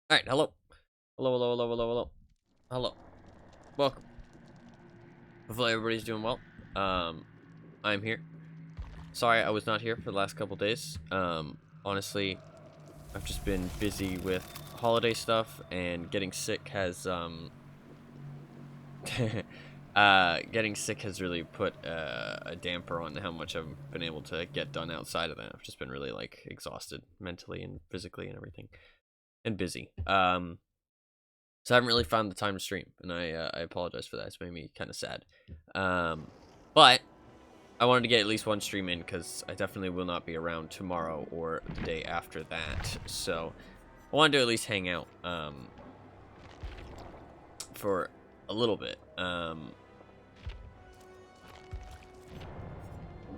Alright, hello. Hello. Welcome. Hopefully everybody's doing well. I'm here. Sorry I was not here for the last couple days. Honestly, I've just been busy with holiday stuff, and getting sick has, getting sick has really put a damper on how much I've been able to get done outside of that. I've just been really, like, exhausted mentally and physically and everything. And busy. So I haven't really found the time to stream, and I apologize for that. It's made me kind of sad. But I wanted to get at least one stream in because I definitely will not be around tomorrow or the day after that. So I wanted to at least hang out for a little bit.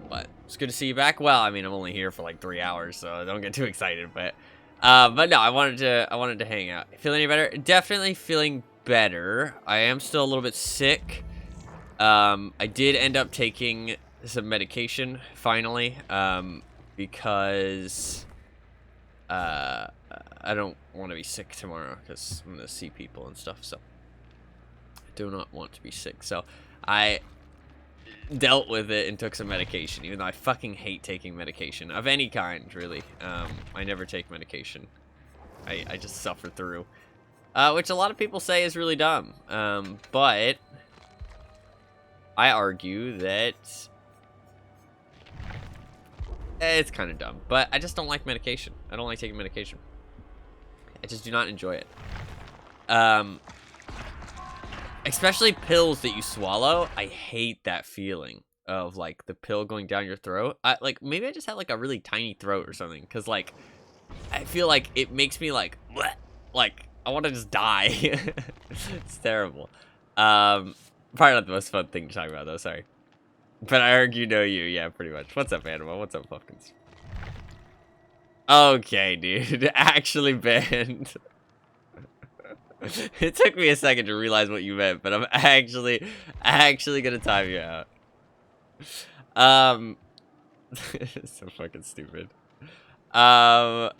But it's good to see you back. Well, I mean, I'm only here for like 3 hours, so don't get too excited. But no, I wanted to hang out. Feeling any better? Definitely feeling better. I am still a little bit sick. I did end up taking some medication finally, because I don't want to be sick tomorrow because I'm gonna see people and stuff. So I do not want to be sick. So I dealt with it and took some medication, even though I fucking hate taking medication of any kind, really. I never take medication. I just suffer through, which a lot of people say is really dumb. But I argue that it's kind of dumb. But I just don't like medication. I don't like taking medication. I just do not enjoy it. Especially pills that you swallow. I hate that feeling of like the pill going down your throat. Like maybe I just have like a really tiny throat or something, because like I feel like it makes me like bleh, like I want to just die. It's terrible. Probably not the most fun thing to talk about though, sorry. But I heard you know you, yeah, pretty much. What's up, Animal? What's up, Puffkins? Okay, dude. Actually banned. It took me a second to realize what you meant, but I'm actually gonna time you out. So fucking stupid. I'm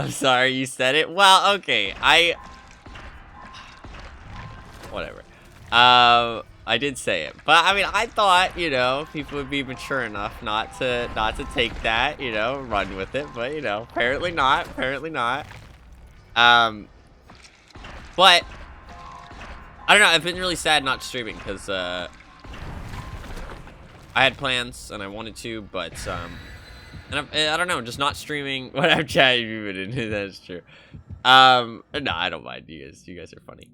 sorry you said it. Well, okay, whatever. I did say it, but I mean, I thought, you know, people would be mature enough not to take that, you know, run with it, but you know, apparently not. But I don't know. I've been really sad not streaming because I had plans and I wanted to, but and I don't know, just not streaming when I'm chatting you in. That's true. No, I don't mind. You guys are funny.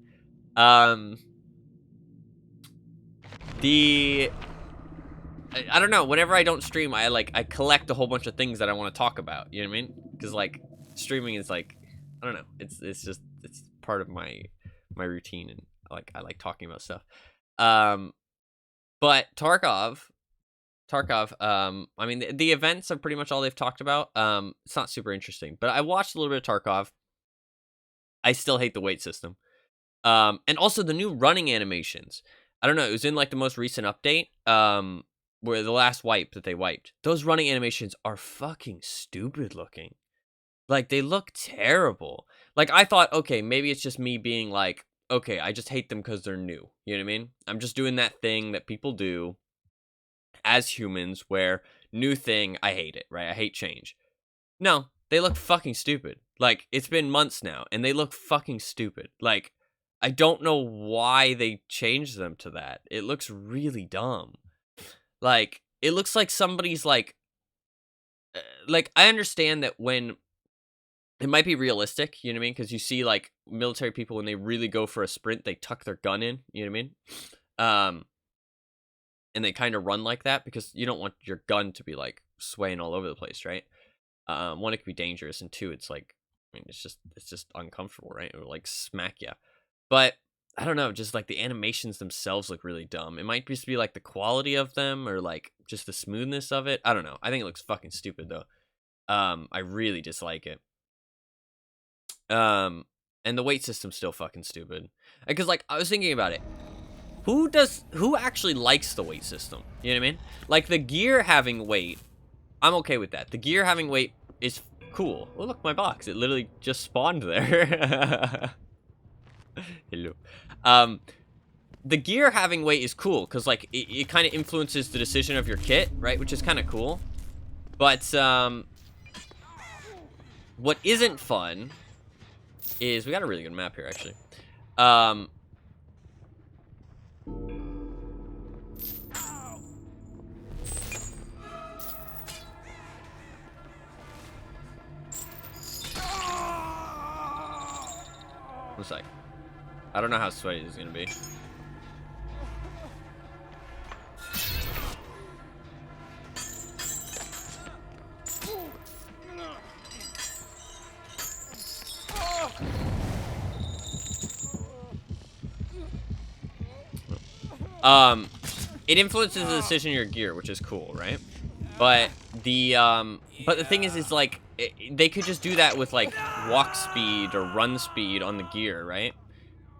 I don't know. Whenever I don't stream, I collect a whole bunch of things that I want to talk about. You know what I mean? Because like streaming is like, I don't know. It's part of my routine, and like I like talking about stuff. But Tarkov, I mean the events are pretty much all they've talked about. It's not super interesting, but I watched a little bit of Tarkov. I still hate the weight system. And also the new running animations. I don't know, it was in like the most recent update, where the last wipe that they wiped. Those running animations are fucking stupid looking. Like, they look terrible. Like, I thought, okay, maybe it's just me being like, okay, I just hate them because they're new. You know what I mean? I'm just doing that thing that people do as humans where new thing, I hate it, right? I hate change. No, they look fucking stupid. Like, it's been months now, and they look fucking stupid. Like, I don't know why they changed them to that. It looks really dumb. Like, it looks like somebody's like, I understand that when it might be realistic, you know what I mean? Because you see, like, military people, when they really go for a sprint, they tuck their gun in, you know what I mean? And they kind of run like that because you don't want your gun to be, like, swaying all over the place, right? One, it can be dangerous, and two, it's like, I mean, it's just uncomfortable, right? It will, like, smack you. But, I don't know, just, like, the animations themselves look really dumb. It might just be, like, the quality of them, or, like, just the smoothness of it. I don't know. I think it looks fucking stupid, though. I really dislike it. And the weight system's still fucking stupid. Because, like, I was thinking about it. Who actually likes the weight system? You know what I mean? Like, the gear having weight, I'm okay with that. The gear having weight is cool. Oh, look, my box. It literally just spawned there. Hello. The gear having weight is cool, because, like, it kind of influences the decision of your kit, right? Which is kind of cool. But, what isn't fun is... We got a really good map here, actually. One sec. I don't know how sweaty this is gonna be. It influences the decision of your gear, which is cool, right? But the thing is like, they could just do that with, like, walk speed or run speed on the gear, right?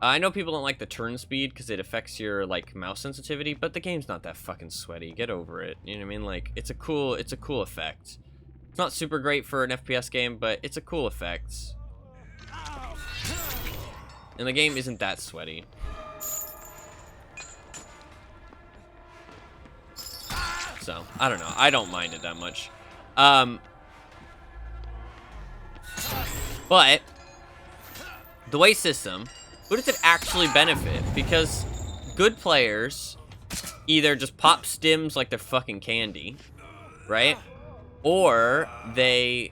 I know people don't like the turn speed because it affects your, like, mouse sensitivity, but the game's not that fucking sweaty. Get over it. You know what I mean? Like, it's a cool effect. It's not super great for an FPS game, but it's a cool effect. And the game isn't that sweaty. So, I don't know. I don't mind it that much. But the weight system, who does it actually benefit? Because good players either just pop stims like they're fucking candy, right? Or they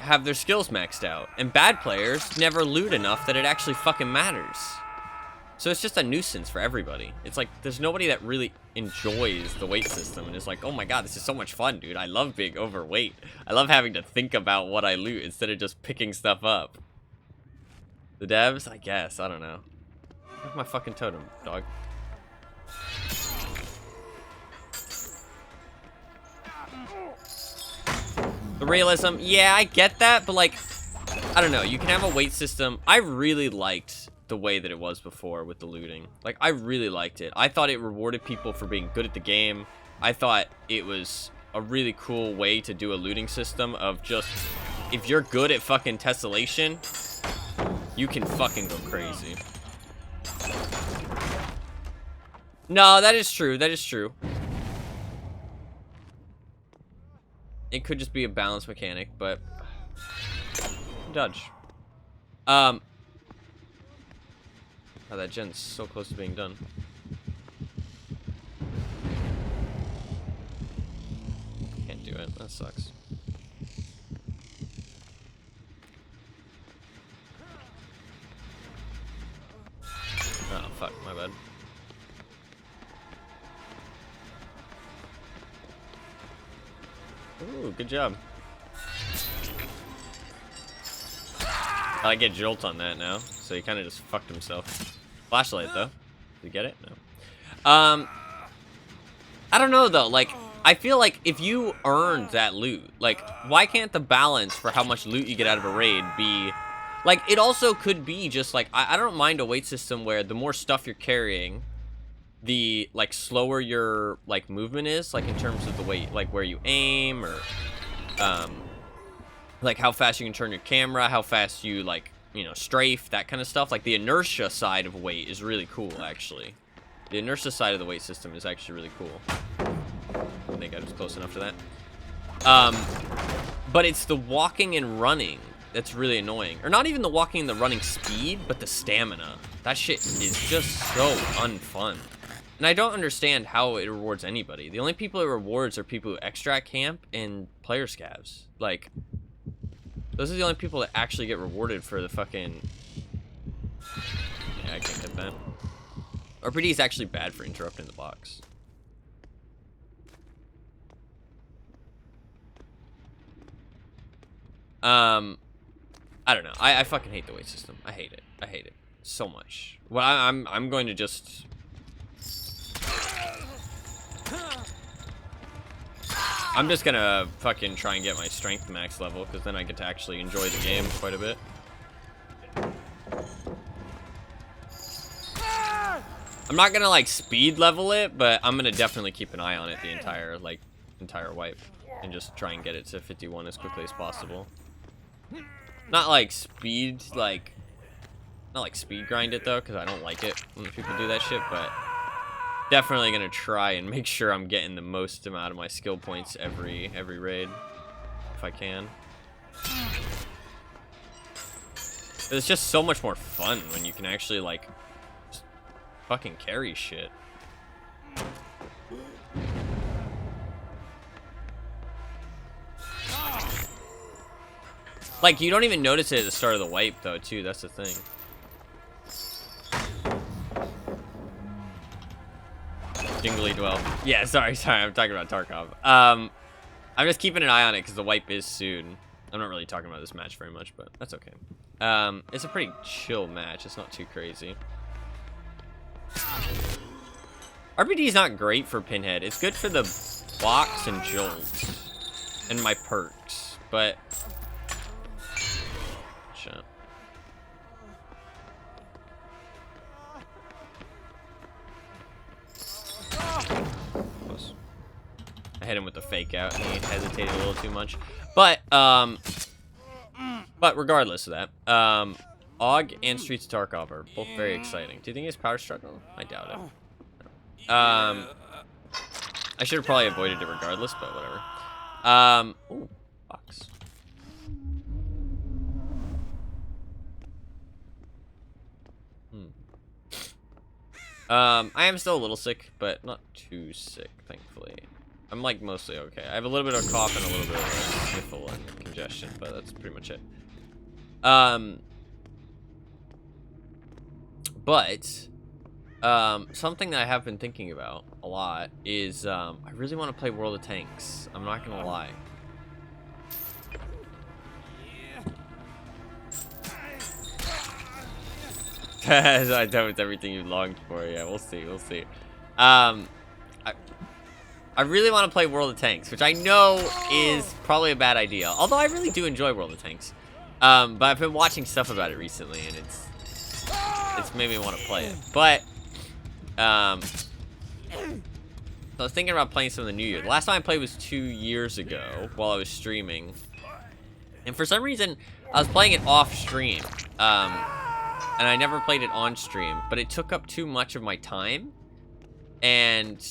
have their skills maxed out. And bad players never loot enough that it actually fucking matters. So it's just a nuisance for everybody. It's like, there's nobody that really enjoys the weight system and is like, oh my god, this is so much fun, dude. I love being overweight. I love having to think about what I loot instead of just picking stuff up. The devs? I guess. I don't know. Look at my fucking totem, dog. The realism, yeah, I get that, but, like, I don't know. You can have a weight system. I really liked the way that it was before with the looting. Like, I really liked it. I thought it rewarded people for being good at the game. I thought it was a really cool way to do a looting system of just, if you're good at fucking tessellation, you can fucking go crazy. No, that is true. That is true. It could just be a balance mechanic, but dodge. Oh, that gen's so close to being done. Can't do it. That sucks. Oh, fuck. My bad. Ooh, good job. I get jolt on that now, so he kind of just fucked himself. Flashlight though, did you get it? No. I don't know though. Like, I feel like if you earned that loot, like, why can't the balance for how much loot you get out of a raid be, like, it also could be just like, I don't mind a weight system where the more stuff you're carrying, the, like, slower your, like, movement is, like, in terms of the weight, like where you aim, or like how fast you can turn your camera, how fast you, like, you know, strafe, that kind of stuff. Like, the inertia side of weight is really cool, actually. The inertia side of the weight system is actually really cool. I think I was close enough to that. But it's the walking and running that's really annoying. Or not even the walking and the running speed, but the stamina. That shit is just so unfun. And I don't understand how it rewards anybody. The only people it rewards are people who extract camp and player scavs. Like, those are the only people that actually get rewarded for the fucking... Yeah, I can't get that. RPD is actually bad for interrupting the box. I don't know. I fucking hate the weight system. I hate it. I hate it so much. Well, I'm going to just... I'm just gonna fucking try and get my strength max level, because then I get to actually enjoy the game quite a bit. I'm not gonna, like, speed level it, but I'm gonna definitely keep an eye on it the entire wipe. and just try and get it to 51 as quickly as possible. Not like speed, not like speed grind it though, because I don't like it when people do that shit, but definitely gonna try and make sure I'm getting the most amount of my skill points every raid, if I can. It's just so much more fun when you can actually, like, just fucking carry shit. Like, you don't even notice it at the start of the wipe, though, too. That's the thing. Jingly Dwell. Yeah, sorry. I'm talking about Tarkov. I'm just keeping an eye on it because the wipe is soon. I'm not really talking about this match very much, but that's okay. It's a pretty chill match. It's not too crazy. RBD is not great for Pinhead. It's good for the box and jolts and my perks, but shit. I hit him with the fake out and he hesitated a little too much. But regardless of that, Og and Streets of Tarkov are both very exciting. Do you think it's power struggle? I doubt it. I should have probably avoided it regardless, but whatever. Ooh, box. I am still a little sick, but not too sick, thankfully. I'm like mostly okay. I have a little bit of cough and a little bit of sniffle and congestion, but that's pretty much it. Something that I have been thinking about a lot is I really want to play World of Tanks. I'm not gonna lie. I know it's everything you longed for. Yeah, we'll see. We'll see. I really want to play World of Tanks, which I know is probably a bad idea. Although I really do enjoy World of Tanks. But I've been watching stuff about it recently, and it's made me want to play it. But I was thinking about playing some of the new year. The last time I played was 2 years ago while I was streaming, and for some reason I was playing it off stream, and I never played it on stream. But it took up too much of my time, and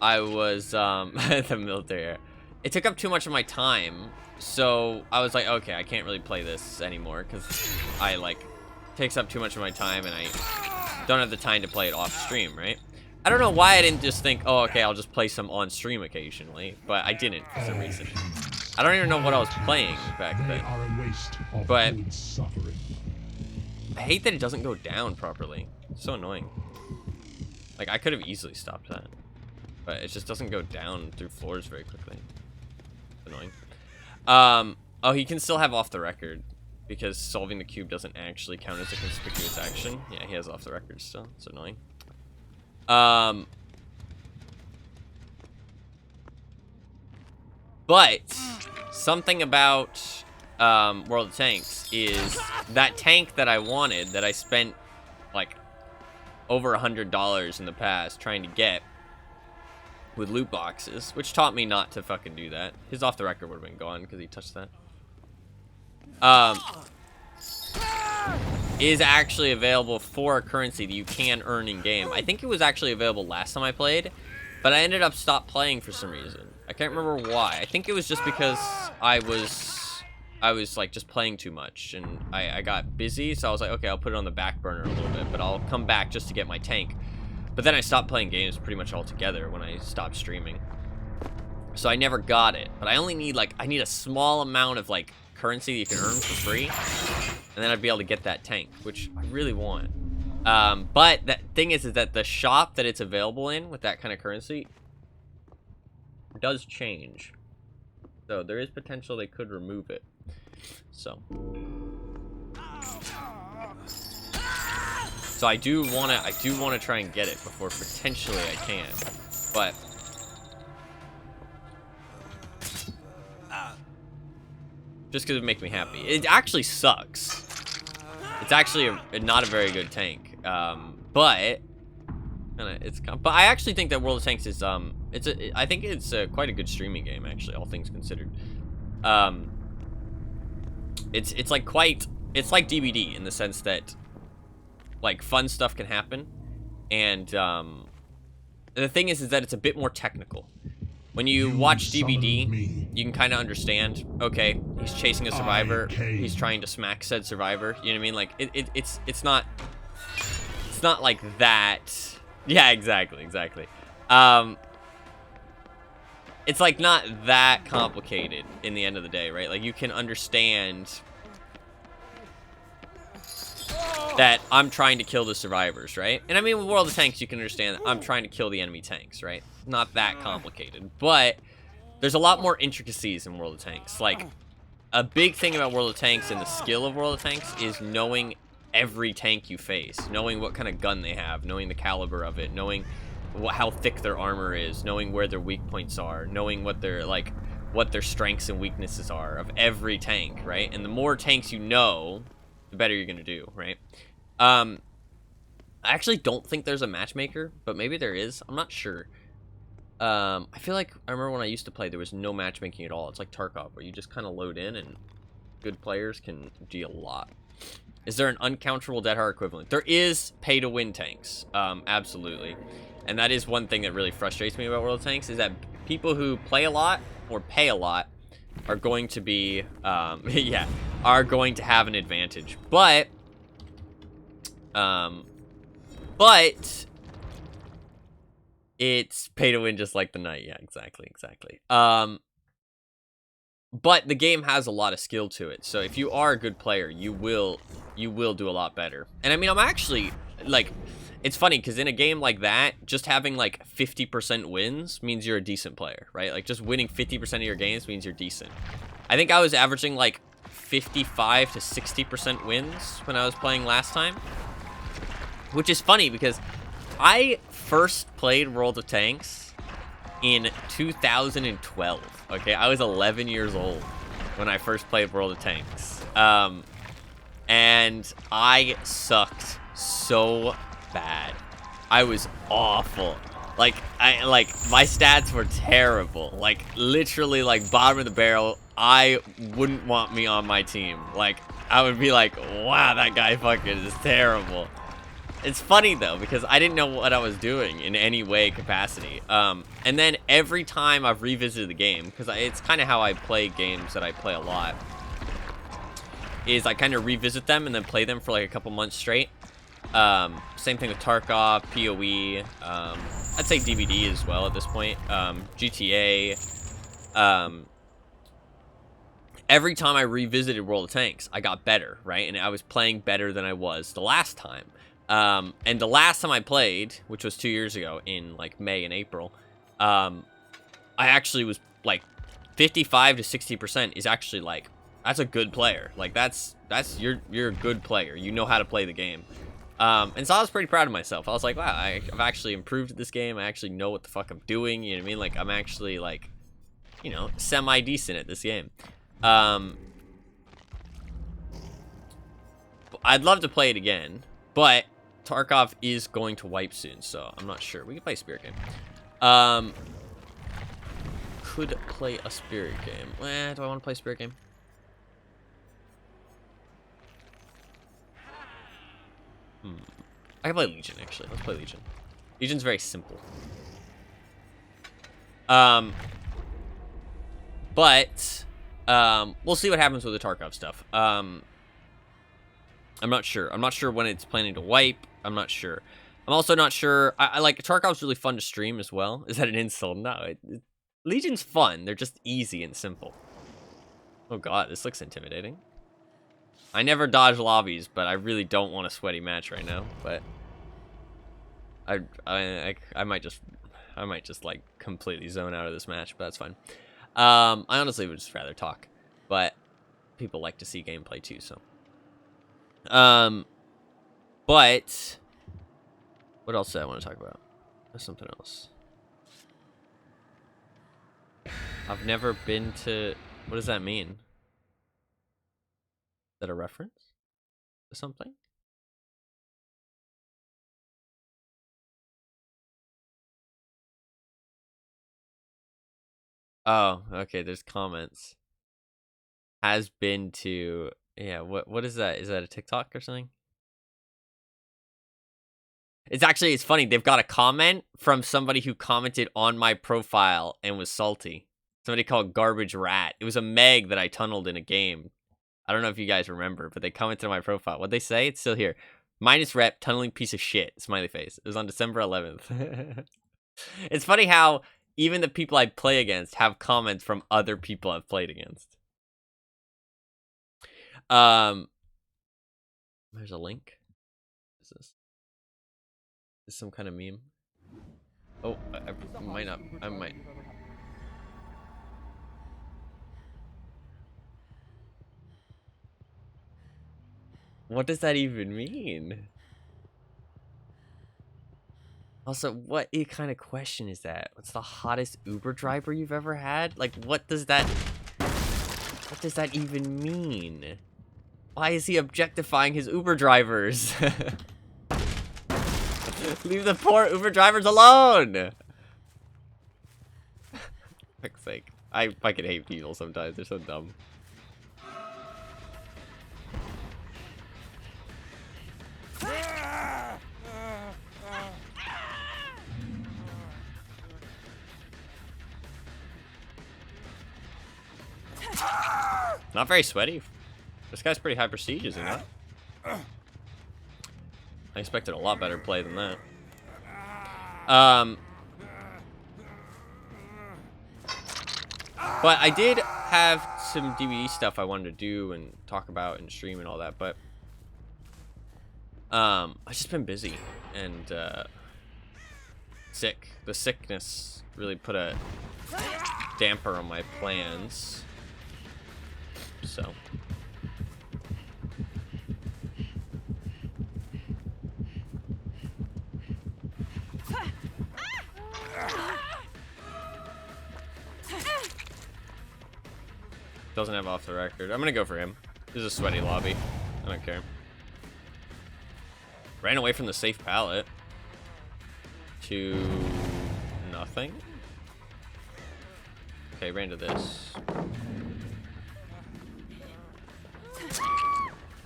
I was the military. It took up too much of my time, so I was like, okay, I can't really play this anymore because I takes up too much of my time, and I don't have the time to play it off stream, right? I don't know why I didn't just think, oh, okay, I'll just play some on stream occasionally, but I didn't for some reason. I don't even know what I was playing back then. But I hate that it doesn't go down properly. It's so annoying. Like, I could have easily stopped that. But it just doesn't go down through floors very quickly. It's annoying. Oh, he can still have off the record because solving the cube doesn't actually count as a conspicuous action. Yeah, he has off the record still. It's annoying. But something about World of Tanks is that tank that I wanted, that I spent like over $100 in the past trying to get with loot boxes, which taught me not to fucking do that. His off the record would have been gone because he touched that. Is actually available for a currency that you can earn in game. I think it was actually available last time I played, but I ended up stopped playing for some reason. I can't remember why. I think it was just because I was like just playing too much, and I got busy, so I was like, okay, I'll put it on the back burner a little bit, but I'll come back just to get my tank. But then I stopped playing games pretty much altogether when I stopped streaming. So I never got it. But I only need I need a small amount of currency that you can earn for free. And then I'd be able to get that tank, which I really want. But the thing is that the shop that it's available in with that kind of currency does change. So there is potential they could remove it. So I do wanna try and get it before potentially I can, but just because it would make me happy. It actually sucks. It's actually not a very good tank, but I actually think that World of Tanks is I think it's quite a good streaming game, actually, all things considered. Um, it's like DBD in the sense that like fun stuff can happen, and the thing is that it's a bit more technical. When you watch DBD, you can kind of understand, okay, he's chasing a survivor, he's trying to smack said survivor, you know what I mean? Like, it's not like that. Yeah, exactly. It's like not that complicated in the end of the day, right? Like, you can understand that I'm trying to kill the survivors, right? And I mean, with World of Tanks, you can understand that I'm trying to kill the enemy tanks, right? Not that complicated, but there's a lot more intricacies in World of Tanks. Like, a big thing about World of Tanks and the skill of World of Tanks is knowing every tank you face, knowing what kind of gun they have, knowing the caliber of it, knowing how thick their armor is, knowing where their weak points are, knowing what their strengths and weaknesses are of every tank, right? And the more tanks you know, the better you're gonna do, right? I actually don't think there's a matchmaker, but maybe there is. I'm not sure. I feel like I remember when I used to play, there was no matchmaking at all. It's like Tarkov, where you just kind of load in and good players can do a lot. Is there an uncounterable Dead Hard equivalent? There is pay-to-win tanks, absolutely. And that is one thing that really frustrates me about World of Tanks, is that people who play a lot or pay a lot are going to be, yeah, are going to have an advantage. But it's pay to win just like the night. Yeah, exactly. But the game has a lot of skill to it. So if you are a good player, you will do a lot better. And I mean, I'm actually, like, it's funny because in a game like that, just having like 50% wins means you're a decent player, right? Like, just winning 50% of your games means you're decent. I think I was averaging like 55 to 60% wins when I was playing last time, which is funny because I first played World of Tanks in 2012. Okay, I was 11 years old when I first played World of Tanks. And I sucked so bad. I was awful. Like, my stats were terrible. Like, literally, like, bottom of the barrel. I wouldn't want me on my team. Like, I would be like, wow, that guy fucking is terrible. It's funny, though, because I didn't know what I was doing in any way capacity. And then every time I've revisited the game, because it's kind of how I play games that I play a lot, is I kind of revisit them and then play them for like a couple months straight. Same thing with Tarkov, PoE, I'd say DVD as well at this point, GTA. Every time I revisited World of Tanks, I got better, right? And I was playing better than I was the last time. And the last time I played, which was 2 years ago in like May and April, I actually was like 55 to 60% is actually like, that's a good player. Like, you're a good player. You know how to play the game. And so I was pretty proud of myself. I was like, wow, I've actually improved at this game. I actually know what the fuck I'm doing. You know what I mean? Like, I'm actually like, you know, semi-decent at this game. I'd love to play it again, but Tarkov is going to wipe soon, so I'm not sure. We can play a Spirit game. Could play a Spirit game. Do I want to play a Spirit game? I can play Legion, actually. Let's play Legion. Legion's very simple. But we'll see what happens with the Tarkov stuff. I'm not sure. I'm not sure when it's planning to wipe. I'm not sure. I'm also not sure. I like Tarkov's really fun to stream as well. Is that an insult? No. Legion's fun. They're just easy and simple. Oh god, this looks intimidating. I never dodge lobbies, but I really don't want a sweaty match right now. But I might just like completely zone out of this match, but that's fine. I honestly would just rather talk, but people like to see gameplay too, so. But what else did I want to talk about? There's something else. I've never been to. What does that mean? Is that a reference to something? Oh, okay, there's comments. Has been to... Yeah, what is that? Is that a TikTok or something? It's funny. They've got a comment from somebody who commented on my profile and was salty. Somebody called Garbage Rat. It was a Meg that I tunneled in a game. I don't know if you guys remember, but they commented on my profile. What'd they say? It's still here. Minus rep, tunneling piece of shit. Smiley face. It was on December 11th. It's funny how even the people I play against have comments from other people I've played against. There's a link. What is this? Is this some kind of meme? Oh, I might not. I might. What does that even mean? Also, what kind of question is that? What's the hottest Uber driver you've ever had? Like, what does that even mean? Why is he objectifying his Uber drivers? Leave the poor Uber drivers alone! For fuck's sake. I fucking hate people sometimes. They're so dumb. Not very sweaty. This guy's pretty high prestige, isn't it? I expected a lot better play than that. But I did have some DVD stuff I wanted to do and talk about and stream and all that, but I've just been busy and sick. The sickness really put a damper on my plans. So doesn't have off the record. I'm gonna go for him. This is a sweaty lobby. I don't care. Ran away from the safe pallet to nothing. Okay, ran to this.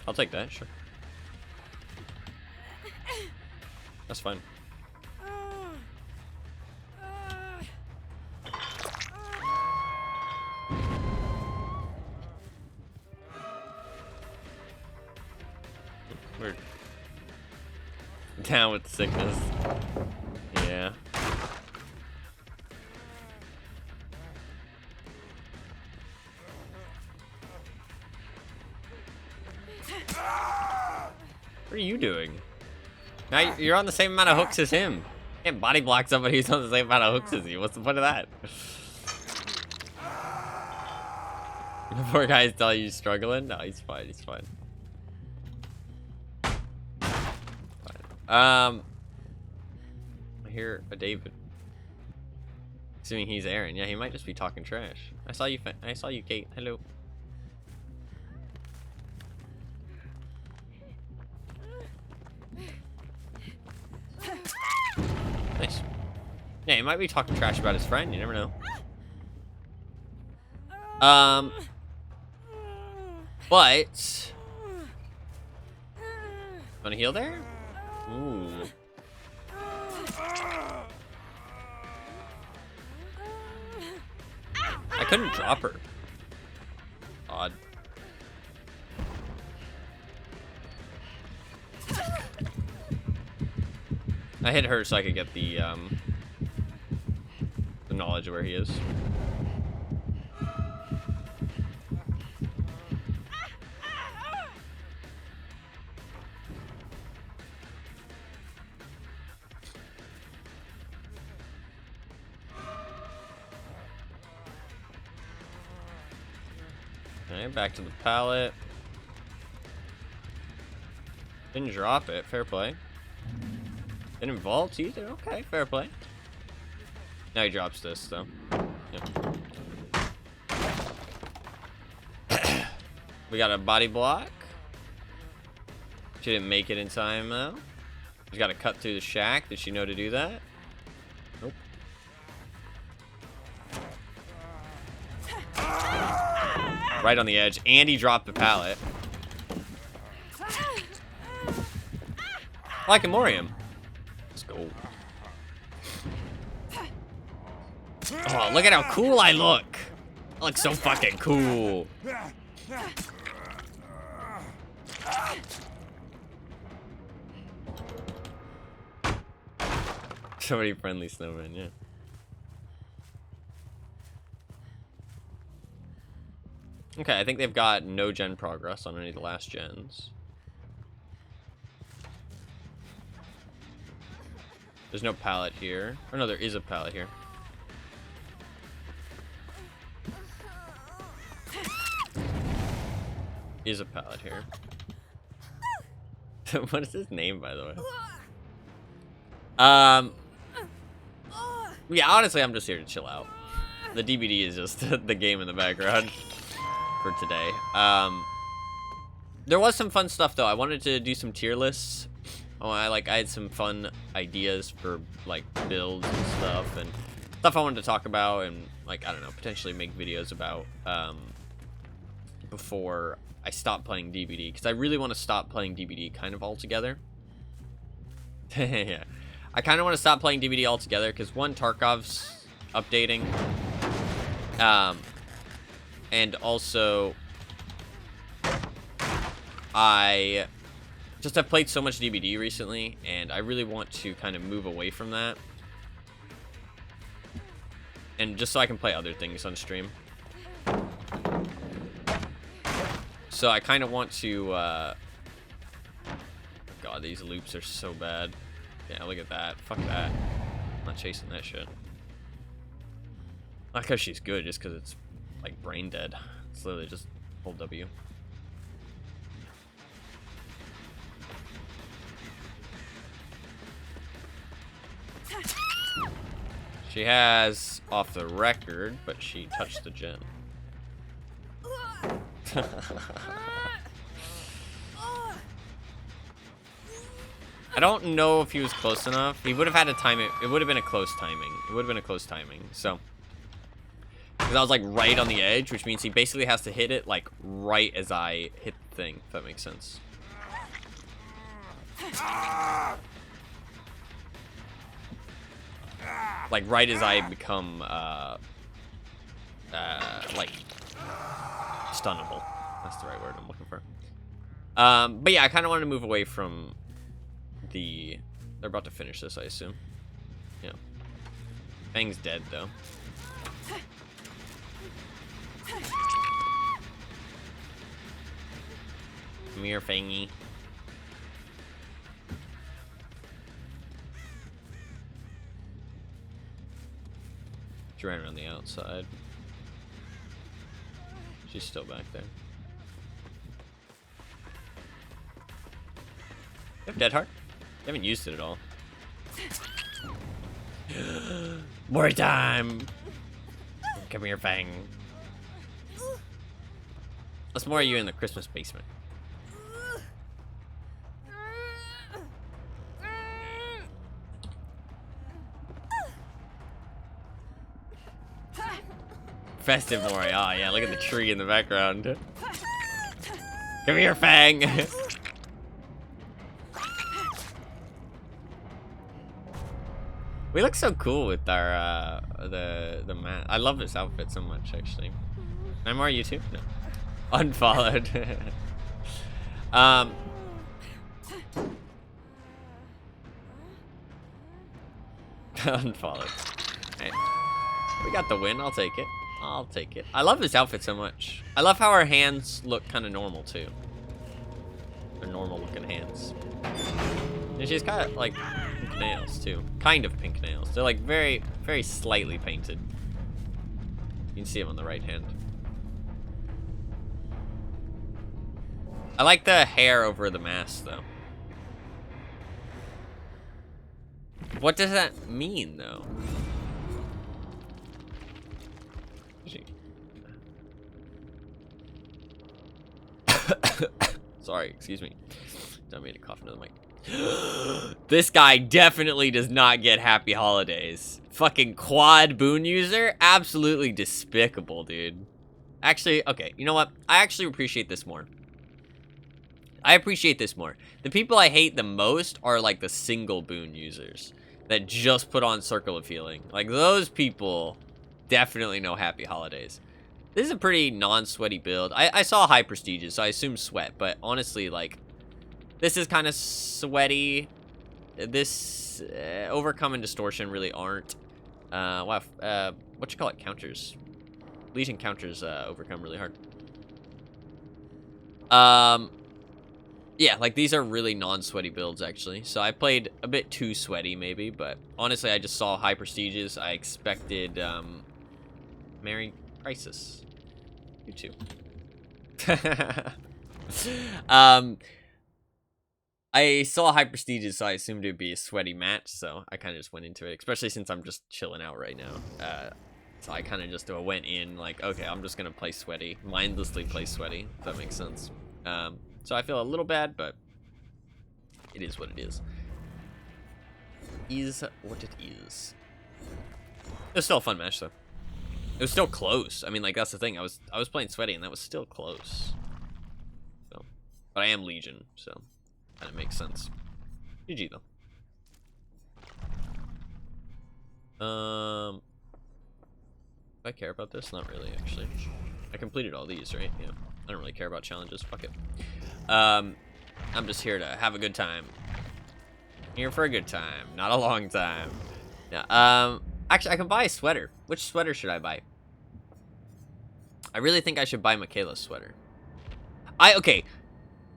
I'll take that, sure. That's fine. We're down with sickness. Yeah. What are you doing? Now you're on the same amount of hooks as him. You can't body block somebody who's on the same amount of hooks as you. What's the point of that? The poor guy's telling you struggling? No, he's fine. He's fine. I hear a David. Assuming he's Aaron. Yeah, he might just be talking trash. I saw you, Kate. Hello. Nice. Yeah, he might be talking trash about his friend. You never know. But wanna heal there? Ooh. I couldn't drop her. Odd. I hit her so I could get the knowledge of where he is. Okay, back to the pallet. Didn't drop it. Fair play. Didn't vault either. Okay, fair play. Now he drops this, though. Yep. We got a body block. She didn't make it in time, though. She's got to cut through the shack. Did she know to do that? Nope. Right on the edge. And he dropped the pallet. Like a Morium. Let's go. Oh, look at how cool I look. I look so fucking cool. So many friendly snowmen, yeah. Okay, I think they've got no gen progress on any of the last gens. There's no pallet here. Or no, there is a pallet here. Is a pallet here. What is his name, by the way? Yeah, honestly, I'm just here to chill out. The DVD is just the game in the background for today. There was some fun stuff though. I wanted to do some tier lists. Oh, I had some fun ideas for like builds and stuff I wanted to talk about and like I don't know, potentially make videos about before I stop playing DBD, because I really want to stop playing DBD kind of altogether. Yeah. I kind of want to stop playing DBD altogether because one, Tarkov's updating, and also I just have played so much DBD recently, and I really want to kind of move away from that, and just so I can play other things on stream. So I kind of want to, God, these loops are so bad. Yeah, look at that. Fuck that. I'm not chasing that shit. Not because she's good, just because it's, like, brain dead. It's literally just hold W. She has off the record, but she touched the gen. I don't know if he was close enough. He would have had to time it. It would have been a close timing. It would have been a close timing. So, because I was like right on the edge, which means he basically has to hit it like right as I hit the thing, if that makes sense. Like right as I become like stunnable. That's the right word I'm looking for. But yeah, I kind of wanted to move away from the... They're about to finish this, I assume. Yeah. Fang's dead, though. Come here, Fangy. She ran around the outside. She's still back there. You have Dead Heart? You haven't used it at all. More time! Come here, Fang. Let's more you in the Christmas basement. Festive Mori. Oh, yeah, look at the tree in the background. Come here, Fang! We look so cool with our, the mat. I love this outfit so much, actually. I'm more YouTube? No. Unfollowed. Unfollowed. Hey. We got the win. I'll take it. I'll take it. I love this outfit so much. I love how our hands look kind of normal, too. They're normal looking hands. And she's got, like, pink nails, too. Kind of pink nails. They're, like, very, very slightly painted. You can see them on the right hand. I like the hair over the mask, though. What does that mean, though? Sorry, excuse me. Don't mean to cough into the mic. This guy definitely does not get happy holidays. Fucking quad boon user? Absolutely despicable, dude. Actually, okay, you know what? I actually appreciate this more. I appreciate this more. The people I hate the most are, like, the single boon users that just put on Circle of Healing. Like, those people definitely know Happy Holidays. This is a pretty non-sweaty build. I saw high prestiges, so I assume sweat, but honestly, like, this is kind of sweaty. This, Overcome and Distortion really aren't. Wow, what you call it? Counters. Legion counters, Overcome really hard. Yeah, like, these are really non-sweaty builds, actually. So I played a bit too sweaty, maybe, but honestly, I just saw high prestiges. I expected, Merry Crisis. You too. I saw high prestiges, so I assumed it'd be a sweaty match, so I kind of just went into it, especially since I'm just chilling out right now. So I kind of just went in like, okay, I'm just gonna play sweaty, mindlessly play sweaty, if that makes sense. So I feel a little bad, but it is what it is. Is what it is. It was still a fun match, though. It was still close. I mean, like, that's the thing. I was playing sweaty, and that was still close. So, but I am Legion, so kind of makes sense. GG though. Do I care about this? Not really, actually. I completed all these, right? Yeah. I don't really care about challenges. Fuck it. I'm just here to have a good time. Here for a good time, not a long time. Yeah. Actually, I can buy a sweater. Which sweater should I buy? I really think I should buy Michaela's sweater. Okay.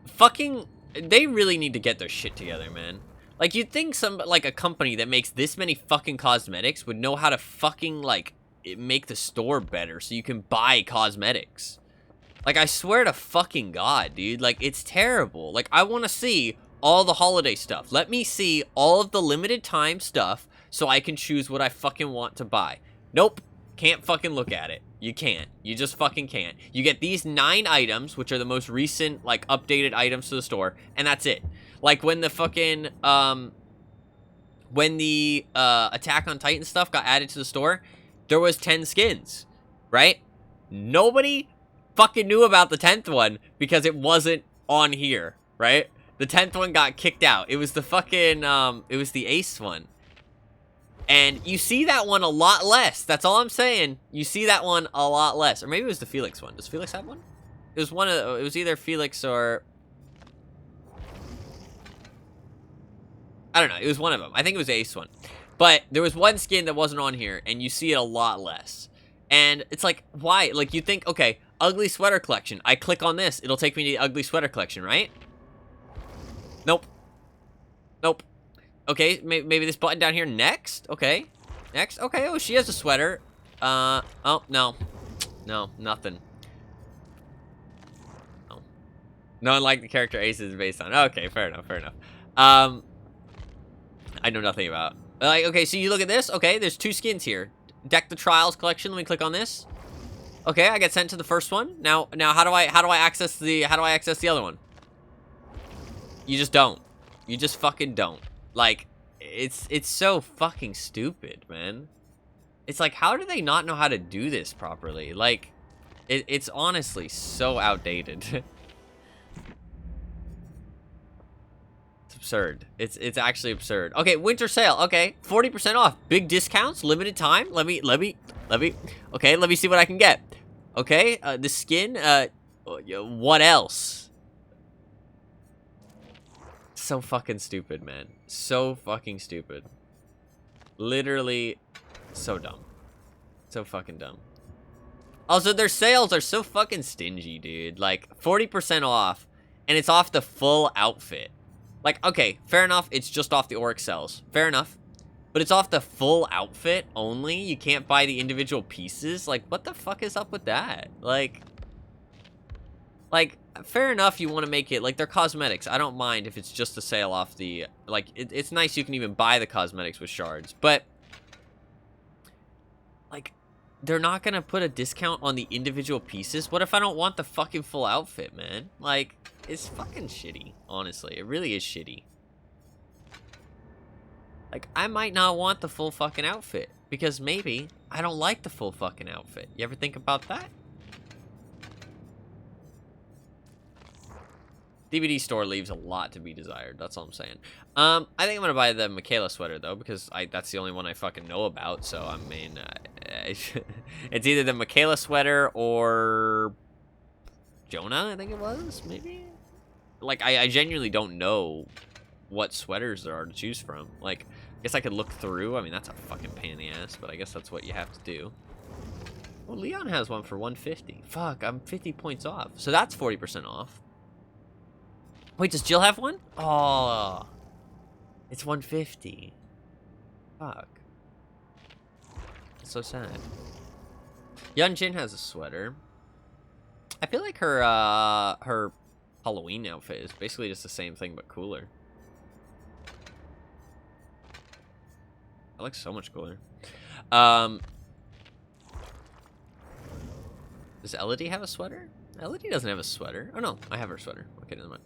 Fucking, they really need to get their shit together, man. Like, you'd think like, a company that makes this many fucking cosmetics would know how to fucking, like, make the store better so you can buy cosmetics. Like, I swear to fucking God, dude. Like, it's terrible. Like, I want to see all the holiday stuff. Let me see all of the limited time stuff so I can choose what I fucking want to buy. Nope. Can't fucking look at it. You can't. You just fucking can't. You get these 9 items, which are the most recent, like, updated items to the store, and that's it. Like, when the fucking, when the, Attack on Titan stuff got added to the store, there was 10 skins, right? Nobody fucking knew about the 10th one because it wasn't on here, right? The 10th one got kicked out. It was the fucking, it was the Ace one. And you see that one a lot less. That's all I'm saying. You see that one a lot less. Or maybe it was the Felix one. Does Felix have one? It was one of, it was either Felix or, I don't know. It was one of them. I think it was the Ace one. But there was one skin that wasn't on here, and you see it a lot less. And it's like, why? Like, you think, okay, ugly sweater collection. I click on this. It'll take me to the ugly sweater collection, right? Nope. Nope. Okay, maybe this button down here next? Okay. Next? Okay, oh, she has a sweater. Oh, no. No, nothing. Oh. No one liked the character Ace is based on. Okay, fair enough, fair enough. I know nothing about. Like, okay, so you look at this. Okay, there's 2 skins here. Deck the Trials collection. Let me click on this. Okay, I get sent to the first one. Now how do I access the other one? You just don't. You just fucking don't. Like, it's so fucking stupid, man. It's like, how do they not know how to do this properly? Like, it's honestly so outdated. It's absurd. It's actually absurd. Okay, winter sale. Okay, 40% off. Big discounts, limited time. Let me. Okay, let me see what I can get. Okay, the skin. What else? So fucking stupid, man. So fucking stupid. Literally, so dumb. So fucking dumb. Also, their sales are so fucking stingy, dude. Like, 40% off, and it's off the full outfit. Like, okay, fair enough, it's just off the Oryx cells. Fair enough. But it's off the full outfit only? You can't buy the individual pieces? Like, what the fuck is up with that? Like, fair enough you want to make it, like, they're cosmetics. I don't mind if it's just a sale off the, like, it's nice you can even buy the cosmetics with shards. But, like, they're not gonna put a discount on the individual pieces? What if I don't want the fucking full outfit, man? Like, it's fucking shitty, honestly. It really is shitty. Like, I might not want the full fucking outfit, because maybe I don't like the full fucking outfit. You ever think about that? DVD store leaves a lot to be desired. That's all I'm saying. I think I'm gonna buy the Michaela sweater though, because that's the only one I fucking know about. So I mean, it's either the Michaela sweater or Jonah. I think it was, maybe. Like I genuinely don't know what sweaters there are to choose from. Like, I guess I could look through. I mean, that's a fucking pain in the ass, but I guess that's what you have to do. Well, Leon has one for 150. Fuck, I'm 50 points off. So that's 40% off. Wait, does Jill have one? Oh, it's 150. Fuck. That's so sad. Young Jin has a sweater. I feel like her Halloween outfit is basically just the same thing but cooler. That looks so much cooler. Does Elodie have a sweater? Elodie doesn't have a sweater. Oh no, I have her sweater. Okay, never mind.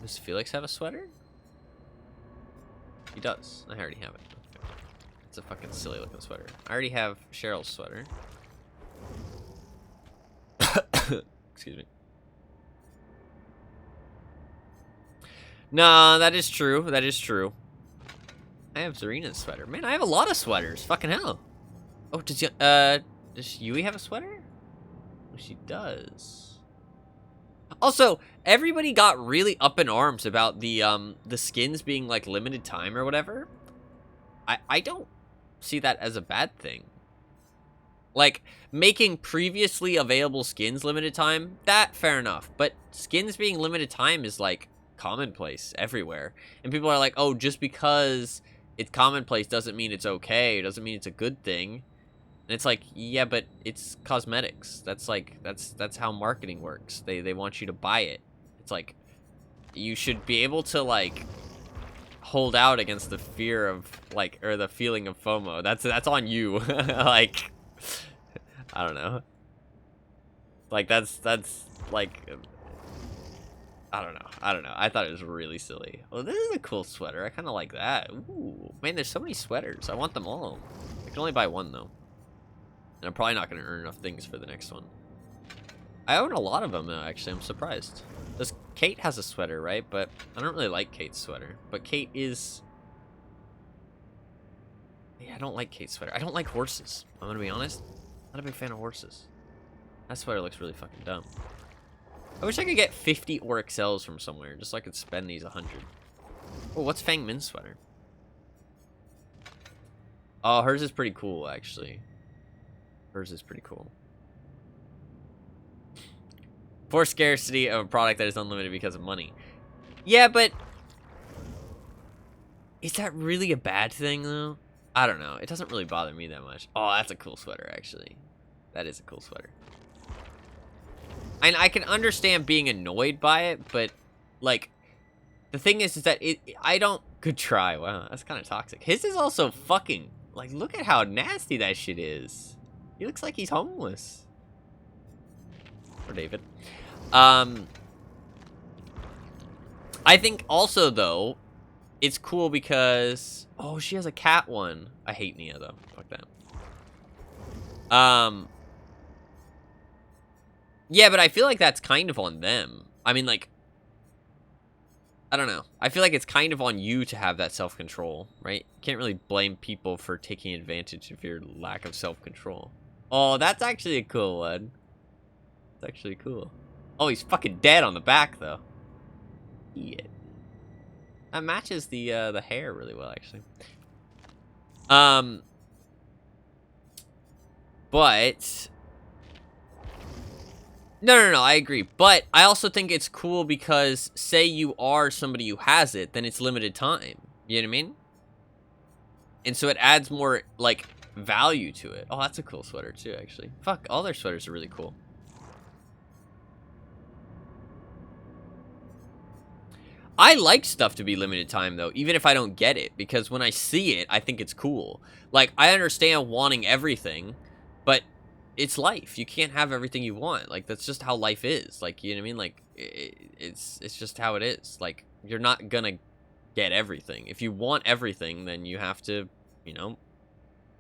Does Felix have a sweater? He does. I already have it. Okay. It's a fucking silly looking sweater. I already have Cheryl's sweater. Excuse me. Nah, that is true. That is true. I have Zarina's sweater. Man, I have a lot of sweaters. Fucking hell. Oh, does Yui have a sweater? Oh, she does. Also, everybody got really up in arms about the skins being like limited time or whatever. I don't see that as a bad thing. Like, making previously available skins limited time, that fair enough. But skins being limited time is like commonplace everywhere. And people are like, oh, just because it's commonplace doesn't mean it's okay. It doesn't mean it's a good thing. And it's like, yeah, but it's cosmetics. That's like, that's how marketing works. They want you to buy it. It's like, you should be able to like hold out against the fear of like, or the feeling of FOMO. That's on you. Like, I don't know. Like that's like, I don't know. I thought it was really silly. Oh, this is a cool sweater. I kind of like that. Ooh, man, there's so many sweaters. I want them all. I can only buy one though. And I'm probably not going to earn enough things for the next one. I own a lot of them, though, actually. I'm surprised. Kate has a sweater, right? But I don't really like Kate's sweater. But Kate is... Yeah, I don't like Kate's sweater. I don't like horses. I'm going to be honest. Not a big fan of horses. That sweater looks really fucking dumb. I wish I could get 50 or XLs from somewhere, just so I could spend these 100. Oh, what's Fang Min's sweater? Oh, hers is pretty cool, actually. Hers is pretty cool. For scarcity of a product that is unlimited because of money. Yeah, but is that really a bad thing, though? I don't know. It doesn't really bother me that much. Oh, that's a cool sweater, actually. That is a cool sweater. And I can understand being annoyed by it, but, like, the thing is that I don't... Good try. Wow, that's kind of toxic. His is also fucking... Like, look at how nasty that shit is. He looks like he's homeless. Or David. I think also, though, it's cool because... Oh, she has a cat one. I hate Nia, though. Fuck that. Yeah, but I feel like that's kind of on them. I mean, like... I don't know. I feel like it's kind of on you to have that self-control, right? You can't really blame people for taking advantage of your lack of self-control. Oh, that's actually a cool one. That's actually cool. Oh, he's fucking dead on the back, though. Yeah. That matches the hair really well, actually. But... No, I agree. But I also think it's cool because, say you are somebody who has it, then it's limited time. You know what I mean? And so it adds more, like... value to it. Oh, that's a cool sweater too, actually. Fuck, all their sweaters are really cool. I like stuff to be limited time, though, even if I don't get it, because when I see it, I think it's cool. Like, I understand wanting everything, but it's life. You can't have everything you want. Like, that's just how life is. Like, you know what I mean? Like, it's just how it is. Like, you're not gonna get everything. If you want everything, then you have to, you know,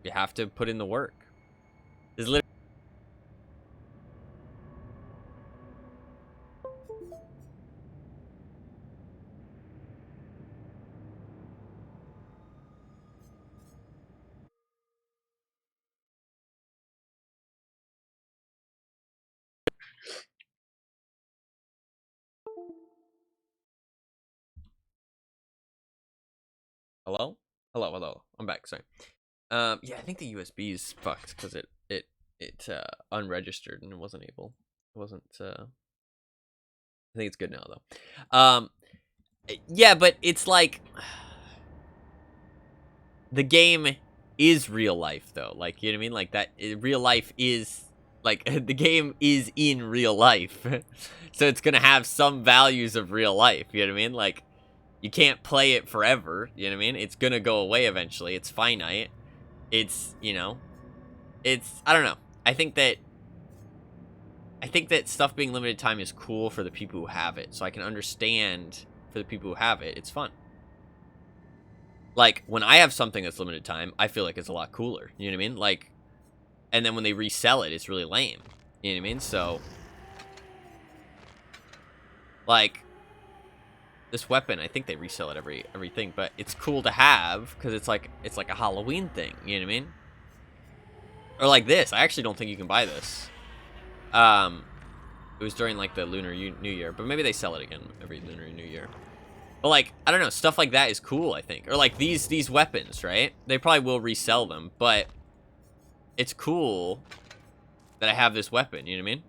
you have to put in the work. There's literally Hello? Hello. I'm back, sorry. Yeah, I think the USB is fucked because it unregistered and it wasn't I think it's good now though. Yeah, but it's like the game is real life though. Like, you know what I mean? Like that real life is like the game is in real life. So it's going to have some values of real life, you know what I mean? Like you can't play it forever, you know what I mean? It's going to go away eventually. It's finite. It's, you know, it's I don't know. I think that stuff being limited time is cool for the people who have it. So I can understand for the people who have it, it's fun. Like, when I have something that's limited time, I feel like it's a lot cooler. You know what I mean? Like, and then when they resell it, it's really lame. You know what I mean? So, like, this weapon, I think they resell it everything, but it's cool to have because it's like a Halloween thing. You know what I mean? Or like this. I actually don't think you can buy this. It was during like the Lunar New Year, but maybe they sell it again every Lunar New Year. But like, I don't know, stuff like that is cool, I think. Or like these weapons, right? They probably will resell them, but it's cool that I have this weapon, you know what I mean?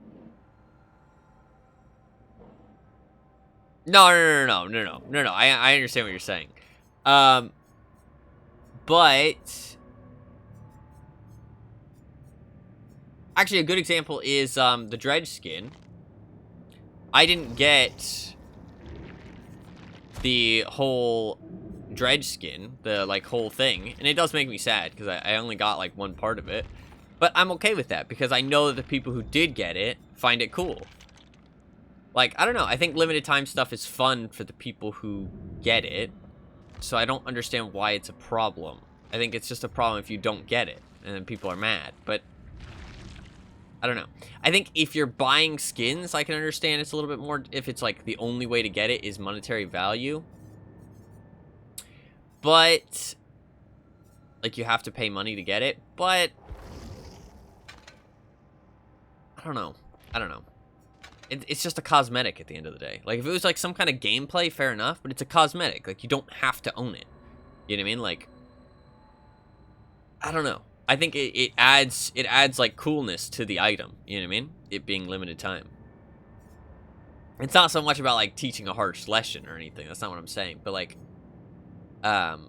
No. I understand what you're saying. But actually a good example is the Dredge skin. I didn't get the whole Dredge skin, the like whole thing, and it does make me sad because I only got like one part of it, but I'm okay with that because I know that the people who did get it find it cool. Like, I don't know, I think limited time stuff is fun for the people who get it, so I don't understand why it's a problem. I think it's just a problem if you don't get it and then people are mad, but I don't know. I think if you're buying skins, I can understand it's a little bit more if it's like the only way to get it is monetary value. But like you have to pay money to get it, but I don't know. It's just a cosmetic at the end of the day. Like if it was like some kind of gameplay, fair enough, but it's a cosmetic. Like you don't have to own it. You know what I mean? Like I don't know. I think it adds like coolness to the item, you know what I mean? It being limited time. It's not so much about like teaching a harsh lesson or anything. That's not what I'm saying. But like that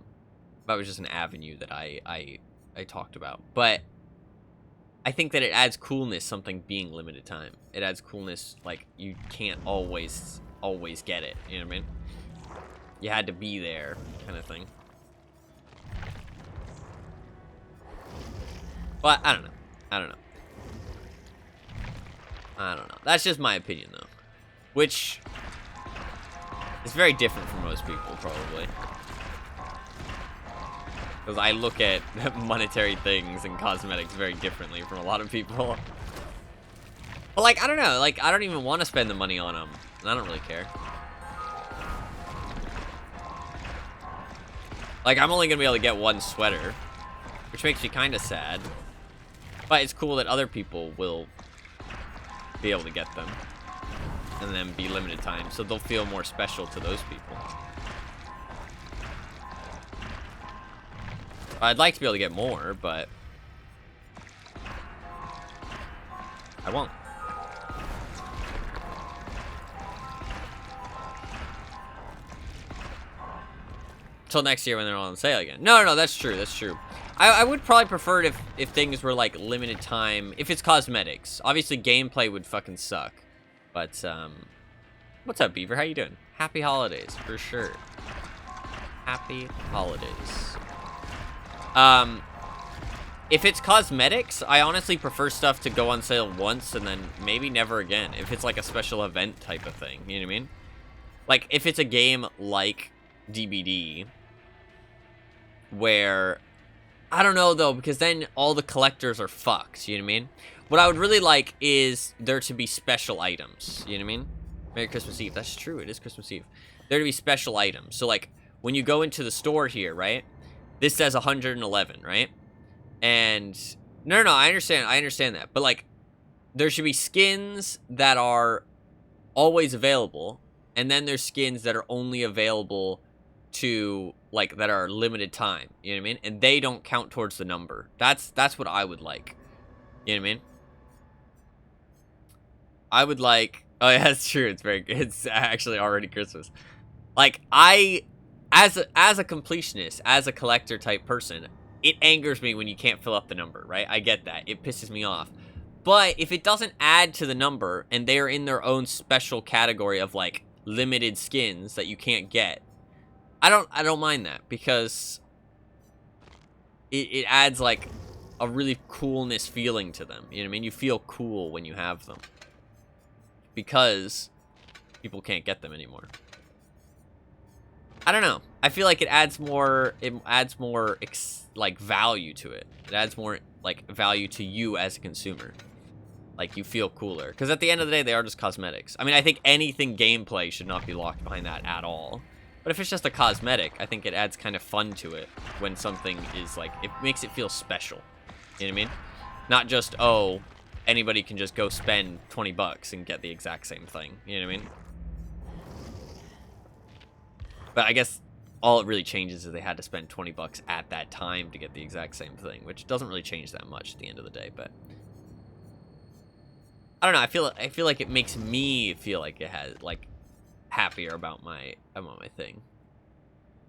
was just an avenue that I talked about. But I think that it adds coolness something being limited time. It adds coolness like you can't always get it, you know what I mean? You had to be there kind of thing. But I don't know. That's just my opinion, though. Which is very different from most people, probably. Because I look at monetary things and cosmetics very differently from a lot of people. But, like, I don't know. Like, I don't even want to spend the money on them. I don't really care. Like, I'm only going to be able to get one sweater. Which makes me kind of sad. But it's cool that other people will be able to get them. And then be limited time. So they'll feel more special to those people. I'd like to be able to get more, but I won't. Till next year when they're all on sale again. No, that's true. I would probably prefer it if things were like limited time. If it's cosmetics. Obviously gameplay would fucking suck. But, what's up, Beaver? How you doing? Happy holidays, for sure. Happy holidays. If it's cosmetics, I honestly prefer stuff to go on sale once and then maybe never again. If it's like a special event type of thing, you know what I mean? Like, if it's a game like DBD, where, I don't know though, because then all the collectors are fucked, you know what I mean? What I would really like is there to be special items, you know what I mean? Merry Christmas Eve. That's true. It is Christmas Eve. There to be special items. So, like, when you go into the store here, right? This says 111, right? And no, I understand that. But like, there should be skins that are always available, and then there's skins that are only available to like that are limited time. You know what I mean? And they don't count towards the number. That's what I would like. You know what I mean? I would like. Oh yeah, that's true. It's actually already Christmas. Like as a completionist, as a collector type person, it angers me when you can't fill up the number, right? I get that. It pisses me off. But if it doesn't add to the number and they are in their own special category of like limited skins that you can't get, I don't mind that, because it adds like a really coolness feeling to them. You know what I mean? You feel cool when you have them, because people can't get them anymore. I don't know. I feel like it adds more like value to it. It adds more like value to you as a consumer. Like, you feel cooler. Because at the end of the day, they are just cosmetics. I mean, I think anything gameplay should not be locked behind that at all. But if it's just a cosmetic, I think it adds kind of fun to it when something is like, it makes it feel special. You know what I mean? Not just, oh, anybody can just go spend 20 bucks and get the exact same thing. You know what I mean? But I guess all it really changes is they had to spend 20 bucks at that time to get the exact same thing, which doesn't really change that much at the end of the day, but I don't know. I feel like it makes me feel like it has like happier about my thing.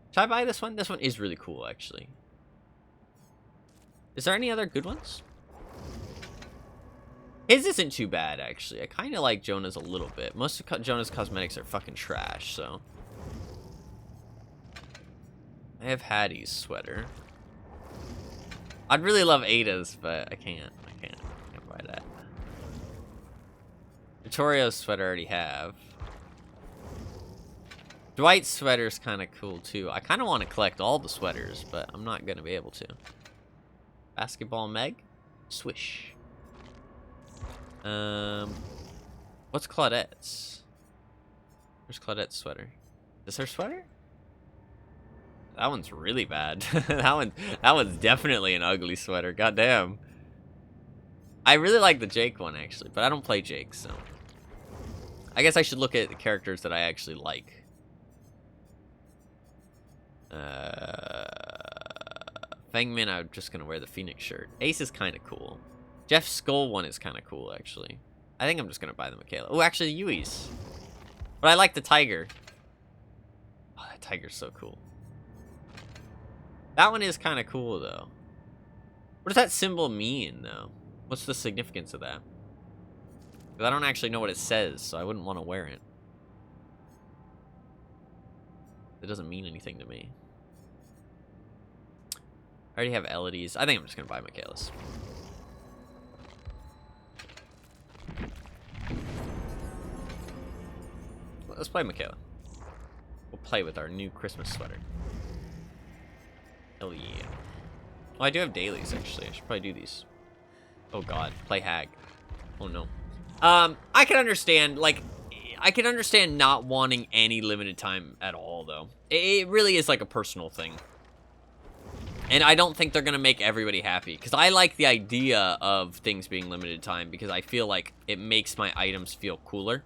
Should I buy this one? This one is really cool, actually. Is there any other good ones? His isn't too bad, actually. I kind of like Jonah's a little bit. Most of Jonah's cosmetics are fucking trash, so. I have Hattie's sweater. I'd really love Ada's, but I can't buy that. Vittorio's sweater I already have. Dwight's sweater's kind of cool, too. I kind of want to collect all the sweaters, but I'm not going to be able to. Basketball Meg? Swish. What's Claudette's? Where's Claudette's sweater? Is her sweater? That one's really bad. that one's definitely an ugly sweater. Goddamn. I really like the Jake one, actually, but I don't play Jake, so I guess I should look at the characters that I actually like. Fangman, I'm just gonna wear the Phoenix shirt. Ace is kind of cool. Jeff's Skull one is kind of cool, actually. I think I'm just gonna buy the Michaela. Oh, actually, Yui's. But I like the tiger. Oh, that tiger's so cool. That one is kind of cool, though. What does that symbol mean, though? What's the significance of that? Because I don't actually know what it says, so I wouldn't want to wear it. It doesn't mean anything to me. I already have Elodie's. I think I'm just going to buy Michaela's. Let's play Michaela. We'll play with our new Christmas sweater. Hell yeah. Oh, I do have dailies, actually. I should probably do these. Oh, God. Play Hag. Oh, no. I can understand, like, I can understand not wanting any limited time at all, though. It really is, like, a personal thing. And I don't think they're going to make everybody happy. Because I like the idea of things being limited time. Because I feel like it makes my items feel cooler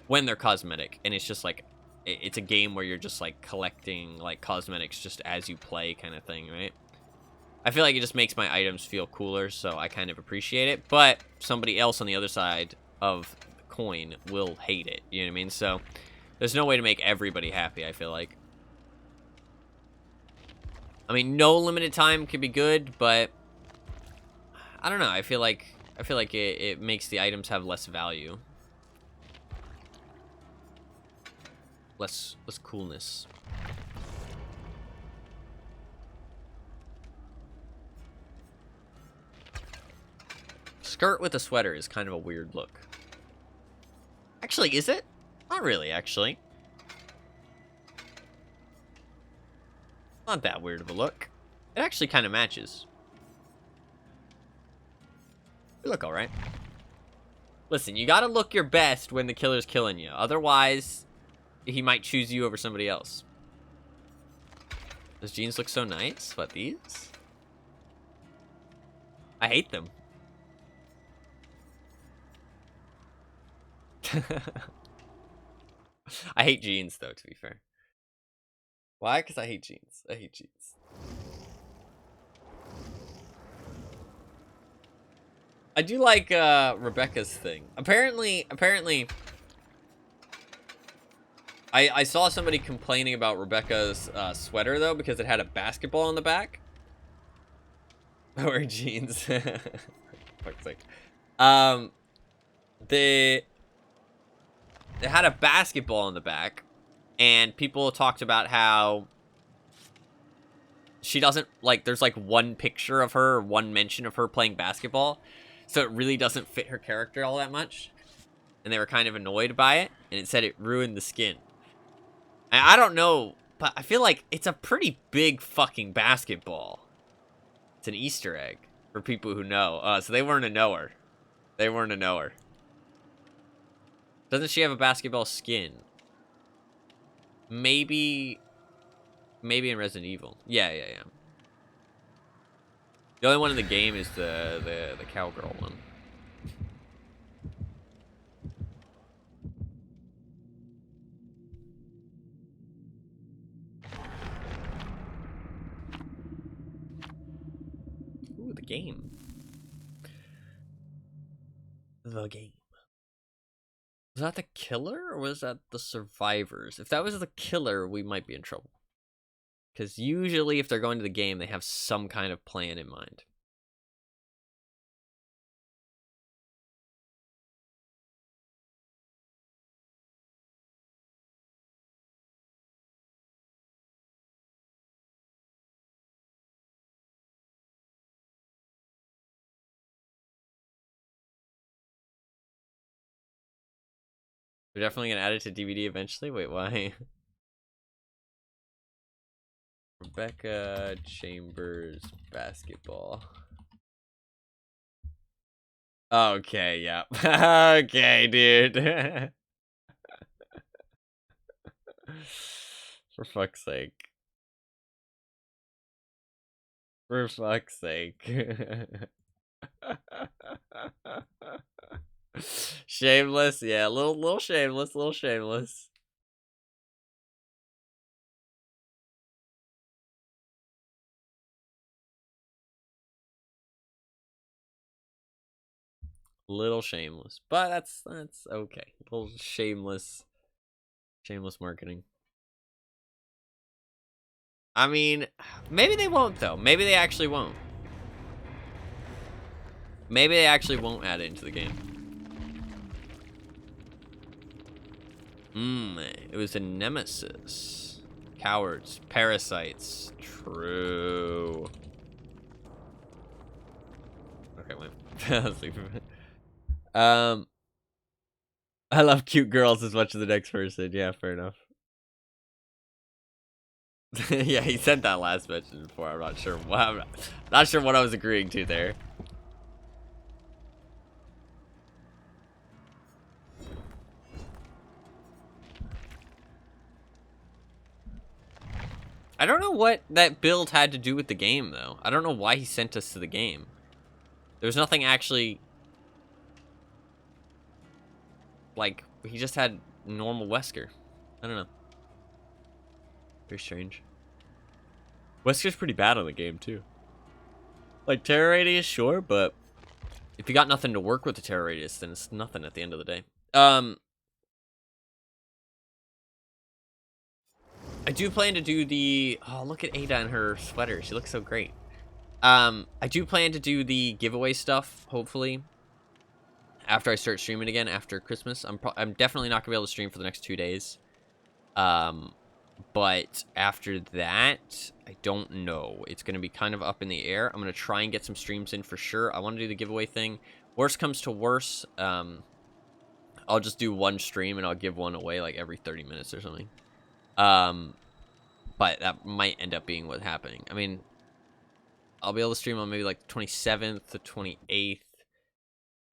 when they're cosmetic. And it's just, like, it's a game where you're just, like, collecting, like, cosmetics just as you play kind of thing, right? I feel like it just makes my items feel cooler, so I kind of appreciate it. But somebody else on the other side of the coin will hate it, you know what I mean? So there's no way to make everybody happy, I feel like. I mean, no limited time could be good, but I don't know. I feel like it makes the items have less value. Less coolness. Skirt with a sweater is kind of a weird look. Actually, is it? Not really, actually. Not that weird of a look. It actually kind of matches. We look alright. Listen, you gotta look your best when the killer's killing you. Otherwise, he might choose you over somebody else. Those jeans look so nice. What, these? I hate them. I hate jeans, though, to be fair. Why? Because I hate jeans. I hate jeans. I do like Rebecca's thing. Apparently, I saw somebody complaining about Rebecca's sweater, though, because it had a basketball on the back. Or jeans. Fuck's sake. They had a basketball on the back, and people talked about how she doesn't, like, there's, like, one picture of her, or one mention of her playing basketball, so it really doesn't fit her character all that much, and they were kind of annoyed by it, and it said it ruined the skin. And I don't know, but I feel like it's a pretty big fucking basketball. It's an Easter egg for people who know. So they weren't a knower. They weren't a knower. Doesn't she have a basketball skin? Maybe in Resident Evil. Yeah. The only one in the game is the cowgirl one. Ooh, the game. The game. Was that the killer, or was that the survivors? If that was the killer, we might be in trouble. Because usually if they're going to the game, they have some kind of plan in mind. We're definitely going to add it to DVD eventually? Wait, why? Rebecca Chambers basketball. Okay, yeah. Okay, dude. For fuck's sake. For fuck's sake. Shameless, yeah, little shameless, little shameless. Little shameless, but that's okay. Little shameless marketing. I mean, maybe they won't though. Maybe they actually won't. Maybe they actually won't add it into the game. It was a nemesis. Cowards, parasites. True. Okay, wait. I love cute girls as much as the next person. Yeah, fair enough. Yeah, he said that last mention before. I'm not sure. I'm not sure what I was agreeing to there. I don't know what that build had to do with the game, though. I don't know why he sent us to the game. There was nothing actually... Like, he just had normal Wesker. I don't know. Very strange. Wesker's pretty bad on the game, too. Like, terror radius, sure, but... If you got nothing to work with the terror radius, then it's nothing at the end of the day. I do plan to do the... Oh, look at Ada in her sweater. She looks so great. I do plan to do the giveaway stuff, hopefully. After I start streaming again, after Christmas. I'm definitely not going to be able to stream for the next 2 days. But after that, I don't know. It's going to be kind of up in the air. I'm going to try and get some streams in for sure. I want to do the giveaway thing. Worst comes to worst, I'll just do one stream and I'll give one away like every 30 minutes or something. But that might end up being what's happening. I mean, I'll be able to stream on maybe like the 27th, the 28th,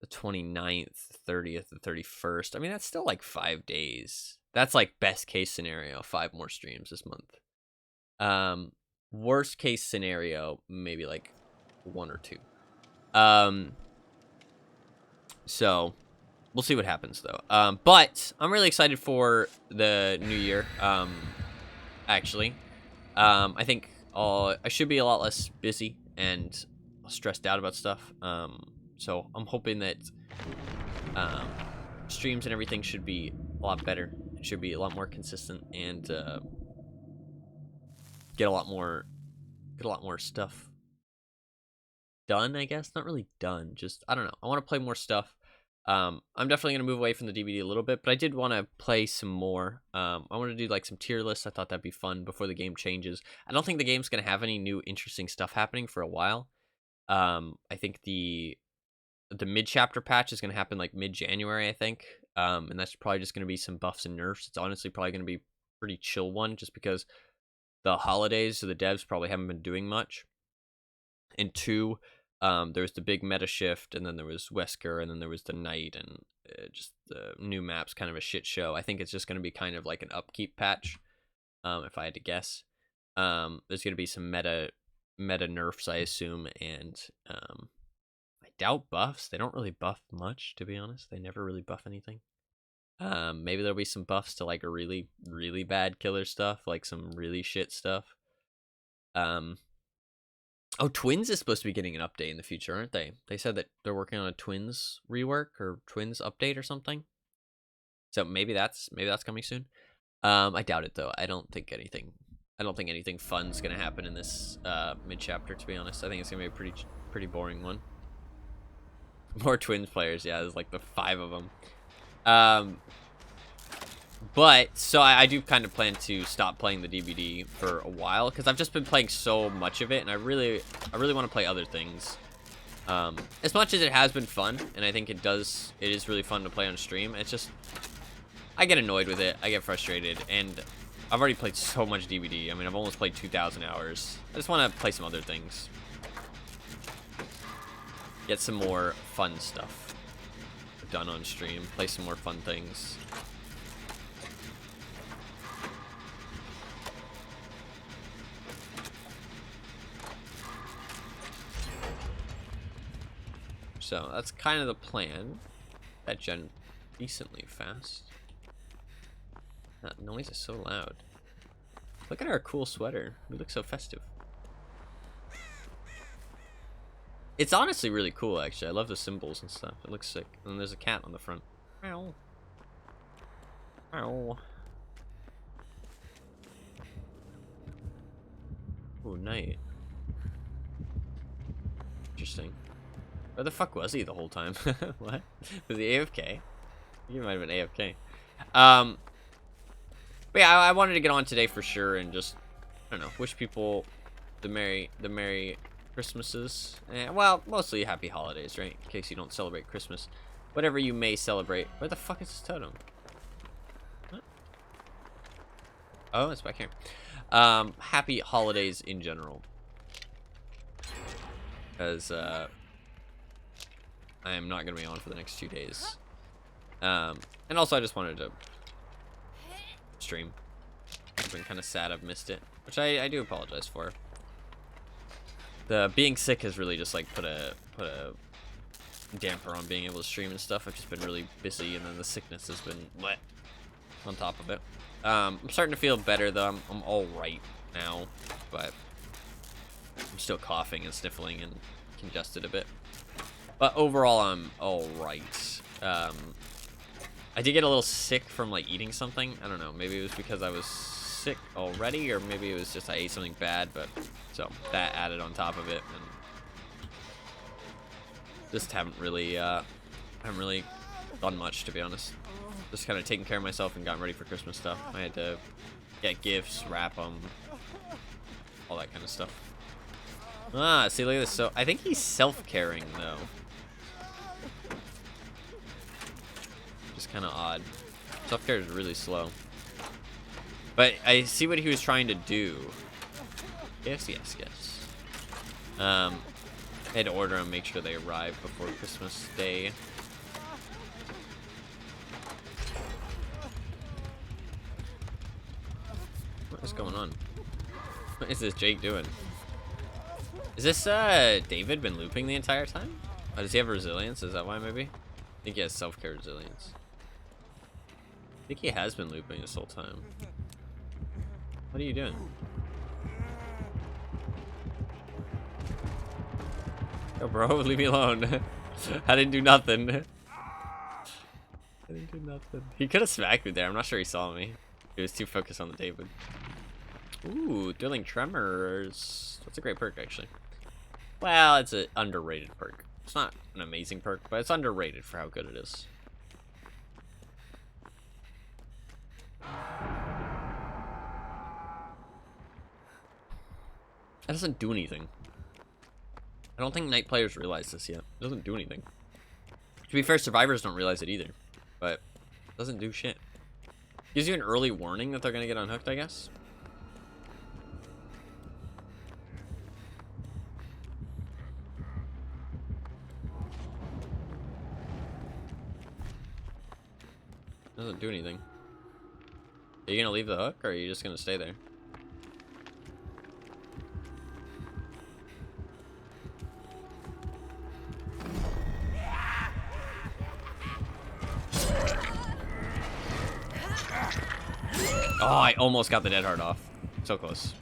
the 29th, 30th, the 31st. I mean, that's still like 5 days. That's like best case scenario, 5 more streams this month. Worst case scenario, maybe like 1 or 2. So we'll see what happens though. But I'm really excited for the new year. Actually, I think I should be a lot less busy and stressed out about stuff. So I'm hoping that streams and everything should be a lot better. It should be a lot more consistent and get a lot more stuff done, I guess. Not really done, just I don't know. I want to play more stuff. I'm definitely gonna move away from the DVD a little bit, but I did want to play some more. I want to do like some tier lists. I thought that'd be fun before the game changes. I don't think the game's gonna have any new interesting stuff happening for a while. I think the mid chapter patch is gonna happen like mid-January, I think. And that's probably just gonna be some buffs and nerfs. It's honestly probably gonna be a pretty chill one, just because the holidays, so the devs probably haven't been doing much. And 2, there was the big meta shift, and then there was Wesker, and then there was the night, and just the new maps, kind of a shit show. I think it's just going to be kind of like an upkeep patch, if I had to guess. There's going to be some meta nerfs, I assume, and I doubt buffs. They don't really buff much, to be honest. They never really buff anything. Maybe there'll be some buffs to like a really, really bad killer stuff, like some really shit stuff. Oh, Twins is supposed to be getting an update in the future, aren't they? They said that they're working on a Twins rework or Twins update or something. So maybe that's coming soon. I doubt it though. I don't think anything fun's gonna happen in this mid chapter. To be honest, I think it's gonna be a pretty boring one. More Twins players, yeah. There's like the 5 of them. But so I do kind of plan to stop playing the DVD for a while, because I've just been playing so much of it, and I really want to play other things. As much as it has been fun, and I think it is really fun to play on stream. It's just I get annoyed with it, I get frustrated, and I've already played so much DVD. I mean, I've almost played 2,000 hours. I just want to play some other things, get some more fun stuff done on stream, play some more fun things. So that's kind of the plan. That gen decently fast. That noise is so loud. Look at our cool sweater. We look so festive. It's honestly really cool, actually. I love the symbols and stuff. It looks sick. And then there's a cat on the front. Ow. Ow. Oh, night. Interesting. Where the fuck was he the whole time? What? Was he AFK? He might have been AFK. But yeah, I wanted to get on today for sure and just, I don't know, wish people the Merry Christmases. Well, mostly happy holidays, right? In case you don't celebrate Christmas. Whatever you may celebrate. Where the fuck is this totem? What? Oh, it's back here. Happy holidays in general. Because, I am not going to be on for the next 2 days. And also I just wanted to stream. I've been kind of sad I've missed it, which I do apologize for. The being sick has really just like put a damper on being able to stream and stuff. I've just been really busy, and then the sickness has been wet on top of it. I'm starting to feel better though. I'm all right now, but I'm still coughing and sniffling and congested a bit. But overall, I'm all right. I did get a little sick from like eating something. I don't know. Maybe it was because I was sick already, or maybe it was just I ate something bad. But so that added on top of it, and just haven't really done much, to be honest. Just kind of taking care of myself and gotten ready for Christmas stuff. I had to get gifts, wrap them, all that kind of stuff. Ah, see, look at this. So I think he's self-caring though. Just kind of odd. Self-care is really slow. But I see what he was trying to do. Yes. I had to order them, make sure they arrive before Christmas Day. What's going on? What is this Jake doing? Is this David been looping the entire time? Oh, does he have resilience? Is that why maybe? I think he has self-care resilience. I think he has been looping this whole time. What are you doing? Yo, bro, leave me alone. I didn't do nothing. I didn't do nothing. He could have smacked me there. I'm not sure he saw me. He was too focused on the David. Ooh, Thrilling Tremors. That's a great perk, actually. Well, it's an underrated perk. It's not an amazing perk, but it's underrated for how good it is. That doesn't do anything. I don't think night players realize this yet. It doesn't do anything. To be fair, survivors don't realize it either. But it doesn't do shit. Gives you an early warning that they're gonna get unhooked, I guess. Doesn't do anything. Are you gonna leave the hook, or are you just gonna stay there? Oh, I almost got the dead heart off. So close.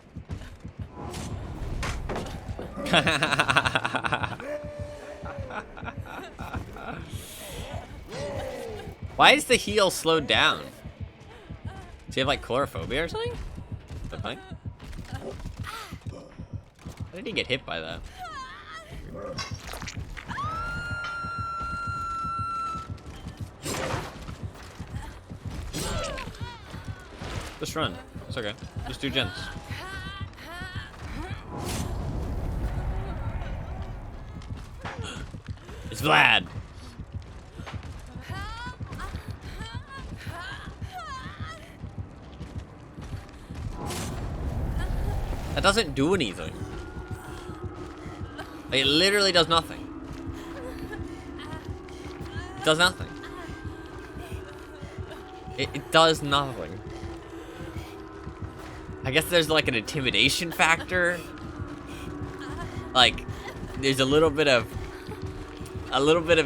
Why is the heal slowed down? Does he have like chlorophobia or something? Is that funny? How did he get hit by that? Just run. It's okay. Just do gens. It's Vlad. That doesn't do anything. Like, it literally does nothing. It does nothing. It does nothing. I guess there's like an intimidation factor. Like, there's a little bit of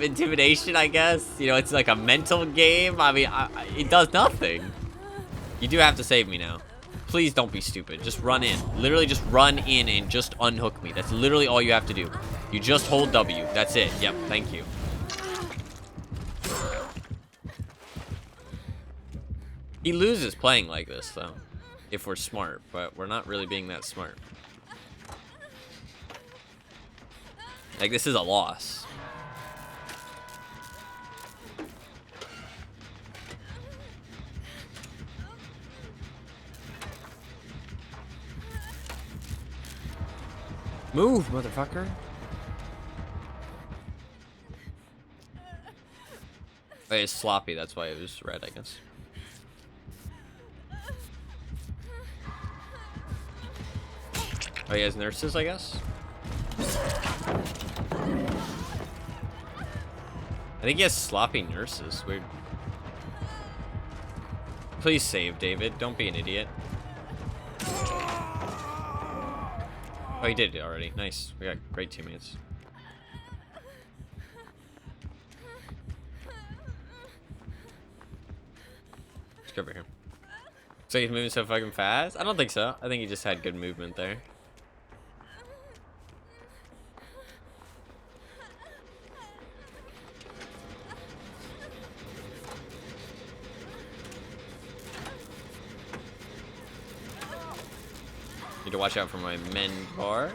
intimidation, I guess. You know, it's like a mental game. I mean, it does nothing. You do have to save me now. Please don't be stupid. Just run in. Literally just run in and just unhook me. That's literally all you have to do. You just hold W. That's it. Yep, thank you. He loses playing like this, though. If we're smart, but we're not really being that smart. Like, this is a loss. Move, motherfucker. Wait, it's sloppy, that's why it was red, I guess. Oh, he has nurses, I guess? I think he has sloppy nurses. Weird. Please save, David. Don't be an idiot. Oh, he did it already. Nice. We got great teammates. Let's go over here. So he's moving so fucking fast? I don't think so. I think he just had good movement there. Need to watch out for my men bar.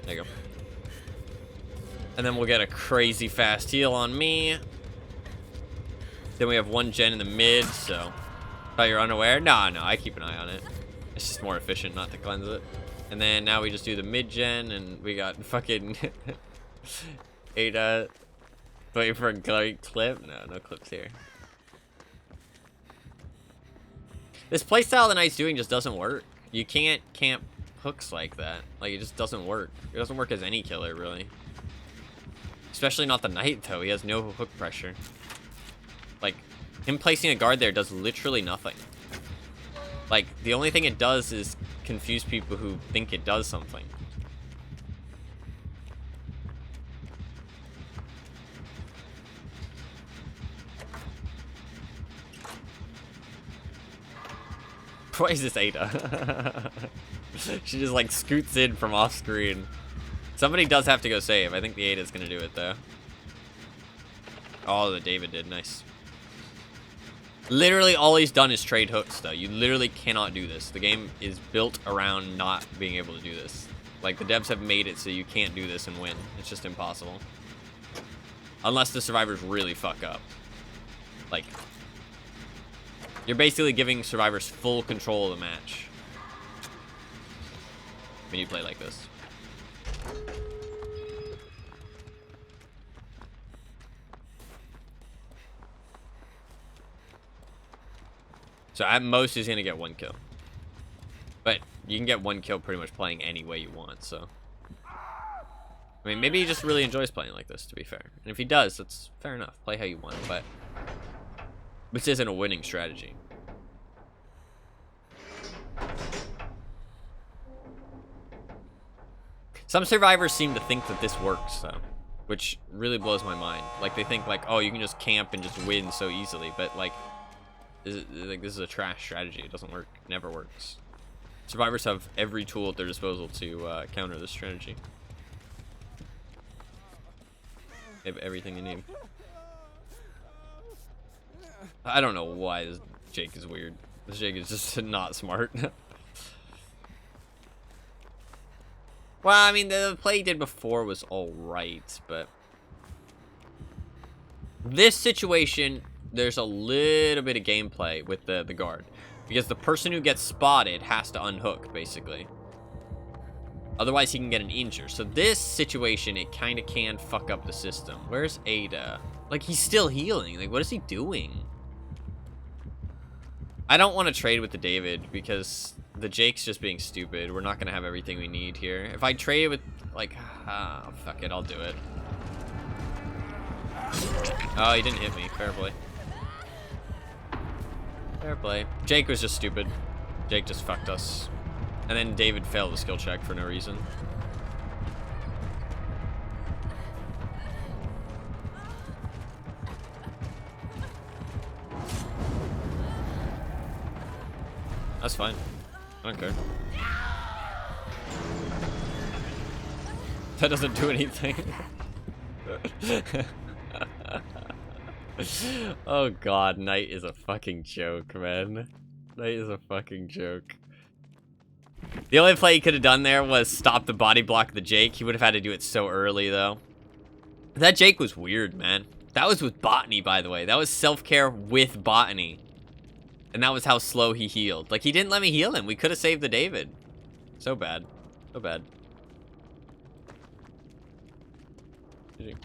There you go. And then we'll get a crazy fast heal on me. Then we have one gen in the mid, so. Thought you're unaware? No, I keep an eye on it. It's just more efficient not to cleanse it. And then now we just do the mid gen, and we got fucking Ada. Waiting for a great clip? No clips here. This playstyle the Knight's doing just doesn't work. You can't camp hooks like that. Like, it just doesn't work. It doesn't work as any killer, really. Especially not the knight, though. He has no hook pressure. Like, him placing a guard there does literally nothing. Like, the only thing it does is confuse people who think it does something. Why is this Ada? She just, like, scoots in from off screen. Somebody does have to go save. I think the Ada's gonna do it, though. Oh, the David did. Nice. Literally, all he's done is trade hooks, though. You literally cannot do this. The game is built around not being able to do this. Like, the devs have made it so you can't do this and win. It's just impossible. Unless the survivors really fuck up. Like, you're basically giving survivors full control of the match when you play like this. So at most, he's going to get 1 kill. But you can get 1 kill pretty much playing any way you want, so. I mean, maybe he just really enjoys playing like this, to be fair. And if he does, that's fair enough. Play how you want, but this isn't a winning strategy. Some survivors seem to think that this works, though, which really blows my mind. Like, they think, like, oh, you can just camp and just win so easily, but, like, this is a trash strategy. It doesn't work. It never works. Survivors have every tool at their disposal to counter this strategy. They have everything they need. I don't know why this Jake is weird. This Jake is just not smart. Well, I mean, the play he did before was alright, but this situation, there's a little bit of gameplay with the guard. Because the person who gets spotted has to unhook, basically. Otherwise, he can get an injure. So this situation, it kind of can fuck up the system. Where's Ada? Like, he's still healing. Like, what is he doing? I don't want to trade with the David because the Jake's just being stupid. We're not going to have everything we need here. If I trade with, like, fuck it, I'll do it. Oh, he didn't hit me. Fair play. Fair play. Jake was just stupid. Jake just fucked us. And then David failed the skill check for no reason. That's fine. I don't care. That doesn't do anything. Oh god, Knight is a fucking joke, man. Knight is a fucking joke. The only play he could have done there was stop the body block of the Jake. He would have had to do it so early, though. That Jake was weird, man. That was with botany, by the way. That was self-care with botany. And that was how slow he healed. Like, he didn't let me heal him. We could have saved the David. So bad. So bad. GG.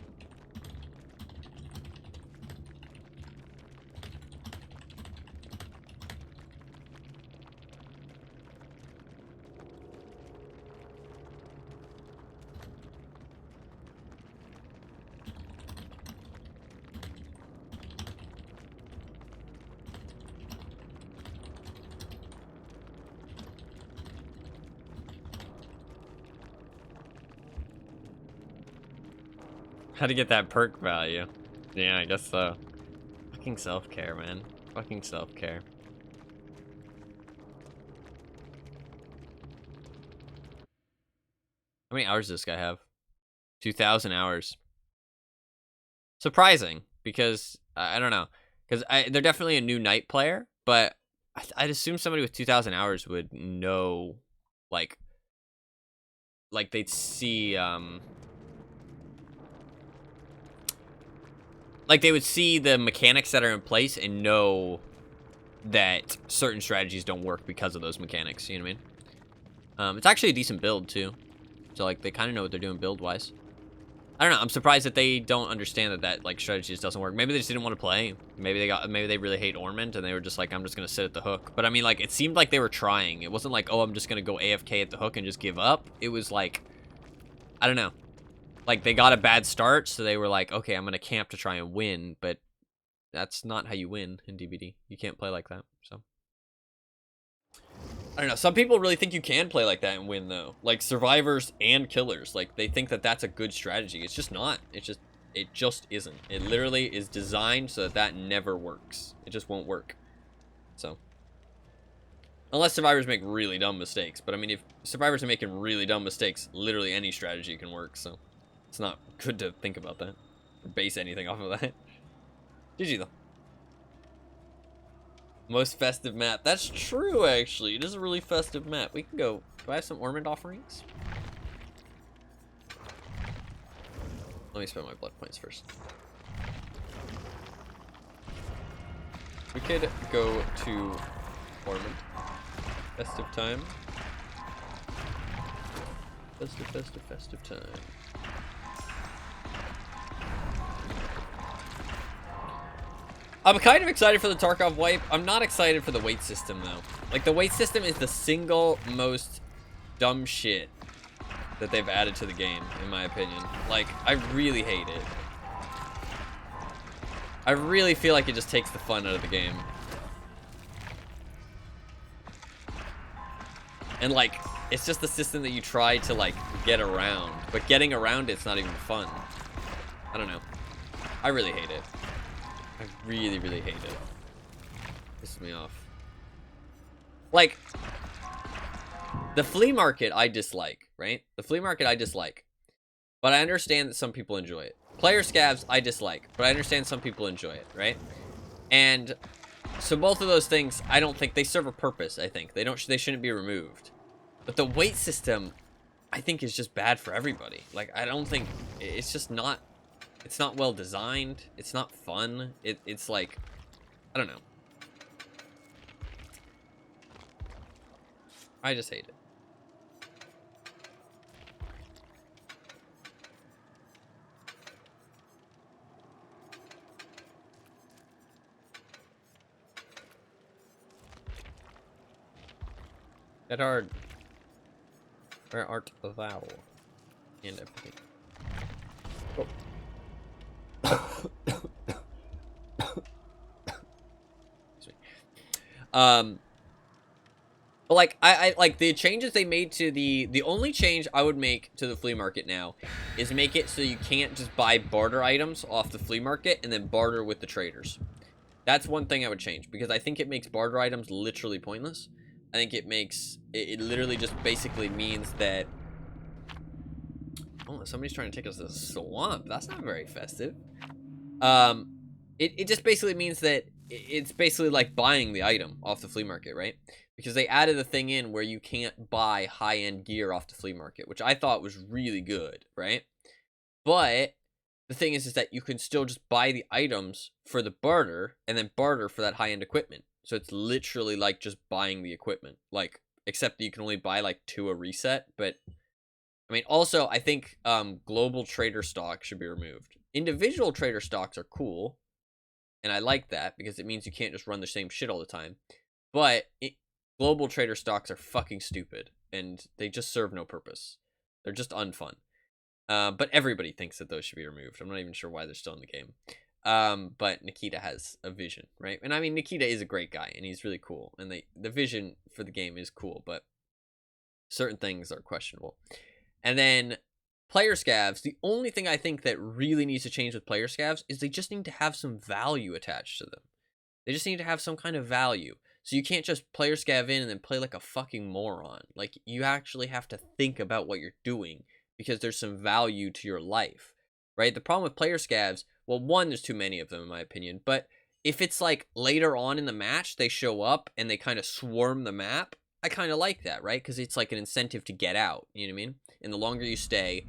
How to get that perk value. Yeah, I guess so. Fucking self-care, man. Fucking self-care. How many hours does this guy have? 2,000 hours. Surprising, because I don't know. Because they're definitely a new Knight player, but I'd assume somebody with 2,000 hours would know, like they'd see, like, they would see the mechanics that are in place and know that certain strategies don't work because of those mechanics, you know what I mean? It's actually a decent build, too. So, like, they kind of know what they're doing build-wise. I don't know, I'm surprised that they don't understand that, like, strategy just doesn't work. Maybe they just didn't want to play. Maybe they really hate Ormond, and they were just like, I'm just going to sit at the hook. But, I mean, like, it seemed like they were trying. It wasn't like, oh, I'm just going to go AFK at the hook and just give up. It was like, I don't know. Like, they got a bad start, so they were like, okay, I'm gonna camp to try and win, but that's not how you win in DBD. You can't play like that, so. I don't know. Some people really think you can play like that and win, though. Like, survivors and killers. Like, they think that that's a good strategy. It's just not. It just isn't. It literally is designed so that that never works. It just won't work. So. Unless survivors make really dumb mistakes. But, I mean, if survivors are making really dumb mistakes, literally any strategy can work, so. It's not good to think about that. Or base anything off of that. GG, though. Most festive map. That's true, actually. It is a really festive map. We can go. Do I have some ornament offerings? Let me spend my blood points first. We could go to ornament. Festive time. Festive time. I'm kind of excited for the Tarkov wipe. I'm not excited for the weight system, though. Like, the weight system is the single most dumb shit that they've added to the game, in my opinion. Like, I really hate it. I really feel like it just takes the fun out of the game. And, like, it's just the system that you try to, like, get around. But getting around it's not even fun. I don't know. I really hate it. I really, really hate it. Pisses me off. Like, the flea market I dislike, right? The flea market I dislike. But I understand that some people enjoy it. Player scavs I dislike, but I understand some people enjoy it, right? And so both of those things, I don't think they serve a purpose, I think. They shouldn't be removed. But the weight system, I think, is just bad for everybody. Like, I don't think, it's just not, it's not well designed. It's not fun. It's like, I don't know. I just hate it. That hard. Where art thou? And everything. Oh. But like I like the changes they made to the only change I would make to the flea market now is make it so you can't just buy barter items off the flea market and then barter with the traders. That's one thing I would change, because I think it makes barter items literally pointless. I think it makes it literally just basically means that, oh, somebody's trying to take us to the swamp. That's not very festive. It just basically means that it's basically like buying the item off the flea market, right? Because they added a thing in where you can't buy high-end gear off the flea market, which I thought was really good, right? But the thing is that you can still just buy the items for the barter and then barter for that high-end equipment. So it's literally like just buying the equipment, like, except that you can only buy like 2 a reset. But I mean, also I think global trader stock should be removed. Individual trader stocks are cool, and I like that because it means you can't just run the same shit all the time. But global trader stocks are fucking stupid, and they just serve no purpose. They're just unfun. But everybody thinks that those should be removed. I'm not even sure why they're still in the game. But Nikita has a vision, right? And I mean, Nikita is a great guy, and he's really cool. And the vision for the game is cool, but certain things are questionable. And then player scavs, the only thing I think that really needs to change with player scavs is they just need to have some value attached to them. They just need to have some kind of value. So you can't just player scav in and then play like a fucking moron. Like, you actually have to think about what you're doing, because there's some value to your life, right? The problem with player scavs, well, one, there's too many of them in my opinion, but if it's like later on in the match they show up and they kind of swarm the map, I kind of like that, right? Because it's like an incentive to get out, you know what I mean? And the longer you stay,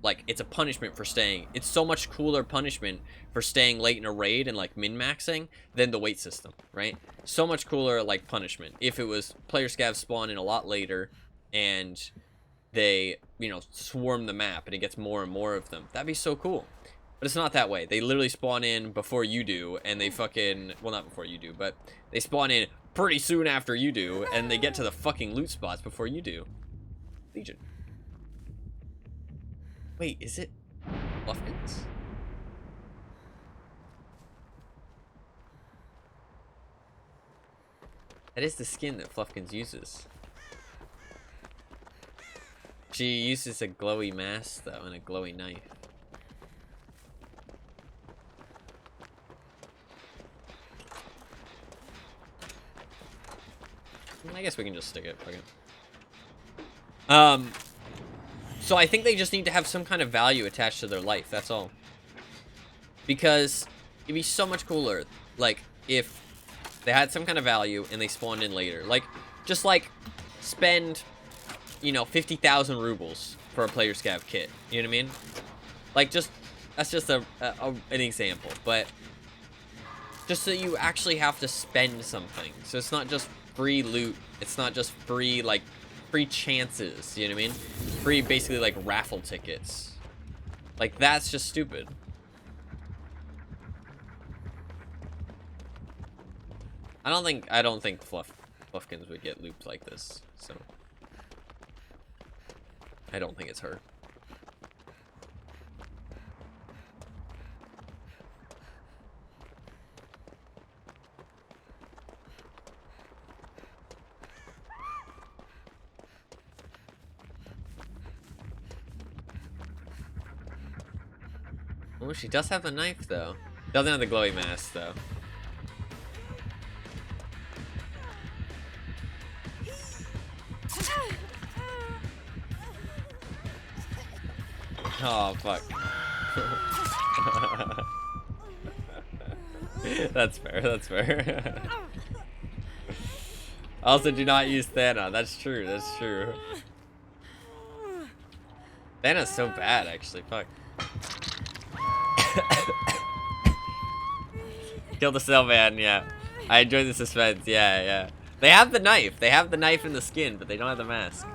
like, it's a punishment for staying. It's so much cooler punishment for staying late in a raid and like min-maxing than the weight system, right? So much cooler, like, punishment if it was player scavs spawn in a lot later and they, you know, swarm the map and it gets more and more of them. That'd be so cool. But it's not that way. They literally spawn in before you do, and they fucking, well, not before you do, but they spawn in pretty soon after you do, and they get to the fucking loot spots before you do. Legion. Wait, is it? Fluffkins? That is the skin that Fluffkins uses. She uses a glowy mask, though, and a glowy knife. I guess we can just stick it. Fuck it. So I think they just need to have some kind of value attached to their life. That's all. Because it'd be so much cooler, like, if they had some kind of value and they spawned in later. Like, just like spend, you know, 50,000 rubles for a player scav kit. You know what I mean? Like, just that's just an example, but just so you actually have to spend something. So it's not just free loot. It's not just free, like, free chances. You know what I mean? Free, basically, like, raffle tickets. Like, that's just stupid. I don't think Fluffkins would get looped like this, so I don't think it's her. Oh, she does have the knife, though. Doesn't have the glowy mask, though. Oh, fuck. That's fair, that's fair. Also, do not use Thana. That's true, that's true. Thana's so bad, actually. Fuck. Kill the cell man, yeah. I enjoy the suspense, yeah, yeah. They have the knife. They have the knife and the skin, but they don't have the mask.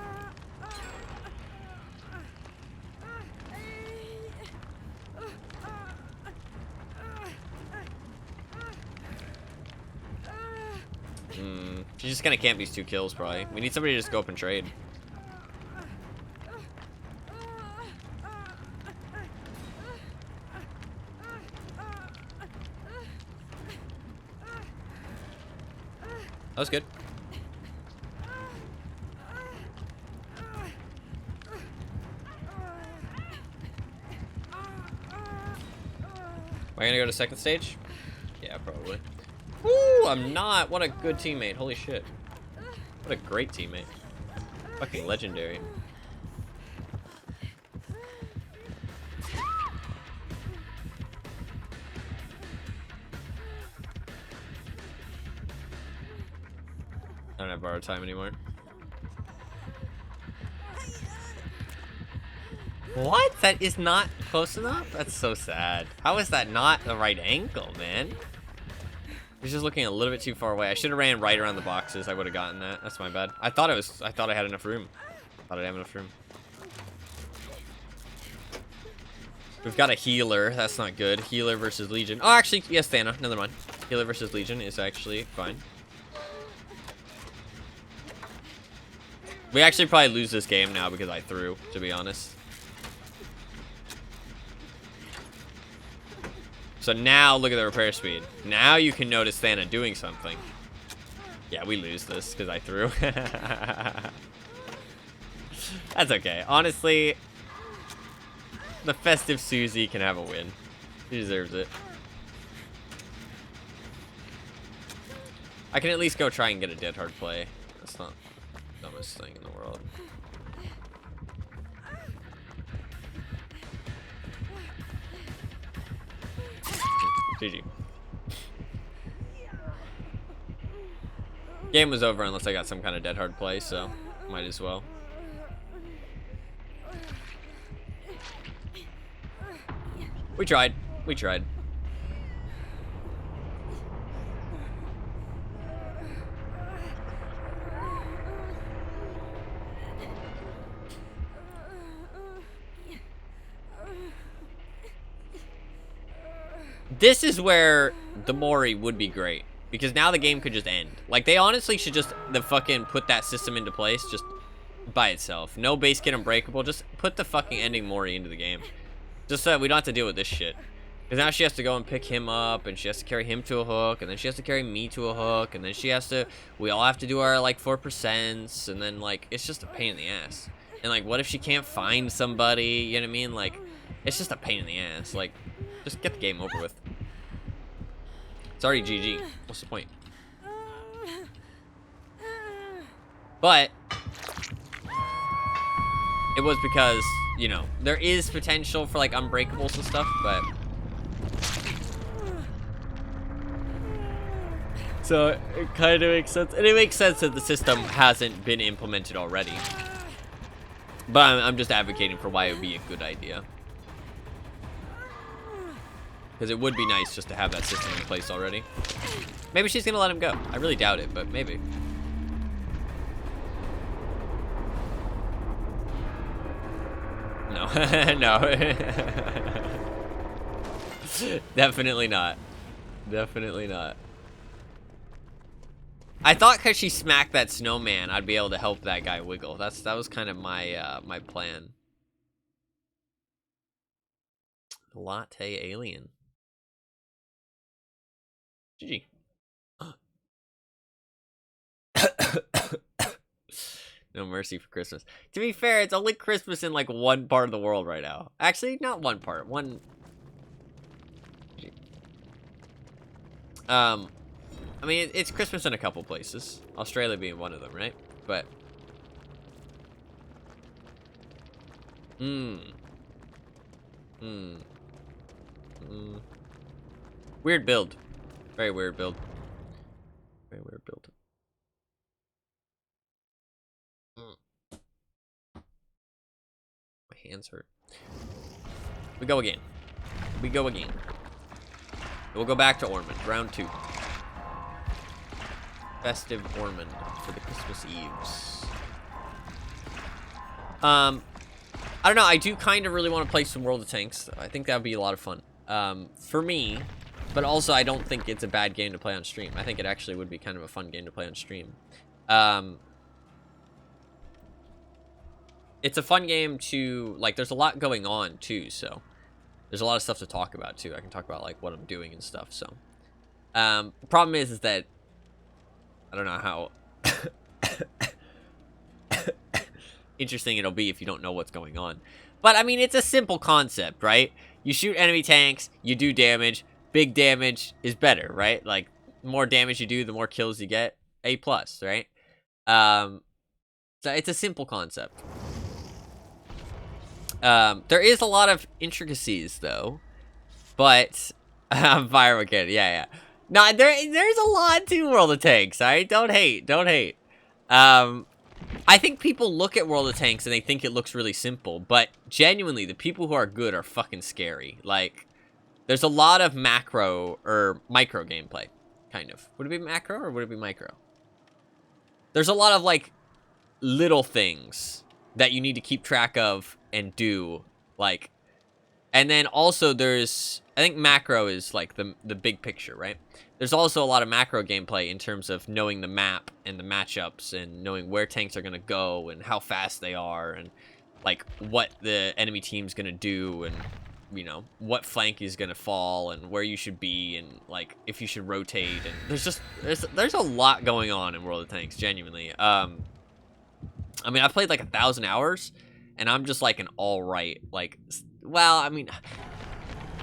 She's just gonna camp these 2 kills, probably. We need somebody to just go up and trade. That was good. Am I gonna go to second stage? Yeah, probably. Woo! I'm not. What a good teammate. Holy shit. What a great teammate. Fucking legendary. I don't have borrowed time anymore. What? That is not close enough? That's so sad. How is that not the right angle, man? He's just looking a little bit too far away. I should have ran right around the boxes. I would have gotten that. That's my bad. I thought I had enough room. Thought I'd have enough room. We've got a healer. That's not good. Healer versus Legion. Oh, actually, yes, Thana. Never mind. Healer versus Legion is actually fine. We actually probably lose this game now because I threw, to be honest. So now, look at the repair speed. Now you can notice Thana doing something. Yeah, we lose this because I threw. That's okay. Honestly, the festive Susie can have a win. She deserves it. I can at least go try and get a dead hard play. That's not the dumbest thing in the world. GG. Game was over unless I got some kind of dead hard play, so might as well. We tried. We tried. This is where the Mori would be great, because now the game could just end. Like, they honestly should just fucking put that system into place just by itself. No base kit unbreakable, just put the fucking ending Mori into the game. Just so that we don't have to deal with this shit. Because now she has to go and pick him up, and she has to carry him to a hook, and then she has to carry me to a hook, and then she has to, we all have to do our, like, 4%, and then, like, it's just a pain in the ass. And, like, what if she can't find somebody, you know what I mean? Like, it's just a pain in the ass. Like, just get the game over with. It's already GG. What's the point? But it was because, you know, there is potential for, like, unbreakables and stuff, but... So, it kind of makes sense. And it makes sense that the system hasn't been implemented already. But I'm just advocating for why it would be a good idea. Because it would be nice just to have that system in place already. Maybe she's going to let him go. I really doubt it, but maybe. No. No. Definitely not. Definitely not. I thought because she smacked that snowman, I'd be able to help that guy wiggle. That was kind of my my plan. Latte alien. GG. No mercy for Christmas. To be fair, it's only Christmas in like one part of the world right now. Actually, not one part. One. I mean, it's Christmas in a couple places. Australia being one of them, right? But. Weird build. Very weird build. Very weird build. My hands hurt. We go again. We go again. We'll go back to Ormond. Round 2. Festive Ormond for the Christmas Eves. I don't know. I do kind of really want to play some World of Tanks. I think that would be a lot of fun. For me, but also I don't think it's a bad game to play on stream. I think it actually would be kind of a fun game to play on stream. It's a fun game to, like, there's a lot going on too, so there's a lot of stuff to talk about too. I can talk about like what I'm doing and stuff. So, the problem is that I don't know how interesting it'll be if you don't know what's going on. But I mean, it's a simple concept, right? You shoot enemy tanks, you do damage. Big damage is better, right? Like, the more damage you do, the more kills you get. A+, right? So it's a simple concept. There is a lot of intricacies, though. But, fire again, yeah. No, there's a lot to World of Tanks, alright? Don't hate, don't hate. I think people look at World of Tanks and they think it looks really simple, but genuinely, the people who are good are fucking scary. Like, there's a lot of macro, or micro gameplay, kind of. Would it be macro, or would it be micro? There's a lot of, like, little things that you need to keep track of and do, like, and then also there's, I think macro is, like, the big picture, right? There's also a lot of macro gameplay in terms of knowing the map and the matchups and knowing where tanks are going to go and how fast they are and, like, what the enemy team's going to do and, you know, what flank is going to fall and where you should be and, like, if you should rotate. And there's a lot going on in World of Tanks, genuinely. I mean, I've played, like, 1,000 hours, and I'm just, like, an alright, like, well, I mean,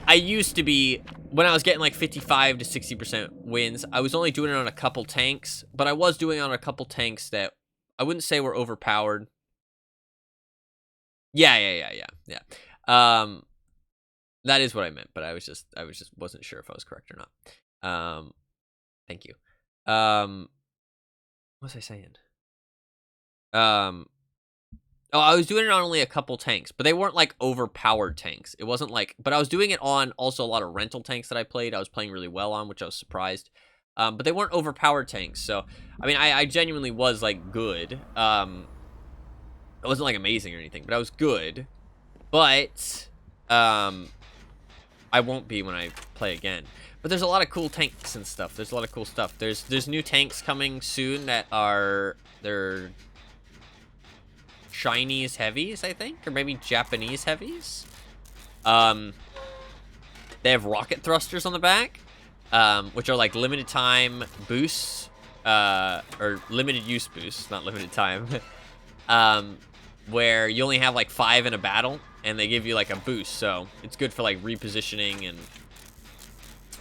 I used to be, when I was getting like 55 to 60% wins, I was only doing it on a couple tanks, but I was doing it on a couple tanks that I wouldn't say were overpowered. Yeah. That is what I meant, but I was just wasn't sure if I was correct or not. Thank you. What was I saying? Oh, I was doing it on only a couple tanks, but they weren't, like, overpowered tanks. It wasn't, like... But I was doing it on also a lot of rental tanks that I played. I was playing really well on, which I was surprised. But they weren't overpowered tanks, so... I mean, I genuinely was, like, good. It wasn't, like, amazing or anything, but I was good. But, I won't be when I play again. But there's a lot of cool tanks and stuff. There's a lot of cool stuff. There's new tanks coming soon that are... They're... Chinese heavies, I think, or maybe Japanese heavies. They have rocket thrusters on the back, which are like limited time boosts, or limited use boosts, not limited time, where you only have like 5 in a battle, and they give you like a boost. So it's good for like repositioning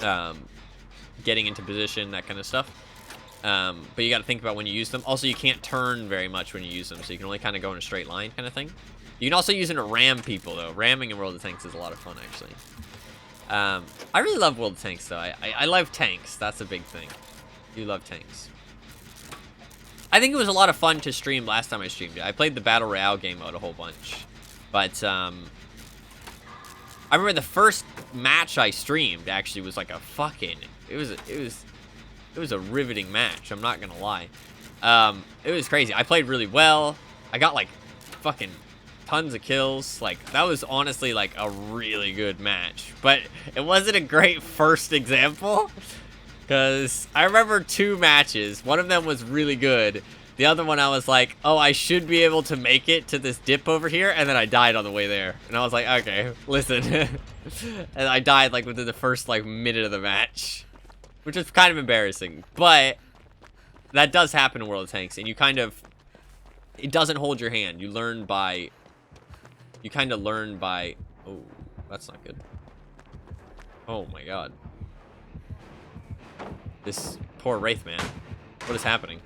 and getting into position, that kind of stuff. But you got to think about when you use them. Also, you can't turn very much when you use them, so you can only kind of go in a straight line kind of thing. You can also use them to ram people, though. Ramming in World of Tanks is a lot of fun, actually. I really love World of Tanks, though. I love tanks. That's a big thing. I do love tanks. I think it was a lot of fun to stream last time I streamed it. I played the Battle Royale game mode a whole bunch. But, I remember the first match I streamed, actually, was like a fucking... It was a riveting match, I'm not gonna lie. It was crazy. I played really well. I got, like, fucking... tons of kills. Like, that was honestly like a really good match, but it wasn't a great first example, because I remember 2 matches. One of them was really good. The other one I was like, oh, I should be able to make it to this dip over here, and then I died on the way there, and I was like, okay, listen. And I died like within the first like minute of the match, which was kind of embarrassing, but that does happen in World of Tanks, and you kind of, it doesn't hold your hand. You learn by oh, that's not good. Oh my god. This poor Wraith man. What is happening?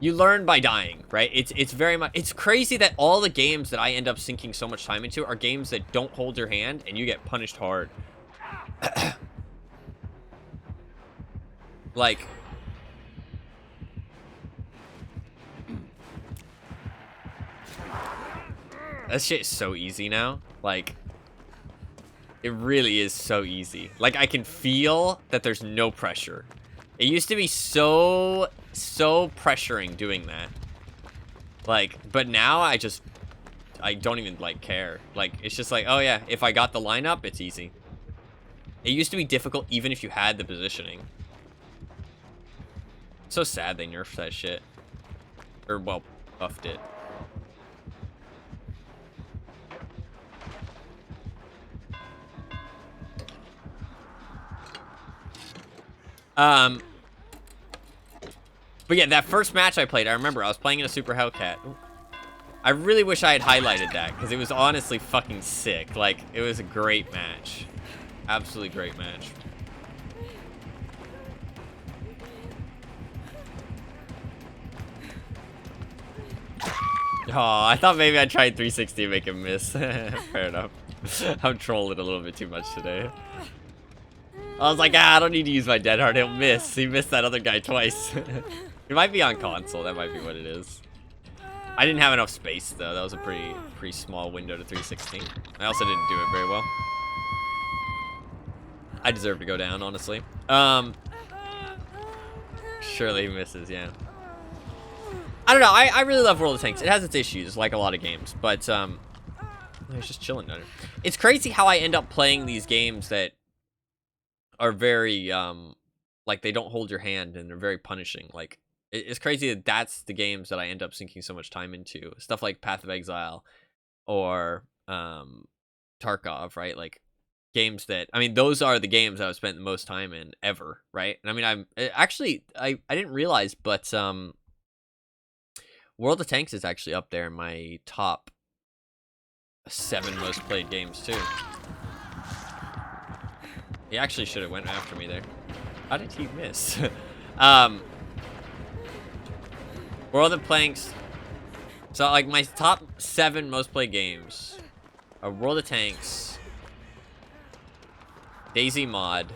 You learn by dying, right? It's very much, it's crazy that all the games that I end up sinking so much time into are games that don't hold your hand and you get punished hard. Like, that shit is so easy now. Like, it really is so easy. Like, I can feel that there's no pressure. It used to be so pressuring doing that. Like, but now I don't even, like, care. Like, it's just like, oh yeah, if I got the lineup, it's easy. It used to be difficult even if you had the positioning. So sad they nerfed that shit. Or, well, buffed it. But yeah, that first match I played, I remember I was playing in a Super Hellcat. Ooh. I really wish I had highlighted that, because it was honestly fucking sick. Like, it was a great match. Absolutely great match. Oh, I thought maybe I'd try 360 and make him miss. Fair enough. I'm trolling a little bit too much today. I was like, I don't need to use my dead heart. He'll miss. He missed that other guy twice. It might be on console. That might be what it is. I didn't have enough space, though. That was a pretty small window to 316. I also didn't do it very well. I deserve to go down, honestly. Surely he misses, yeah. I don't know. I really love World of Tanks. It has its issues, like a lot of games. But, it's just chilling down here. It's crazy how I end up playing these games that are very, like, they don't hold your hand and they're very punishing. Like, it's crazy that that's the games that I end up sinking so much time into. Stuff like Path of Exile or Tarkov, right? Like, games that, I mean, those are the games I've spent the most time in ever, right? And I mean, I didn't realize, but World of Tanks is actually up there in my top 7 most played games, too. He actually should have went after me there. How did he miss? World of Tanks. So, like, my top 7 most played games are World of Tanks, DayZ Mod,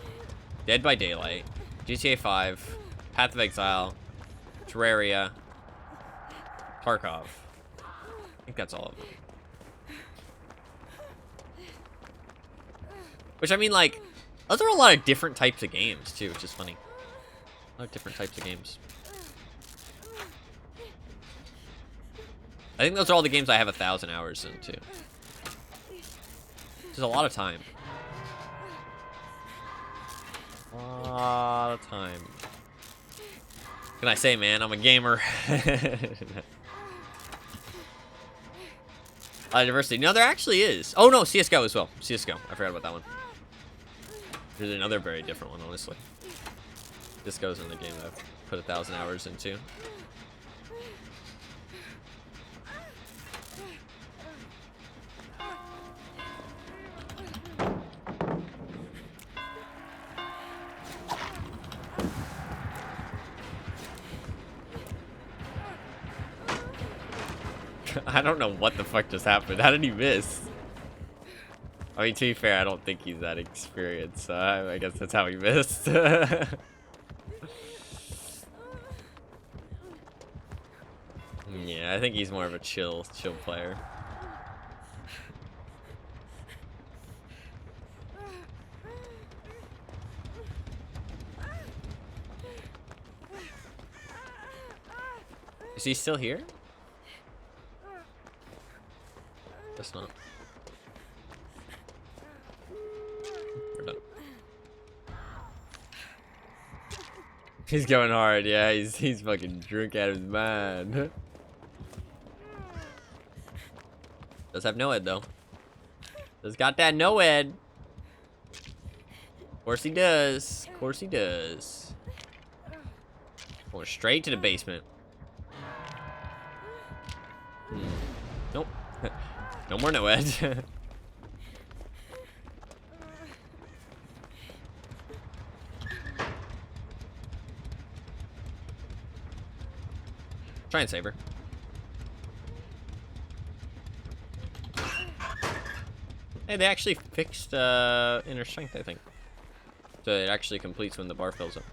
Dead by Daylight, GTA 5, Path of Exile, Terraria, Tarkov. I think that's all of them. Which, I mean, like, those are a lot of different types of games, too, which is funny. A lot of different types of games. I think those are all the games I have 1,000 hours in, too. Which is a lot of time. A lot of time. What can I say, man? I'm a gamer. Diversity. No, there actually is. Oh no, CS:GO as well. CS:GO. I forgot about that one. There's another very different one, honestly. CS:GO is another game that I've put 1,000 hours into. I don't know what the fuck just happened. How did he miss? I mean, to be fair, I don't think he's that experienced, so I guess that's how he missed. Yeah, I think he's more of a chill player. Is he still here? Guess not. We're done. He's going hard, yeah. He's fucking drunk out of his mind. Does have no ed though. Does got that no ed. Of course he does. Of course he does. Going straight to the basement. Nope. No more no ed. Try and save her. Hey, they actually fixed inner strength, I think. So it actually completes when the bar fills up.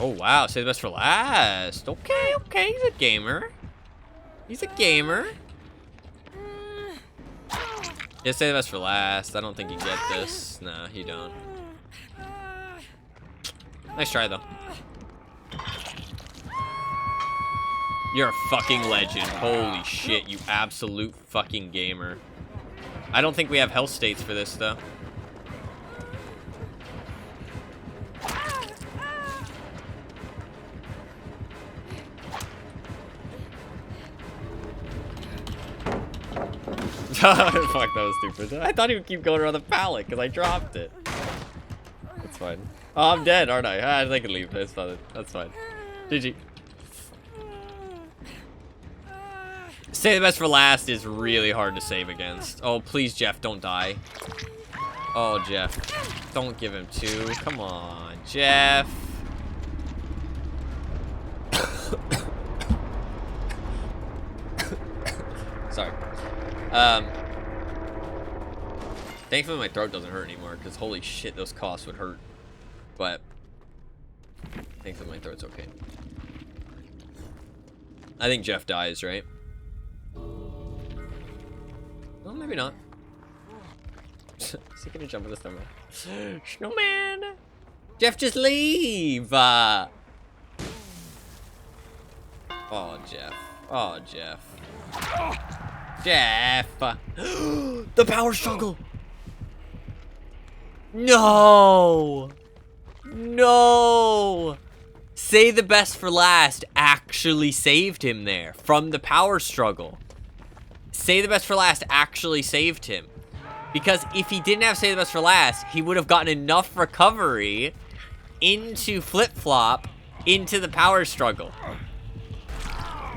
Oh wow, save the best for last. Okay, okay, he's a gamer. He's a gamer. Yeah, save the best for last. I don't think you get this. Nah, you don't. Nice try though. You're a fucking legend. Holy shit, you absolute fucking gamer. I don't think we have health states for this though. Fuck, that was stupid. I thought he would keep going around the pallet because I dropped it. That's fine. Oh, I'm dead, aren't I? I can leave. That's fine. That's fine. GG. Save the best for last is really hard to save against. Oh, please, Jeff, don't die. Oh, Jeff. Don't give him 2. Come on, Jeff. Sorry. Thankfully my throat doesn't hurt anymore, because holy shit, those coughs would hurt. But thankfully my throat's okay. I think Jeff dies, right? Well, maybe not. Is he gonna jump in the snowman? Snowman! Jeff, just leave! Oh, Jeff. Oh, Jeff. Jeff! The power struggle! No! No! Say the best for last actually saved him there from the power struggle. Say the best for last actually saved him. Because if he didn't have say the best for last, he would have gotten enough recovery into flip-flop into the power struggle.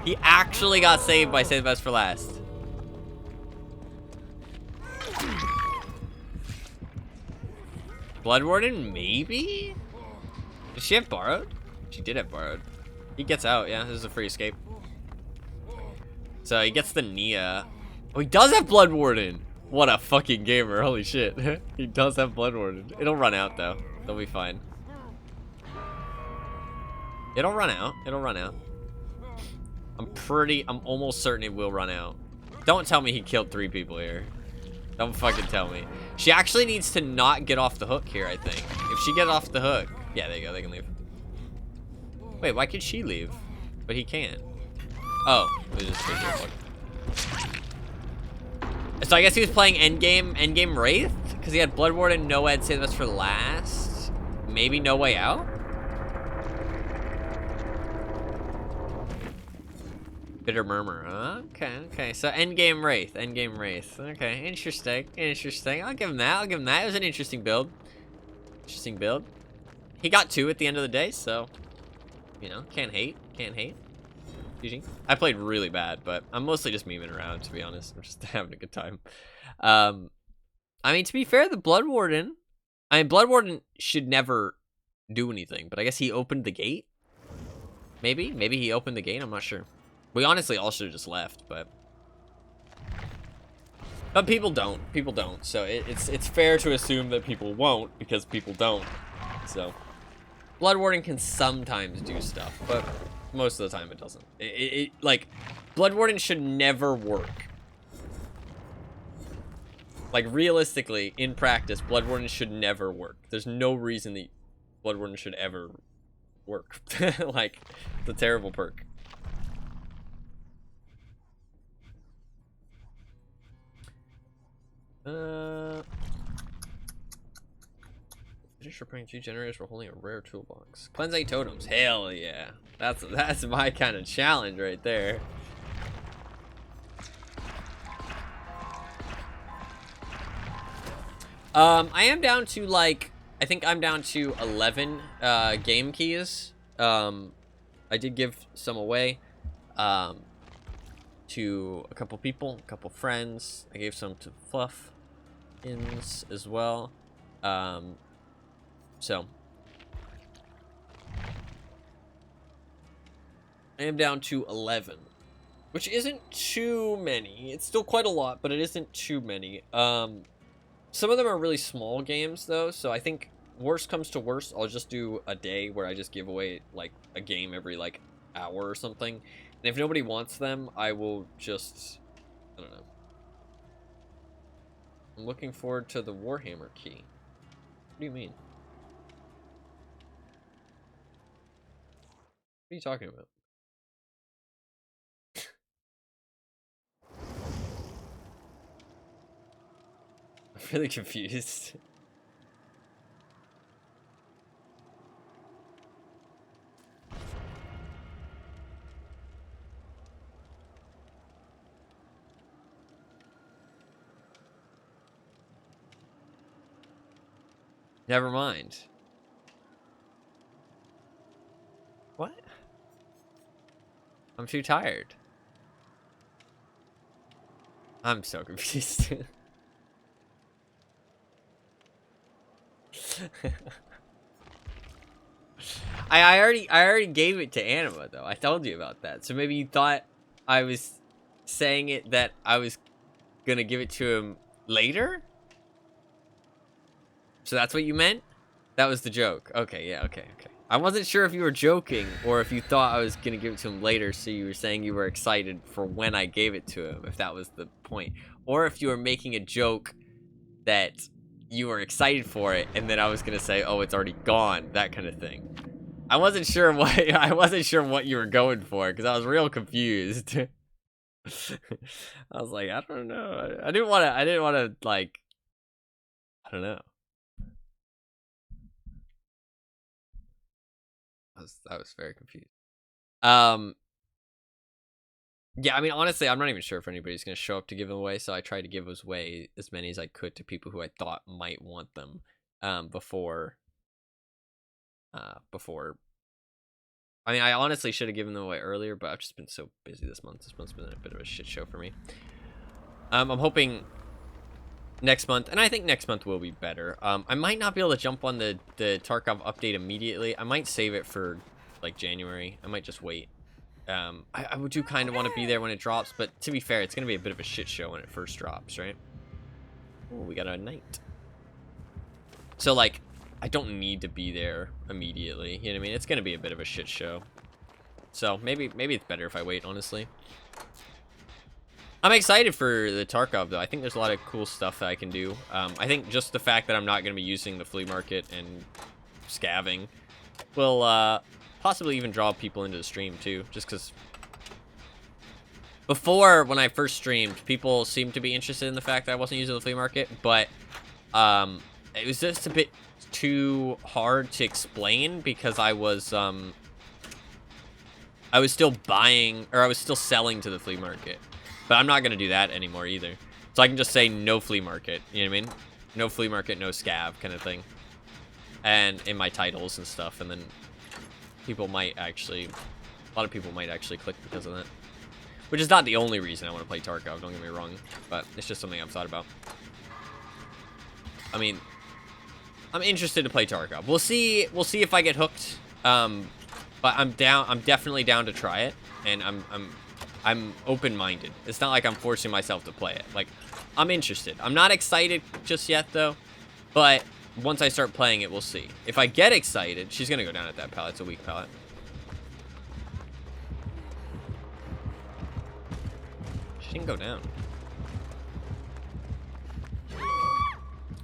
He actually got saved by say the best for last. Blood Warden, maybe? Did she have borrowed? She did have borrowed. He gets out, yeah, this is a free escape. So he gets the Nia. Oh, he does have Blood Warden. What a fucking gamer, holy shit. He does have Blood Warden. It'll run out though. They'll be fine. It'll run out. It'll run out. I'm almost certain it will run out. Don't tell me he killed 3 people here. Don't fucking tell me. She actually needs to not get off the hook here, I think. If she gets off the hook. Yeah, there you go, they can leave. Wait, why could she leave? But he can't. Oh, it was just a fuck. So I guess he was playing endgame Wraith? Because he had Blood Warden, no ed, say the best for last. maybe No Way Out? Bitter Murmur. Okay. So Endgame Wraith. Okay, interesting. I'll give him that. It was an interesting build. He got 2 at the end of the day, so, you know, can't hate. GG. I played really bad, but I'm mostly just memeing around, to be honest. I'm just having a good time. I mean, to be fair, the Blood Warden should never do anything, but I guess he opened the gate? Maybe he opened the gate, I'm not sure. We honestly all should have just left, but people don't. So it's fair to assume that people won't because people don't. So Blood Warden can sometimes do stuff, but most of the time it doesn't. Like, Blood Warden should never work. Like, realistically, in practice, Blood Warden should never work. There's no reason that Blood Warden should ever work. Like, it's a terrible perk. Finish repairing 2 generators for holding a rare toolbox. Cleanse 8 totems. Hell yeah. That's my kind of challenge right there. I am down to, like, I think I'm down to 11 game keys. I did give some away to a couple people, a couple friends. I gave some to Fluff-ins as well. So I am down to 11, which isn't too many. It's still quite a lot, but it isn't too many. Some of them are really small games, though, so I think worst comes to worst, I'll just do a day where I just give away, like, a game every, like, hour or something. And if nobody wants them, I will just, I don't know. I'm looking forward to the Warhammer key. What do you mean? What are you talking about? I'm really confused. Never mind. What? I'm too tired. I'm so confused. I already gave it to Anima, though. I told you about that. So maybe you thought I was saying it that I was gonna give it to him later? So that's what you meant? That was the joke. Okay, yeah, okay. I wasn't sure if you were joking or if you thought I was gonna give it to him later, so you were saying you were excited for when I gave it to him, if that was the point. Or if you were making a joke that you were excited for it, and then I was gonna say, oh, it's already gone, that kind of thing. I wasn't sure what you were going for, because I was real confused. I was like, I don't know. I didn't want to, like, I don't know. I was very confused. Yeah, I mean, honestly, I'm not even sure if anybody's gonna show up to give them away, so I tried to give away as many as I could to people who I thought might want them before. I mean, I honestly should have given them away earlier, but I've just been so busy this month. This month's been a bit of a shit show for me. I'm hoping next month, and I think next month will be better. I might not be able to jump on the Tarkov update immediately. I might save it for, like, January. I might just wait. I do kind of want to be there when it drops, but to be fair, it's going to be a bit of a shit show when it first drops, right? Oh, we got a knight. So, like, I don't need to be there immediately. You know what I mean? It's going to be a bit of a shit show. So, maybe it's better if I wait, honestly. I'm excited for the Tarkov, though. I think there's a lot of cool stuff that I can do. I think just the fact that I'm not going to be using the flea market and scavving will possibly even draw people into the stream, too. Just because before, when I first streamed, people seemed to be interested in the fact that I wasn't using the flea market, but it was just a bit too hard to explain because I was still buying, or I was still selling to the flea market. But I'm not going to do that anymore either. So I can just say no flea market, you know what I mean? No flea market, no scav kind of thing. And in my titles and stuff, and then people might actually, a lot of people might actually click because of that. Which is not the only reason I want to play Tarkov, don't get me wrong, but it's just something I've thought about. I mean, I'm interested to play Tarkov. We'll see if I get hooked. But I'm definitely down to try it, and I'm open-minded. It's not like I'm forcing myself to play it. Like, I'm interested. I'm not excited just yet though, but once I start playing it, we'll see. If I get excited, she's gonna go down at that pallet. It's a weak pallet. She didn't go down.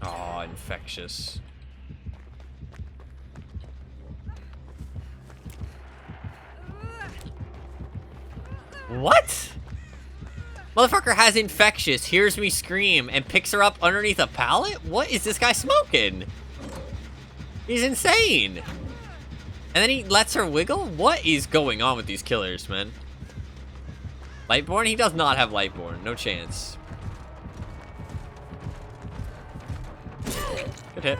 Oh, infectious. What? Motherfucker has infectious, hears me scream, and picks her up underneath a pallet? What is this guy smoking? He's insane. And then he lets her wiggle? What is going on with these killers, man? Lightborn? He does not have Lightborn. No chance. Good hit.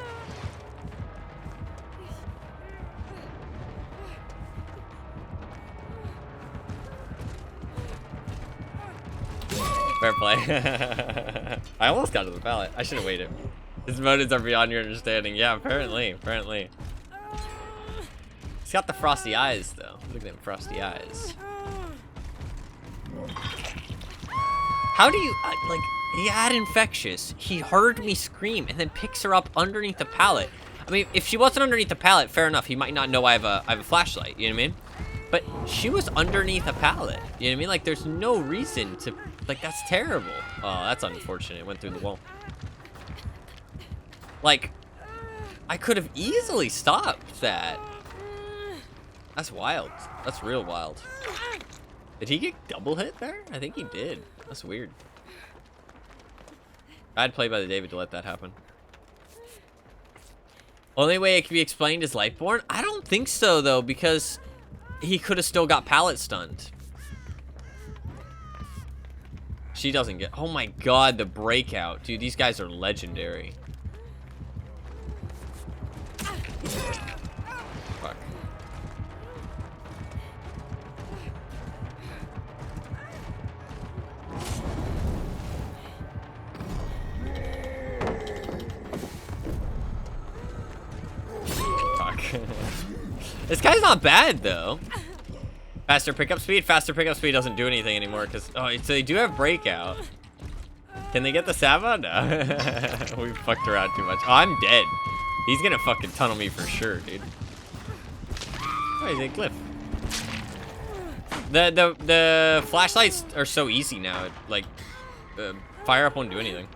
Fair play. I almost got to the pallet. I should have waited. His motives are beyond your understanding. Yeah, apparently. He's got the frosty eyes, though. Look at them frosty eyes. How do you, like, he had infectious. He heard me scream and then picks her up underneath the pallet. I mean, if she wasn't underneath the pallet, fair enough. He might not know I have a flashlight, you know what I mean? But she was underneath a pallet, you know what I mean? Like, there's no reason to, like, that's terrible. Oh, that's unfortunate. It went through the wall. Like, I could have easily stopped that. That's wild. That's real wild. Did he get double hit there? I think he did. That's weird. Bad play by the David to let that happen. Only way it can be explained is Lightborn? I don't think so, though, because he could have still got pallet stunned. She doesn't get... Oh my god, the breakout. Dude, these guys are legendary. Fuck. Fuck. This guy's not bad, though. Faster pickup speed? Faster pickup speed doesn't do anything anymore, because... Oh, so they do have breakout. Can they get the Sava? No. We fucked around too much. Oh, I'm dead. He's gonna fucking tunnel me for sure, dude. Oh, he's a glyph. The flashlights are so easy now. Like, the fire up won't do anything.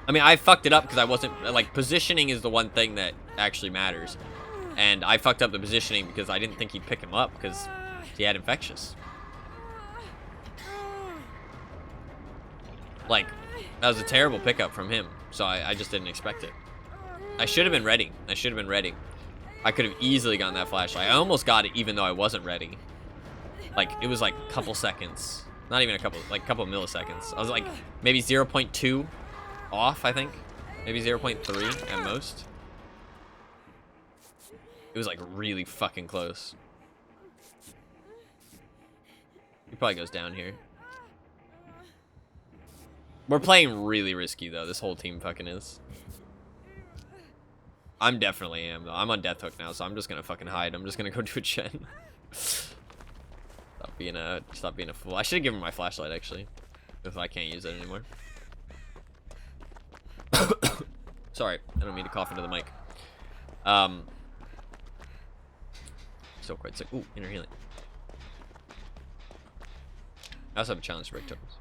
I mean, I fucked it up because I wasn't, like, positioning is the one thing that actually matters. And I fucked up the positioning because I didn't think he'd pick him up because he had infectious. Like, that was a terrible pickup from him, so I just didn't expect it. I should have been ready. I could have easily gotten that flashlight. I almost got it even though I wasn't ready. Like, it was like a couple seconds. Not even a couple, like a couple milliseconds. I was like maybe 0.2 off, I think. Maybe 0.3 at most. It was like really fucking close. He probably goes down here. We're playing really risky though. This whole team fucking is. I'm definitely am though. I'm on death hook now, so I'm just gonna fucking hide. I'm just gonna go do a gen. Stop being a fool. I should have given my flashlight actually, if I can't use it anymore. Sorry, I don't mean to cough into the mic. Still quite sick. Ooh, inner healing. I also have a challenge to break tokens.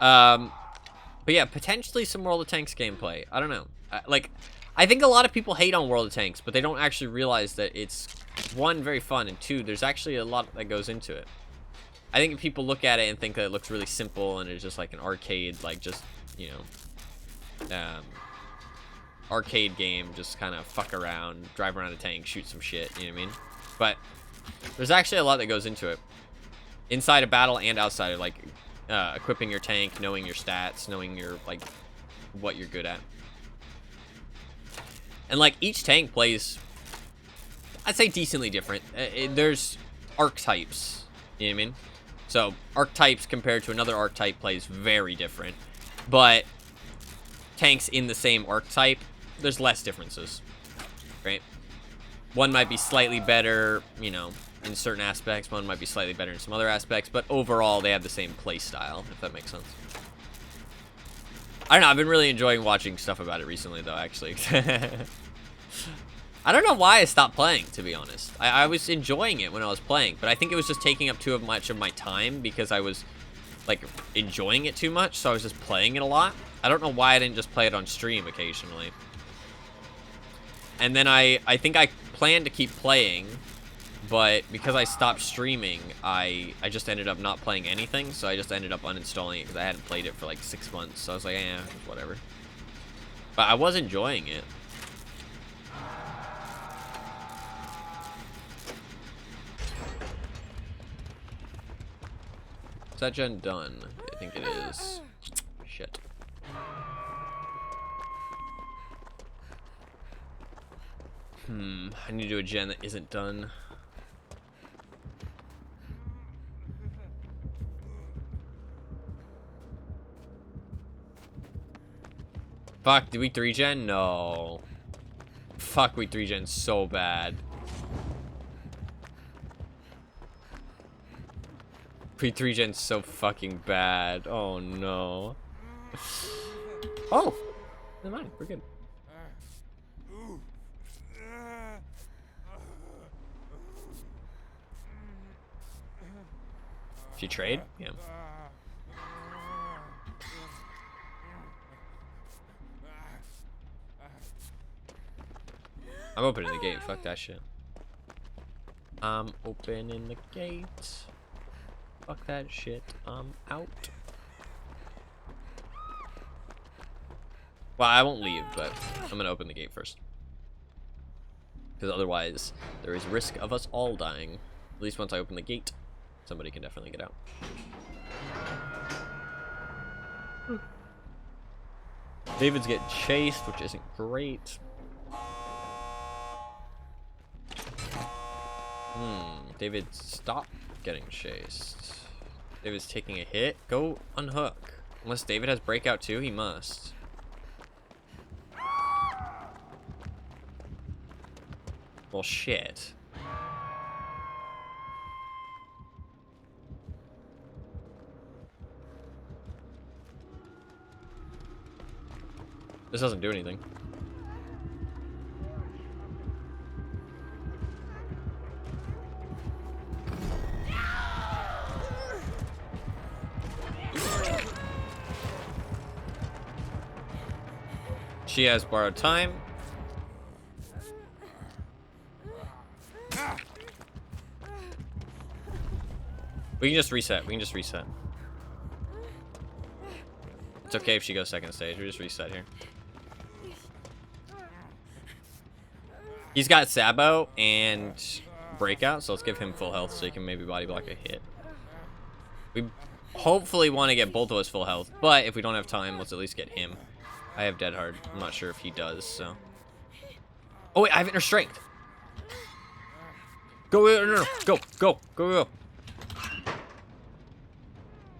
But yeah, potentially some World of Tanks gameplay. I don't know. I think a lot of people hate on World of Tanks, but they don't actually realize that it's, one, very fun, and two, there's actually a lot that goes into it. I think people look at it and think that it looks really simple and it's just like an arcade, like just, you know, arcade game, just kind of fuck around, drive around a tank, shoot some shit, you know what I mean? But there's actually a lot that goes into it. Inside a battle and outside of, like, equipping your tank, knowing your stats, knowing your, like, what you're good at. And, like, each tank plays, I'd say, decently different. There's archetypes, you know what I mean? So, archetypes compared to another archetype plays very different. But tanks in the same archetype, there's less differences, right? One might be slightly better, you know, in certain aspects. One might be slightly better in some other aspects. But overall, they have the same play style, if that makes sense. I don't know. I've been really enjoying watching stuff about it recently, though, actually. I don't know why I stopped playing, to be honest. I was enjoying it when I was playing, but I think it was just taking up too much of my time because I was, like, enjoying it too much, so I was just playing it a lot. I don't know why I didn't just play it on stream occasionally. And then I think I planned to keep playing, but because I stopped streaming, I just ended up not playing anything, so I just ended up uninstalling it because I hadn't played it for like 6 months, so I was like, eh, whatever. But I was enjoying it. Is that gen done? I think it is. Shit. I need to do a gen that isn't done. Fuck, did we 3-gen? No. Fuck, we 3-gen so bad. We 3-gen so fucking bad. Oh no. Oh! Never mind, we're good. If you trade? Yeah. I'm opening the gate. Fuck that shit. I'm opening the gate. Fuck that shit. I'm out. Well, I won't leave, but I'm gonna open the gate first. Because otherwise, there is risk of us all dying. At least once I open the gate, somebody can definitely get out. David's getting chased, which isn't great. David, stop getting chased. David's taking a hit. Go unhook. Unless David has breakout too, he must. Well, shit. This doesn't do anything. She has borrowed time. We can just reset. We can just reset. It's okay if she goes second stage. We just reset here. He's got Sabo and Breakout, so let's give him full health so he can maybe body block a hit. We hopefully want to get both of us full health, but if we don't have time, let's at least get him. I have Dead Hard. I'm not sure if he does, so. Oh, wait, I have Inner Strength. Go, no. Go.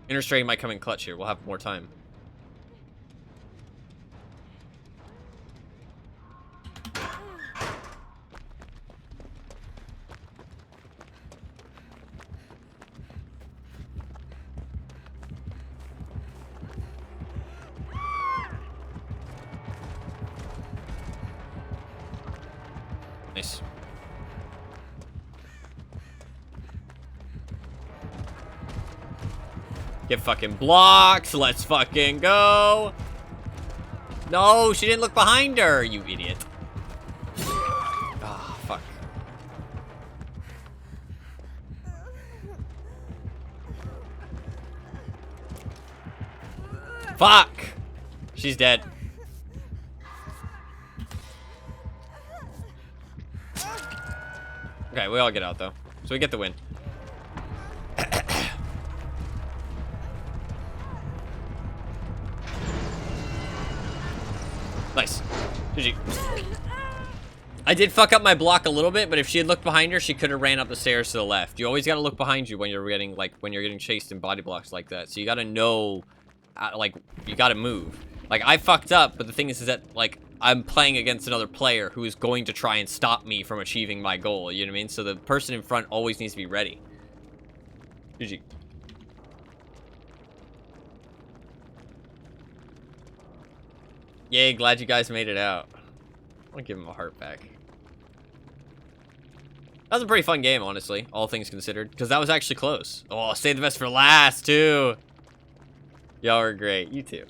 Inner Strength might come in clutch here. We'll have more time. Nice. Get fucking blocked. Let's fucking go. No, she didn't look behind her, you idiot. Fuck! She's dead. Okay, we all get out though. So we get the win. Nice. GG. I did fuck up my block a little bit, but if she had looked behind her, she could have ran up the stairs to the left. You always gotta look behind you when you're getting, like, when you're getting chased in body blocks like that. So you gotta know, like, you gotta move. Like, I fucked up, but the thing is that, like, I'm playing against another player who is going to try and stop me from achieving my goal, you know what I mean? So the person in front always needs to be ready. GG. Yay, glad you guys made it out. I want to give him a heart back. That was a pretty fun game, honestly, all things considered, because that was actually close. Oh, save the best for last, too. Y'all are great. You too.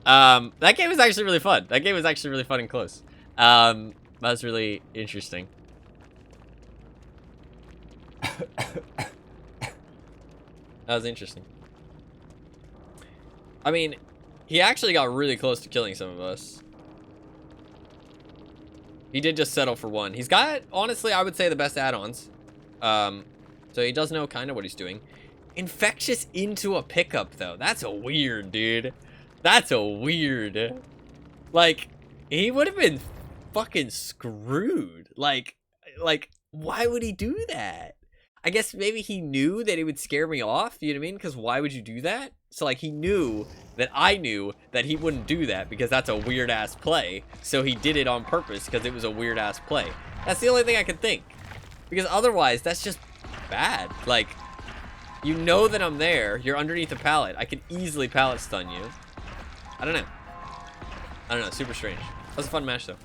That game was actually really fun. That game was actually really fun and close. That was really interesting. That was interesting. I mean, he actually got really close to killing some of us. He did just settle for one. He's got, honestly, I would say the best add-ons. So he does know kind of what he's doing. Infectious into a pickup, though. That's a weird, dude. That's a weird. Like, he would have been fucking screwed. Like, why would he do that? I guess maybe he knew that it would scare me off, you know what I mean? Because why would you do that? So, like, he knew that I knew that he wouldn't do that because that's a weird-ass play. So he did it on purpose because it was a weird-ass play. That's the only thing I could think. Because otherwise, that's just bad. Like, you know that I'm there. You're underneath the pallet. I could easily pallet stun you. I don't know. I don't know. Super strange. That was a fun match, though.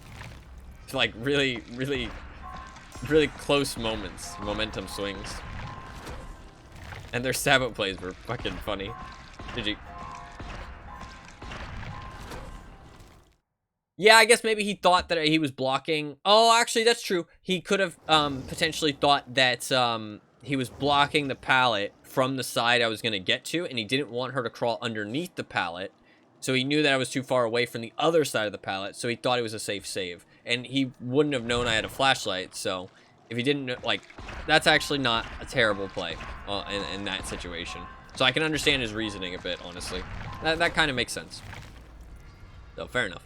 It's like really, really, really close moments. Momentum swings. And their Sabot plays were fucking funny. GG. Yeah, I guess maybe he thought that he was blocking. Oh, actually, that's true. He could have potentially thought that he was blocking the pallet from the side I was going to get to, and he didn't want her to crawl underneath the pallet. So he knew that I was too far away from the other side of the pallet, so he thought it was a safe save. And he wouldn't have known I had a flashlight, so if he didn't know, like, that's actually not a terrible play in that situation. So I can understand his reasoning a bit, honestly. That kind of makes sense. So, fair enough.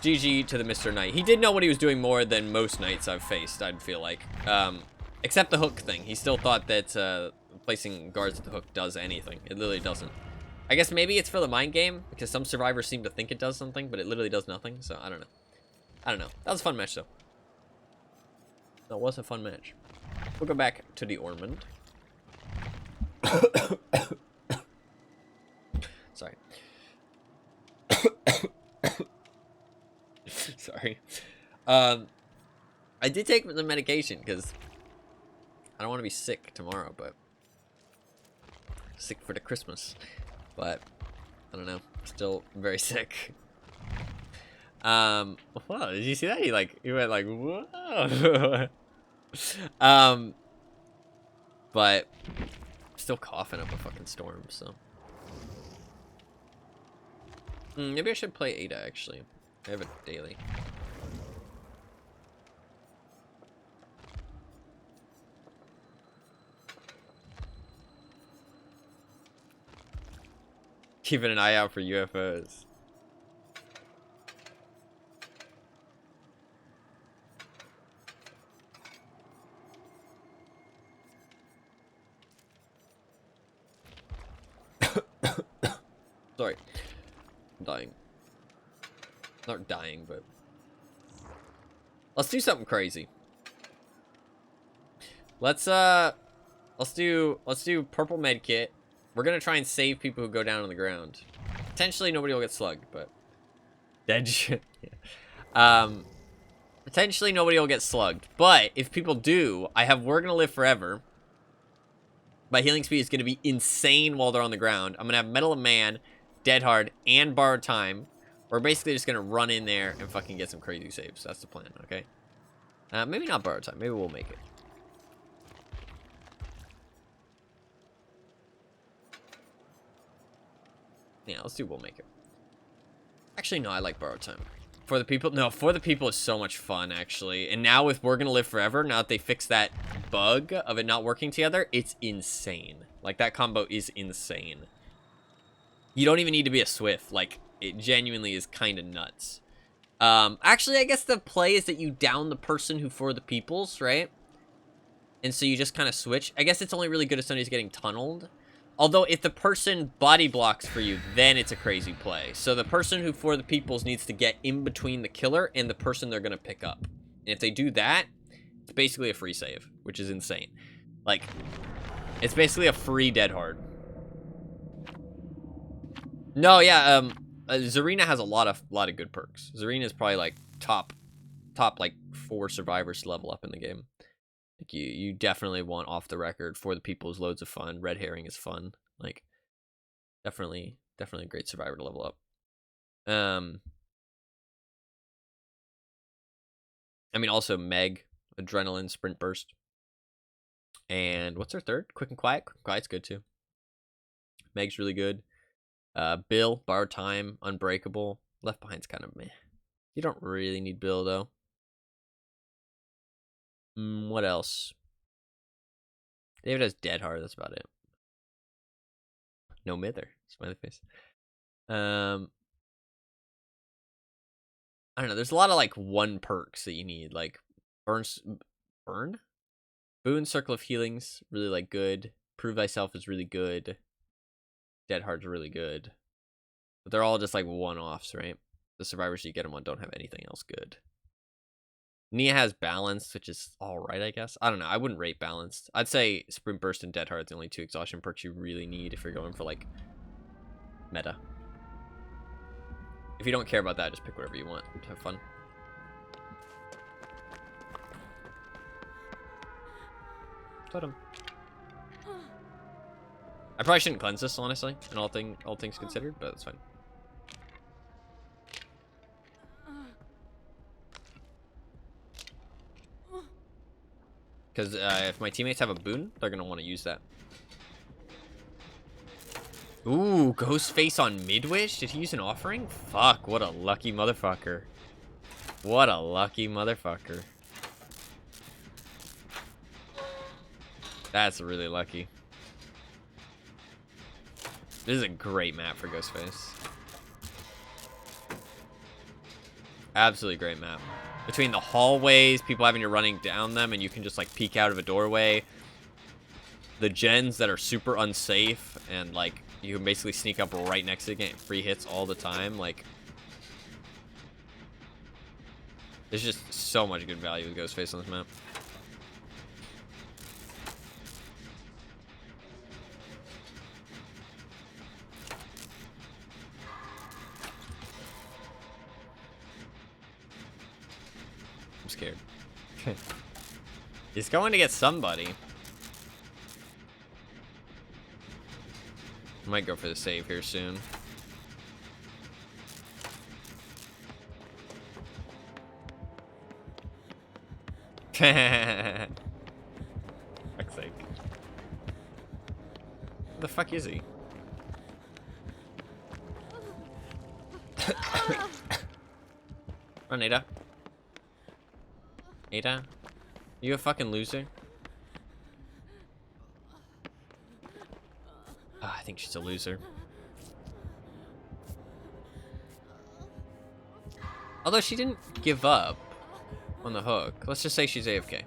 GG to the Mr. Knight. He did know what he was doing more than most knights I've faced, I'd feel like. Except the hook thing. He still thought that placing guards at the hook does anything. It literally doesn't. I guess maybe it's for the mind game, because some survivors seem to think it does something, but it literally does nothing, so I don't know. I don't know. That was a fun match, though. That was a fun match. We'll go back to the Ormond. Sorry. Sorry. I did take the medication, because I don't want to be sick tomorrow, but sick for the Christmas. But I don't know. Still very sick. Whoa, did you see that? He went like, whoa. But still coughing up a fucking storm, so. Maybe I should play Ada, actually. I have it daily. Keeping an eye out for UFOs. Sorry. I'm dying. Not dying, but let's do something crazy. Let's do purple med kit. We're gonna try and save people who go down on the ground. Potentially nobody will get slugged, but dead shit. Yeah. Potentially nobody will get slugged, but if people do, I have We're Gonna Live Forever. My healing speed is gonna be insane while they're on the ground. I'm gonna have Metal of Man, Dead Hard, and Borrowed Time. We're basically just gonna run in there and fucking get some crazy saves. That's the plan, okay? Maybe not Borrowed Time. Maybe we'll make it. Yeah, let's do We'll Make It. Actually, no, I like Borrowed Time. For the People, no, For the People is so much fun, actually. And now with We're Gonna Live Forever, now that they fixed that bug of it not working together, it's insane. Like, that combo is insane. You don't even need to be a Swift. Like, it genuinely is kind of nuts. Actually, I guess the play is that you down the person who For the Peoples, right? And so you just kind of switch. I guess it's only really good if somebody's getting tunneled. Although, if the person body blocks for you, then it's a crazy play. So the person who For the Peoples needs to get in between the killer and the person they're going to pick up. And if they do that, it's basically a free save, which is insane. Like, it's basically a free dead hard. No, yeah, Zarina has a lot of good perks. Zarina is probably like top like 4 survivors to level up in the game. Like you definitely want Off the Record. For the People's loads of fun. Red Herring is fun. Like definitely a great survivor to level up. I mean also Meg, Adrenaline, Sprint Burst. And what's her third? Quick and Quiet. Quick and Quiet's good too. Meg's really good. Bill, Borrowed Time, Unbreakable. Left Behind's kind of meh. You don't really need Bill though. What else? David has Dead Hard. That's about it. No Mither. Smiley face. I don't know. There's a lot of like 1 perks that you need. Like Burn? Boon, Circle of Healings, really like good. Prove Thyself is really good. Dead Hard's really good. But they're all just like one-offs, right? The survivors you get them on don't have anything else good. Nia has Balance, which is alright, I guess. I don't know. I wouldn't rate Balanced. I'd say Sprint Burst and Dead Hard are the only 2 exhaustion perks you really need if you're going for, like, meta. If you don't care about that, just pick whatever you want to have fun. Totem. I probably shouldn't cleanse this, honestly, in all things considered, but it's fine. Because if my teammates have a boon, they're going to want to use that. Ooh, Ghostface on Midwish? Did he use an offering? Fuck, what a lucky motherfucker. What a lucky motherfucker. That's really lucky. This is a great map for Ghostface. Absolutely great map. Between the hallways, people having to running down them, and you can just like peek out of a doorway. The gens that are super unsafe, and like you can basically sneak up right next to the game. Free hits all the time. Like, there's just so much good value with Ghostface on this map. I'm scared. He's going to get somebody. Might go for the save here soon. Fuck's sake. Where the fuck is he? Run, Ada. Ada? You a fucking loser? Oh, I think she's a loser. Although she didn't give up on the hook. Let's just say she's AFK.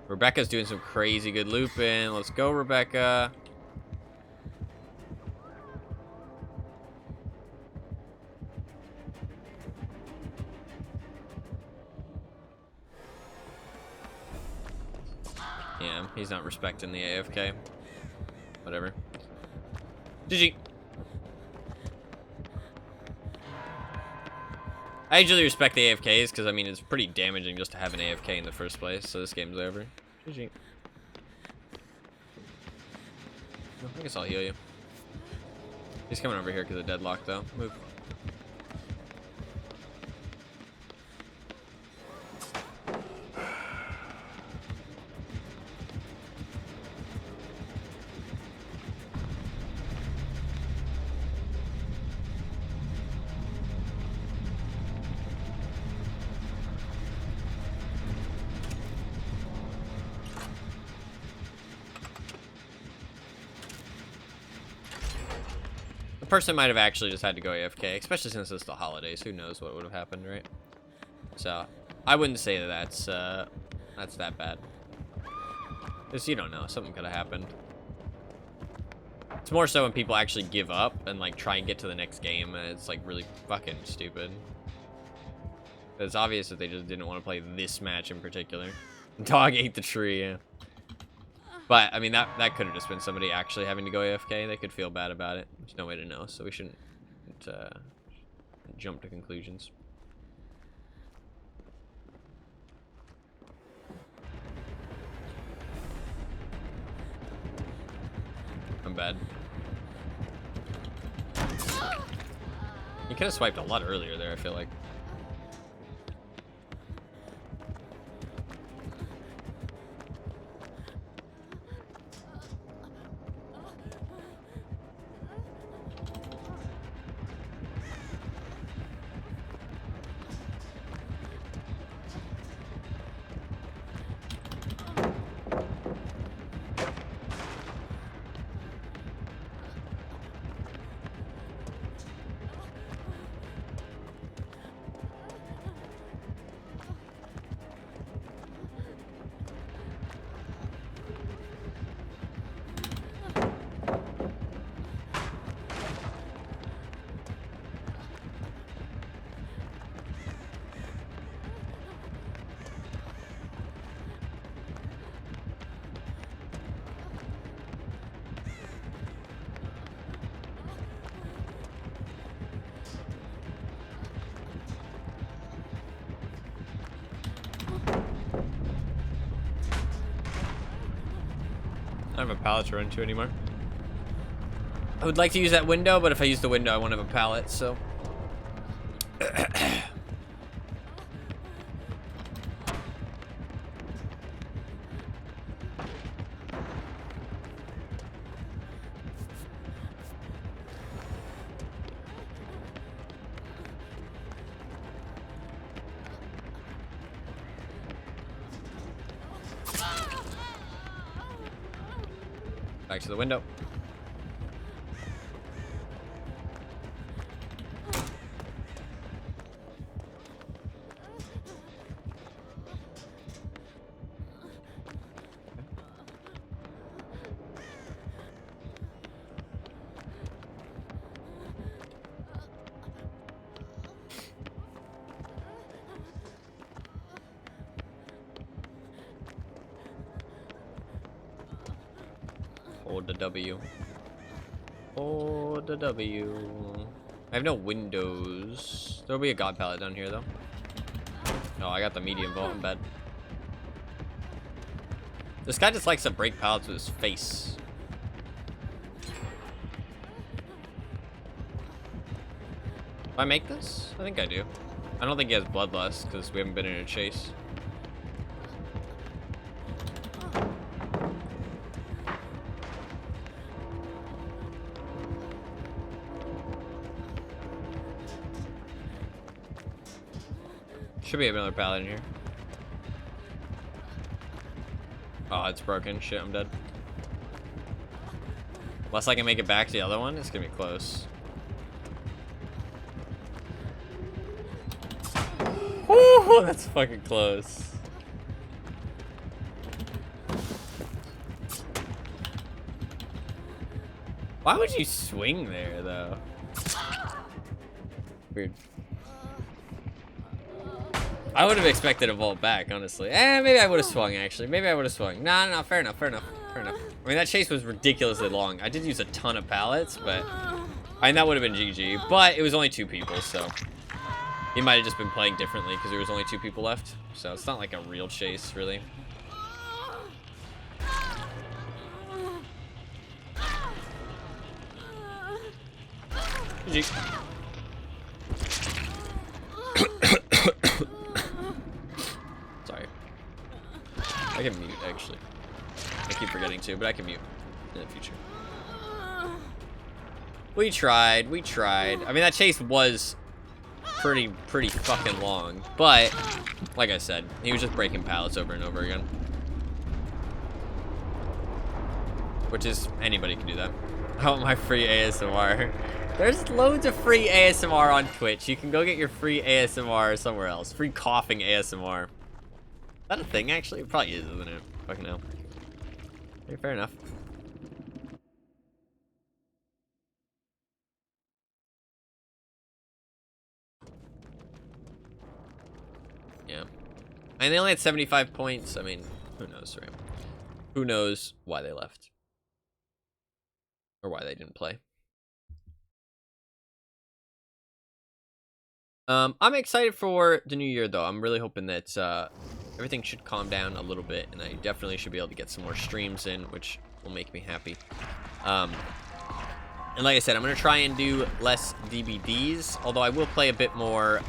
Rebecca's doing some crazy good looping. Let's go, Rebecca. Yeah, he's not respecting the AFK. Whatever. GG. I usually respect the AFKs because, I mean, it's pretty damaging just to have an AFK in the first place, so this game's over. GG. I guess I'll heal you. He's coming over here because of deadlock, though. Move. person might have actually just had to go AFK, especially since it's the holidays. Who knows what would have happened, right? So, I wouldn't say that that's that bad. Because you don't know, something could have happened. It's more so when people actually give up and like try and get to the next game, and it's like really fucking stupid. It's obvious that they just didn't want to play this match in particular. Dog ate the tree, yeah. But, I mean, that could have just been somebody actually having to go AFK. They could feel bad about it. There's no way to know, so we shouldn't jump to conclusions. I'm bad. You could have swiped a lot earlier there, I feel like. I don't have a pallet to run to anymore. I would like to use that window, but if I use the window, I won't have a pallet, so. Back to the window. Hold the W. Hold the W. I have no windows. There'll be a god pallet down here, though. Oh, I got the medium vault in bed. This guy just likes to break pallets with his face. Do I make this? I think I do. I don't think he has bloodlust, because we haven't been in a chase. Should be another pallet in here. Oh, it's broken. Shit, I'm dead. Unless I can make it back to the other one, it's gonna be close. Woo, that's fucking close. Why would you swing there, though? Weird. I would have expected a vault back, honestly. Maybe I would have swung, actually. Maybe I would have swung. No, fair enough, fair enough, fair enough. I mean, that chase was ridiculously long. I did use a ton of pallets, but... I mean, that would have been GG. But it was only 2 people, so... He might have just been playing differently because there was only 2 people left. So it's not like a real chase, really. GG. I can mute, actually. I keep forgetting to, but I can mute in the future. We tried. I mean, that chase was pretty fucking long, but like I said, he was just breaking pallets over and over again. which is anybody can do that. I want my free ASMR. There's loads of free ASMR on Twitch. You can go get your free ASMR somewhere else. Free coughing ASMR. Is that a thing, actually? It probably is, isn't it? Fucking hell. Okay, fair enough. Yeah. And they only had 75 points. I mean, who knows, right? Who knows why they left? Or why they didn't play. I'm excited for the new year, though. I'm really hoping that everything should calm down a little bit, and I definitely should be able to get some more streams in, which will make me happy. And like I said, I'm going to try and do less DBDs, although I will play a bit more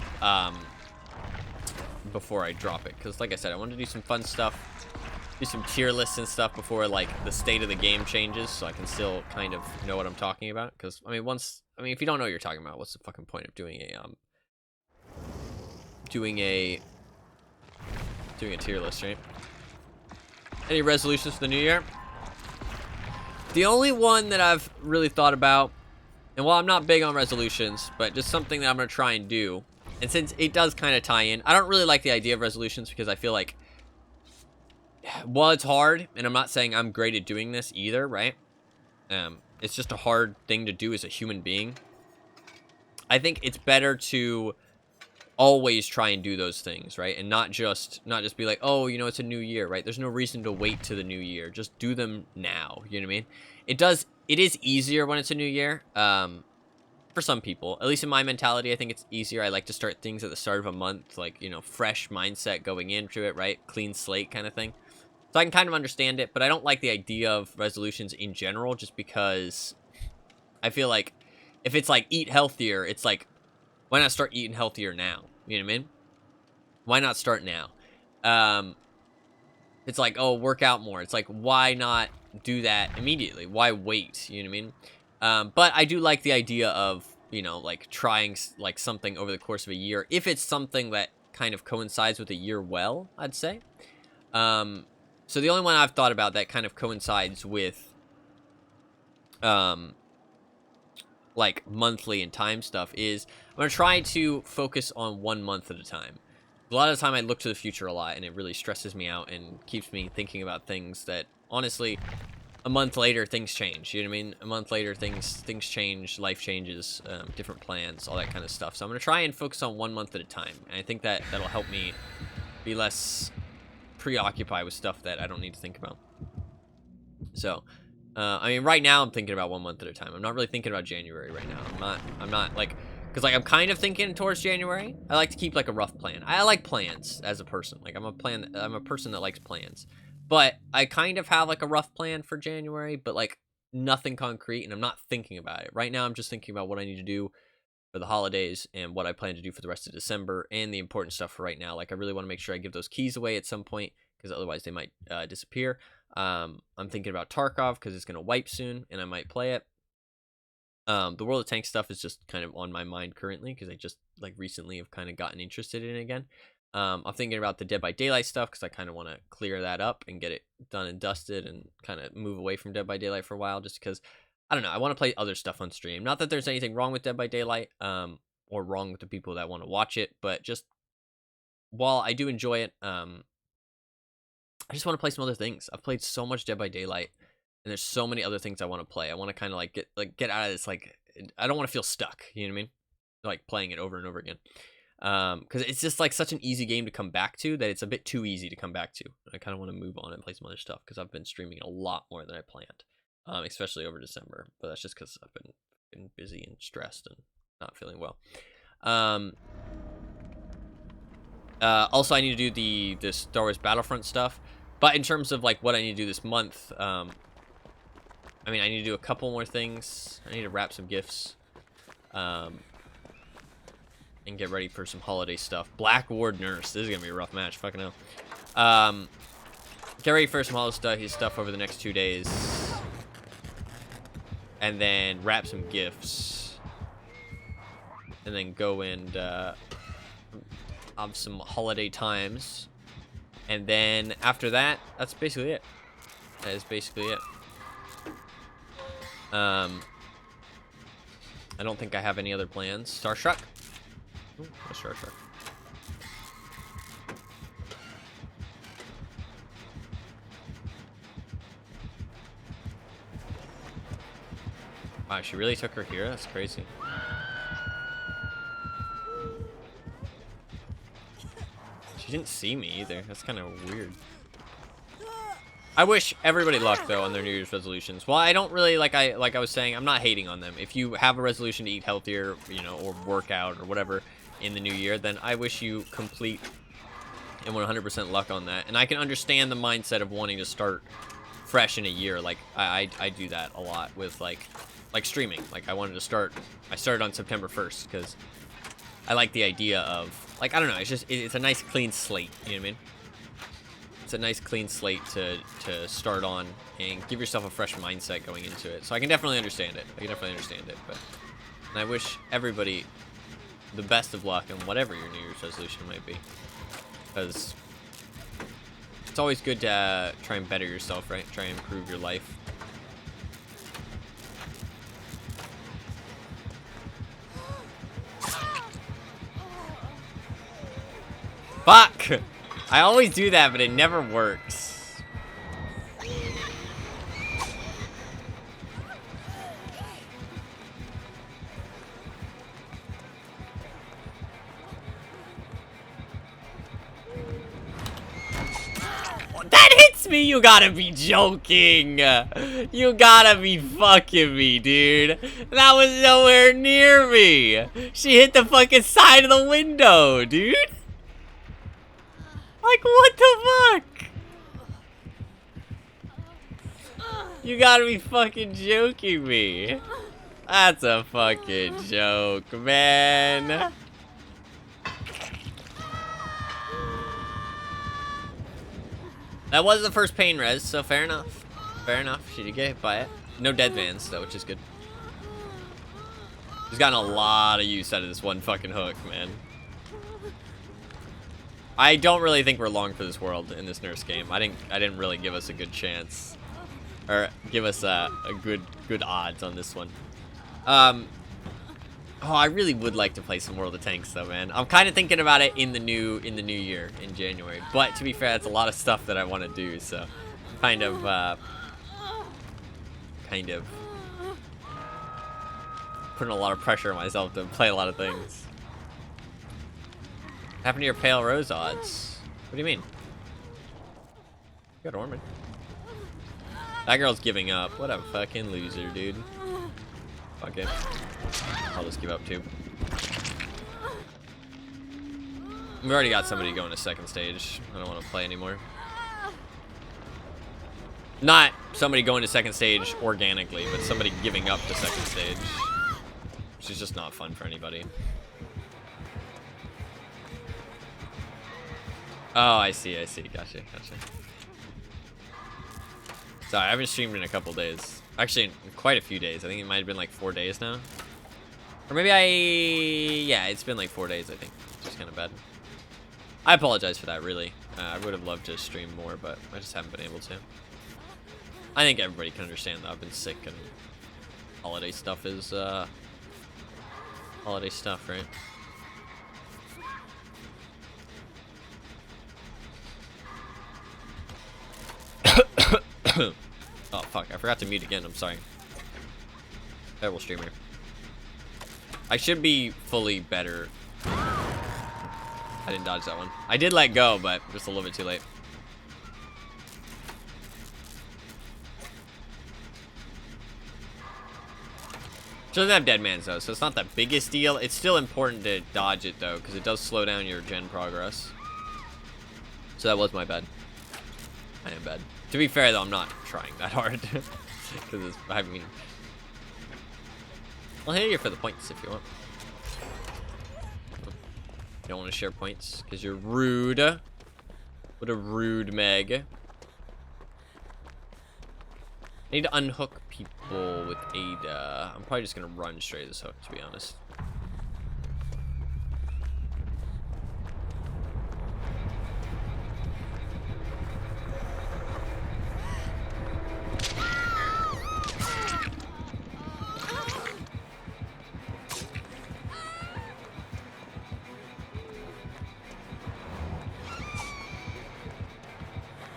before I drop it, because like I said, I want to do some fun stuff, do some tier lists and stuff before like the state of the game changes, so I can still kind of know what I'm talking about. Because I mean, if you don't know what you're talking about, what's the fucking point of doing a tier list, right? Any resolutions for the new year? The only one that I've really thought about, and while I'm not big on resolutions, but just something that I'm gonna try and do, and since it does kind of tie in, I don't really like the idea of resolutions because I feel like, while it's hard, and I'm not saying I'm great at doing this either, right? It's just a hard thing to do as a human being. I think it's better to always try and do those things, right? And not just be like, oh, you know, it's a new year, right? There's no reason to wait to the new year. Just do them now. You know what I mean? It is easier when it's a new year. For some people, at least in my mentality, I think it's easier. I like to start things at the start of a month, like, you know, fresh mindset going into it, right? Clean slate kind of thing. So I can kind of understand it, but I don't like the idea of resolutions in general, just because I feel like if it's like eat healthier, it's like, why not start eating healthier now? You know what I mean? Why not start now? It's like, oh, work out more. It's like, why not do that immediately? Why wait? You know what I mean? But I do like the idea of, you know, like trying like something over the course of a year. If it's something that kind of coincides with a year well, I'd say. So the only one I've thought about that kind of coincides with like monthly and time stuff is I'm going to try to focus on 1 month at a time. A lot of the time I look to the future a lot, and it really stresses me out and keeps me thinking about things that, honestly, a month later, things change. You know what I mean? A month later, things change, life changes, different plans, all that kind of stuff. So I'm going to try and focus on 1 month at a time. And I think that'll help me be less preoccupied with stuff that I don't need to think about. So, I mean, right now I'm thinking about 1 month at a time. I'm not really thinking about January right now. I'm not like, because like I'm kind of thinking towards January. I like to keep like a rough plan. I like plans as a person. Like I'm a person that likes plans. But I kind of have like a rough plan for January, but like nothing concrete, and I'm not thinking about it. Right now I'm just thinking about what I need to do for the holidays and what I plan to do for the rest of December and the important stuff for right now. Like I really want to make sure I give those keys away at some point, because otherwise they might disappear. I'm thinking about Tarkov because it's going to wipe soon and I might play it. The World of Tanks stuff is just kind of on my mind currently because I just like recently have kind of gotten interested in it again. I'm thinking about the Dead by Daylight stuff because I kind of want to clear that up and get it done and dusted and kind of move away from Dead by Daylight for a while, just because, I don't know, I want to play other stuff on stream. Not that there's anything wrong with Dead by Daylight, or wrong with the people that want to watch it, but just while I do enjoy it, I just want to play some other things. I've played so much Dead by Daylight, and there's so many other things I want to play. I want to kind of get out of this, like, I don't want to feel stuck, you know what I mean? Like playing it over and over again. Because it's just like such an easy game to come back to that it's a bit too easy to come back to. I kind of want to move on and play some other stuff because I've been streaming a lot more than I planned, especially over December. But that's just because I've been busy and stressed and not feeling well. Also, I need to do the Star Wars Battlefront stuff. But in terms of like what I need to do this month, I mean, I need to do a couple more things. I need to wrap some gifts. And get ready for some holiday stuff. Black Ward Nurse. This is gonna be a rough match. Fucking hell. Get ready for some holiday stuff over the next 2 days. And then wrap some gifts. And then go and have some holiday times. And then after that, that's basically it. That is basically it. I don't think I have any other plans. Starstruck? Ooh, a Starstruck. Wow, she really took her here? That's crazy. She didn't see me either. That's kind of weird. I wish everybody luck though on their New Year's resolutions. Well, I don't really like I was saying, I'm not hating on them. If you have a resolution to eat healthier, you know, or work out or whatever in the new year, then I wish you complete and 100% luck on that. And I can understand the mindset of wanting to start fresh in a year. Like I do that a lot with like streaming. Like I started on September 1st because I like the idea of like, I don't know, it's a nice clean slate, you know what I mean? It's a nice clean slate to start on and give yourself a fresh mindset going into it. So I can definitely understand it. But and I wish everybody the best of luck on whatever your New Year's resolution might be. Because it's always good to try and better yourself, right? Try and improve your life. Fuck! I always do that, but it never works. That hits me! You gotta be joking! You gotta be fucking me, dude. That was nowhere near me! She hit the fucking side of the window, dude! Like, what the fuck? You gotta be fucking joking me. That's a fucking joke, man. That was the first pain res, so fair enough. Fair enough. She did get hit by it. No dead vans, though, which is good. She's gotten a lot of use out of this one fucking hook, man. I don't really think we're long for this world in this nurse game. I didn't really give us a good chance, or give us a good odds on this one. Oh, I really would like to play some World of Tanks though, man. I'm kind of thinking about it in the new year in January. But to be fair, that's a lot of stuff that I want to do. So, kind of putting a lot of pressure on myself to play a lot of things. What happened to your Pale Rose odds? What do you mean? You got Ormond. That girl's giving up. What a fucking loser, dude. Fuck it. I'll just give up too. We've already got somebody going to second stage. I don't want to play anymore. Not somebody going to second stage organically, but somebody giving up to second stage. Which is just not fun for anybody. Oh, I see. Gotcha. Sorry, I haven't streamed in a couple days. Actually, in quite a few days. I think it might have been like 4 days now. Or maybe yeah, it's been like 4 days, I think. It's just kind of bad. I apologize for that, really. I would have loved to stream more, but I just haven't been able to. I think everybody can understand that I've been sick and holiday stuff is, holiday stuff, right? Oh, fuck. I forgot to mute again. I'm sorry. Terrible streamer. I should be fully better. I didn't dodge that one. I did let go, but just a little bit too late. She doesn't have dead mans, though, so it's not the biggest deal. It's still important to dodge it, though, because it does slow down your gen progress. So that was my bad. I am bad. To be fair, though, I'm not trying that hard. Because I mean... I'll hit you for the points if you want. You don't want to share points because you're rude. What a rude Meg. I need to unhook people with Ada. I'm probably just going to run straight this hook, to be honest.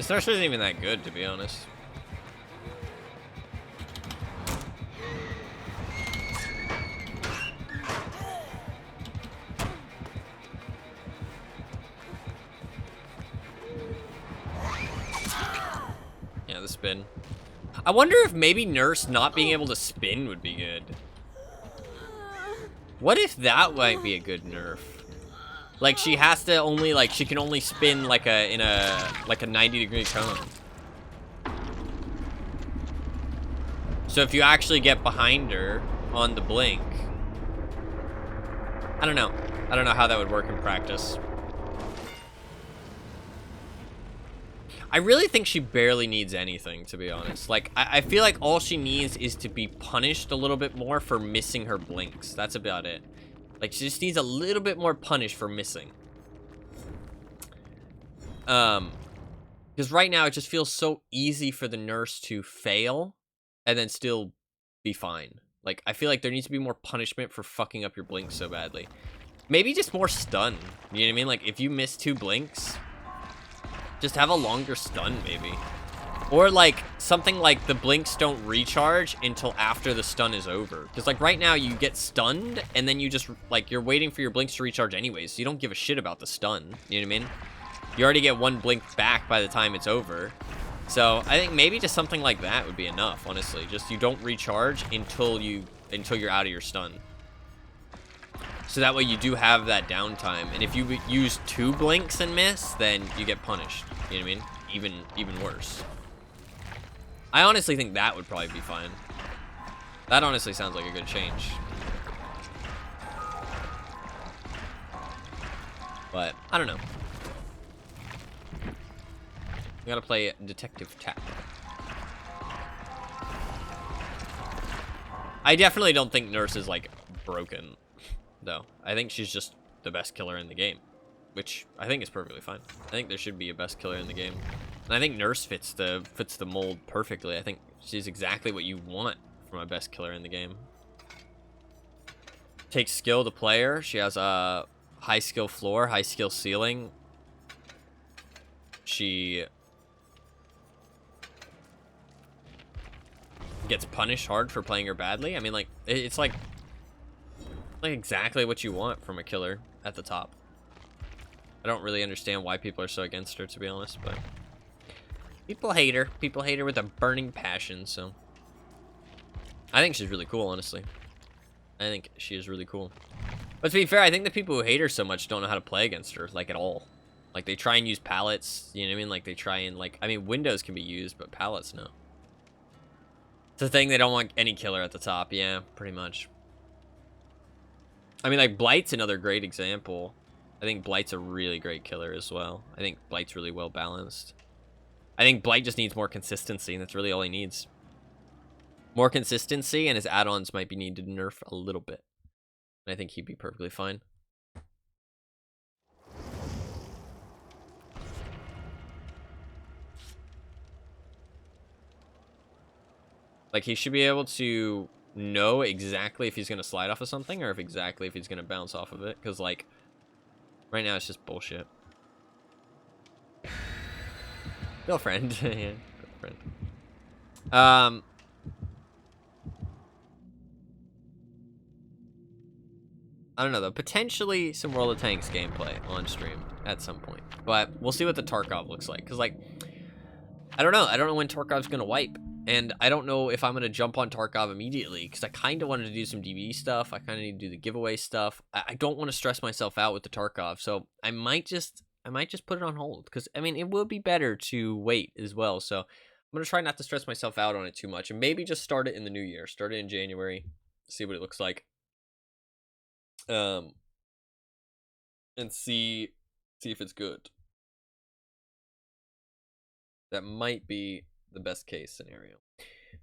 This nurse isn't even that good, to be honest. Yeah, the spin. I wonder if maybe nurse not being able to spin would be good. What if that might be a good nerf? Like, she has to only, like, she can only spin, like, in a 90-degree cone. So if you actually get behind her on the blink... I don't know. I don't know how that would work in practice. I really think she barely needs anything, to be honest. Like, I feel like all she needs is to be punished a little bit more for missing her blinks. That's about it. Like, she just needs a little bit more punish for missing. Because right now it just feels so easy for the nurse to fail and then still be fine. Like, I feel like there needs to be more punishment for fucking up your blinks so badly. Maybe just more stun. You know what I mean? Like, if you miss 2 blinks, just have a longer stun, maybe. Or, like, something like the blinks don't recharge until after the stun is over. Because, like, right now you get stunned, and then you just, like, you're waiting for your blinks to recharge anyways, so you don't give a shit about the stun. You know what I mean? You already get 1 blink back by the time it's over. So, I think maybe just something like that would be enough, honestly. Just you don't recharge until you're out of your stun. So that way you do have that downtime. And if you use 2 blinks and miss, then you get punished. You know what I mean? Even worse. I honestly think that would probably be fine. That honestly sounds like a good change. But, I don't know. We gotta play Detective Tap. I definitely don't think Nurse is, like, broken, though. I think she's just the best killer in the game. Which I think is perfectly fine. I think there should be a best killer in the game. And I think Nurse fits the mold perfectly. I think she's exactly what you want from a best killer in the game. Takes skill to play her. She has a high skill floor, high skill ceiling. She gets punished hard for playing her badly. I mean, like, it's like exactly what you want from a killer at the top. I don't really understand why people are so against her, to be honest, but people hate her. People hate her with a burning passion, so I think she's really cool, honestly. I think she is really cool. But to be fair, I think the people who hate her so much don't know how to play against her, like, at all. Like, they try and use pallets, you know what I mean? Like, they try and, like, I mean, windows can be used, but pallets, no. It's a thing they don't want any killer at the top, yeah, pretty much. I mean, like, Blight's another great example. I think Blight's a really great killer as well. I think Blight's really well balanced. I think Blight just needs more consistency, and that's really all he needs. More consistency, and his add-ons might be needed to nerf a little bit. And I think he'd be perfectly fine. Like, he should be able to know exactly if he's going to slide off of something, or if he's going to bounce off of it. Because, like, right now it's just bullshit. Girlfriend. Yeah, girlfriend. I don't know, though. Potentially some World of Tanks gameplay on stream at some point. But we'll see what the Tarkov looks like. Because, like, I don't know. I don't know when Tarkov's going to wipe. And I don't know if I'm going to jump on Tarkov immediately. Because I kind of wanted to do some DB stuff. I kind of need to do the giveaway stuff. I don't want to stress myself out with the Tarkov. So I might just put it on hold. Because, I mean, it will be better to wait as well. So I'm going to try not to stress myself out on it too much. And maybe just start it in the new year. Start it in January. See what it looks like. And see if it's good. That might be the best case scenario,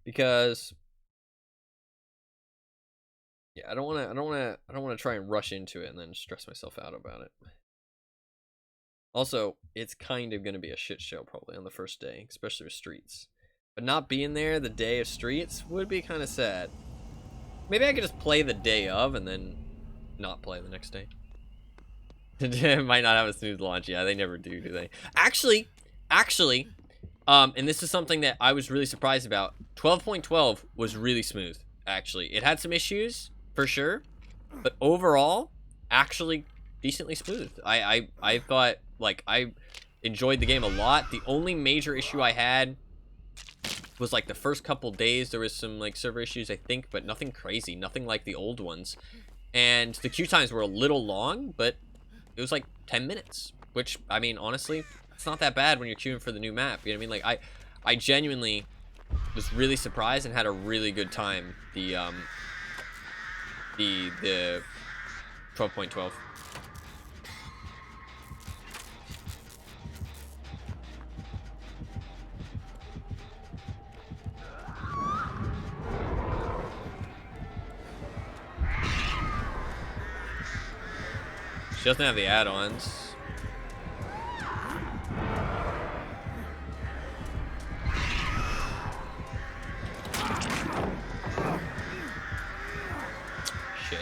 because yeah, I don't want to try and rush into it and then stress myself out about it. Also, it's kind of going to be a shit show probably on the first day, especially with streets. But not being there the day of streets would be kind of sad. Maybe I could just play the day of and then not play the next day. It might not have a smooth launch. Yeah, they never do they? Actually, And this is something that I was really surprised about. 12.12 was really smooth, actually. It had some issues, for sure, but overall, actually decently smooth. I thought, like, I enjoyed the game a lot. The only major issue I had was, like, the first couple days. There was some, like, server issues, I think, but nothing crazy. Nothing like the old ones. And the queue times were a little long, but it was, like, 10 minutes. Which, I mean, honestly, it's not that bad when you're queuing for the new map. You know what I mean? Like, I genuinely was really surprised and had a really good time. The 12.12. She doesn't have the add-ons. Shit.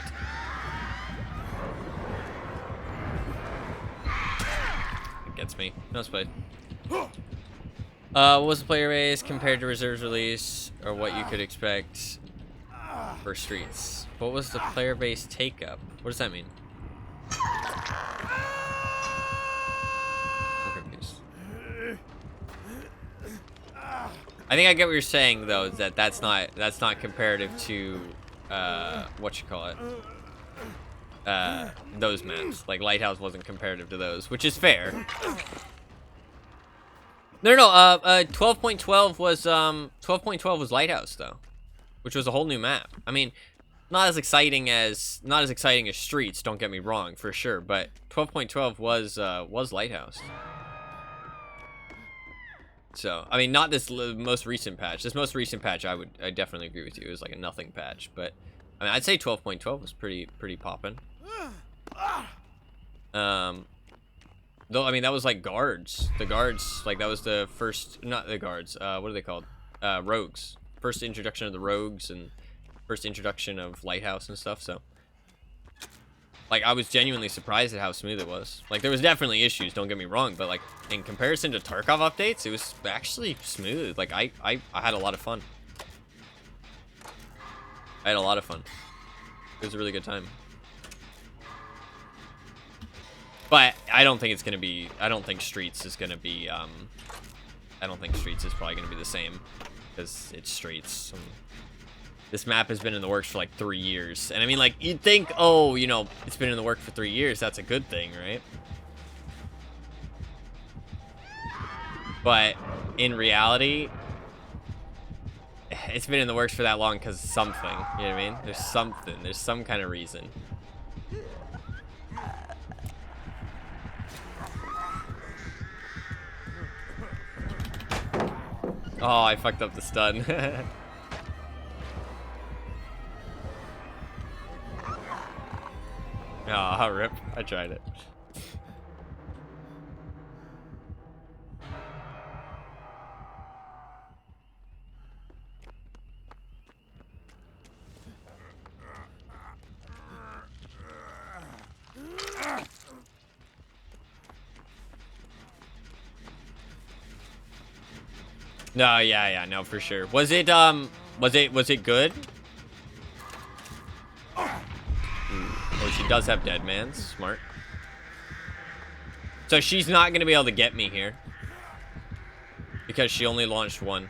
It gets me. No spade. What was the player base compared to reserves release, or what you could expect for Streets? What was the player base take up? What does that mean? I think I get what you're saying, though, is that that's not comparative to what you call it, those maps. Like, Lighthouse wasn't comparative to those, which is fair. No, 12.12 was Lighthouse, though, which was a whole new map. I mean, not as exciting as Streets, don't get me wrong, for sure, but 12.12 was Lighthouse. So, I mean, not this most recent patch. This most recent patch, I definitely agree with you. It was like a nothing patch, but I mean, I'd say 12.12 was pretty poppin'. Though, I mean, that was like guards. The guards, like, that was the first, not the guards, what are they called? Rogues. First introduction of the rogues and first introduction of Lighthouse and stuff, so. Like, I was genuinely surprised at how smooth it was. Like, there was definitely issues, don't get me wrong, but, like, in comparison to Tarkov updates, it was actually smooth. Like, I had a lot of fun. I had a lot of fun. It was a really good time. But I don't think it's gonna be, I don't think Streets is gonna be, I don't think Streets is probably gonna be the same, because it's Streets. This map has been in the works for like 3 years. And I mean, like, you'd think, oh, you know, it's been in the works for 3 years. That's a good thing, right? But in reality, it's been in the works for that long because something. You know what I mean? There's something. There's some kind of reason. Oh, I fucked up the stun. Ah, rip. I tried it. No, yeah, no, for sure. Was it good? Oh, she does have dead mans. Smart. So she's not gonna be able to get me here because she only launched 1,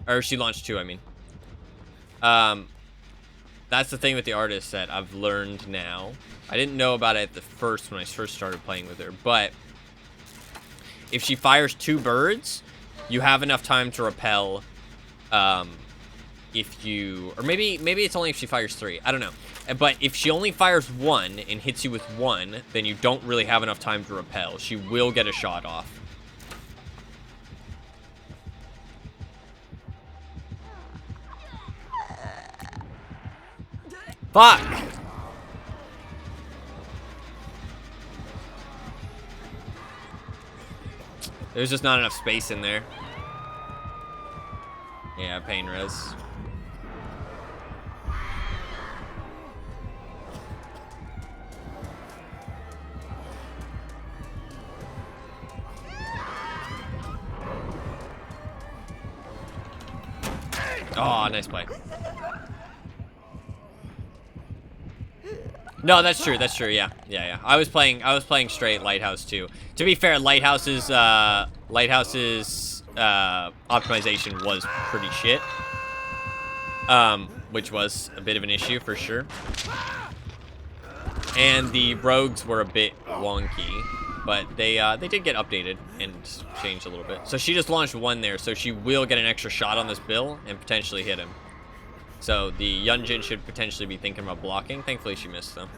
or she launched 2. I mean, that's the thing with the artist that I've learned now. I didn't know about it at the first when I first started playing with her, but if she fires 2 birds, you have enough time to repel. If you, or maybe it's only if she fires 3. I don't know. But if she only fires 1 and hits you with 1, then you don't really have enough time to repel. She will get a shot off. Fuck! There's just not enough space in there. Yeah, pain res. nice play. No, that's true. That's true. Yeah. I was playing straight Lighthouse too. To be fair, Lighthouse's optimization was pretty shit. Which was a bit of an issue for sure. And the rogues were a bit wonky, but they did get updated and changed a little bit. So she just launched one there, so she will get an extra shot on this Bill and potentially hit him. So the Yunjin should potentially be thinking about blocking. Thankfully she missed though.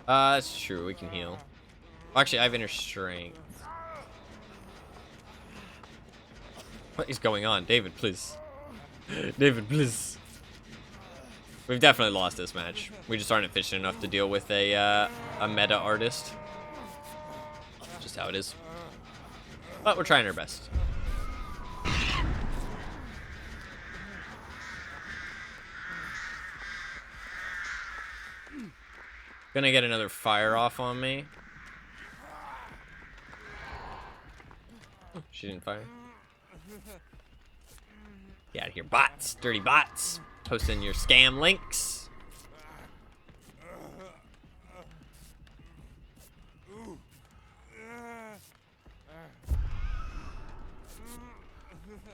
That's true, we can heal. Actually, I have inner strength. What is going on? David, please. David, please. We've definitely lost this match. We just aren't efficient enough to deal with a meta artist. Just how it is. But we're trying our best. Gonna get another fire off on me. She didn't fire. Get out of here, bots. Dirty bots. Posting your scam links.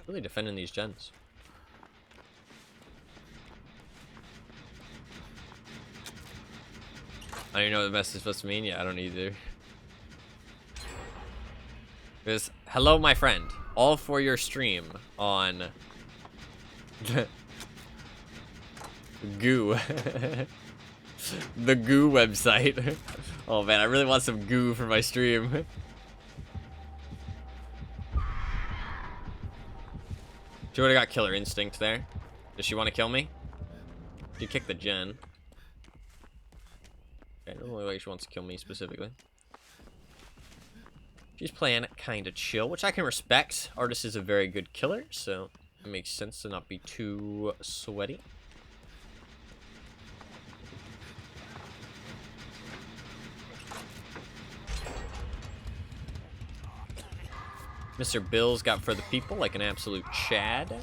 Really defending these gens. I don't even know what the message is supposed to mean. Yeah, I don't either. Because, hello, my friend. All for your stream on Goo. The Goo website. Oh man, I really want some goo for my stream. She would've got killer instinct there. Does she want to kill me? She kicked the gen. Okay, doesn't look like she wants to kill me specifically. She's playing kind of chill, which I can respect. Artist is a very good killer, so it makes sense to not be too sweaty. Mr. Bill's got for the people like an absolute Chad.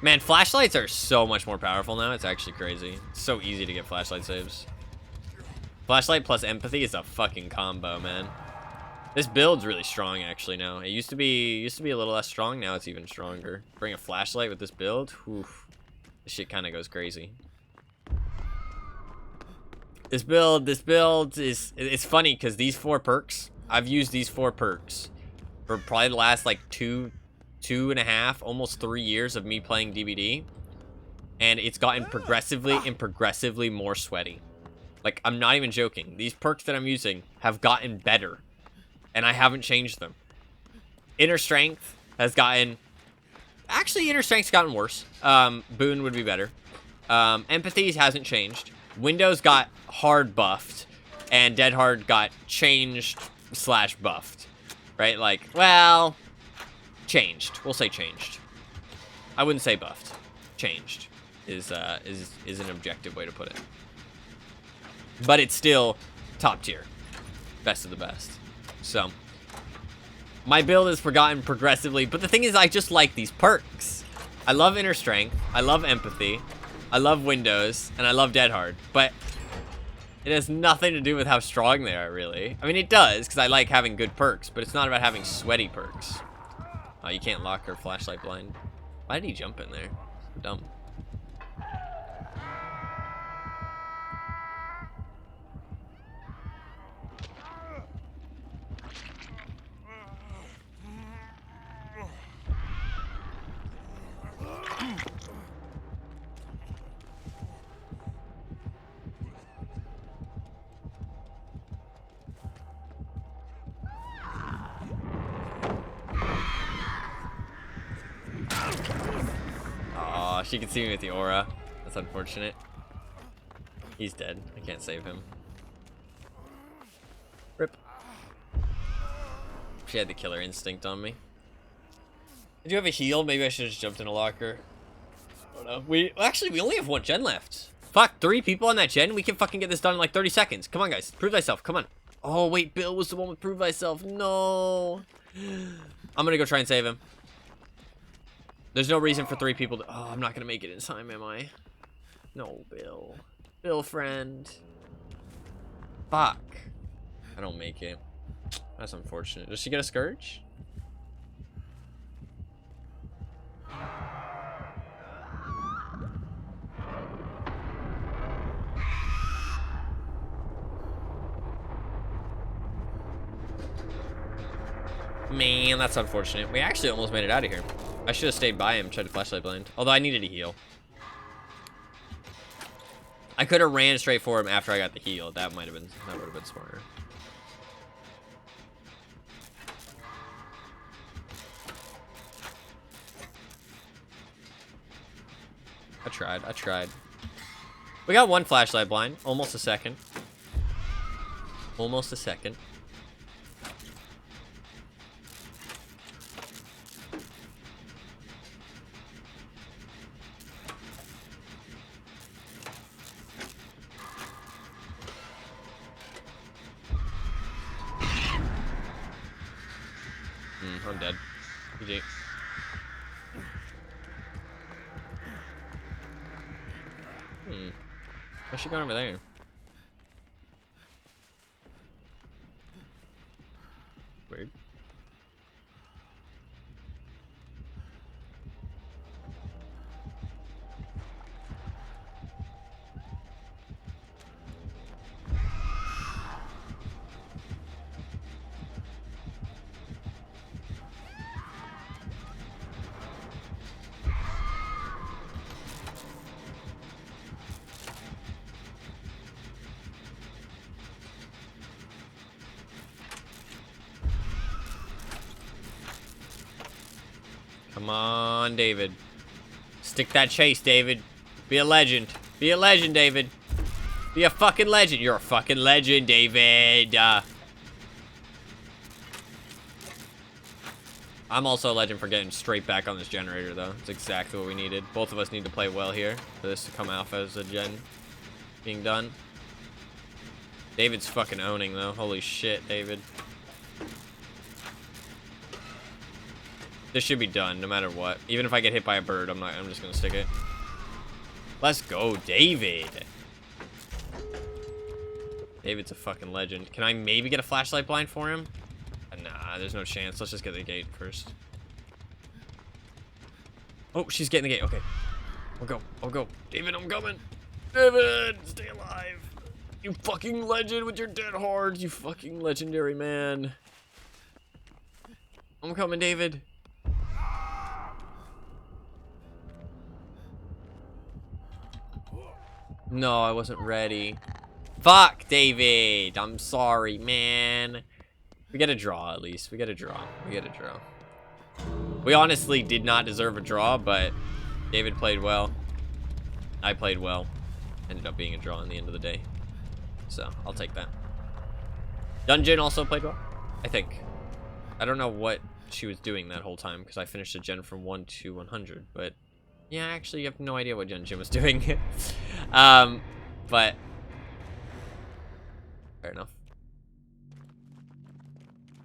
Man, flashlights are so much more powerful now. It's actually crazy. It's so easy to get flashlight saves. Flashlight plus empathy is a fucking combo, man. This build's really strong actually now. It used to be a little less strong. Now it's even stronger. Bring a flashlight with this build. Oof. This shit kind of goes crazy. This build is, it's funny because these 4 perks, I've used these 4 perks for probably the last like two and a half, almost 3 years of me playing DBD, and it's gotten progressively more sweaty. Like, I'm not even joking. These perks that I'm using have gotten better, and I haven't changed them. Inner strength has gotten, actually inner strength's gotten worse. Boon would be better. Empathy hasn't changed. Windows got hard buffed, and Dead Hard got changed / buffed, right? Like, well, changed. We'll say changed. I wouldn't say buffed. Changed is an objective way to put it. But it's still top tier, best of the best. So my build is forgotten progressively, but the thing is, I just like these perks. I love inner strength. I love empathy. I love Windows, and I love Dead Hard, but it has nothing to do with how strong they are, really. I mean, it does, because I like having good perks, but it's not about having sweaty perks. Oh, you can't lock her flashlight blind. Why did he jump in there? So dumb. She can see me with the aura. That's unfortunate. He's dead. I can't save him. Rip. She had the killer instinct on me. Did you have a heal? Maybe I should have just jumped in a locker. I don't know. We only have 1 gen left. Fuck, 3 people on that gen? We can fucking get this done in like 30 seconds. Come on, guys. Prove thyself. Come on. Oh, wait, Bill was the one with Prove Thyself. No. I'm gonna go try and save him. There's no reason for 3 people to... Oh, I'm not gonna make it in time, am I? No, Bill. Bill, friend. Fuck. I don't make it. That's unfortunate. Does she get a Scourge? Man, that's unfortunate. We actually almost made it out of here. I should have stayed by him, tried to flashlight blind. Although I needed a heal. I could have ran straight for him after I got the heal. That would have been smarter. I tried. We got 1 flashlight blind. Almost a second. Almost a second. I'm dead. GG. Where's she going over there? Weird. Come on, David. Stick that chase, David. Be a legend. Be a legend, David. Be a fucking legend. You're a fucking legend, David. I'm also a legend for getting straight back on this generator, though. It's exactly what we needed. Both of us need to play well here for this to come off as a gen being done. David's fucking owning, though. Holy shit, David. This should be done, no matter what. Even if I get hit by a bird, I'm just gonna stick it. Let's go, David. David's a fucking legend. Can I maybe get a flashlight blind for him? Nah, there's no chance. Let's just get the gate first. Oh, she's getting the gate. Okay. I'll go. I'll go. David, I'm coming. David, stay alive. You fucking legend with your dead heart. You fucking legendary man. I'm coming, David. No, I wasn't ready. Fuck, David. I'm sorry, man. We get a draw, at least. We get a draw. We get a draw. We honestly did not deserve a draw, but David played well. I played well. Ended up being a draw in the end of the day. So, I'll take that. Dungeon also played well, I think. I don't know what she was doing that whole time, because I finished a gen from 1 to 100, but... yeah, actually, you have no idea what Dungeon was doing. But... fair enough.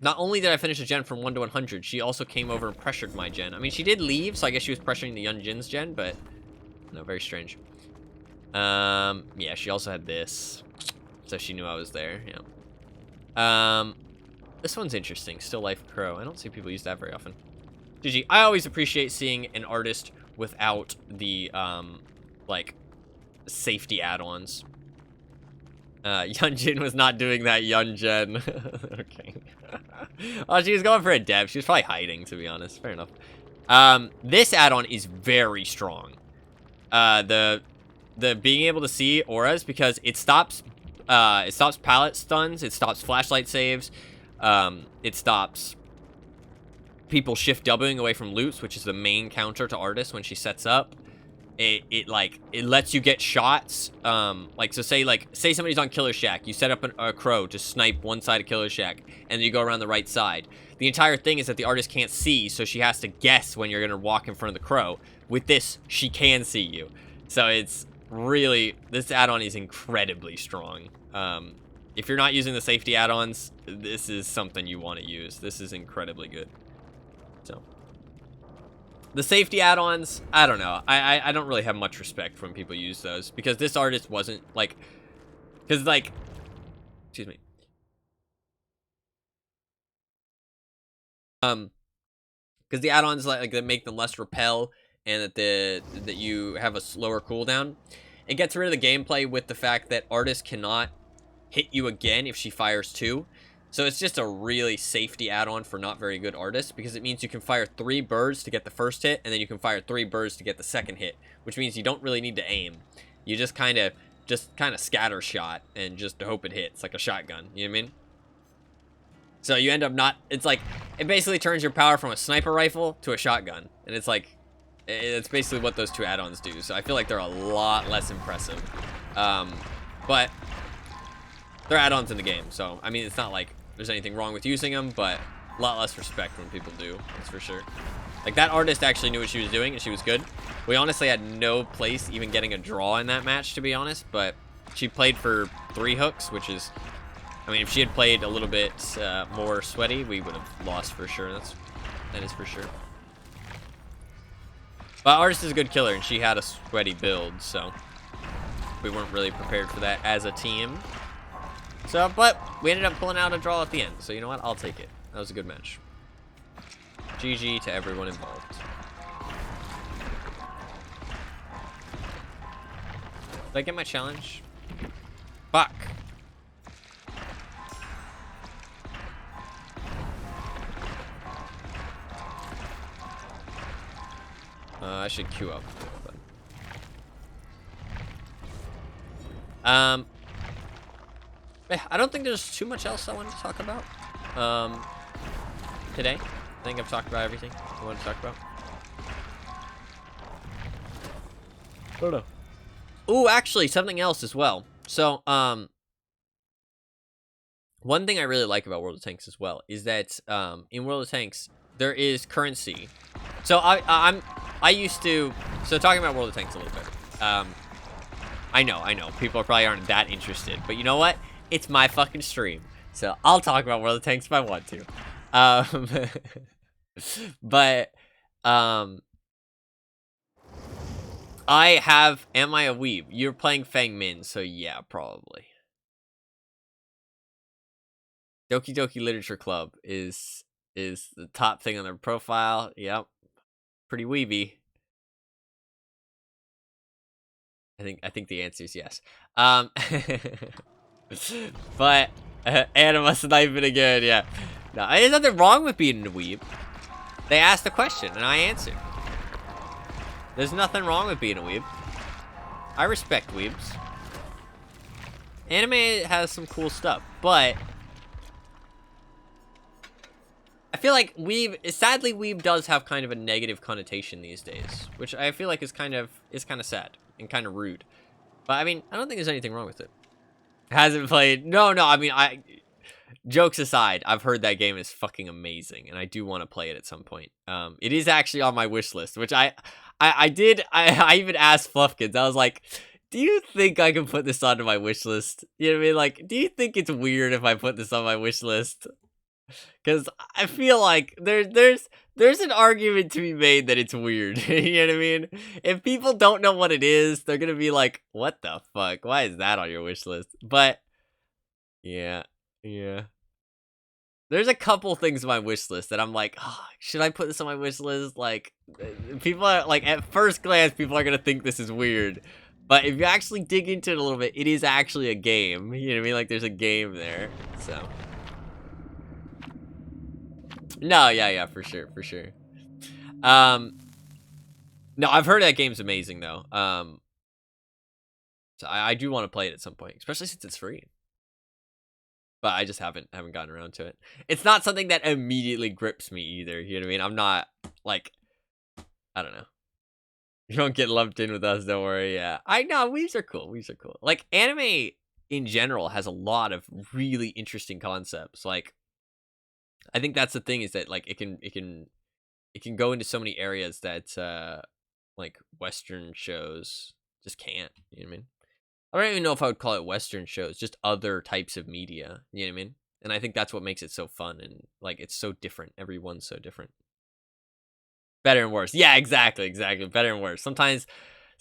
Not only did I finish a gen from 1 to 100, she also came over and pressured my gen. I mean, she did leave, so I guess she was pressuring the Young Jin's gen, but... no, very strange. Yeah, she also had this. So she knew I was there, yeah. This one's interesting. Still Life Crow. I don't see people use that very often. GG. I always appreciate seeing an artist without the, like, safety add-ons. Yunjin was not doing that, Yunjin. Okay. Oh, she was going for a dev. She was probably hiding, to be honest. Fair enough. This add-on is very strong. The being able to see auras, because it stops pallet stuns, it stops flashlight saves, it stops people shift doubling away from loots, which is the main counter to Artist when she sets up. It lets you get shots, like, so say somebody's on Killer Shack, you set up a crow to snipe one side of Killer Shack, and then you go around the right side. The entire thing is that the artist can't see, so she has to guess when you're gonna walk in front of the crow. With this, she can see you. So it's really, this add-on is incredibly strong. If you're not using the safety add-ons, this is something you want to use. This is incredibly good. So, the safety add-ons, I don't know. I don't really have much respect for when people use those, because this artist wasn't, like, because, like, excuse me. Because the add-ons, like that make them less repel, and that you have a slower cooldown. It gets rid of the gameplay with the fact that artists cannot hit you again if she fires 2. So it's just a really safety add-on for not very good artists, because it means you can fire 3 birds to get the first hit, and then you can fire 3 birds to get the second hit, which means you don't really need to aim. You just kind of scatter shot and just hope it hits, like a shotgun. You know what I mean? So you end up not, it's like, it basically turns your power from a sniper rifle to a shotgun. And it's like, it's basically what those 2 add-ons do. So I feel like they're a lot less impressive. But they're add-ons in the game. So, I mean, it's not like there's anything wrong with using them, but a lot less respect when people do, that's for sure. Like, that artist actually knew what she was doing, and she was good. We honestly had no place even getting a draw in that match, to be honest. But she played for 3 hooks, which is, I mean, if she had played a little bit more sweaty, we would have lost for sure. That is for sure. But Artist is a good killer, and she had a sweaty build, so we weren't really prepared for that as a team. So, but we ended up pulling out a draw at the end. So you know what? I'll take it. That was a good match. GG to everyone involved. Did I get my challenge? Fuck. I should queue up. I don't think there's too much else I wanted to talk about today. I think I've talked about everything I wanted to talk about. I don't know. Ooh, actually, something else as well. So, one thing I really like about World of Tanks as well is that in World of Tanks there is currency. So I used to, so talking about World of Tanks a little bit. I know people probably aren't that interested, but you know what? It's my fucking stream, so I'll talk about World of Tanks if I want to. But am I a weeb? You're playing Fang Min, so yeah, probably. Doki Doki Literature Club is the top thing on their profile. Yep. Pretty weeby. I think the answer is yes. But Anima sniping again, yeah. No, there's nothing wrong with being a weeb. They asked the question and I answered. There's nothing wrong with being a weeb. I respect weebs. Anime has some cool stuff, but I feel like sadly weeb does have kind of a negative connotation these days, which I feel like is kind of sad and kind of rude. But I mean, I don't think there's anything wrong with it. Hasn't played. No, I mean, jokes aside, I've heard that game is fucking amazing, and I do want to play it at some point. It is actually on my wish list, which I even asked Fluffkins. I was like, do you think I can put this onto my wish list? You know what I mean? Like, do you think it's weird if I put this on my wish list? Because I feel like there's an argument to be made that it's weird. You know what I mean? If people don't know what it is, they're gonna be like, "What the fuck? Why is that on your wish list?" But yeah. There's a couple things on my wish list that I'm like, oh, should I put this on my wish list? Like, people are like, at first glance, people are gonna think this is weird. But if you actually dig into it a little bit, it is actually a game. You know what I mean? Like, there's a game there. So. No, yeah, for sure. No, I've heard that game's amazing though. So I do want to play it at some point, especially since it's free. But I just haven't gotten around to it. It's not something that immediately grips me either. You know what I mean? I'm not like, I don't know. You don't get lumped in with us, don't worry. Yeah, I know weaves are cool. Like anime in general has a lot of really interesting concepts. Like, I think that's the thing is that like it can go into so many areas that like Western shows just can't. You know what I mean? I don't even know if I would call it Western shows, just other types of media. You know what I mean? And I think that's what makes it so fun and like it's so different. Everyone's so different. Better and worse. Yeah, exactly. Better and worse. Sometimes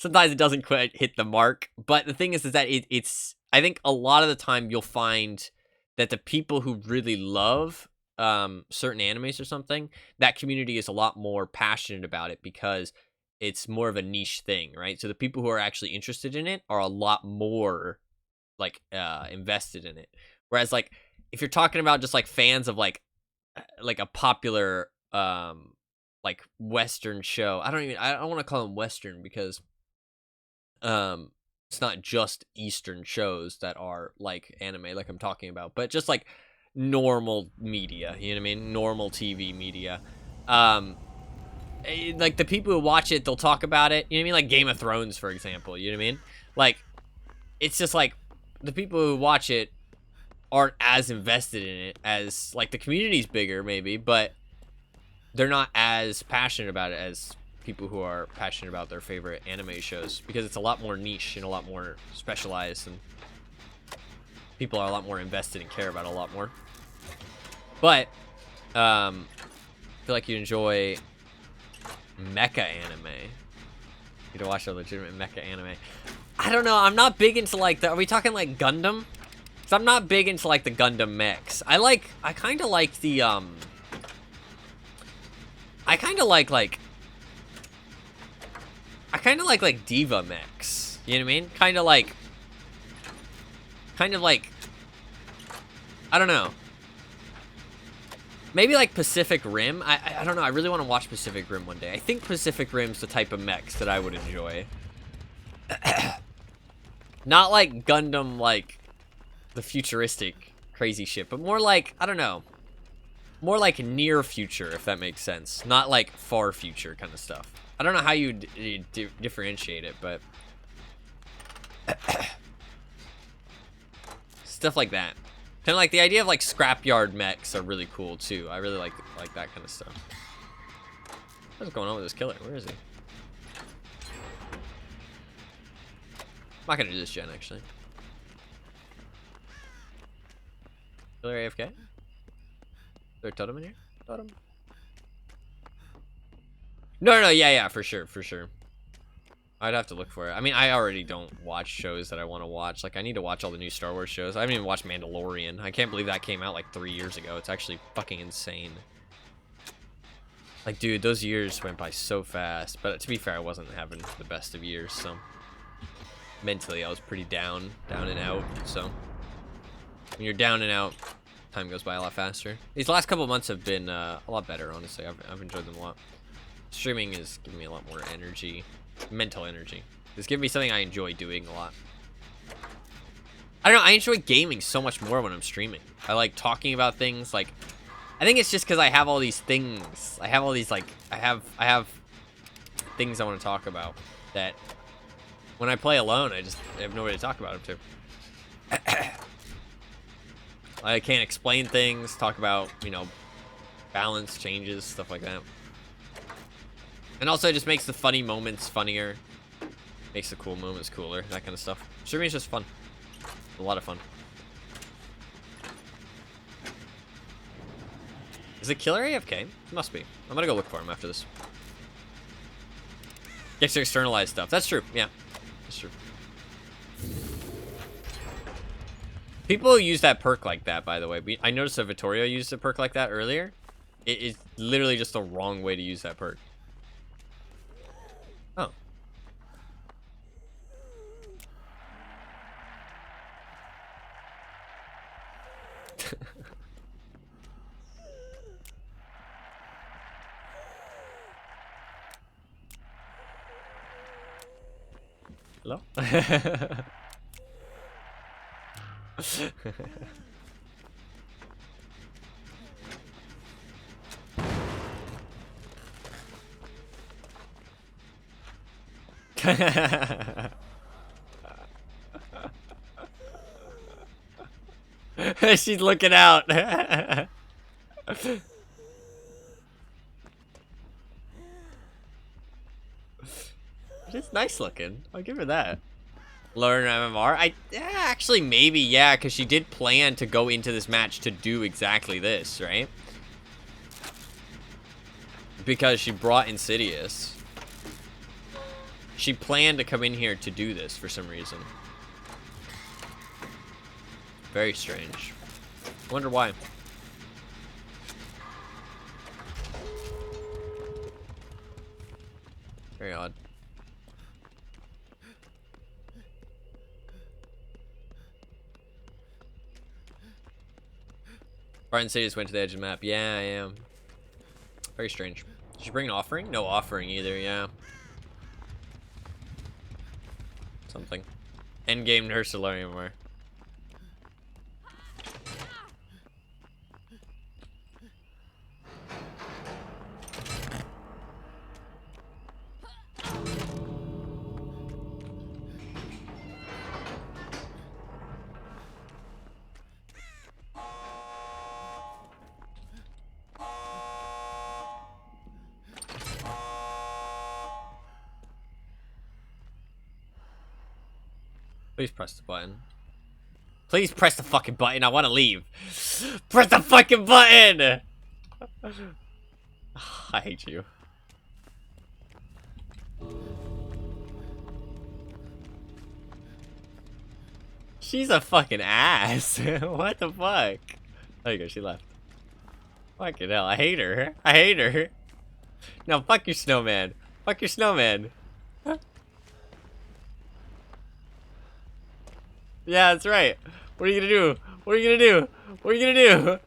it doesn't quite hit the mark. But the thing is that it's I think a lot of the time you'll find that the people who really love certain animes or something, that community is a lot more passionate about it because it's more of a niche thing, right? So the people who are actually interested in it are a lot more like invested in it. Whereas like if you're talking about just like fans of like a popular like Western show, I don't want to call them Western because it's not just Eastern shows that are like anime like I'm talking about, but just like normal media, you know what I mean? Normal TV media. Like the people who watch it, they'll talk about it. You know what I mean? Like Game of Thrones, for example. You know what I mean? Like it's just like the people who watch it aren't as invested in it as like the community's bigger maybe, but they're not as passionate about it as people who are passionate about their favorite anime shows because it's a lot more niche and a lot more specialized and people are a lot more invested and care about it a lot more. But I feel like you enjoy mecha anime. You to watch a legitimate mecha anime. I don't know. I'm not big into like the. Are we talking like Gundam? Cause I'm not big into like the Gundam mechs. I kind of like the I kind of like diva mechs. You know what I mean? Kind of like I don't know. Maybe like Pacific Rim. I don't know. I really want to watch Pacific Rim one day. I think Pacific Rim's the type of mechs that I would enjoy. Not like Gundam, like the futuristic crazy shit, but more like, I don't know, more like near future, if that makes sense. Not like far future kind of stuff. I don't know how you differentiate it, but stuff like that. Kind of like the idea of like scrapyard mechs are really cool too. I really like that kind of stuff. What's going on with this killer? Where is he? I'm not gonna do this gen actually. Killer AFK? Is there a totem in here? Totem? No, yeah, for sure. I'd have to look for it. I mean, I already don't watch shows that I want to watch. Like, I need to watch all the new Star Wars shows. I haven't even watched Mandalorian. I can't believe that came out like 3 years ago. It's actually fucking insane. Like, dude, those years went by so fast. But to be fair, I wasn't having the best of years, so mentally I was pretty down and out. So when you're down and out, time goes by a lot faster. These last couple of months have been a lot better, honestly. I've enjoyed them a lot. Streaming is giving me a lot more energy. Mental energy. It's giving me something I enjoy doing a lot. I don't know, I enjoy gaming so much more when I'm streaming. I like talking about things. Like, I think it's just because I have all these things. I have all these, like, I have things I want to talk about that when I play alone, I have nobody to talk about them to. I can't explain things, talk about, you know, balance changes, stuff like that. And also, it just makes the funny moments funnier. Makes the cool moments cooler. That kind of stuff. Streaming is just fun. A lot of fun. Is it Killer AFK? It must be. I'm gonna go look for him after this. Gets to externalize stuff. That's true. Yeah. That's true. People use that perk like that, by the way. I noticed that Vittorio used a perk like that earlier. It is literally just the wrong way to use that perk. Oh. Hello? She's looking out. It's nice looking. I'll give her that. Lower in MMR? Actually, maybe, yeah, because she did plan to go into this match to do exactly this, right? Because she brought Insidious. She planned to come in here to do this for some reason. Very strange. Wonder why. Very odd. Brian Insidious went to the edge of the map. Yeah, yeah. Very strange. Did she bring an offering? No offering either, yeah. Something. Endgame nurse to learn anymore. Please press the button. Please press the fucking button. I want to leave. Press the fucking button! I hate you. She's a fucking ass. What the fuck? There you go, she left. Fucking hell, I hate her. I hate her. No, fuck your snowman. Fuck your snowman. Yeah, that's right. What are you gonna do? What are you gonna do? What are you gonna do?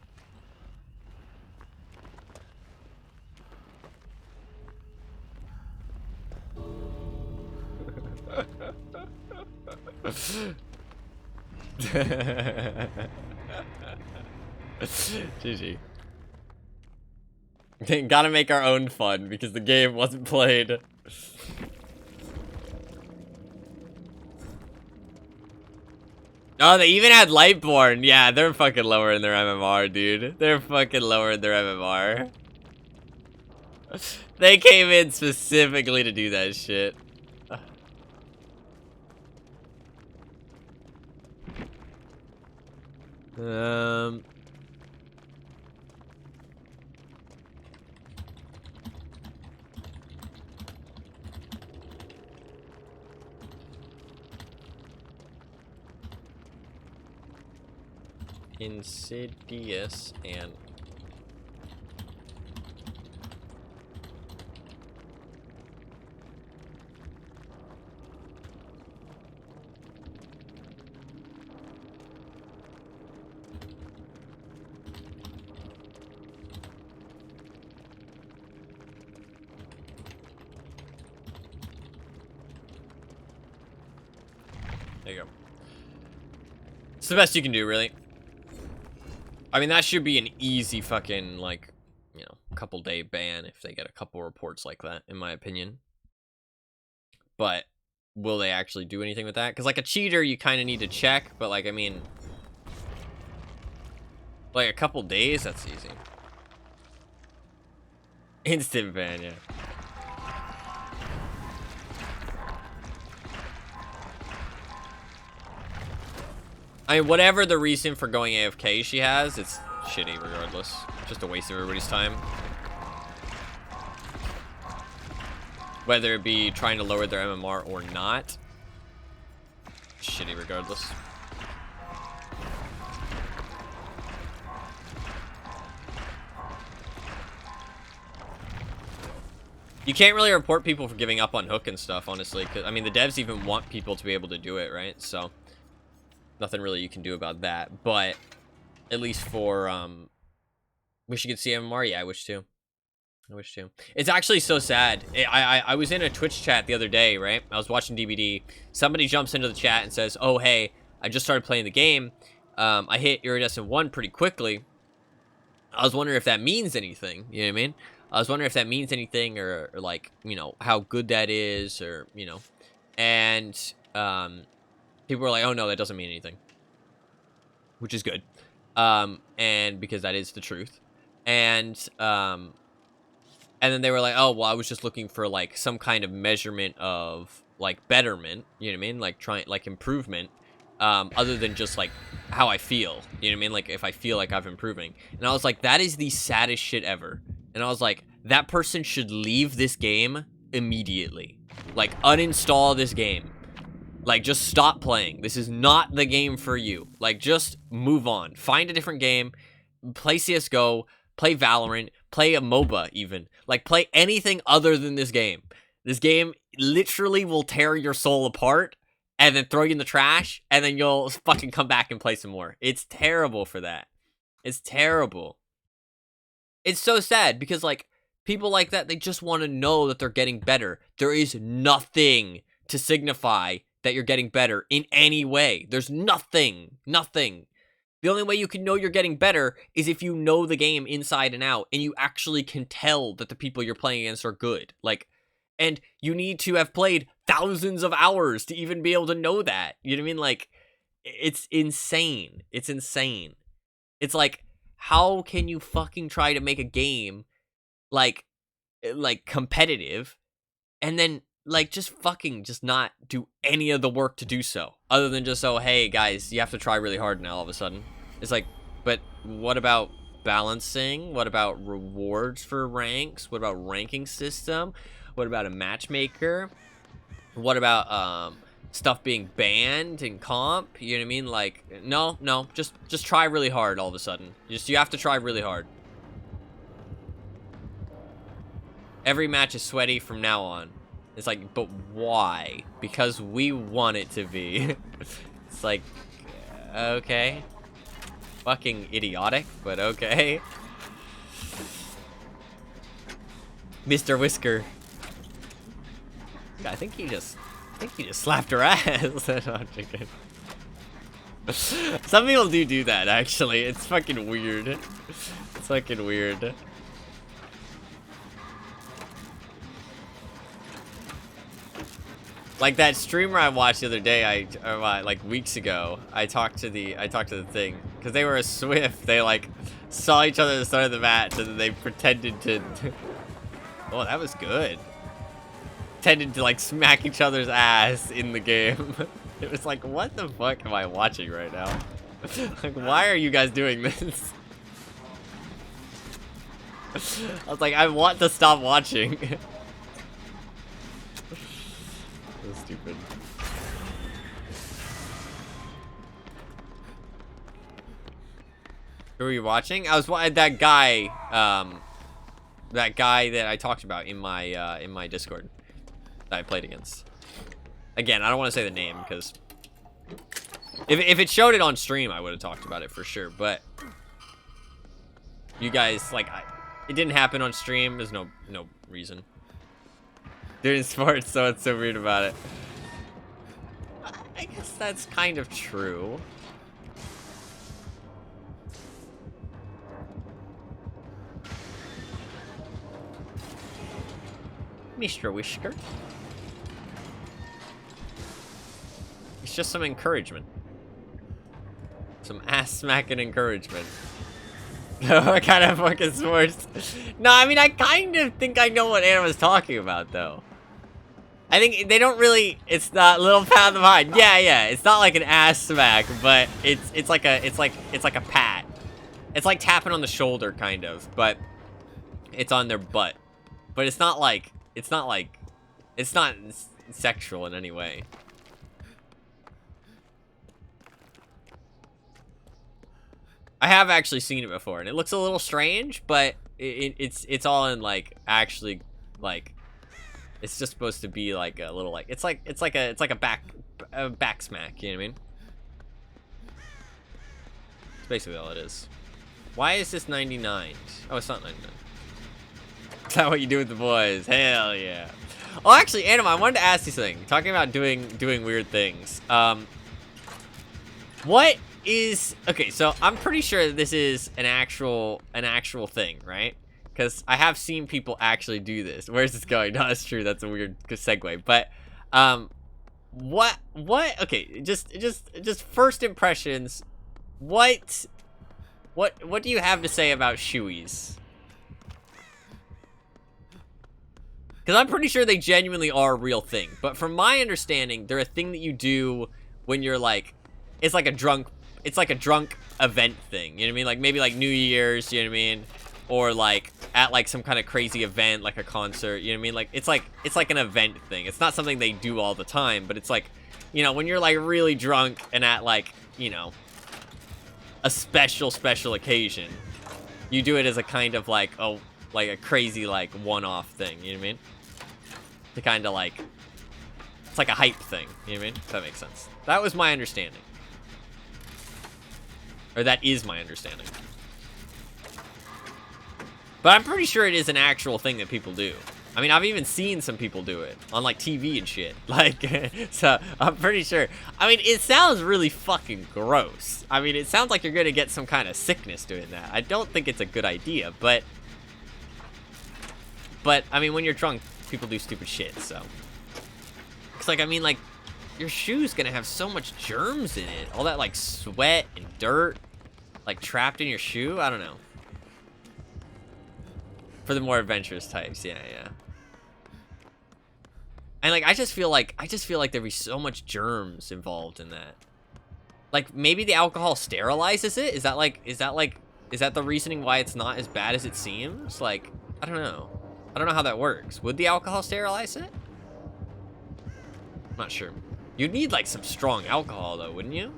GG. Gotta make our own fun because the game wasn't played. Oh, they even had Lightborn. Yeah, they're fucking lowering their MMR, dude. They're fucking lowering their MMR. They came in specifically to do that shit. Insidious and there you go. It's the best you can do, really. I mean, that should be an easy fucking, like, you know, couple day ban if they get a couple reports like that, in my opinion. But will they actually do anything with that? Because, like, a cheater, you kind of need to check, but, like, I mean, like, a couple days, that's easy. Instant ban, yeah. I mean, whatever the reason for going AFK she has, it's shitty regardless. Just a waste of everybody's time. Whether it be trying to lower their MMR or not. Shitty regardless. You can't really report people for giving up on hook and stuff, honestly. 'Cause, I mean, the devs even want people to be able to do it, right? So nothing really you can do about that. But at least for wish you could see MMR. Yeah, I wish too. I wish too. It's actually so sad. I was in a Twitch chat the other day, right? I was watching DBD. Somebody jumps into the chat and says, "Oh, hey, I just started playing the game. I hit Iridescent 1 pretty quickly. I was wondering if that means anything." You know what I mean? I was wondering if that means anything or like, you know, how good that is or, you know. And people were like, "Oh, no, that doesn't mean anything." Which is good. And because that is the truth. And then they were like, "Oh, well, I was just looking for, like, some kind of measurement of like betterment, you know what I mean, like improvement, other than just like how I feel, you know what I mean, like if I feel like I'm improving. And I was like, that is the saddest shit ever. And I was like, that person should leave this game immediately, like uninstall this game, like just stop playing. This is not the game for you. Like just move on, find a different game, play CSGO, play Valorant, play a MOBA even, like play anything other than this game. This game literally will tear your soul apart and then throw you in the trash, and then you'll fucking come back and play some more. It's terrible for that. It's terrible. It's so sad because, like, people like that, they just want to know that they're getting better. There is nothing to signify that you're getting better in any way. There's nothing. Nothing. The only way you can know you're getting better is if you know the game inside and out, and you actually can tell that the people you're playing against are good. Like, and you need to have played thousands of hours to even be able to know that. You know what I mean? Like, it's insane. It's insane. It's like, how can you fucking try to make a game like competitive and then like just not do any of the work to do so, other than just, oh, hey guys, you have to try really hard now all of a sudden. It's like, but what about balancing? What about rewards for ranks? What about ranking system? What about a matchmaker? What about stuff being banned in comp? You know what I mean? Like, no, just try really hard all of a sudden. You have to try really hard. Every match is sweaty from now on. It's like, but why? Because we want it to be. It's like, okay. Fucking idiotic, but okay. Mr. Whisker. I think he just slapped her ass. Some people do that, actually. It's fucking weird. It's fucking weird. Like that streamer I watched the other day, like weeks ago, I talked to the thing, because they were a Swift. They like saw each other at the start of the match, and then they pretended to oh, that was good. Pretended to like smack each other's ass in the game. It was like, what the fuck am I watching right now? Like, why are you guys doing this? I was like, I want to stop watching. So stupid. Who were you watching? I was that guy that I talked about in my Discord that I played against. Again, I don't want to say the name because if it showed it on stream, I would have talked about it for sure. But you guys, like, it didn't happen on stream. There's no reason. Doing sports, so it's so weird about it. I guess that's kind of true. Mr. Whisker. It's just some encouragement. Some ass-smacking encouragement. What kind of fucking sports? No, I mean, I kind of think I know what Anna was talking about, though. I think they don't really. It's not little pat on the behind. Yeah. It's not like an ass smack, but it's like a pat. It's like tapping on the shoulder, kind of, but it's on their butt. But it's not sexual in any way. I have actually seen it before, and it looks a little strange, but it's all in like actually like. It's just supposed to be like a little like it's like a back smack, you know what I mean? That's basically all it is. Why is this 99? Oh, it's not 99. Is that what you do with the boys? Hell yeah. Oh, actually, Anima, I wanted to ask you something. Talking about doing weird things. What is okay? So I'm pretty sure this is an actual thing, right? Because I have seen people actually do this. Where's this going? No, that's true. That's a weird segue. But, what? Okay, just first impressions. What do you have to say about shoeies? Because I'm pretty sure they genuinely are a real thing. But from my understanding, they're a thing that you do when you're like, it's like a drunk event thing. You know what I mean? Like maybe like New Year's, you know what I mean? Or like at like some kind of crazy event, like a concert, you know what I mean? Like it's like an event thing. It's not something they do all the time, but it's like, you know, when you're like really drunk and at like, you know, a special occasion, you do it as a kind of like, oh, like a crazy like one-off thing, you know what I mean? To kind of like, it's like a hype thing, you know what I mean? If that makes sense. That was my understanding. Or that is my understanding. But I'm pretty sure it is an actual thing that people do. I mean, I've even seen some people do it on like TV and shit. Like, so I'm pretty sure. I mean, it sounds really fucking gross. I mean, it sounds like you're gonna get some kind of sickness doing that. I don't think it's a good idea, but I mean, when you're drunk, people do stupid shit, so. It's like, I mean, like, your shoe's gonna have so much germs in it. All that, like, sweat and dirt, like, trapped in your shoe. I don't know. For the more adventurous types, yeah. And, like, I just feel like there'd be so much germs involved in that. Like, maybe the alcohol sterilizes it? Is that the reasoning why it's not as bad as it seems? Like, I don't know. I don't know how that works. Would the alcohol sterilize it? I'm not sure. You'd need, like, some strong alcohol, though, wouldn't you?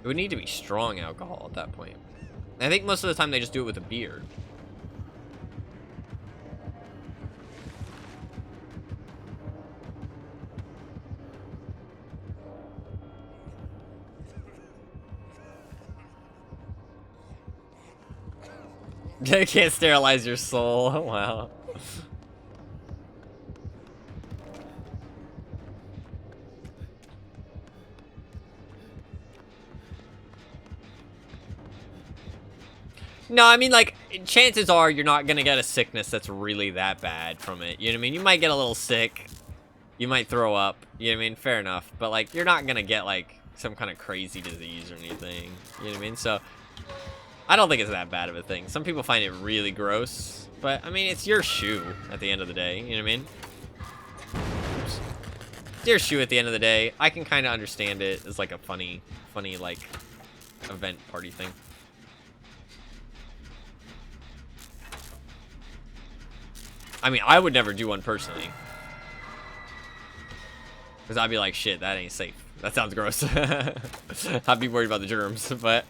It would need to be strong alcohol at that point. I think most of the time they just do it with a beer. They can't sterilize your soul. Wow. No, I mean, like, chances are you're not gonna get a sickness that's really that bad from it. You know what I mean? You might get a little sick. You might throw up. You know what I mean? Fair enough. But, like, you're not gonna get, like, some kind of crazy disease or anything. You know what I mean? So, I don't think it's that bad of a thing. Some people find it really gross. But, I mean, it's your shoe at the end of the day. You know what I mean? Oops. It's your shoe at the end of the day. I can kind of understand it as, like, a funny, like, event party thing. I mean, I would never do one personally. Because I'd be like, shit, that ain't safe. That sounds gross. I'd be worried about the germs, but...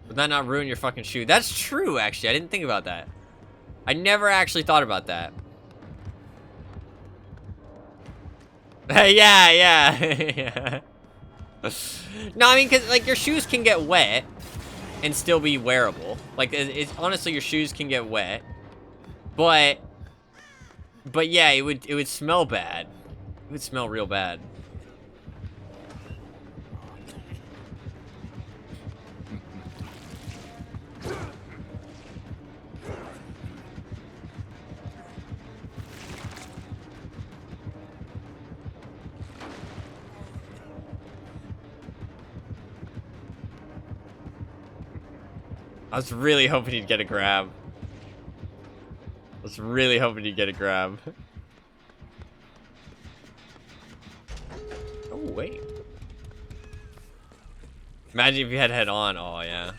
Would that not ruin your fucking shoe? That's true, actually. I didn't think about that. I never actually thought about that. yeah. No, I mean, because, like, your shoes can get wet and still be wearable. Like, honestly, your shoes can get wet. But yeah, it would smell bad. It would smell real bad. I was really hoping he'd get a grab. Oh, wait. Imagine if you had head on. Oh, yeah.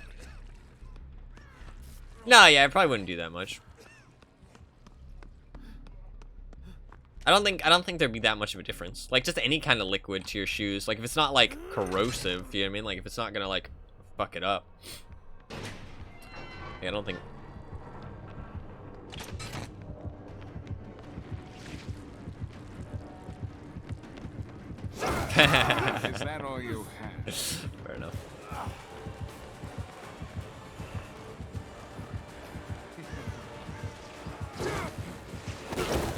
No, yeah, I probably wouldn't do that much. I don't think there'd be that much of a difference. Like, just any kind of liquid to your shoes. Like, if it's not, like, corrosive, you know what I mean? Like, if it's not gonna, like, fuck it up. Yeah, I don't think... Is that all you have? Fair enough.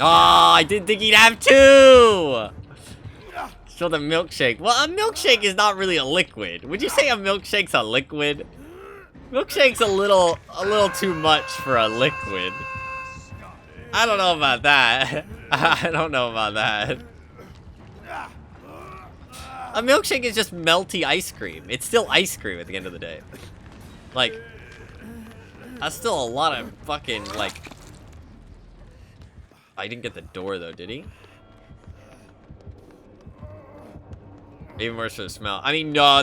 Oh, I didn't think he'd have two! Still the milkshake. Well, a milkshake is not really a liquid. Would you say a milkshake's a liquid? Milkshake's a little too much for a liquid. I don't know about that. I don't know about that. A milkshake is just melty ice cream. It's still ice cream at the end of the day. Like, that's still a lot of fucking, like... I didn't get the door, though, did he? Even worse for the smell. I mean, no,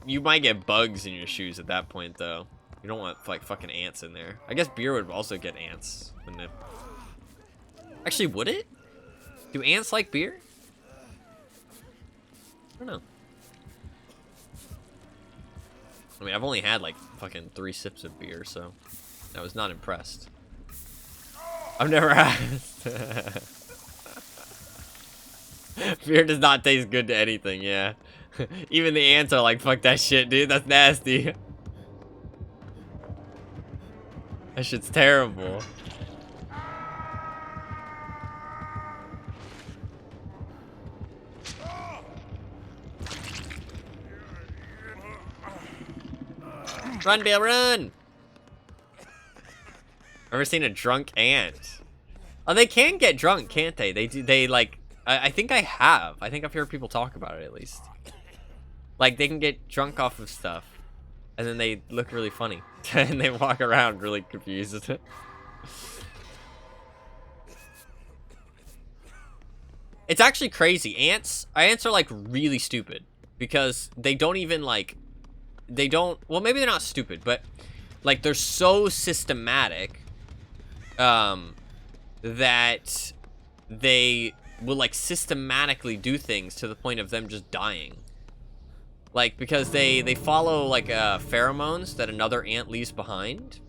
you might get bugs in your shoes at that point, though. You don't want, like, fucking ants in there. I guess beer would also get ants, wouldn't it? Actually, would it? Do ants like beer? I don't know. I mean, I've only had, like, fucking 3 sips of beer, so I was not impressed. I've never asked. Beer does not taste good to anything, yeah. Even the ants are like, fuck that shit, dude. That's nasty. That shit's terrible. Run, Bill, run! Ever seen a drunk ant? Oh, they can get drunk, can't they? They like... I think I have. I think I've heard people talk about it, at least. Like, they can get drunk off of stuff. And then they look really funny. And they walk around really confused. It's actually crazy. Ants are, like, really stupid. Because they don't even, like... They don't... Well, maybe they're not stupid, but... Like, they're so systematic... that... They... will like systematically do things to the point of them just dying. Like, because they follow like pheromones that another ant leaves behind.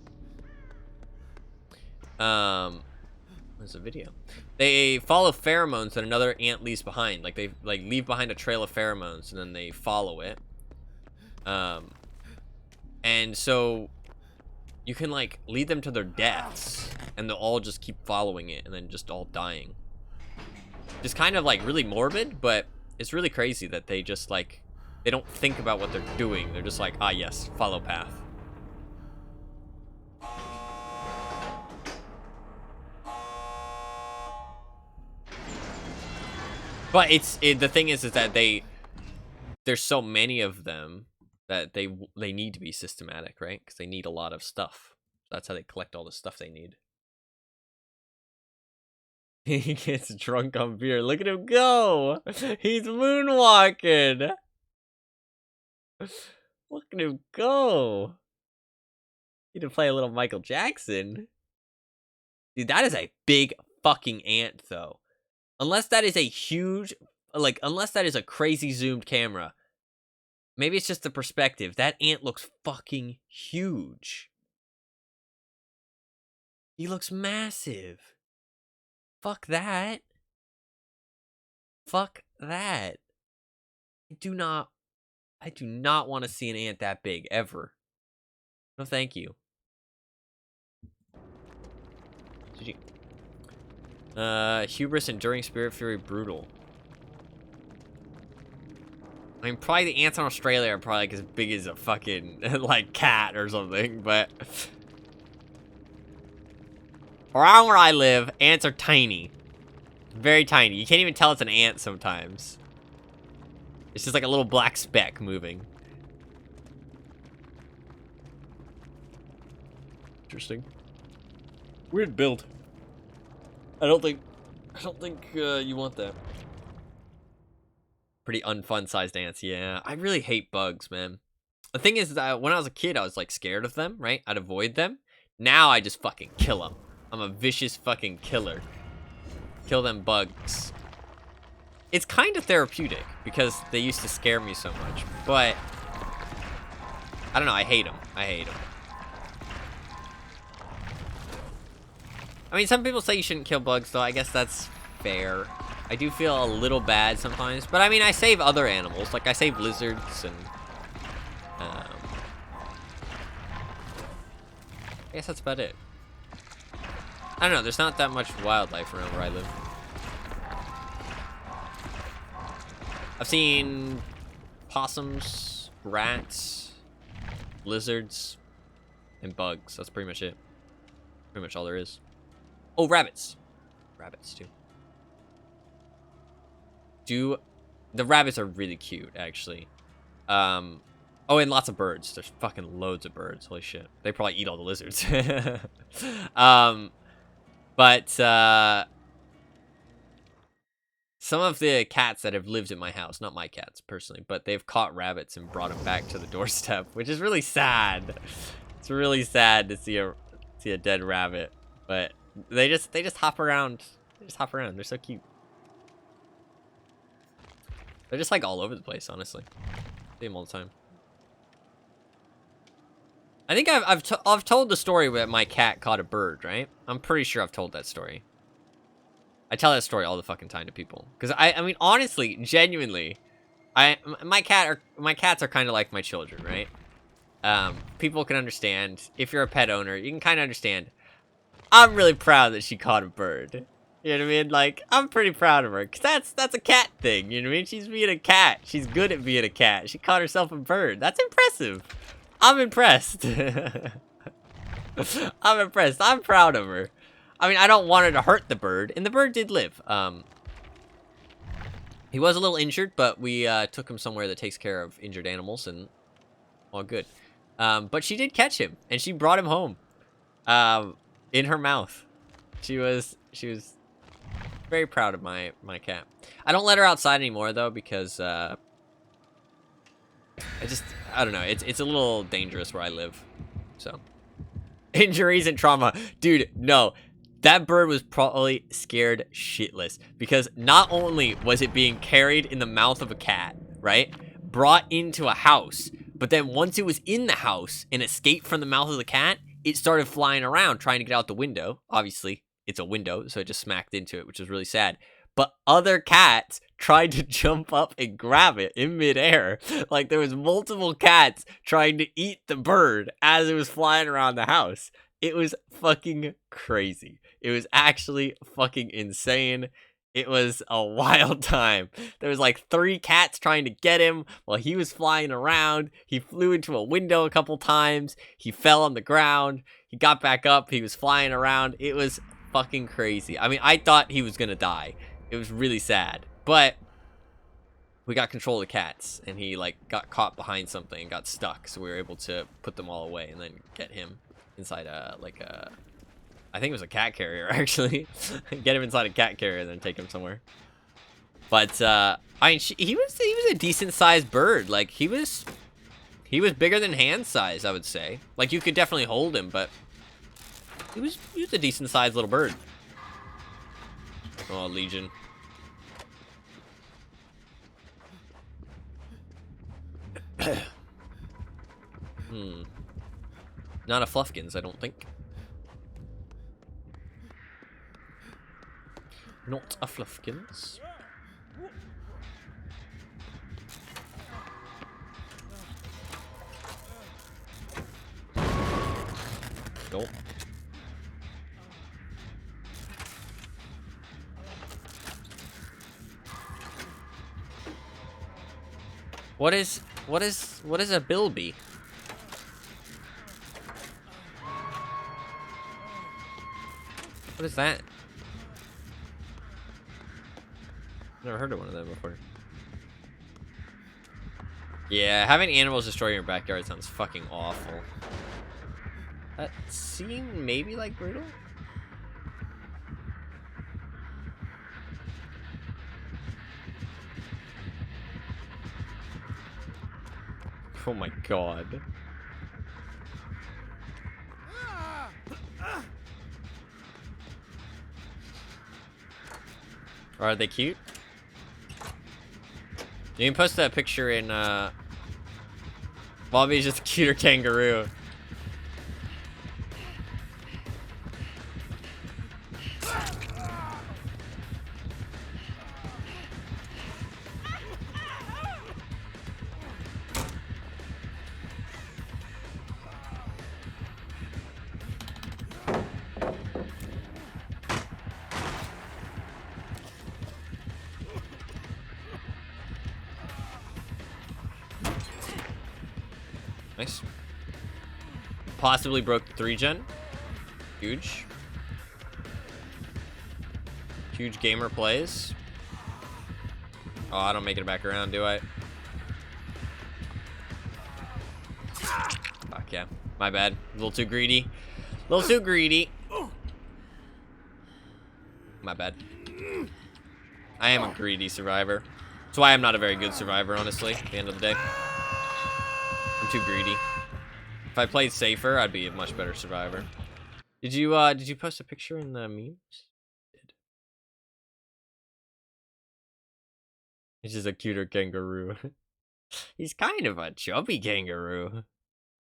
There's a video. They follow pheromones that another ant leaves behind. Like, they like leave behind a trail of pheromones and then they follow it. And so you can like lead them to their deaths and they'll all just keep following it and then just all dying. It's kind of like really morbid, but it's really crazy that they just like, they don't think about what they're doing. They're just like, ah, yes, follow path. But the thing is that there's so many of them that they need to be systematic, right? Because they need a lot of stuff. That's how they collect all the stuff they need. He gets drunk on beer. Look at him go! He's moonwalking! Look at him go! Need to play a little Michael Jackson. Dude, that is a big fucking ant, though. Unless that is a huge... Like, unless that is a crazy zoomed camera. Maybe it's just the perspective. That ant looks fucking huge. He looks massive. Fuck that. Fuck that. I do not want to see an ant that big, ever. No, thank you. GG. Hubris, Enduring Spirit, Fury, Brutal. I mean, probably the ants in Australia are probably like as big as a fucking, like, cat or something, but... Around where I live, ants are tiny. Very tiny. You can't even tell it's an ant sometimes. It's just like a little black speck moving. Interesting. Weird build. I don't think you want that. Pretty unfun sized ants, yeah. I really hate bugs, man. The thing is that when I was a kid, I was like scared of them, right? I'd avoid them. Now I just fucking kill them. I'm a vicious fucking killer. Kill them bugs. It's kind of therapeutic because they used to scare me so much, but I don't know, I hate them. I hate them. I mean, some people say you shouldn't kill bugs, though. I guess that's fair. I do feel a little bad sometimes, but I mean, I save other animals. Like, I save lizards and... I guess that's about it. I don't know, there's not that much wildlife around where I live. I've seen possums, rats, lizards, and bugs. That's pretty much it. Pretty much all there is. Oh, rabbits. Rabbits too. The rabbits are really cute, actually. Oh, and lots of birds. There's fucking loads of birds. Holy shit. They probably eat all the lizards. But some of the cats that have lived in my house, not my cats personally, but they've caught rabbits and brought them back to the doorstep, which is really sad. It's really sad to see a dead rabbit, but they just hop around. They just hop around. They're so cute. They're just like all over the place, honestly. See them all the time. I think I've told the story where my cat caught a bird, right? I'm pretty sure I've told that story. I tell that story all the fucking time to people because I mean honestly, genuinely, my cats are kind of like my children, right? People can understand if you're a pet owner, you can kind of understand. I'm really proud that she caught a bird. You know what I mean? Like, I'm pretty proud of her because that's a cat thing. You know what I mean? She's being a cat. She's good at being a cat. She caught herself a bird. That's impressive. I'm impressed. I'm impressed. I'm proud of her. I mean, I don't want her to hurt the bird, and the bird did live. He was a little injured, but we took him somewhere that takes care of injured animals, and all good. But she did catch him, and she brought him home, in her mouth. She was very proud of my cat. I don't let her outside anymore though because I don't know. It's a little dangerous where I live. So injuries and trauma, dude. No, that bird was probably scared shitless because not only was it being carried in the mouth of a cat, right, brought into a house, but then once it was in the house and escaped from the mouth of the cat, it started flying around trying to get out the window. Obviously, it's a window, so it just smacked into it, which was really sad. But other cats tried to jump up and grab it in midair. Like, there was multiple cats trying to eat the bird as it was flying around the house. It was fucking crazy. It was actually fucking insane. It was a wild time. There was like 3 cats trying to get him while he was flying around. He flew into a window a couple times. He fell on the ground. He got back up. He was flying around. It was fucking crazy. I mean, I thought he was gonna die. It was really sad. But we got control of the cats, and he like got caught behind something and got stuck. So we were able to put them all away and then get him inside I think it was a cat carrier, actually. Get him inside a cat carrier and then take him somewhere. But I mean, he was a decent sized bird. Like, he was bigger than hand size, I would say. Like, you could definitely hold him, but he was a decent sized little bird. Oh, Legion. Not a Fluffkins, I don't think. Not a Fluffkins. Nope. What is a bilby? What is that? Never heard of one of them before. Yeah, having animals destroy your backyard sounds fucking awful. That seemed maybe like brutal. Oh my god. Are they cute? You can post that picture in, Bobby's just a cuter kangaroo. Nice. Possibly broke the 3-gen. Huge. Huge gamer plays. Oh, I don't make it back around, do I? Fuck yeah. My bad. A little too greedy. A little too greedy. My bad. I am a greedy survivor. That's why I'm not a very good survivor, honestly, at the end of the day. I'm too greedy. If I played safer, I'd be a much better survivor. Did you post a picture in the memes? Did. He's just a cuter kangaroo. He's kind of a chubby kangaroo.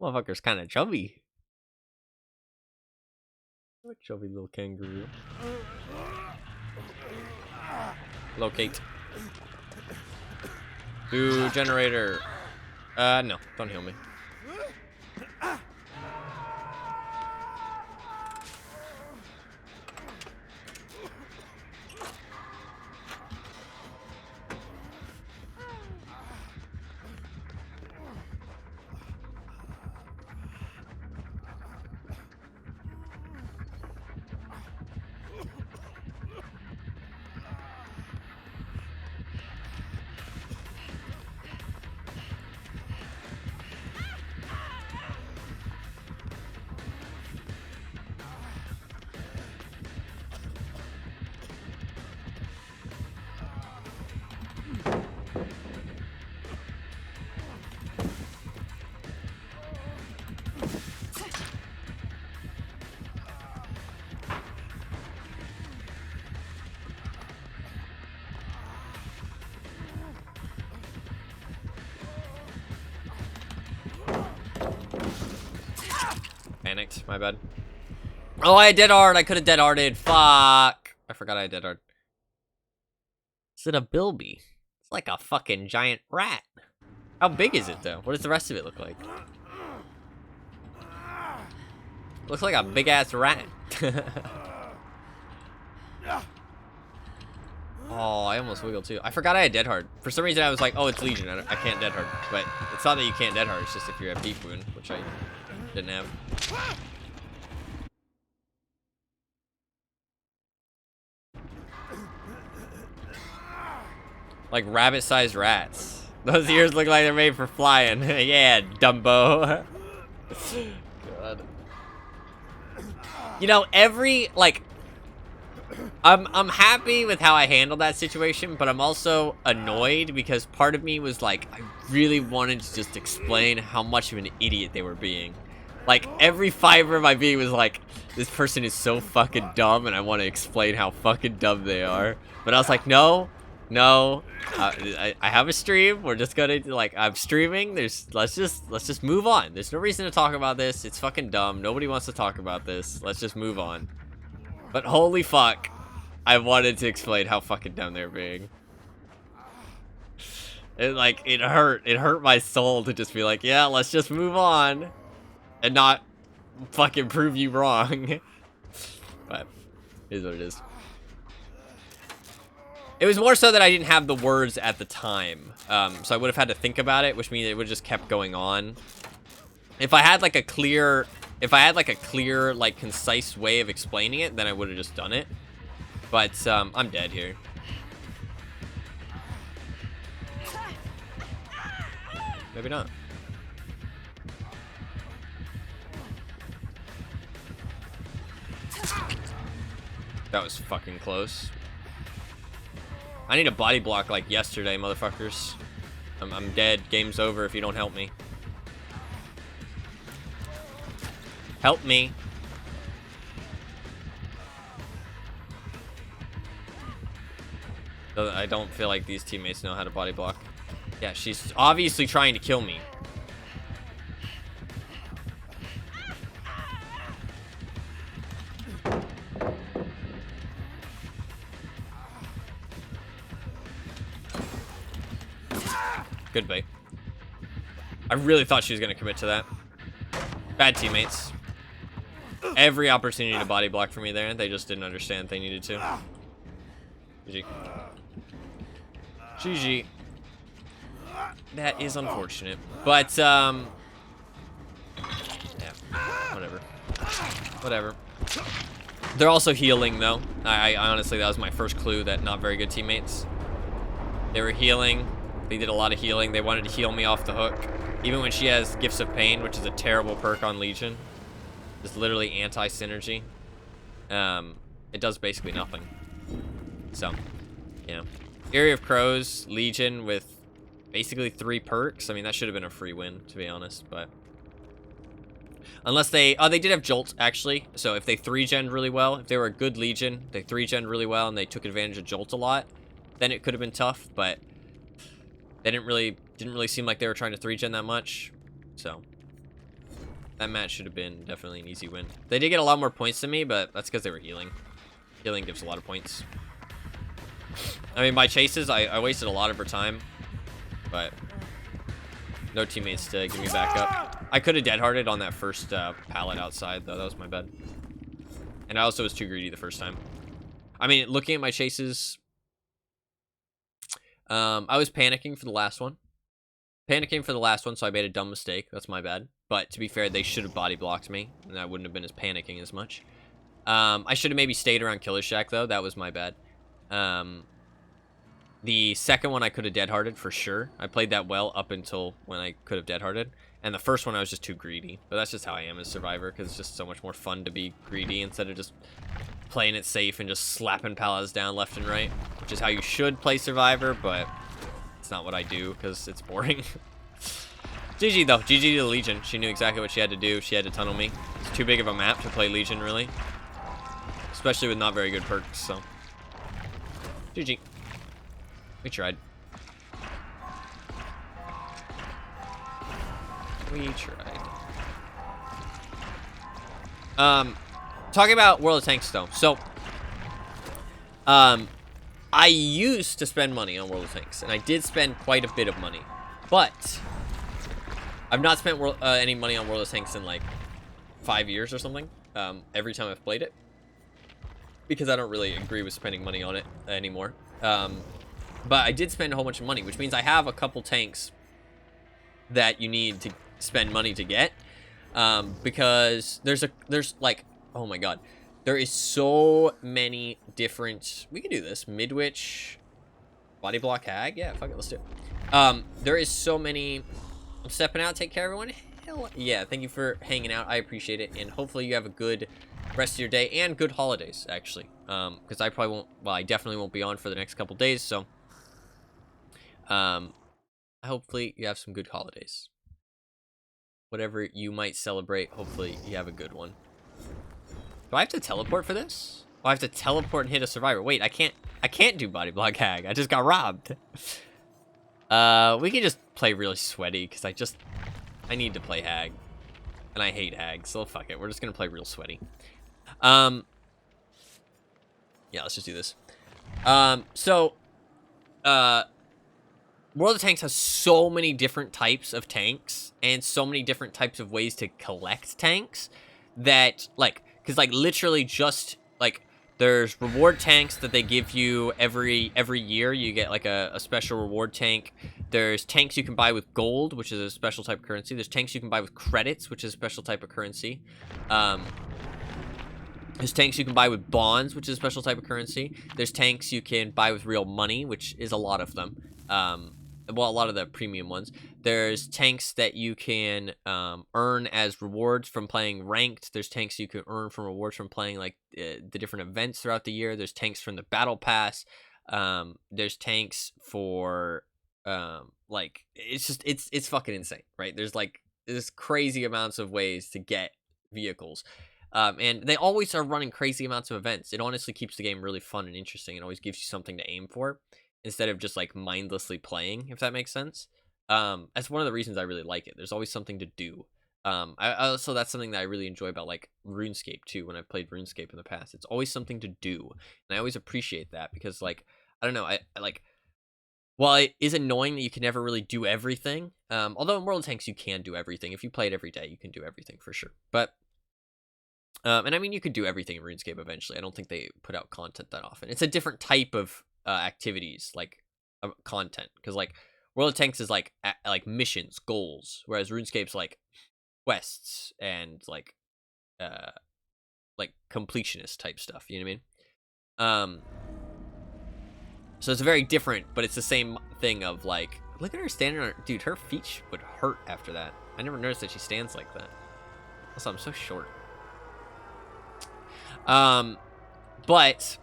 Motherfucker's kind of chubby. What chubby little kangaroo? Locate. Do generator. No, don't heal me. Panicked, my bad. Oh, I dead hard. I could have dead harded. Fuck. I forgot I dead hard. Is it a bilby? It's like a fucking giant rat. How big is it though? What does the rest of it look like? Looks like a big ass rat. Oh, I almost wiggled too. I forgot I had dead hard. For some reason I was like, oh, it's Legion. I can't dead hard. But it's not that you can't dead hard. It's just if you have deep wound, which I didn't have. Like rabbit-sized rats. Those ears look like they're made for flying. Yeah, Dumbo. God. You know, I'm happy with how I handled that situation, but I'm also annoyed because part of me was like, I really wanted to just explain how much of an idiot they were being. Like, every fiber of my being was like, this person is so fucking dumb, and I want to explain how fucking dumb they are. But I was like, no, I have a stream. We're just gonna, like, I'm streaming. Let's just move on. There's no reason to talk about this. It's fucking dumb. Nobody wants to talk about this. Let's just move on. But holy fuck, I wanted to explain how fucking dumb they're being. It hurt my soul to just be like, yeah, let's just move on. And not fucking prove you wrong. But it is what it is. It was more so that I didn't have the words at the time. So I would have had to think about it, which means it would have just kept going on. If I had like a clear, like concise way of explaining it, then I would have just done it. But I'm dead here. Maybe not. That was fucking close. I need a body block like yesterday, motherfuckers. I'm dead. Game's over if you don't help me. Help me. I don't feel like these teammates know how to body block. Yeah, she's obviously trying to kill me. Good bait. I really thought she was going to commit to that. Bad teammates. Every opportunity to body block for me there. They just didn't understand they needed to. GG. GG. That is unfortunate. But, yeah. Whatever. They're also healing, though. I honestly, that was my first clue that not very good teammates. They were healing. They did a lot of healing. They wanted to heal me off the hook. Even when she has Gifts of Pain, which is a terrible perk on Legion. It's literally anti-synergy. It does basically nothing. So, you know. Area of Crows, Legion with basically 3 perks. I mean, that should have been a free win, to be honest, but... Unless they... Oh, they did have Jolt, actually. So if they 3-gen'd really well, if they were a good Legion, they 3-gen'd really well, and they took advantage of Jolt a lot, then it could have been tough, but... They didn't really seem like they were trying to 3-gen that much, so... That match should have been definitely an easy win. They did get a lot more points than me, but that's because they were healing. Healing gives a lot of points. I mean, my chases, I wasted a lot of her time, but no teammates to give me back up. I could have dead-hearted on that first pallet outside, though. That was my bad. And I also was too greedy the first time. I mean, looking at my chases, I was panicking for the last one. So I made a dumb mistake. That's my bad. But to be fair, they should have body blocked me, and I wouldn't have been as panicking as much. I should have maybe stayed around Killer Shack, though. That was my bad. The second one I could have dead-hearted for sure. I played that well up until when I could have dead-hearted. And the first one I was just too greedy. But that's just how I am as Survivor, because it's just so much more fun to be greedy instead of just playing it safe and just slapping pallets down left and right. Which is how you should play Survivor, but it's not what I do, because it's boring. GG, though. GG to the Legion. She knew exactly what she had to do. She had to tunnel me. It's too big of a map to play Legion, really. Especially with not very good perks, so... GG. We tried. We tried. Talking about World of Tanks, though. So, I used to spend money on World of Tanks, and I did spend quite a bit of money. But, I've not spent any money on World of Tanks in, like, 5 years or something. Every time I've played it. Because I don't really agree with spending money on it anymore. But I did spend a whole bunch of money, which means I have a couple tanks that you need to spend money to get. Because there's like, oh my god. There is so many different, we can do this, Midwich, Body Block Hag, yeah, fuck it, let's do it. There is so many, I'm stepping out, take care everyone. Hell yeah, thank you for hanging out, I appreciate it, and hopefully you have a good rest of your day, and good holidays, actually. Because I probably won't, well, I definitely won't be on for the next couple days, so. Hopefully you have some good holidays. Whatever you might celebrate, hopefully you have a good one. Do I have to teleport for this? Oh, I have to teleport and hit a Survivor. Wait, I can't do Body Block Hag. I just got robbed. We can just play really sweaty, because I need to play Hag. And I hate Hag, so fuck it. We're just gonna play real sweaty. Yeah, let's just do this. World of Tanks has so many different types of tanks and so many different types of ways to collect tanks that, like, because, like, literally just, like, there's reward tanks that they give you every year. You get, like, a special reward tank. There's tanks you can buy with gold, which is a special type of currency. There's tanks you can buy with credits, which is a special type of currency. There's tanks you can buy with bonds, which is a special type of currency. There's tanks you can buy with real money, which is a lot of them. Well, a lot of the premium ones. There's tanks that you can earn as rewards from playing ranked. There's tanks you can earn from rewards from playing, like, the different events throughout the year. There's tanks from the battle pass. There's tanks for like, it's fucking insane, right? There's crazy amounts of ways to get vehicles. And they always are running crazy amounts of events. It honestly keeps the game really fun and interesting. It always gives you something to aim for, instead of just, like, mindlessly playing, if that makes sense. That's one of the reasons I really like it. There's always something to do. I also, that's something that I really enjoy about, like, RuneScape, too, when I've played RuneScape in the past. It's always something to do, and I always appreciate that, because, like, I don't know, I like, while it is annoying that you can never really do everything, although in World of Tanks you can do everything. If you play it every day, you can do everything, for sure. But, and I mean, you could do everything in RuneScape eventually. I don't think they put out content that often. It's a different type of activities, like content, because, like, World of Tanks is like missions, goals, whereas RuneScape's like quests and, like, like completionist type stuff. You know what I mean? So it's very different, but it's the same thing of like, look at her standing on her, dude, her feet would hurt after that. I never noticed that she stands like that. Also, I'm so short. But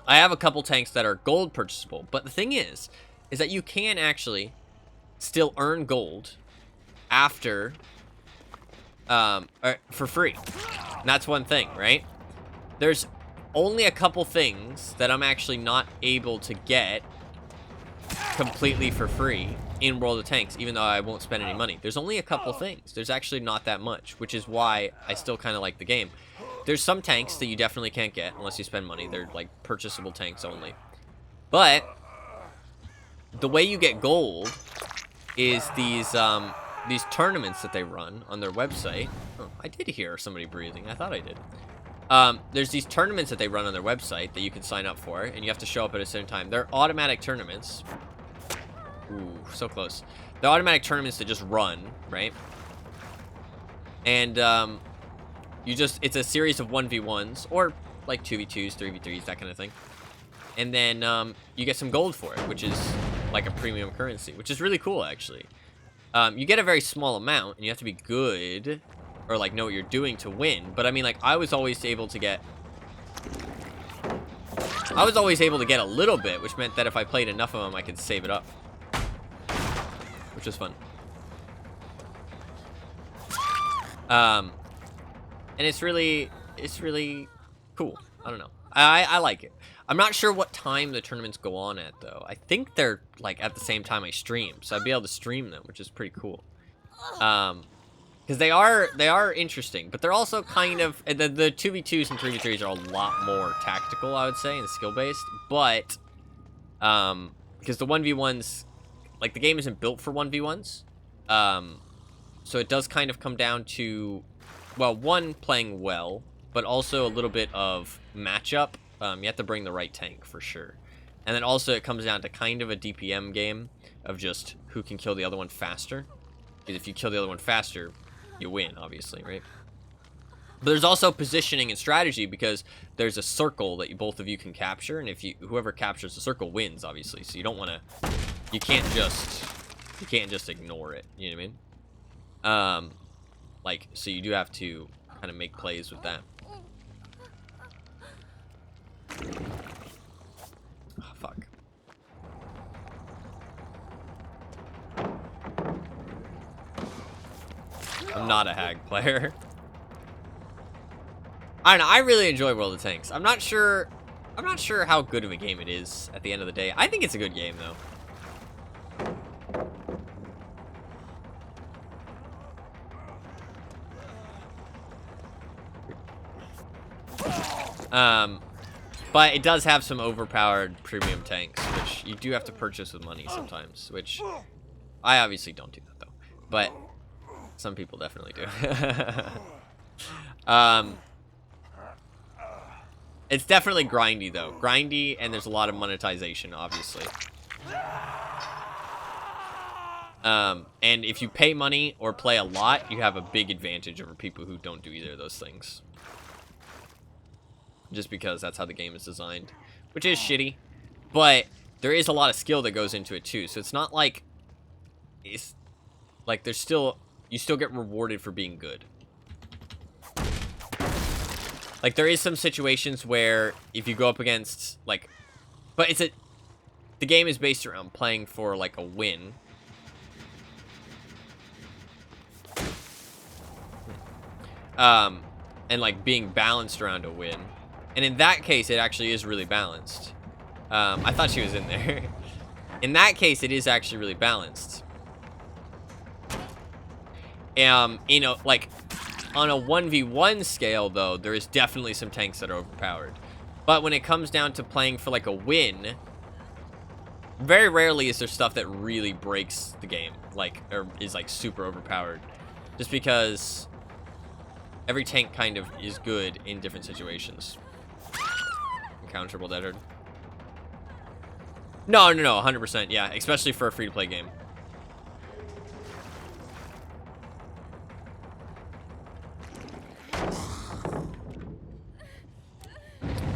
I have a couple tanks that are gold purchasable, but the thing is that you can actually still earn gold after, or for free. And that's one thing, right? There's only a couple things that I'm actually not able to get completely for free in World of Tanks, even though I won't spend any money. There's only a couple things. There's actually not that much, which is why I still kind of like the game. There's some tanks that you definitely can't get unless you spend money. They're like purchasable tanks only. But the way you get gold is these tournaments that they run on their website. Oh, I did hear somebody breathing. I thought I did. There's these tournaments that they run on their website that you can sign up for, and you have to show up at a certain time. They're automatic tournaments. Ooh, so close. They're automatic tournaments that just run, right? And, it's a series of 1v1s, or like 2v2s, 3v3s, that kind of thing. And then, you get some gold for it, which is like a premium currency, which is really cool, actually. You get a very small amount, and you have to be good, or like know what you're doing to win. But I mean, like, I was always able to get a little bit, which meant that if I played enough of them, I could save it up, which was fun. And it's really cool. I don't know. I like it. I'm not sure what time the tournaments go on at, though. I think they're like at the same time I stream, so I'd be able to stream them, which is pretty cool. Because they are interesting, but they're also kind of the 2v2s and 3v3s are a lot more tactical, I would say, and skill based. But because the 1v1s, like, the game isn't built for 1v1s, so it does kind of come down to, well, one, playing well, but also a little bit of matchup. You have to bring the right tank for sure, and then also it comes down to kind of a DPM game of just who can kill the other one faster. Because if you kill the other one faster, you win, obviously, right? But there's also positioning and strategy, because there's a circle that both of you can capture, and if whoever captures the circle wins, obviously. So you don't want to, you can't just ignore it. You know what I mean? Like, so you do have to kind of make plays with that. Oh, fuck. I'm not a hag player. I don't know. I really enjoy World of Tanks. I'm not sure how good of a game it is at the end of the day. I think it's a good game, though. But it does have some overpowered premium tanks, which you do have to purchase with money sometimes, which I obviously don't do that, though. But some people definitely do. It's definitely grindy, though. Grindy, and there's a lot of monetization, obviously. And if you pay money or play a lot, you have a big advantage over people who don't do either of those things. Just because that's how the game is designed, which is shitty. But there is a lot of skill that goes into it, too. So it's not like... It's like there's still... You still get rewarded for being good. Like, there is some situations where if you go up against, like... But it's a... The game is based around playing for, like, a win. And, like, being balanced around a win. And in that case, it actually is really balanced. I thought she was in there. In that case, it is actually really balanced. You know, like, on a 1v1 scale, though, there is definitely some tanks that are overpowered. But when it comes down to playing for, like, a win, very rarely is there stuff that really breaks the game, like, or is, like, super overpowered. Just because every tank kind of is good in different situations. Uncounterable dead hard. No, 100%, yeah, especially for a free-to-play game.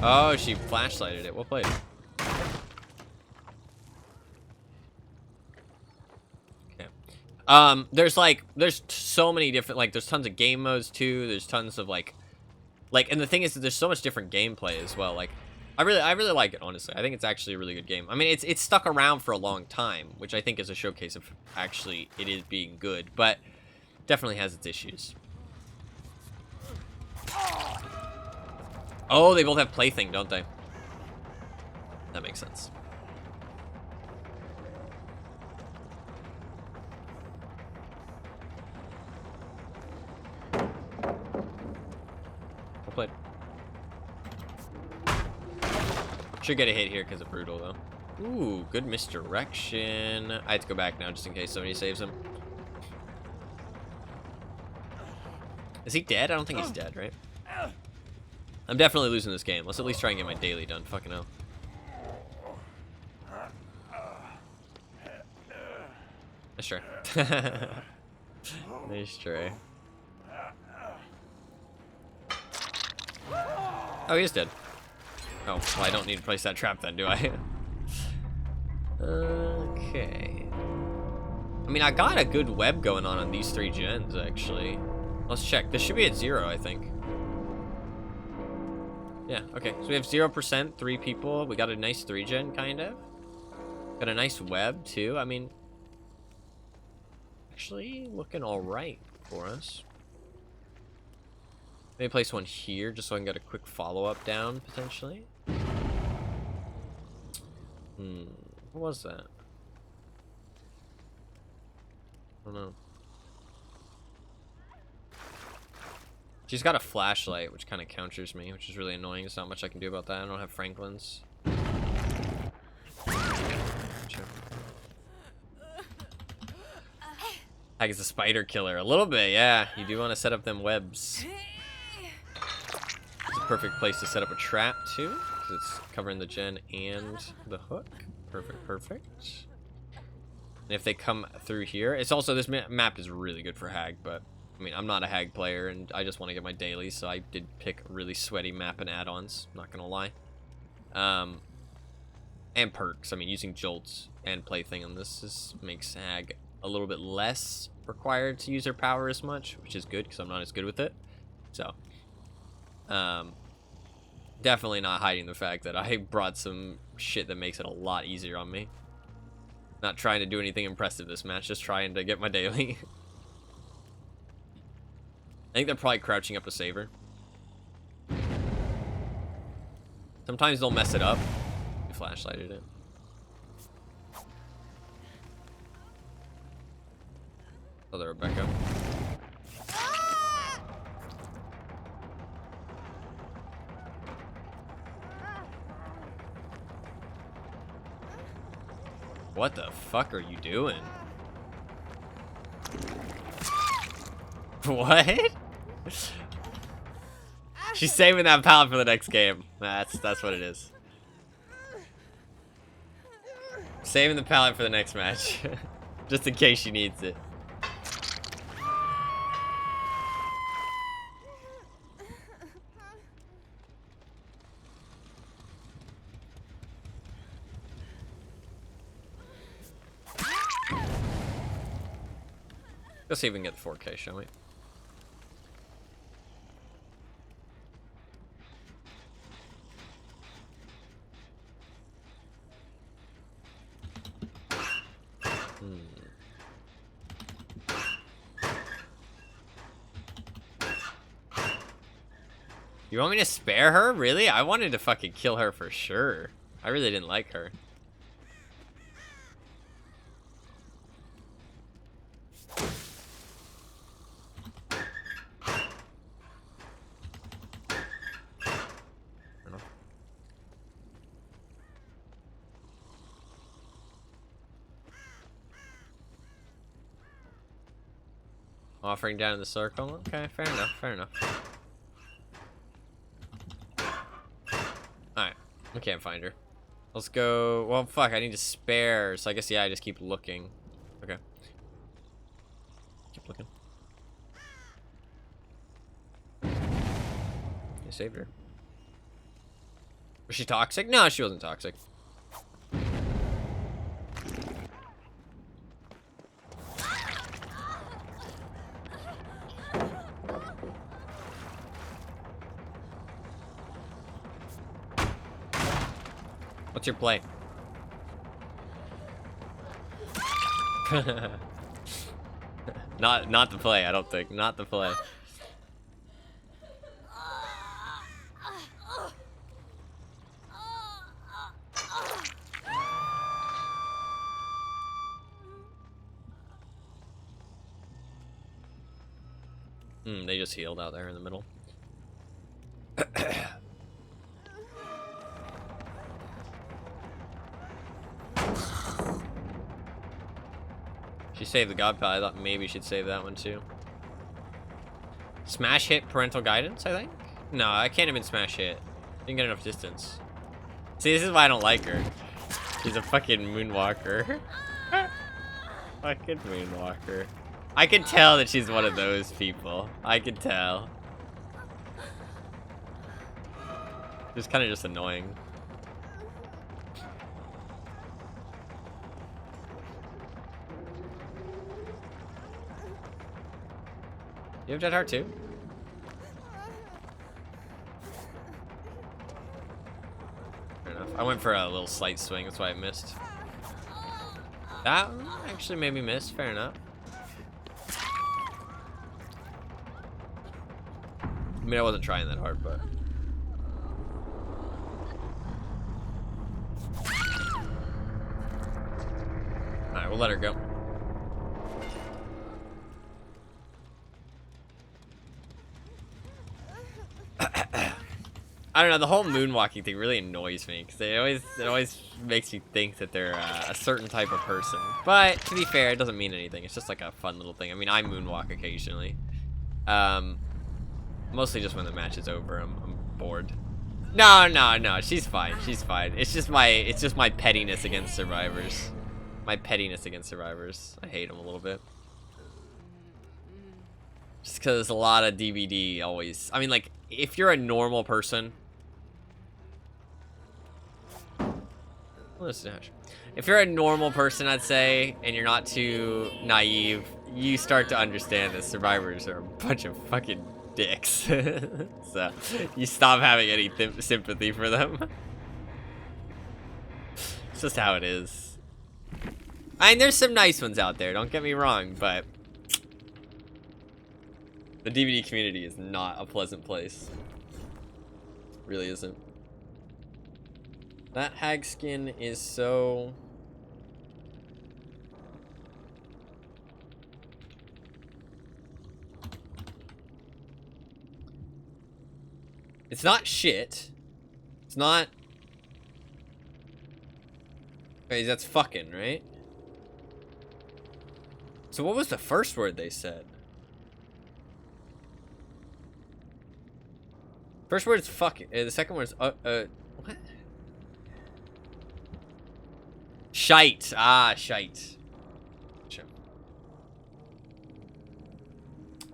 Oh, she flashlighted it. Well played. Okay. There's so many different, like, there's tons of game modes too. There's tons of like, and the thing is that there's so much different gameplay as well. Like, I really like it, honestly. I think it's actually a really good game. I mean, it's stuck around for a long time, which I think is a showcase of actually it is being good, but definitely has its issues. Oh, they both have plaything, don't they? That makes sense. Well played. Should get a hit here because of Brutal, though. Ooh, good misdirection. I have to go back now just in case somebody saves him. Is he dead? I don't think he's dead, right? I'm definitely losing this game. Let's at least try and get my daily done. Fucking hell. Nice try. Nice try. Oh, he is dead. Oh, well, I don't need to place that trap then, do I? Okay. I mean, I got a good web going on these 3 gens, actually. Let's check. This should be at 0, I think. Yeah, okay. So we have 0%, 3 people. We got a nice 3-gen, kind of. Got a nice web, too. I mean, actually looking all right for us. Maybe place one here, just so I can get a quick follow-up down, potentially. What was that? I don't know. She's got a flashlight, which kind of counters me, which is really annoying. There's not much I can do about that. I don't have Franklin's. Sure. Like, it's a spider killer. A little bit, yeah. You do want to set up them webs. It's a perfect place to set up a trap, too, because it's covering the gen and the hook. Perfect, perfect. And if they come through here, it's also, this map is really good for Hag, but I mean, I'm not a Hag player, and I just want to get my daily, so I did pick a really sweaty map and add-ons, not gonna lie. And perks. I mean, using jolts and plaything on this makes Hag a little bit less required to use her power as much, which is good, because I'm not as good with it. So, definitely not hiding the fact that I brought some shit that makes it a lot easier on me. Not trying to do anything impressive this match, just trying to get my daily. I think they're probably crouching up a saver. Sometimes they'll mess it up. You flashlighted it. Oh, there, Rebecca. What the fuck are you doing? What? She's saving that pallet for the next game. That's what it is. Saving the pallet for the next match. Just in case she needs it. Let's see if we can get the 4K, shall we? You want me to spare her? Really? I wanted to fucking kill her for sure. I really didn't like her. Offering down in the circle? Okay, fair enough, fair enough. Alright, we can't find her. Let's go. Well, fuck, I need to spare, so I guess, yeah, I just keep looking. Okay. Keep looking. I saved her. Was she toxic? No, she wasn't toxic. What's your play? Not the play, I don't think. Not the play. They just healed out there in the middle. She saved the god pile. I thought maybe she'd save that one too. Smash hit parental guidance, I think? No, I can't have been smash hit. Didn't get enough distance. See, this is why I don't like her. She's a fucking moonwalker. Fucking moonwalker. I can tell that she's one of those people. I can tell. It's kind of just annoying. You have Dead Heart too? Fair enough. I went for a little slight swing, that's why I missed. That one actually made me miss, fair enough. I mean, I wasn't trying that hard, but... Alright, we'll let her go. I don't know, the whole moonwalking thing really annoys me, because it always makes me think that they're a certain type of person. But, to be fair, it doesn't mean anything. It's just like a fun little thing. I mean, I moonwalk occasionally. Mostly just when the match is over, I'm bored. No, she's fine, she's fine. It's just my pettiness against survivors. My pettiness against survivors. I hate them a little bit. Just because a lot of DVD always... I mean, like, if you're a normal person... If you're a normal person, I'd say, and you're not too naive, you start to understand that survivors are a bunch of fucking dicks. So, you stop having any sympathy for them. It's just how it is. I mean, there's some nice ones out there, don't get me wrong, but... the DVD community is not a pleasant place. It really isn't. That hag skin is so... It's not shit. It's not... Wait, that's fucking, right? So what was the first word they said? First word is fucking. The second word is what? Shite. Ah, shite. Sure.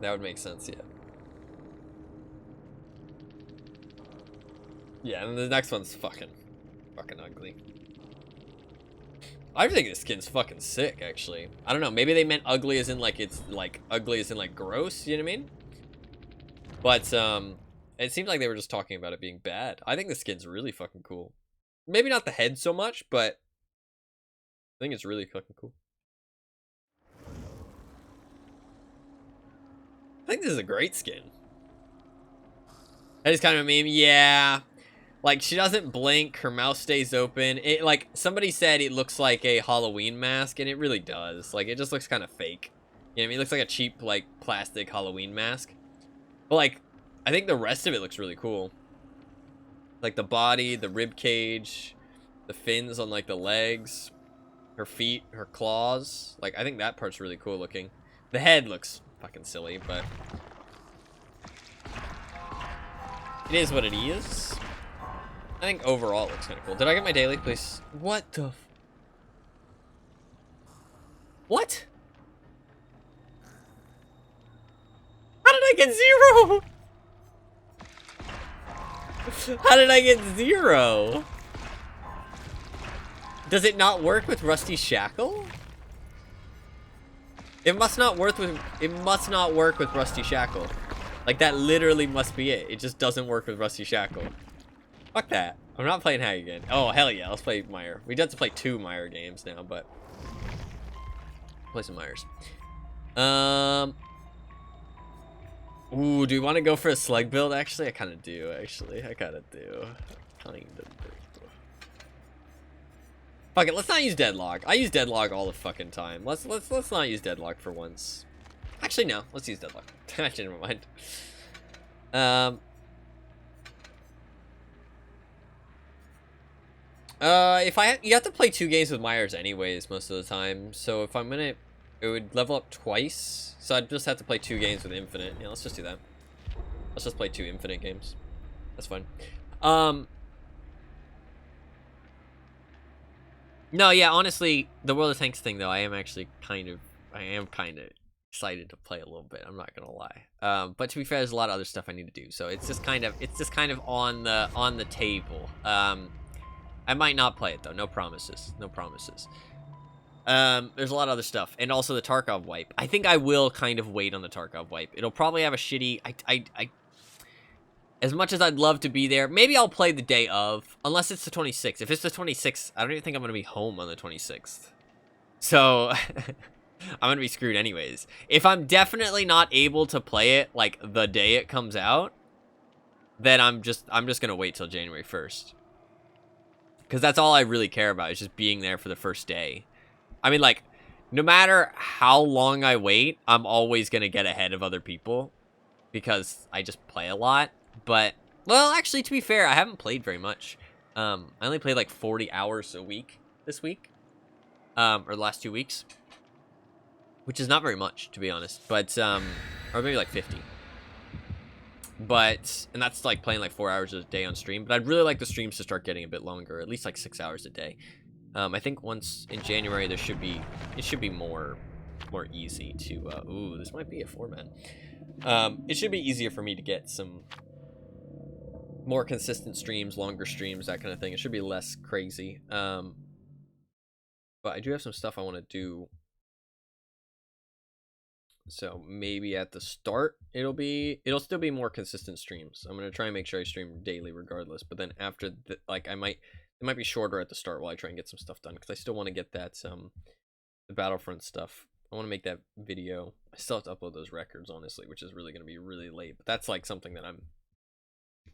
That would make sense, yeah. Yeah, and the next one's fucking ugly. I think this skin's fucking sick, actually. I don't know, maybe they meant ugly as in like it's like ugly as in like gross, you know what I mean? But it seemed like they were just talking about it being bad. I think the skin's really fucking cool. Maybe not the head so much, but I think it's really fucking cool. I think this is a great skin. That is kind of a meme. Yeah. Like, she doesn't blink. Her mouth stays open. It, like, somebody said it looks like a Halloween mask, and it really does. Like, it just looks kind of fake. You know what I mean? It looks like a cheap, like, plastic Halloween mask. But, like, I think the rest of it looks really cool. Like, the body, the rib cage, the fins on, like, the legs, her feet, her claws. Like, I think that part's really cool looking. The head looks fucking silly, but... it is what it is. I think overall it looks kind of cool. Did I get my daily, please? What the... What? How did I get 0? How did I get 0? Does it not work with Rusty Shackle? It must not work with Rusty Shackle. Like, that literally must be it. It just doesn't work with Rusty Shackle. Fuck that. I'm not playing Hag again. Oh, hell yeah. Let's play Meyer. We have to play 2 Meyer games now, but... play some Myers. Ooh, do you want to go for a slug build? Actually, I kind of do, actually. I kind of do. Fuck it, let's not use Deadlock. I use Deadlock all the fucking time. Let's not use Deadlock for once. Actually, no. Let's use Deadlock. Actually, never mind. You have to play 2 games with Myers anyways most of the time. So if I'm gonna, it would level up twice. So I'd just have to play 2 games with Infinite. Yeah, let's just do that. Let's just play 2 Infinite games. That's fine. No, yeah, honestly, the World of Tanks thing though, I am kind of excited to play a little bit. I'm not gonna lie. But to be fair, there's a lot of other stuff I need to do. So it's just kind of on the table. I might not play it though. No promises. No promises. There's a lot of other stuff, and also the Tarkov wipe. I think I will kind of wait on the Tarkov wipe. It'll probably have a shitty. As much as I'd love to be there, maybe I'll play the day of, unless it's the 26th. If it's the 26th, I don't even think I'm gonna be home on the 26th. So I'm gonna be screwed anyways. If I'm definitely not able to play it like the day it comes out, then I'm just gonna wait till January 1st. Because that's all I really care about, is just being there for the first day. I mean, like, no matter how long I wait, I'm always going to get ahead of other people. Because I just play a lot. But, well, actually, to be fair, I haven't played very much. I only played like 40 hours a week this week. Or the last 2 weeks. Which is not very much, to be honest. But, or maybe like 50. But, and that's like playing like 4 hours a day on stream. But I'd really like the streams to start getting a bit longer, at least like 6 hours a day. I think once in January it should be more easy to. Ooh, this might be a 4-man. It should be easier for me to get some more consistent streams, longer streams, that kind of thing. It should be less crazy. But I do have some stuff I want to do. So maybe at the start it'll still be more consistent streams. I'm gonna try and make sure I stream daily regardless. But then after like it might be shorter at the start while I try and get some stuff done, because I still want to get that the Battlefront stuff. I want to make that video. I still have to upload those records, honestly, which is really gonna be really late. But that's like something that I'm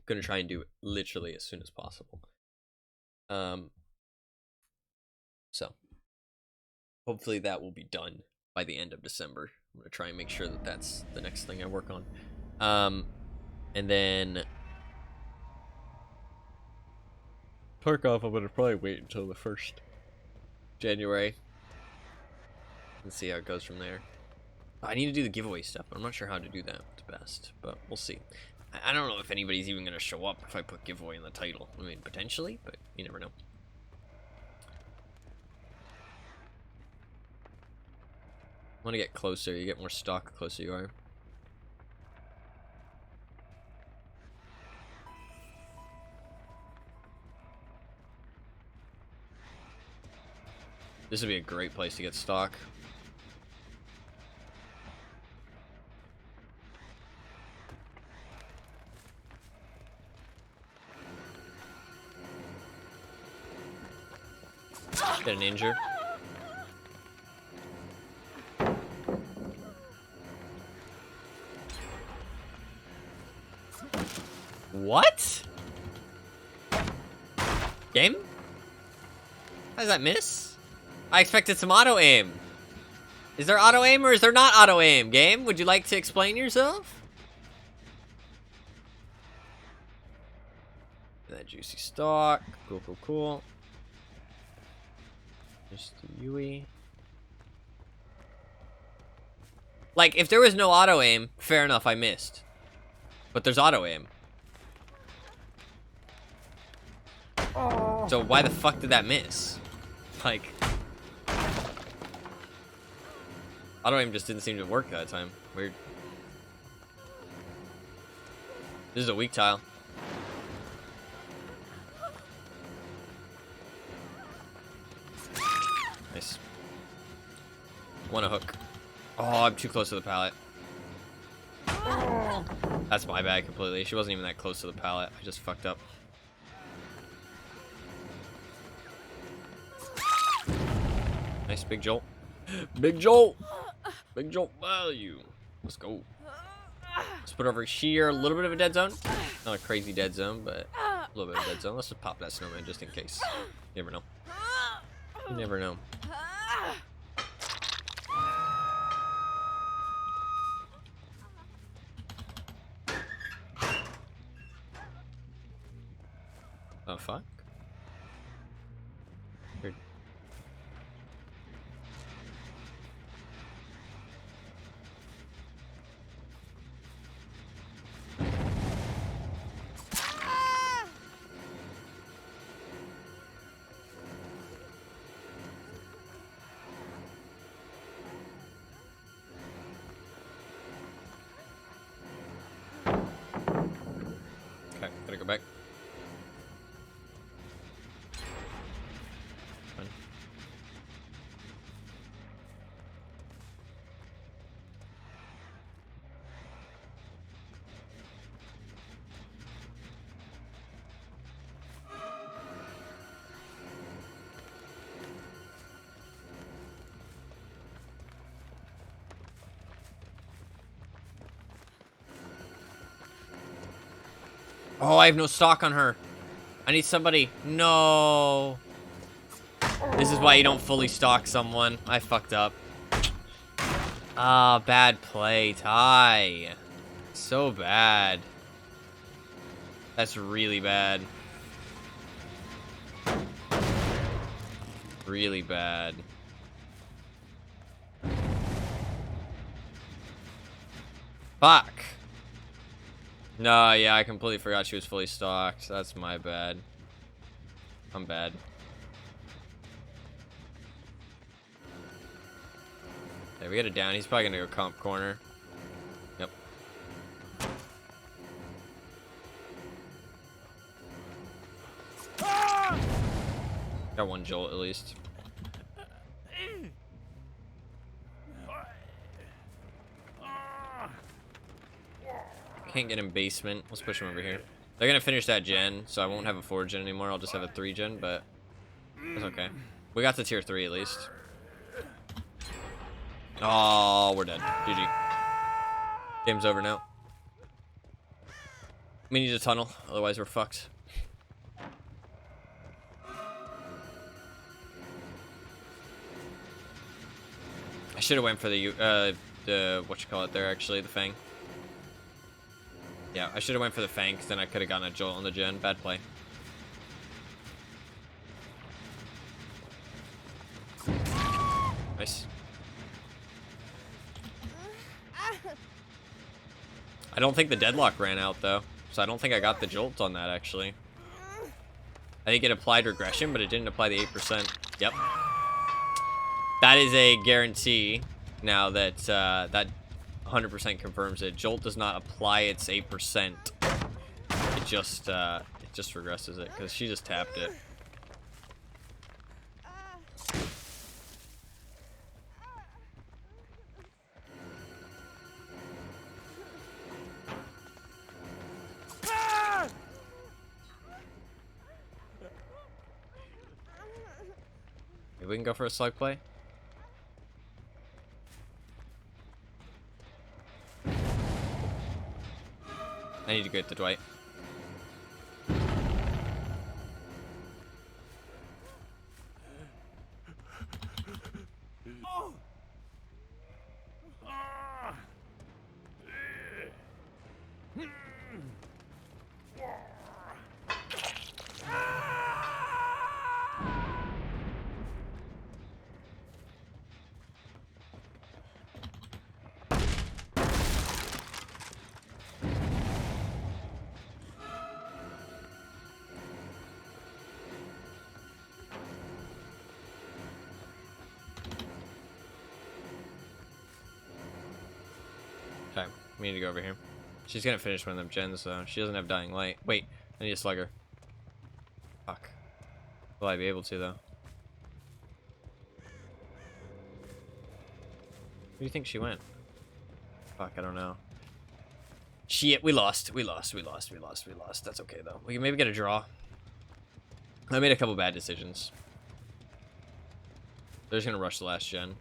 gonna try and do literally as soon as possible. So hopefully that will be done by the end of December. I'm gonna try and make sure that that's the next thing I work on. And then Tarkov, I'm gonna probably wait until the 1st January and see how it goes from there. I need to do the giveaway stuff, but I'm not sure how to do that the best, but we'll see. I don't know if anybody's even gonna show up if I put giveaway in the title. I mean, potentially, but you never know. I want to get closer. You get more stock the closer you are. This would be a great place to get stock. Get an injure. What? Game? How does that miss? I expected some auto aim. Is there auto aim or is there not auto aim? Game, would you like to explain yourself? That juicy stock. Cool, cool, cool. Just the Yui. Like, if there was no auto aim, fair enough, I missed. But there's auto aim. So why the fuck did that miss? Like, auto aim just didn't seem to work that time. Weird. This is a weak tile. Want a hook. Oh, I'm too close to the pallet. That's my bad completely. She wasn't even that close to the pallet. I just fucked up. Nice big jolt. Big jolt. Big jolt value. Let's go. Let's put over here. A little bit of a dead zone. Not a crazy dead zone, but a little bit of a dead zone. Let's just pop that snowman just in case. You never know. You never know. Oh, fuck. Weird. Okay, gotta go back. Fine. Oh, I have no stock on her. I need somebody. No. This is why you don't fully stock someone. I fucked up. Ah, bad play, Ty. So bad. That's really bad. Really bad. Fuck. No, yeah, I completely forgot she was fully stocked. That's my bad. I'm bad. There, we got it down. He's probably gonna go comp corner. Yep. Got one jolt at least. Can't get in basement. Let's push him over here. They're gonna finish that gen, so I won't have a 4 gen anymore. I'll just have a 3 gen, but that's okay. We got to tier 3 at least. Oh, we're dead. GG. Game's over now. We need a tunnel, otherwise we're fucked. I should have went for the what you call it there, actually, the Fang. Yeah, I should have went for the Fang, because then I could have gotten a jolt on the gen. Bad play. Nice. I don't think the deadlock ran out, though. So I don't think I got the jolt on that, actually. I think it applied regression, but it didn't apply the 8%. Yep. That is a guarantee now that that 100% confirms it. Jolt does not apply its 8%. It just regresses it, because she just tapped it. Maybe we can go for a slug play. I need to get to Dwight. Okay, we need to go over here. She's gonna finish one of them gens, though. She doesn't have Dying Light. Wait, I need a slugger. Fuck. Will I be able to, though? Where do you think she went? Fuck, I don't know. Shit, we lost. That's okay, though. We can maybe get a draw. I made a couple bad decisions. They're just gonna rush the last gen.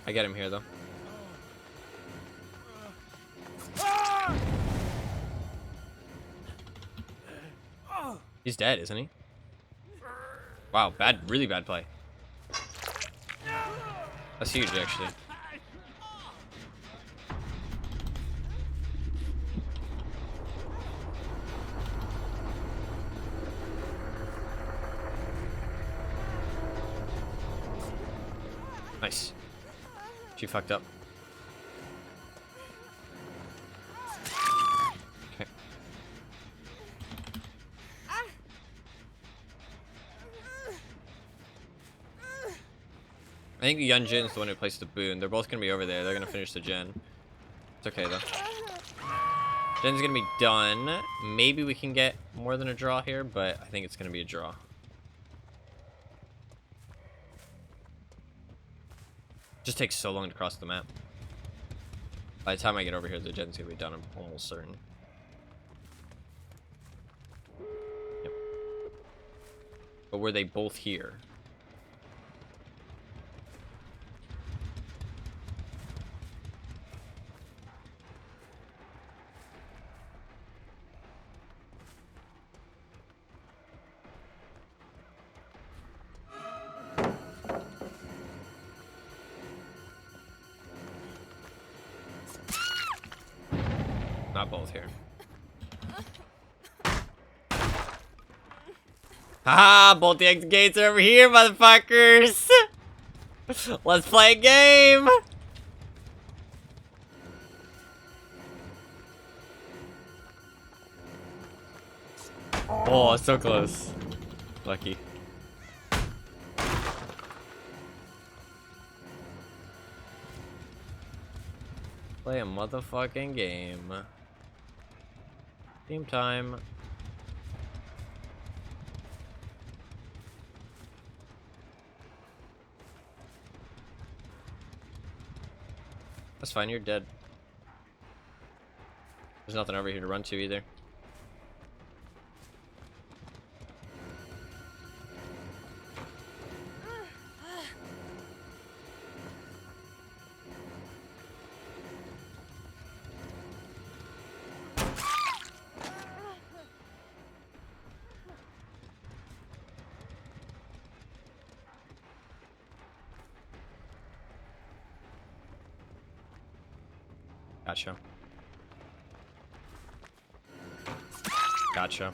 I get him here, though. He's dead, isn't he? Wow, bad, really bad play. That's huge, actually. Nice. She fucked up. Okay. I think the Yunjin's the one who placed the boon. They're both gonna be over there. They're gonna finish the gen. It's okay though. Gen's gonna be done. Maybe we can get more than a draw here, but I think it's gonna be a draw. Just takes so long to cross the map. By the time I get over here, the gen's gonna be done. I'm almost certain. Yep. But were they both here? Not both here. Haha, both the exit gates are over here, motherfuckers! Let's play a game! Oh, so close. Lucky. Play a motherfucking game. Game time. That's fine, you're dead. There's nothing over here to run to either. Gotcha. Gotcha.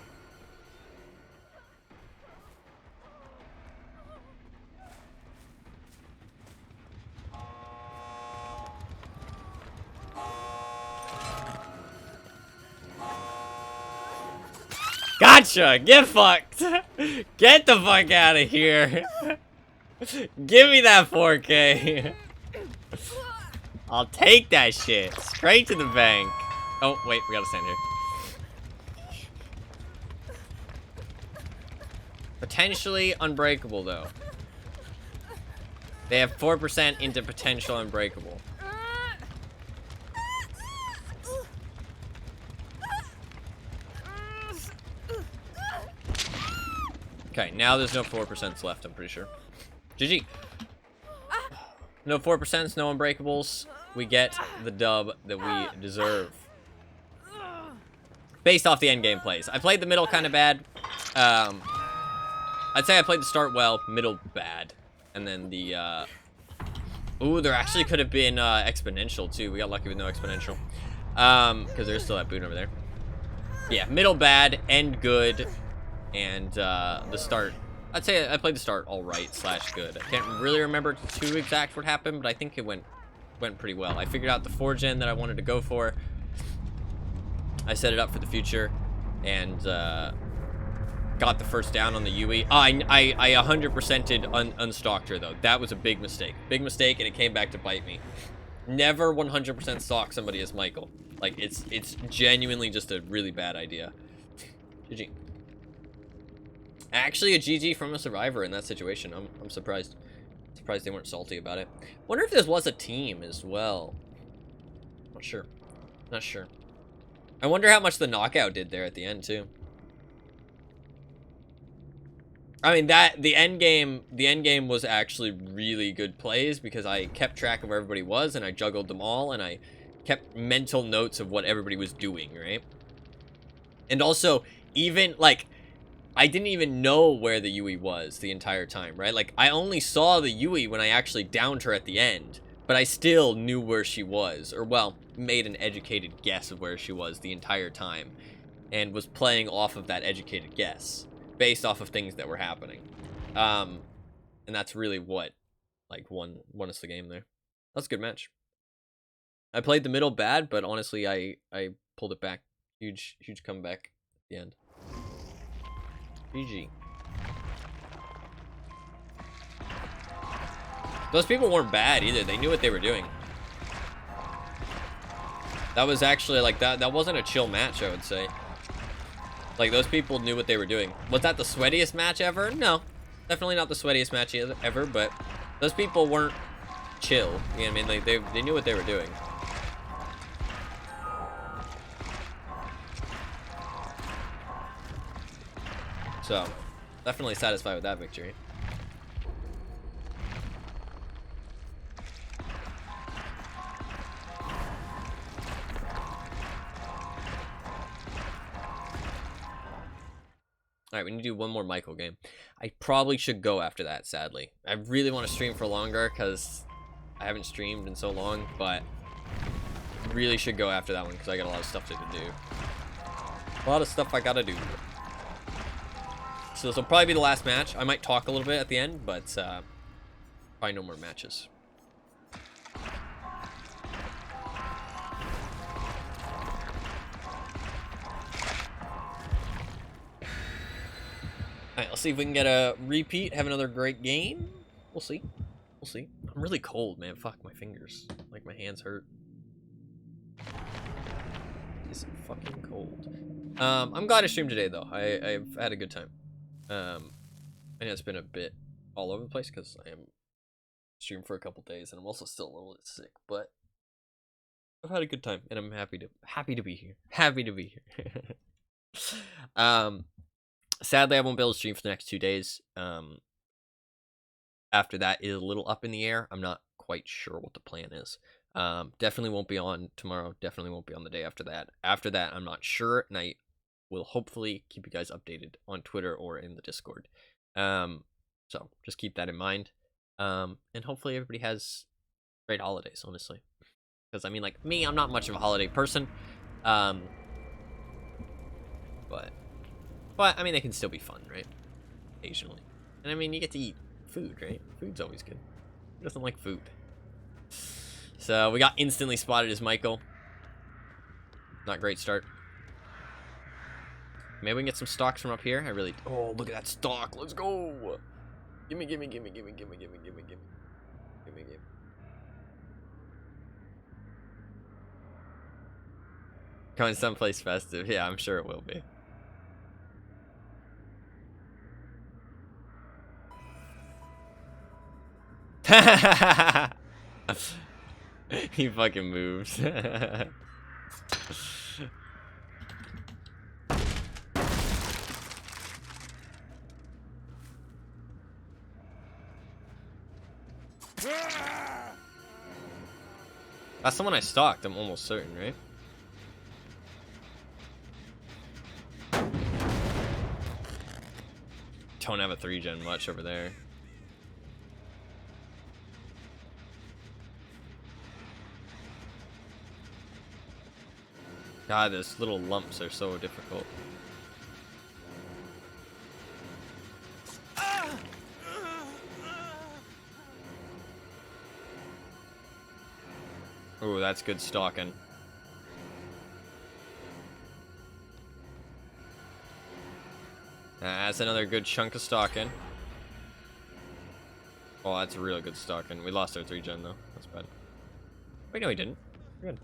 Gotcha! Get fucked! Get the fuck out of here! Give me that 4K! I'll take that shit. Straight to the bank. Oh, wait, we gotta stand here. Potentially unbreakable, though. They have 4% into potential unbreakable. Okay, now there's no 4% left, I'm pretty sure. GG. No 4%, no unbreakables. We get the dub that we deserve. Based off the endgame plays. I played the middle kind of bad. I'd say I played the start well, middle bad. And then the, ooh, there actually could have been exponential, too. We got lucky with no exponential. Because there's still that boon over there. Yeah, middle bad, end good, and the start. I'd say I played the start all right / good. I can't really remember too exact what happened, but I think it went pretty well. I figured out the 4gen that I wanted to go for. I set it up for the future, and got the first down on the UE. I 100%ed unstocked her, though. That was a big mistake. Big mistake, and it came back to bite me. Never 100% stock somebody as Michael. Like, it's genuinely just a really bad idea. GG. Actually, a GG from a survivor in that situation. I'm surprised. Surprised they weren't salty about it. Wonder if this was a team as well. Not sure. Not sure. I wonder how much the knockout did there at the end too. I mean, the end game was actually really good plays because I kept track of where everybody was and I juggled them all and I kept mental notes of what everybody was doing, right? And also, even like, I didn't even know where the Yui was the entire time, right? Like, I only saw the Yui when I actually downed her at the end, but I still knew where she was, or well, made an educated guess of where she was the entire time, and was playing off of that educated guess, based off of things that were happening. And that's really what, like, won us the game there. That's a good match. I played the middle bad, but honestly, I pulled it back. Huge comeback at the end. GG. Those people weren't bad either. They knew what they were doing. That was actually like that wasn't a chill match, I would say. Like, those people knew what they were doing. Was that the sweatiest match ever? No. Definitely not the sweatiest match ever, but those people weren't chill. You know what I mean? Like, they knew what they were doing. So, definitely satisfied with that victory. Alright, we need to do one more Michael game. I probably should go after that, sadly. I really want to stream for longer, because I haven't streamed in so long, but really should go after that one, because I got a lot of stuff to do. A lot of stuff I gotta do. So this will probably be the last match. I might talk a little bit at the end, but probably no more matches. Alright, let's see if we can get a repeat, have another great game. We'll see. We'll see. I'm really cold, man. Fuck, my fingers. Like, my hands hurt. It's fucking cold. I'm glad I streamed today, though. I've had a good time. I know it's been a bit all over the place because I am streaming for a couple days and I'm also still a little bit sick, but I've had a good time and I'm happy to be here. Happy to be here. Sadly, I won't be able to stream for the next 2 days. After that is a little up in the air. I'm not quite sure what the plan is. Definitely won't be on tomorrow. Definitely won't be on the day after that. After that, I'm not sure, and I will hopefully keep you guys updated on Twitter or in the Discord. So just keep that in mind. And hopefully everybody has great holidays, honestly. Because, I mean, like, me, I'm not much of a holiday person. But, I mean, they can still be fun, right? Occasionally. And, I mean, you get to eat food, right? Food's always good. Who doesn't like food? So, we got instantly spotted as Michael. Not great start. Maybe we can get some stocks from up here. I really... Oh, look at that stock. Let's go. Gimme. Coming someplace festive. Yeah, I'm sure it will be. He fucking moves. That's the one I stalked, I'm almost certain, right? Don't have a 3-gen much over there. God, those little lumps are so difficult. Ooh, that's good stalking. That's another good chunk of stalking. Oh, that's real good stalking. We lost our 3-gen though. That's bad. Wait, no, we didn't. We're good.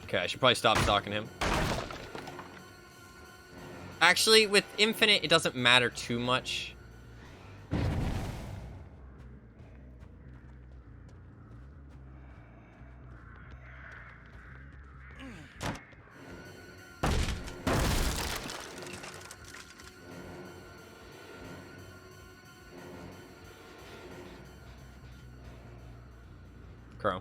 Okay, I should probably stop stalking him. Actually, with Infinite, it doesn't matter too much. Crow.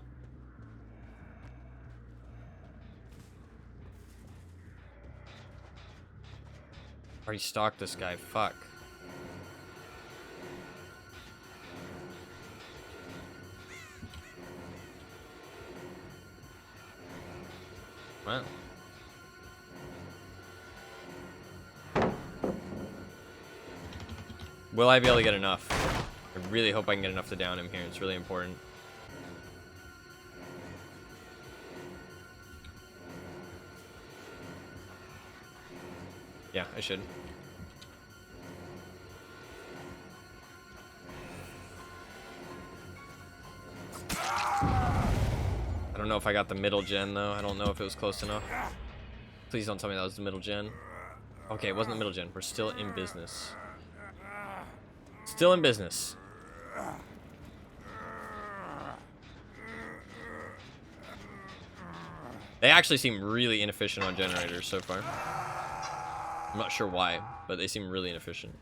Already stalked this guy. Fuck. Wow. Will I be able to get enough? I really hope I can get enough to down him here. It's really important. Yeah, I should. I don't know if I got the middle gen, though. I don't know if it was close enough. Please don't tell me that was the middle gen. Okay, it wasn't the middle gen. We're still in business. Still in business. They actually seem really inefficient on generators so far. I'm not sure why, but they seem really inefficient.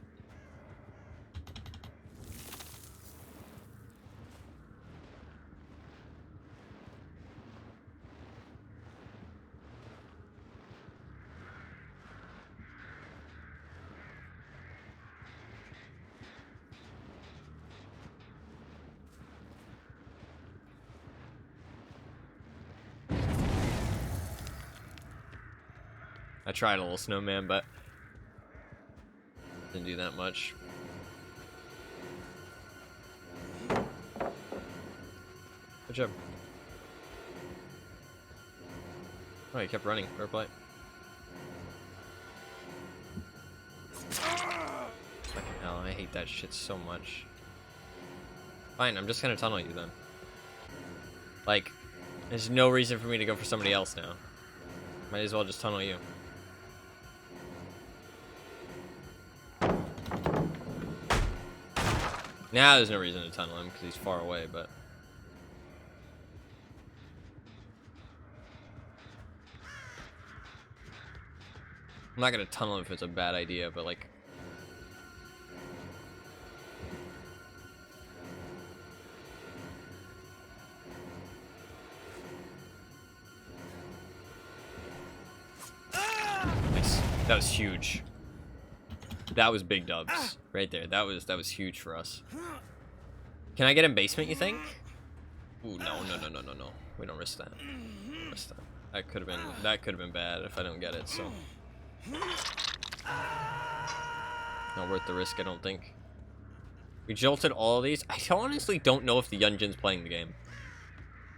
I tried a little snowman, but didn't do that much. Good job. Oh, he kept running. Fair play. Fucking hell, I hate that shit so much. Fine, I'm just gonna tunnel you then. Like, there's no reason for me to go for somebody else now. Might as well just tunnel you. Now there's no reason to tunnel him because he's far away, but... I'm not gonna tunnel him if it's a bad idea, but like... Nice. That was huge. That was big dubs right there. That was huge for us. Can I get in basement, you think? Ooh, no. We don't risk that. Risk that. That could have been bad if I don't get it, so. Not worth the risk, I don't think. We jolted all of these. I honestly don't know if the Yunjin's playing the game.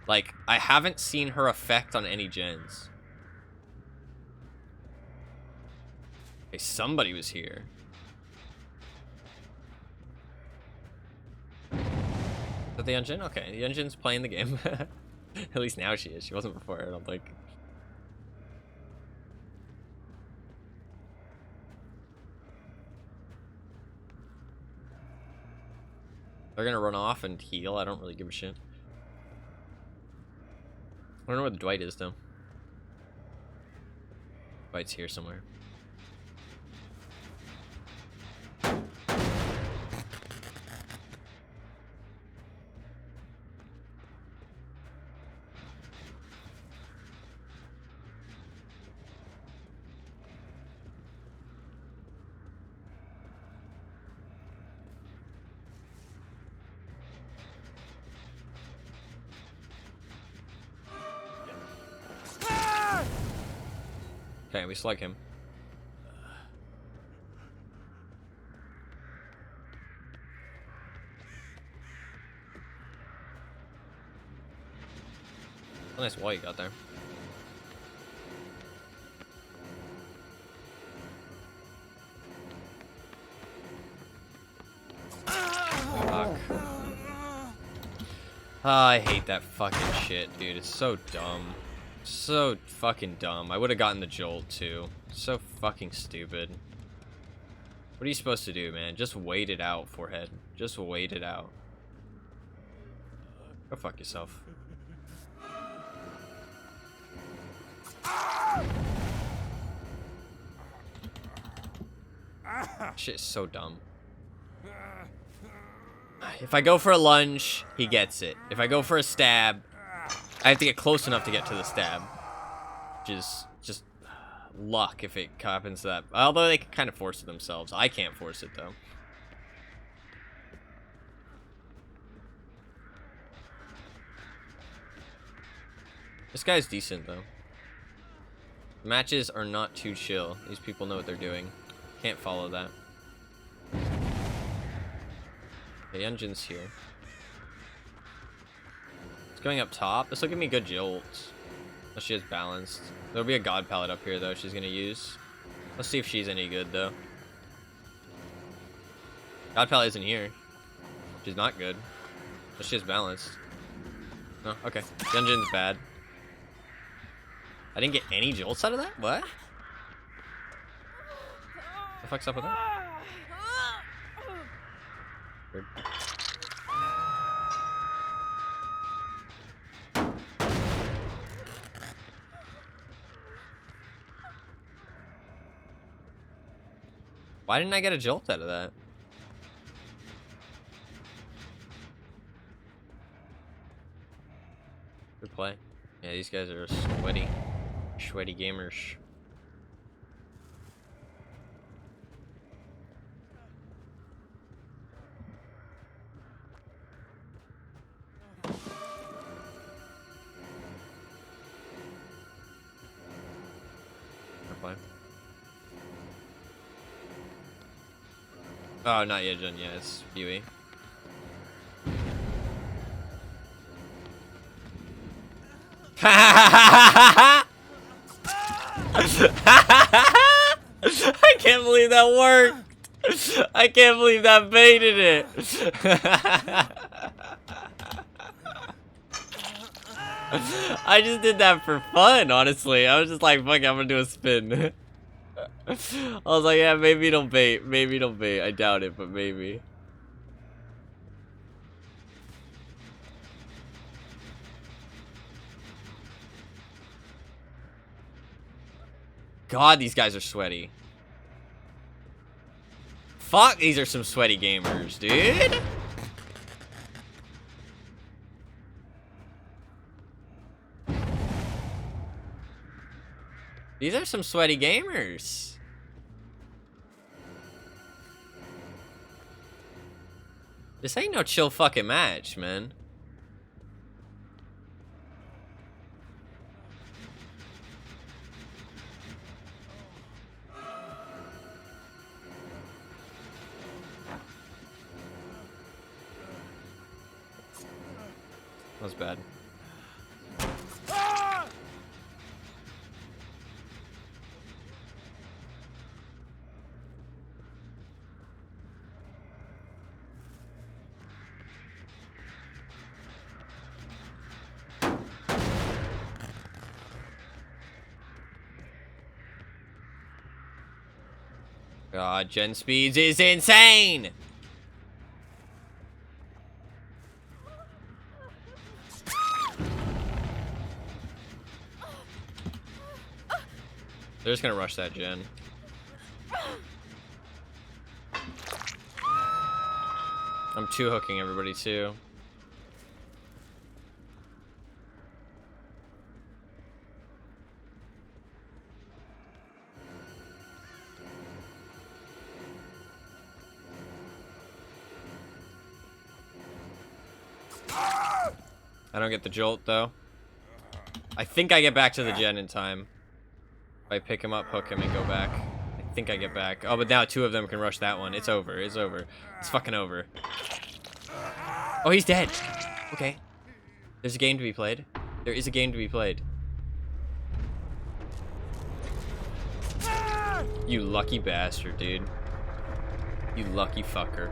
Like, I haven't seen her effect on any gens. Okay, somebody was here. Is that the Yunjin? Okay, the Yunjin's playing the game. At least now she is. She wasn't before, I don't think. They're gonna run off and heal. I don't really give a shit. I don't know where the Dwight is, though. Dwight's here somewhere. Okay, we slug him. A nice wall you got there. Fuck. I hate that fucking shit, dude. It's so dumb. So fucking dumb. I would have gotten the jolt too. So fucking stupid. What are you supposed to do, man? Just wait it out, forehead. Just wait it out. Go fuck yourself. Shit is so dumb. If I go for a lunge, he gets it. If I go for a stab, I have to get close enough to get to the stab. Which is just luck if it happens to that. Although they can kind of force it themselves. I can't force it, though. This guy's decent, though. Matches are not too chill. These people know what they're doing. Can't follow that. The engine's here. It's going up top. This will give me good jolts. Unless she has balanced. There'll be a god pallet up here, though, she's gonna use. Let's see if she's any good, though. God pallet isn't here. She's not good. But she has balanced. Oh, okay. The engine's bad. I didn't get any jolts out of that? What? The fuck's up with that? Weird. Why didn't I get a jolt out of that? Good play. Yeah, these guys are sweaty. Sweaty gamers. Oh, not yet, Jen. Yeah, it's Huey. I can't believe that worked. I can't believe that baited it. I just did that for fun, honestly. I was just like, fuck it, I'm gonna do a spin. I was like, yeah, maybe it'll bait. Maybe it'll bait. I doubt it, but maybe. God, these guys are sweaty. Fuck, these are some sweaty gamers, dude. These are some sweaty gamers. This ain't no chill fucking match, man. That was bad. God, Gen Speeds is insane! They're just gonna rush that Gen. I'm two hooking everybody too. I don't get the jolt though. I think I get back to the Gen in time. If I pick him up, hook him, and go back. I think I get back. Oh, but now two of them can rush that one. It's over. It's over. It's fucking over. Oh, he's dead. Okay. There's a game to be played. There is a game to be played. You lucky bastard, dude. You lucky fucker.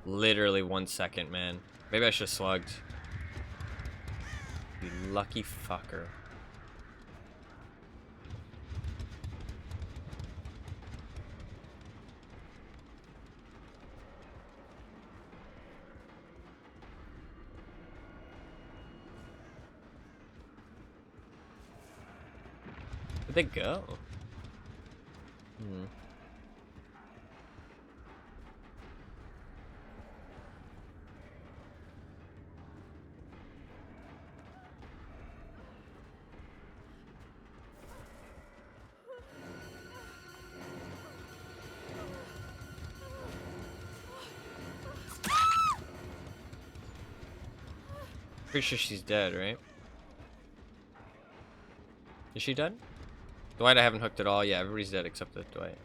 Literally 1 second, man. Maybe I should have slugged. You lucky fucker. Where'd they go? Hmm. Pretty sure she's dead, right? Is she dead? Dwight, I haven't hooked at all. Yeah, everybody's dead except the Dwight.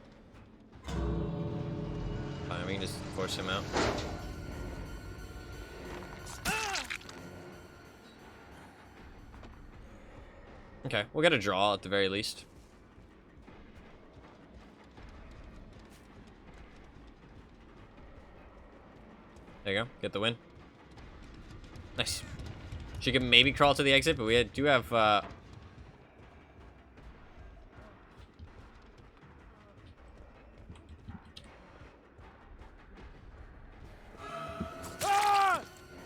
Fine, we can just force him out. Okay, we'll get a draw at the very least. There you go. Get the win. Nice. She can maybe crawl to the exit, but we do have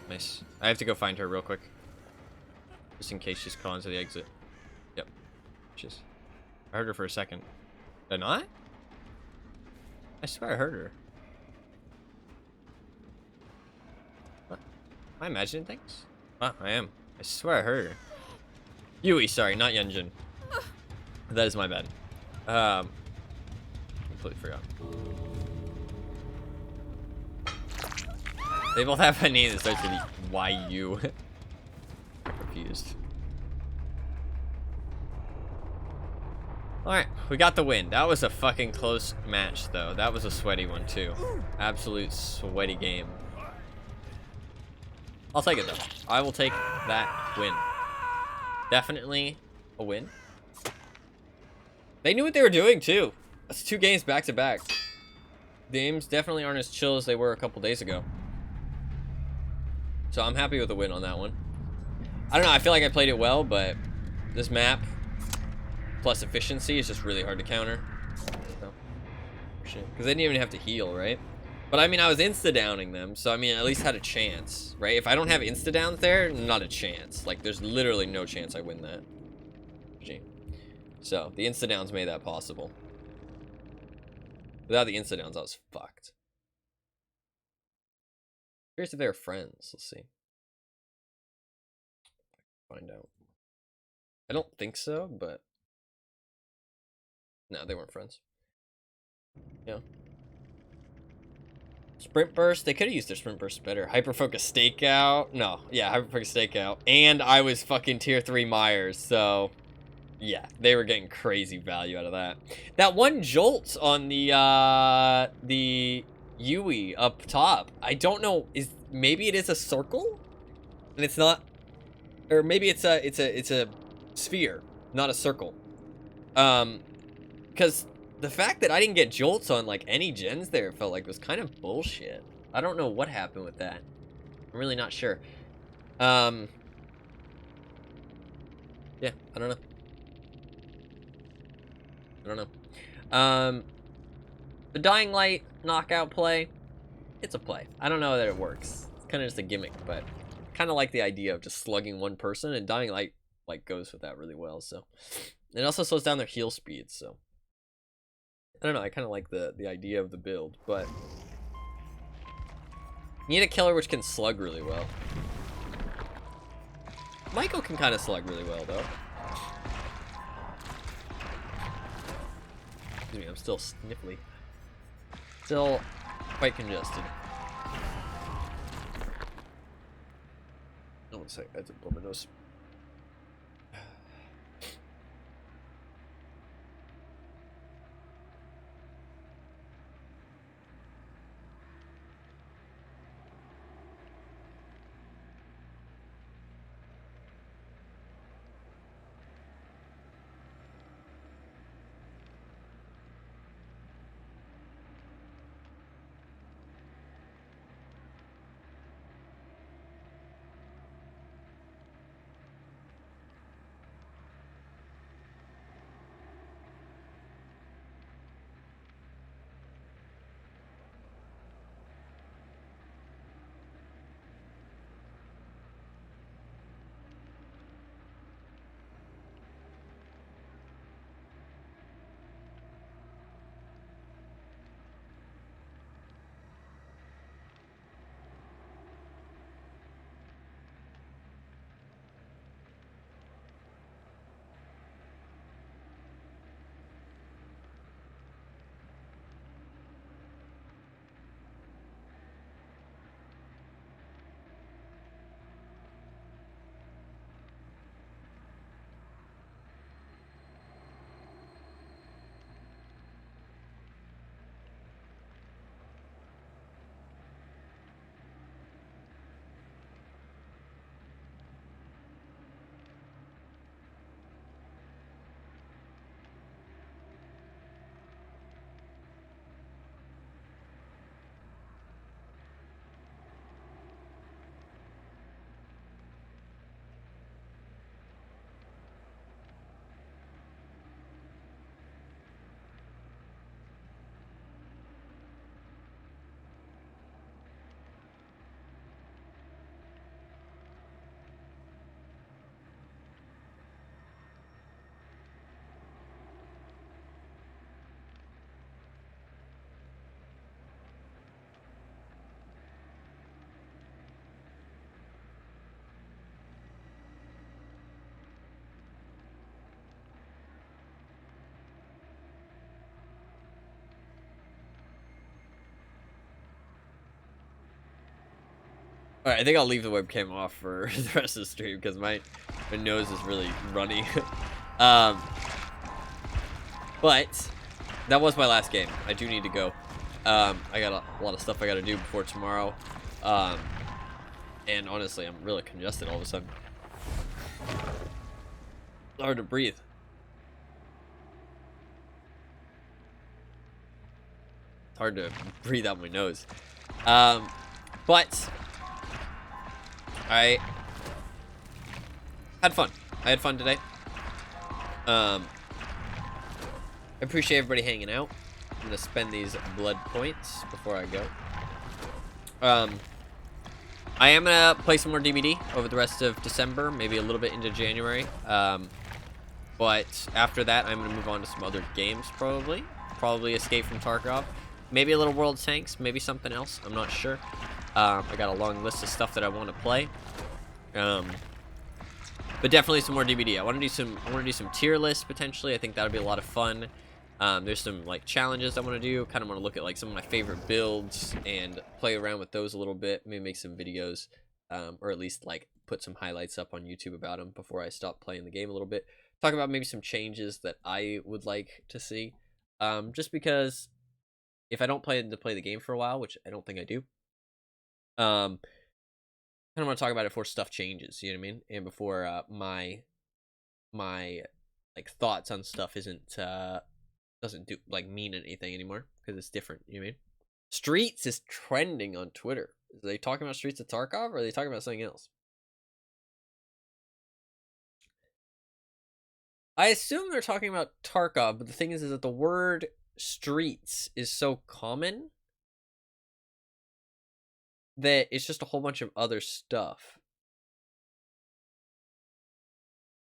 nice. I have to go find her real quick. Just in case she's crawling to the exit. Yep. She's. I heard her for a second. Did I not? I swear I heard her. What? Am I imagining things? Wow, I am. I swear I heard her. Yui, sorry, not Yunjin. That is my bad. Completely forgot. They both have a name that starts with YU. I'm confused. Alright, we got the win. That was a fucking close match, though. That was a sweaty one, too. Absolute sweaty game. I'll take it, though. I will take that win. Definitely a win. They knew what they were doing, too. That's 2 games back-to-back. The games definitely aren't as chill as they were a couple days ago. So I'm happy with the win on that one. I don't know, I feel like I played it well, but this map plus efficiency is just really hard to counter. Because they didn't even have to heal, right? But I mean, I was insta-downing them, so I mean, I at least had a chance, right? If I don't have insta-downs there, not a chance. Like, there's literally no chance I win that. So, the insta-downs made that possible. Without the insta-downs, I was fucked. Curious if they're friends. Let's see. Find out. I don't think so, but no, they weren't friends. Yeah. Sprint burst. They could have used their sprint burst better. Hyper focus stakeout. No, yeah, hyper focus stakeout. And I was fucking tier 3 Myers, so yeah, they were getting crazy value out of that. That one jolt on the Yui up top. I don't know. Maybe it is a circle, and it's not. Or maybe it's a sphere, not a circle. Because the fact that I didn't get jolts on like any gens there felt like was kind of bullshit. I don't know what happened with that. I'm really not sure. Yeah, I don't know. The Dying Light knockout play, it's a play. I don't know that it works. It's kind of just a gimmick, but kind of like the idea of just slugging one person, and Dying Light like goes with that really well. So it also slows down their heal speed. So I don't know. I kind of like the idea of the build, but you need a killer which can slug really well. Michael can kind of slug really well though. Excuse me, I'm still sniffly. Still quite congested. Oh, one sec, I had to blow my nose. Alright, I think I'll leave the webcam off for the rest of the stream because my nose is really runny. But that was my last game. I do need to go. I got a lot of stuff I got to do before tomorrow. And honestly, I'm really congested all of a sudden. It's hard to breathe. It's hard to breathe out my nose. But I had fun. I had fun today. I appreciate everybody hanging out. I'm gonna spend these blood points before I go. I am gonna play some more DBD over the rest of December, maybe a little bit into January. But after that, I'm gonna move on to some other games, probably Escape from Tarkov, maybe a little World of Tanks, maybe something else. I'm not sure. I got a long list of stuff that I want to play. But definitely some more DBD. I want to do some tier lists potentially. I think that would be a lot of fun. There's some like challenges I want to do. Kind of want to look at like some of my favorite builds and play around with those a little bit. Maybe make some videos, or at least like put some highlights up on YouTube about them before I stop playing the game a little bit. Talk about maybe some changes that I would like to see. Just because if I don't plan to play the game for a while, which I don't think I do, I don't want to talk about it before stuff changes. You know what I mean? And before my like thoughts on stuff doesn't mean anything anymore because it's different. You know what I mean? Streets is trending on Twitter. Are they talking about Streets of Tarkov or are they talking about something else? I assume they're talking about Tarkov, but the thing is that the word streets is so common that it's just a whole bunch of other stuff.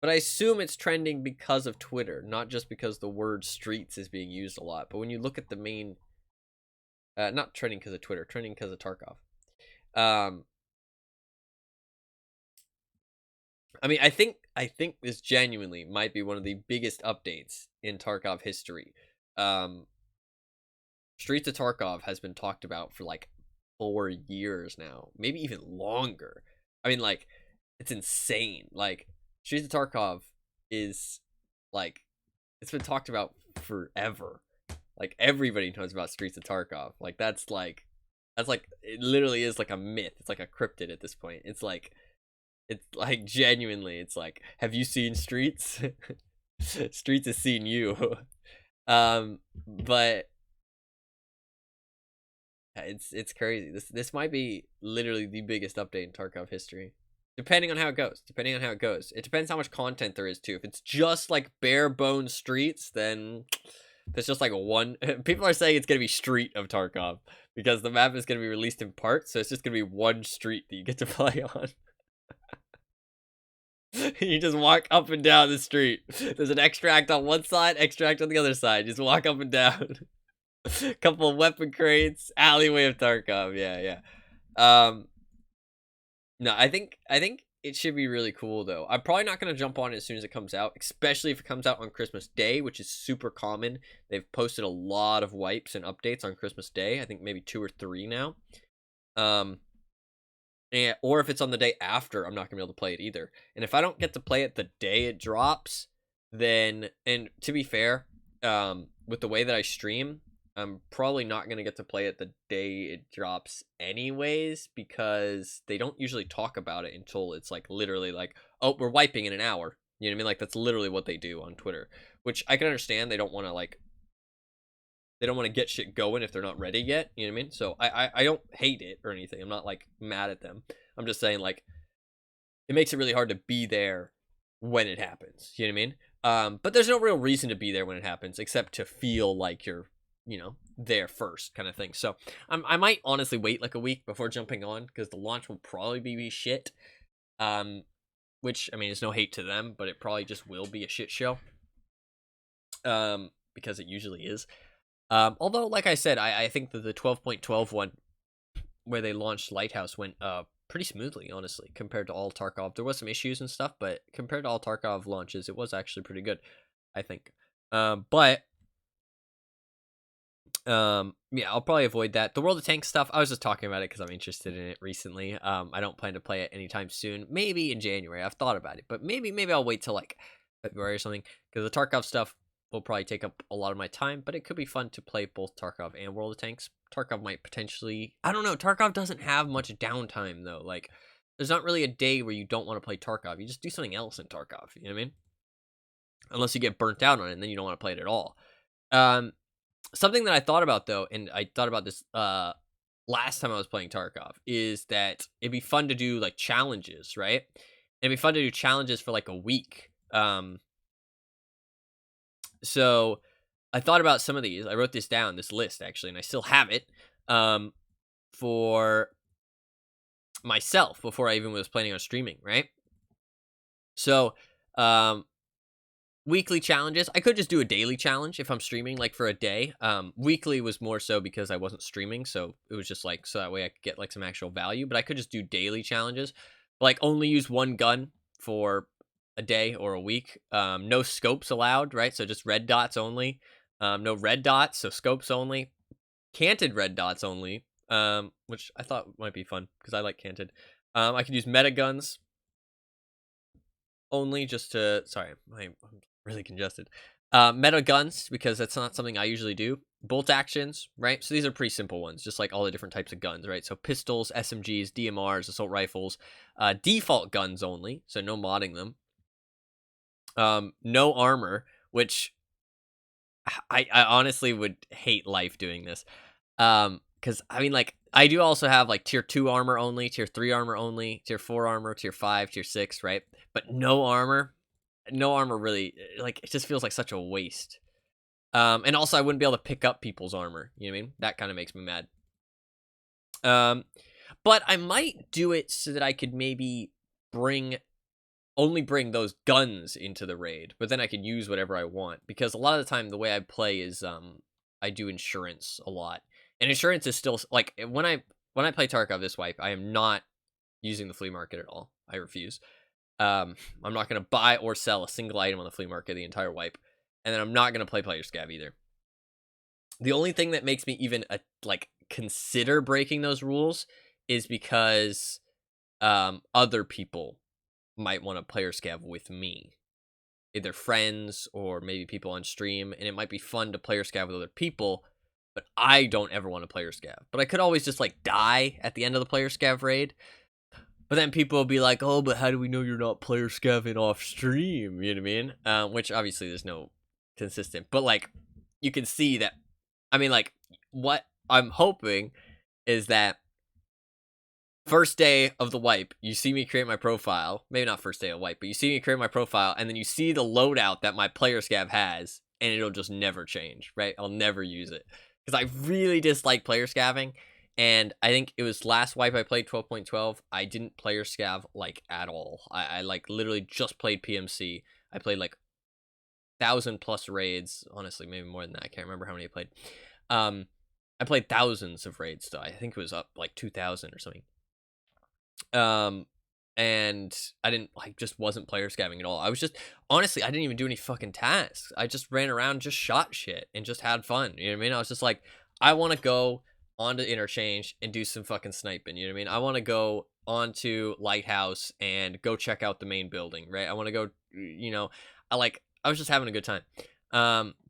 But I assume it's trending because of Twitter, not just because the word streets is being used a lot. But when you look at the main, not trending because of Twitter, trending because of Tarkov. I mean, I think this genuinely might be one of the biggest updates in Tarkov history. Streets of Tarkov has been talked about for like 4 years now, maybe even longer. I mean, like, it's insane. Like, Streets of Tarkov is like, it's been talked about forever. Like, everybody knows about Streets of Tarkov. Like, that's like it literally is like a myth. It's like a cryptid at this point. It's like genuinely, it's like, have you seen Streets? Streets has seen you. But it's crazy. This might be literally the biggest update in Tarkov history. Depending on how it goes. It depends how much content there is too. If it's just like bare bones streets, then there's just like one. People are saying it's gonna be Street of Tarkov because the map is gonna be released in parts, so it's just gonna be one street that you get to play on. You just walk up and down the street. There's an extract on one side, extract on the other side. Just walk up and down. Couple of weapon crates, alleyway of Tarkov. Yeah. No, I think it should be really cool though. I'm probably not gonna jump on it as soon as it comes out, especially if it comes out on Christmas Day, which is super common. They've posted a lot of wipes and updates on Christmas Day. I think maybe 2 or 3 now. Or if it's on the day after, I'm not gonna be able to play it either. And if I don't get to play it the day it drops, then, and to be fair, with the way that I stream, I'm probably not going to get to play it the day it drops anyways, because they don't usually talk about it until it's like literally like, oh, we're wiping in an hour. You know what I mean? Like, that's literally what they do on Twitter, which I can understand. They don't want to get shit going if they're not ready yet. You know what I mean? So I don't hate it or anything. I'm not like mad at them. I'm just saying, like, it makes it really hard to be there when it happens. You know what I mean? But there's no real reason to be there when it happens except to feel like you're, you know, there first kind of thing. So I might honestly wait like a week before jumping on because the launch will probably be shit. Which, I mean, there's no hate to them, but it probably just will be a shit show. Because it usually is. Although, like I said, I think that the 12.12 one where they launched Lighthouse went pretty smoothly, honestly, compared to all Tarkov. There was some issues and stuff, but compared to all Tarkov launches, it was actually pretty good, I think. But Yeah, I'll probably avoid that. The World of Tanks stuff, I was just talking about it because I'm interested in it recently. I don't plan to play it anytime soon. Maybe in January. I've thought about it, but maybe I'll wait till like February or something, because the Tarkov stuff will probably take up a lot of my time. But it could be fun to play both Tarkov and World of Tanks. Tarkov might potentially, I don't know. Tarkov doesn't have much downtime though. Like, there's not really a day where you don't want to play Tarkov. You just do something else in Tarkov. You know what I mean? Unless you get burnt out on it, and then you don't want to play it at all. Something that I thought about though, and I thought about this last time I was playing Tarkov, is that it'd be fun to do like challenges, right? It'd be fun to do challenges for like a week. So I thought about some of these. I wrote this down, this list actually, and I still have it for myself before I even was planning on streaming, right? So weekly challenges. I could just do a daily challenge if I'm streaming, like for a day. Weekly was more so because I wasn't streaming, so it was just like so that way I could get like some actual value. But I could just do daily challenges, like only use one gun for a day or a week. No scopes allowed, right? So just red dots only. No red dots, so scopes only. Canted red dots only, which I thought might be fun because I like canted. I could use meta guns only, just to I'm really congested. Meta guns, because that's not something I usually do. Bolt actions, right? So these are pretty simple ones, just like all the different types of guns, right? So pistols, SMGs, DMRs, assault rifles, default guns only, so no modding them. No armor, which I honestly would hate life doing this. Because I mean, like, I do also have like tier 2 armor only, tier 3 armor only, tier 4 armor, tier 5, tier 6, right? But no armor really, like, it just feels like such a waste. And also I wouldn't be able to pick up people's armor, you know what I mean? That kind of makes me mad. But I might do it so that I could maybe only bring those guns into the raid, but then I could use whatever I want, because a lot of the time the way I play is I do insurance a lot. And insurance is still like when I play Tarkov this wipe, I am not using the flea market at all. I refuse. I'm not going to buy or sell a single item on the flea market the entire wipe. And then I'm not going to play player scav either. The only thing that makes me even like consider breaking those rules is because other people might want to player scav with me, either friends or maybe people on stream, and it might be fun to player scav with other people, but I don't ever want to player scav. But I could always just like die at the end of the player scav raid, but then people will be like, oh, but how do we know you're not player scaving off stream? You know what I mean? Which obviously there's no consistent, but like you can see that. I mean, like, what I'm hoping is that first day of the wipe, you see me create my profile. Maybe not first day of wipe, but you see me create my profile, and then you see the loadout that my player scav has, and it'll just never change, right? I'll never use it because I really dislike player scaving. And I think it was last wipe I played 12.12. I didn't player scav like at all. I like literally just played PMC. I played like 1,000+ raids. Honestly, maybe more than that. I can't remember how many I played. I played thousands of raids though. I think it was up like 2,000 or something. And I didn't like, just wasn't player scavving at all. I was just, honestly, I didn't even do any fucking tasks. I just ran around, just shot shit and just had fun. You know what I mean? I was just like, I want to go onto interchange and do some fucking sniping. You know what I mean? I want to go onto lighthouse and go check out the main building, right? I want to go, you know, I was just having a good time.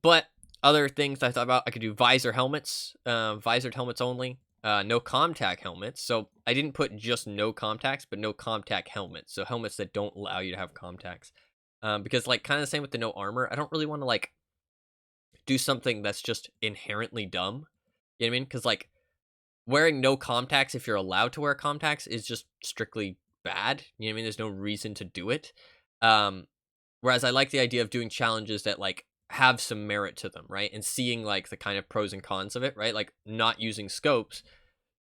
But other things I thought about, I could do visor helmets, visored helmets only. No comtac helmets. So I didn't put just no comtacs, but no comtac helmets. So helmets that don't allow you to have comtacs. Because like kind of the same with the no armor. I don't really want to like do something that's just inherently dumb. You know what I mean? Because like wearing no comtacs, if you're allowed to wear comtacs, is just strictly bad. You know what I mean? There's no reason to do it. Whereas I like the idea of doing challenges that like have some merit to them, right? And seeing like the kind of pros and cons of it, right? Like not using scopes,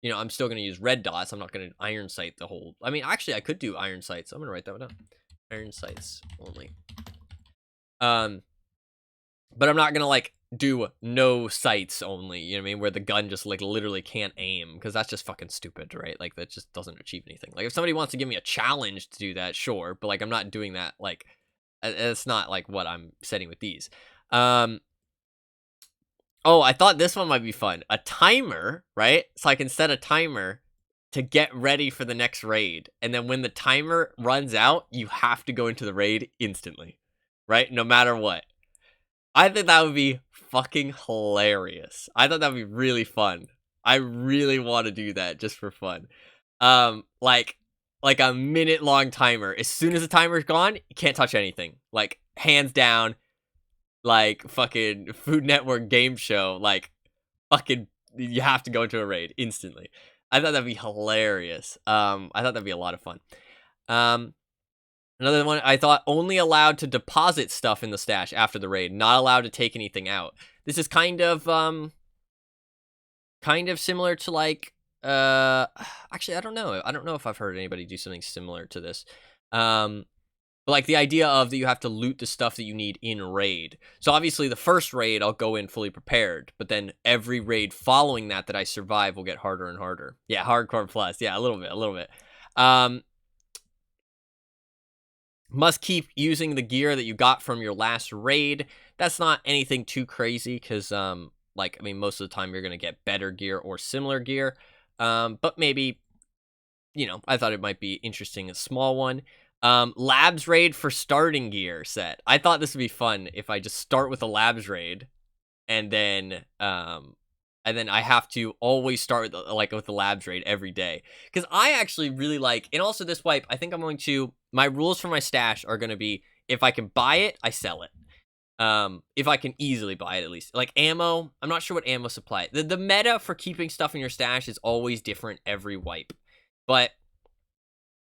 you know, I'm still going to use red dots. I'm not going to iron sight the whole. I mean, actually, I could do iron sights. I'm going to write that one down. Iron sights only. But I'm not going to like do no sights only, you know what I mean? Where the gun just like literally can't aim, because that's just fucking stupid, right? Like that just doesn't achieve anything. Like if somebody wants to give me a challenge to do that, sure, but like I'm not doing that. Like it's not like what I'm setting with these. Oh, I thought this one might be fun. A timer, right? So I can set a timer to get ready for the next raid. And then when the timer runs out, you have to go into the raid instantly, right? No matter what. I think that would be fucking hilarious. I thought that would be really fun. I really want to do that just for fun. Like a minute long timer. As soon as the timer's gone, you can't touch anything. Like hands down, like fucking Food Network game show. Like fucking, you have to go into a raid instantly. I thought that'd be hilarious. I thought that'd be a lot of fun. Um, Another one, I thought only allowed to deposit stuff in the stash after the raid, not allowed to take anything out. This is kind of similar to like actually I don't know. I don't know if I've heard anybody do something similar to this. But like the idea of that you have to loot the stuff that you need in raid. So obviously the first raid I'll go in fully prepared, but then every raid following that I survive will get harder and harder. Yeah, hardcore plus. Yeah, a little bit. Must keep using the gear that you got from your last raid. That's not anything too crazy because, like, I mean, most of the time you're going to get better gear or similar gear. But maybe, you know, I thought it might be interesting, a small one. Labs raid for starting gear set. I thought this would be fun if I just start with a labs raid and then I have to always start with the labs raid every day because I actually really like. And also this wipe, I think I'm going to. My rules for my stash are going to be if I can buy it, I sell it. If I can easily buy it, at least like ammo. I'm not sure what ammo supply. The meta for keeping stuff in your stash is always different every wipe, but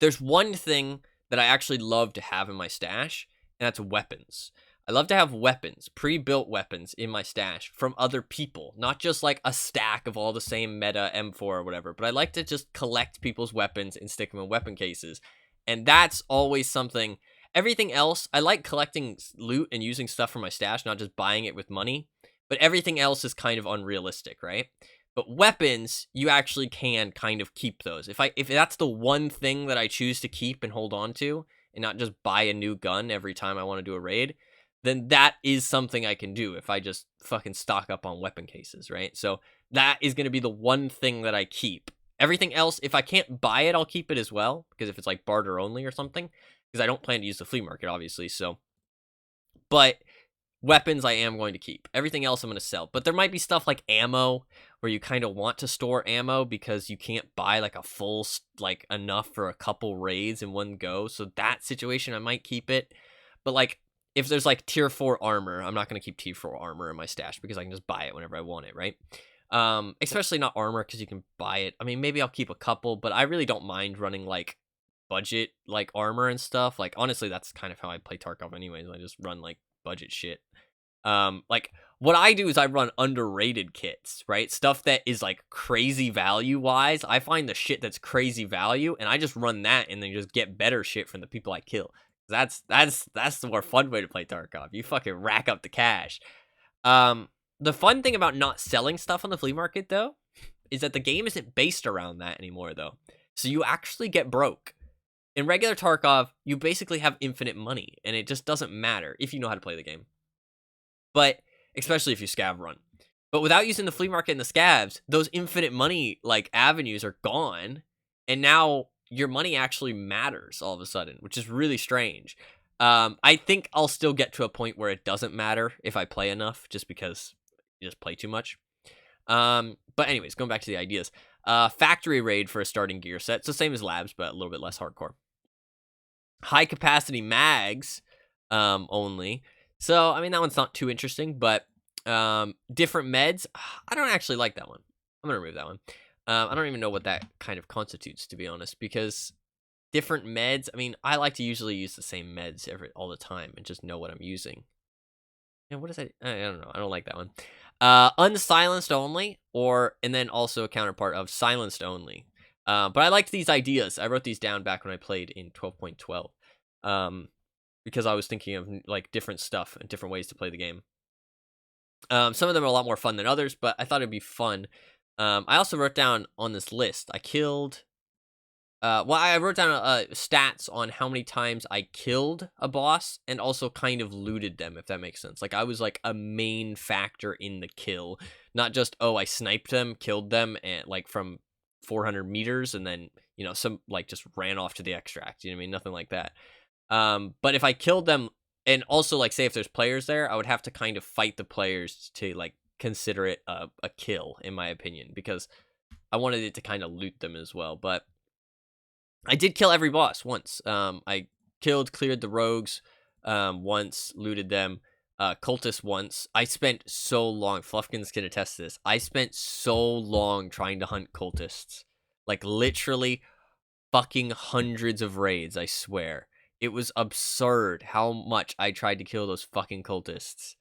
there's one thing that I actually love to have in my stash, and that's weapons. I love to have weapons, pre-built weapons in my stash from other people, not just like a stack of all the same meta M4 or whatever, but I like to just collect people's weapons and stick them in weapon cases. And that's always something. Everything else, I like collecting loot and using stuff from my stash, not just buying it with money, but everything else is kind of unrealistic, right? But weapons, you actually can kind of keep those. If that's the one thing that I choose to keep and hold on to and not just buy a new gun every time I want to do a raid, then that is something I can do if I just fucking stock up on weapon cases, right? So that is going to be the one thing that I keep. Everything else, if I can't buy it, I'll keep it as well, because if it's like barter only or something, because I don't plan to use the flea market, obviously, so. But weapons I am going to keep. Everything else I'm going to sell. But there might be stuff like ammo, where you kind of want to store ammo because you can't buy like a full, like enough for a couple raids in one go, so that situation I might keep it. But like, if there's like tier 4 armor, I'm not going to keep tier 4 armor in my stash because I can just buy it whenever I want it, right? Especially not armor because you can buy it. I mean, maybe I'll keep a couple, but I really don't mind running like budget like armor and stuff. Like honestly, that's kind of how I play Tarkov anyways. I just run like budget shit. Like what I do is I run underrated kits, right? Stuff that is like crazy value wise. I find the shit that's crazy value and I just run that and then just get better shit from the people I kill. That's the more fun way to play Tarkov. You fucking rack up the cash. The fun thing about not selling stuff on the flea market though is that the game isn't based around that anymore though. So you actually get broke. In regular Tarkov, you basically have infinite money and it just doesn't matter if you know how to play the game. But especially if you scav run. But without using the flea market and the scavs, those infinite money like avenues are gone, and now your money actually matters all of a sudden, which is really strange. I think I'll still get to a point where it doesn't matter if I play enough, just because you just play too much. But anyways, going back to the ideas. Factory raid for a starting gear set. It's the same as labs, but a little bit less hardcore. High capacity mags only. So, I mean, that one's not too interesting, but different meds, I don't actually like that one. I'm going to remove that one. I don't even know what that kind of constitutes, to be honest, because different meds, I mean, I like to usually use the same meds all the time and just know what I'm using. And what is that? I don't know. I don't like that one. Unsilenced only, and then also a counterpart of silenced only. But I liked these ideas. I wrote these down back when I played in 12.12. Because I was thinking of like different stuff and different ways to play the game. Some of them are a lot more fun than others, but I thought it'd be fun. I also wrote down on this list, I killed Well, I wrote down stats on how many times I killed a boss and also kind of looted them, if that makes sense. Like, I was like a main factor in the kill, not just, oh, I sniped them, killed them, and like from 400 meters, and then, you know, some like just ran off to the extract. You know what I mean? Nothing like that. But if I killed them, and also like say if there's players there, I would have to kind of fight the players to like consider it a kill, in my opinion, because I wanted it to kind of loot them as well. But I did kill every boss once. I cleared the rogues once, looted them. Cultists once. I spent so long. Fluffkins can attest to this. I spent so long trying to hunt cultists, like literally fucking hundreds of raids. I swear, it was absurd how much I tried to kill those fucking cultists.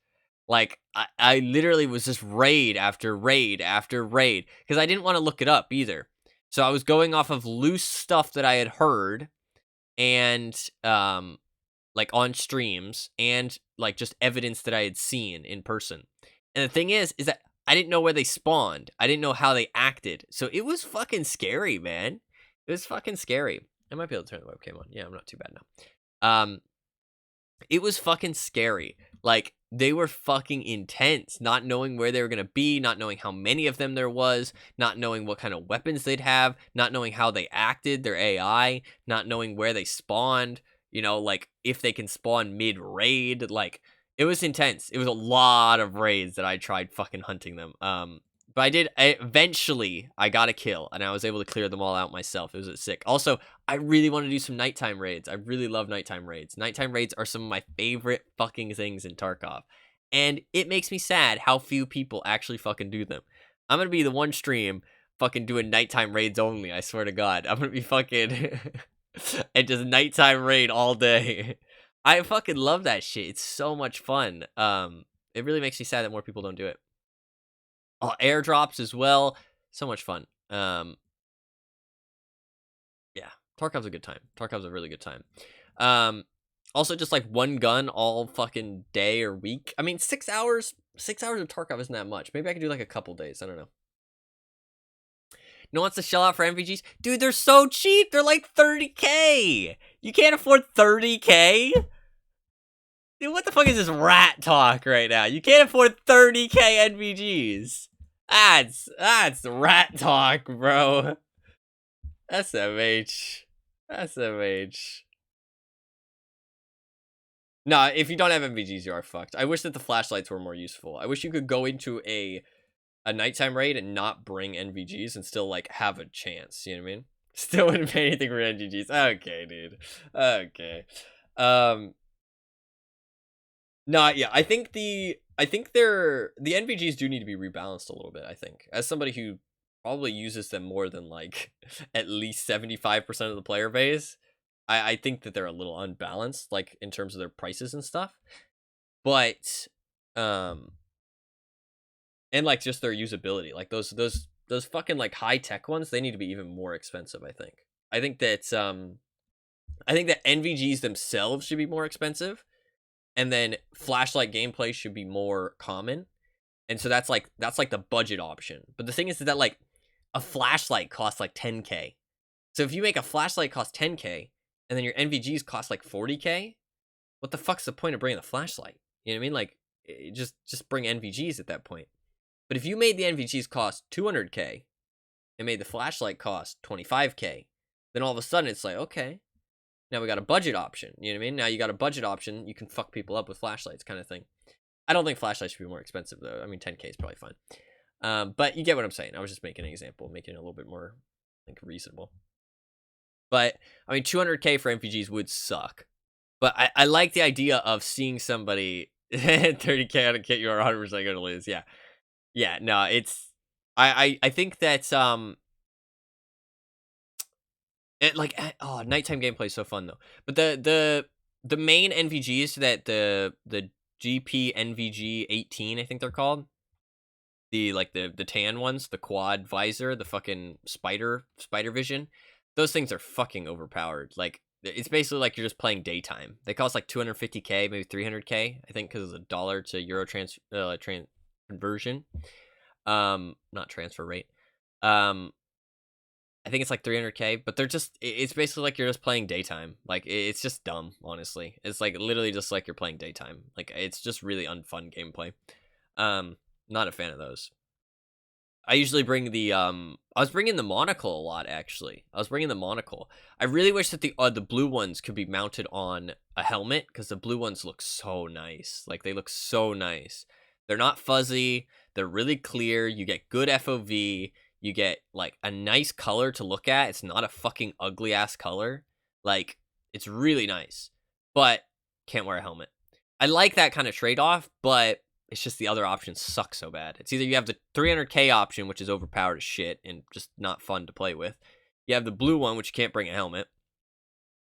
Like I literally was just raid after raid after raid because I didn't want to look it up either. So I was going off of loose stuff that I had heard and like on streams and like just evidence that I had seen in person. And the thing is that I didn't know where they spawned. I didn't know how they acted. So it was fucking scary, man. It was fucking scary. I might be able to turn the webcam on. Yeah, I'm not too bad now. It was fucking scary. Like, they were fucking intense, not knowing where they were going to be, not knowing how many of them there was, not knowing what kind of weapons they'd have, not knowing how they acted, their AI, not knowing where they spawned, you know, like, if they can spawn mid-raid, like, it was intense. It was a lot of raids that I tried fucking hunting them. But eventually, I got a kill, and I was able to clear them all out myself. It was sick. Also, I really want to do some nighttime raids. I really love nighttime raids. Nighttime raids are some of my favorite fucking things in Tarkov. And it makes me sad how few people actually fucking do them. I'm going to be the one stream fucking doing nighttime raids only, I swear to God. I'm going to be fucking... and just nighttime raid all day. I fucking love that shit. It's so much fun. It really makes me sad that more people don't do it. Oh, airdrops as well. So much fun. Yeah, Tarkov's a good time. Tarkov's a really good time. Also just like one gun all fucking day or week. I mean, 6 hours. 6 hours of Tarkov isn't that much. Maybe I could do like a couple days. I don't know. No one wants to shell out for MVGs? Dude, they're so cheap. They're like 30K. You can't afford 30K? Dude, what the fuck is this rat talk right now? You can't afford 30K NVGs. That's rat talk, bro. SMH. SMH. No, if you don't have MVGs, you are fucked. I wish that the flashlights were more useful. I wish you could go into a nighttime raid and not bring NVGs and still, like, have a chance. You know what I mean? Still wouldn't pay anything for NVGs. Okay, dude. Okay. No, yeah, I think the NVGs do need to be rebalanced a little bit, I think. As somebody who probably uses them more than, like, at least 75% of the player base, I think that they're a little unbalanced, like, in terms of their prices and stuff. But, and, like, just their usability. Like, those fucking, like, high-tech ones, they need to be even more expensive, I think. I think that NVGs themselves should be more expensive. And then flashlight gameplay should be more common. And so that's like the budget option. But the thing is that like a flashlight costs like 10K. So if you make a flashlight cost 10K and then your NVGs cost like 40K, what the fuck's the point of bringing the flashlight? You know what I mean? Like just bring NVGs at that point. But if you made the NVGs cost 200K and made the flashlight cost 25K, then all of a sudden it's like, okay, now we got a budget option. You know what I mean? Now you got a budget option. You can fuck people up with flashlights, kind of thing. I don't think flashlights should be more expensive, though. I mean, 10K is probably fine. But you get what I'm saying. I was just making an example, making it a little bit more, like, reasonable. But, I mean, 200K for MPGs would suck. But I like the idea of seeing somebody 30K on a kit you're 100% going to lose. Yeah. Yeah, no, it's... I think that, nighttime gameplay is so fun though. But the main NVGs that the GP NVG 18, I think they're called, the tan ones, the quad visor, the fucking spider vision, those things are fucking overpowered. Like, it's basically like you're just playing daytime. They cost like 250K, maybe 300K, I think, because of the dollar to euro conversion, not transfer rate. I think it's like 300k, but they're just it's basically like you're just playing daytime. Like it's just dumb, honestly. It's like literally just like you're playing daytime. Like it's just really unfun gameplay. Not a fan of those. I usually bring the I was bringing the monocle a lot actually. I was bringing the monocle. I really wish that the blue ones could be mounted on a helmet cuz the blue ones look so nice. Like they look so nice. They're not fuzzy, they're really clear, you get good FOV, you get like a nice color to look at. It's not a fucking ugly ass color. Like it's really nice. But can't wear a helmet. I like that kind of trade-off, but it's just the other options suck so bad. It's either you have the 300k option, which is overpowered as shit and just not fun to play with. You have the blue one, which you can't bring a helmet.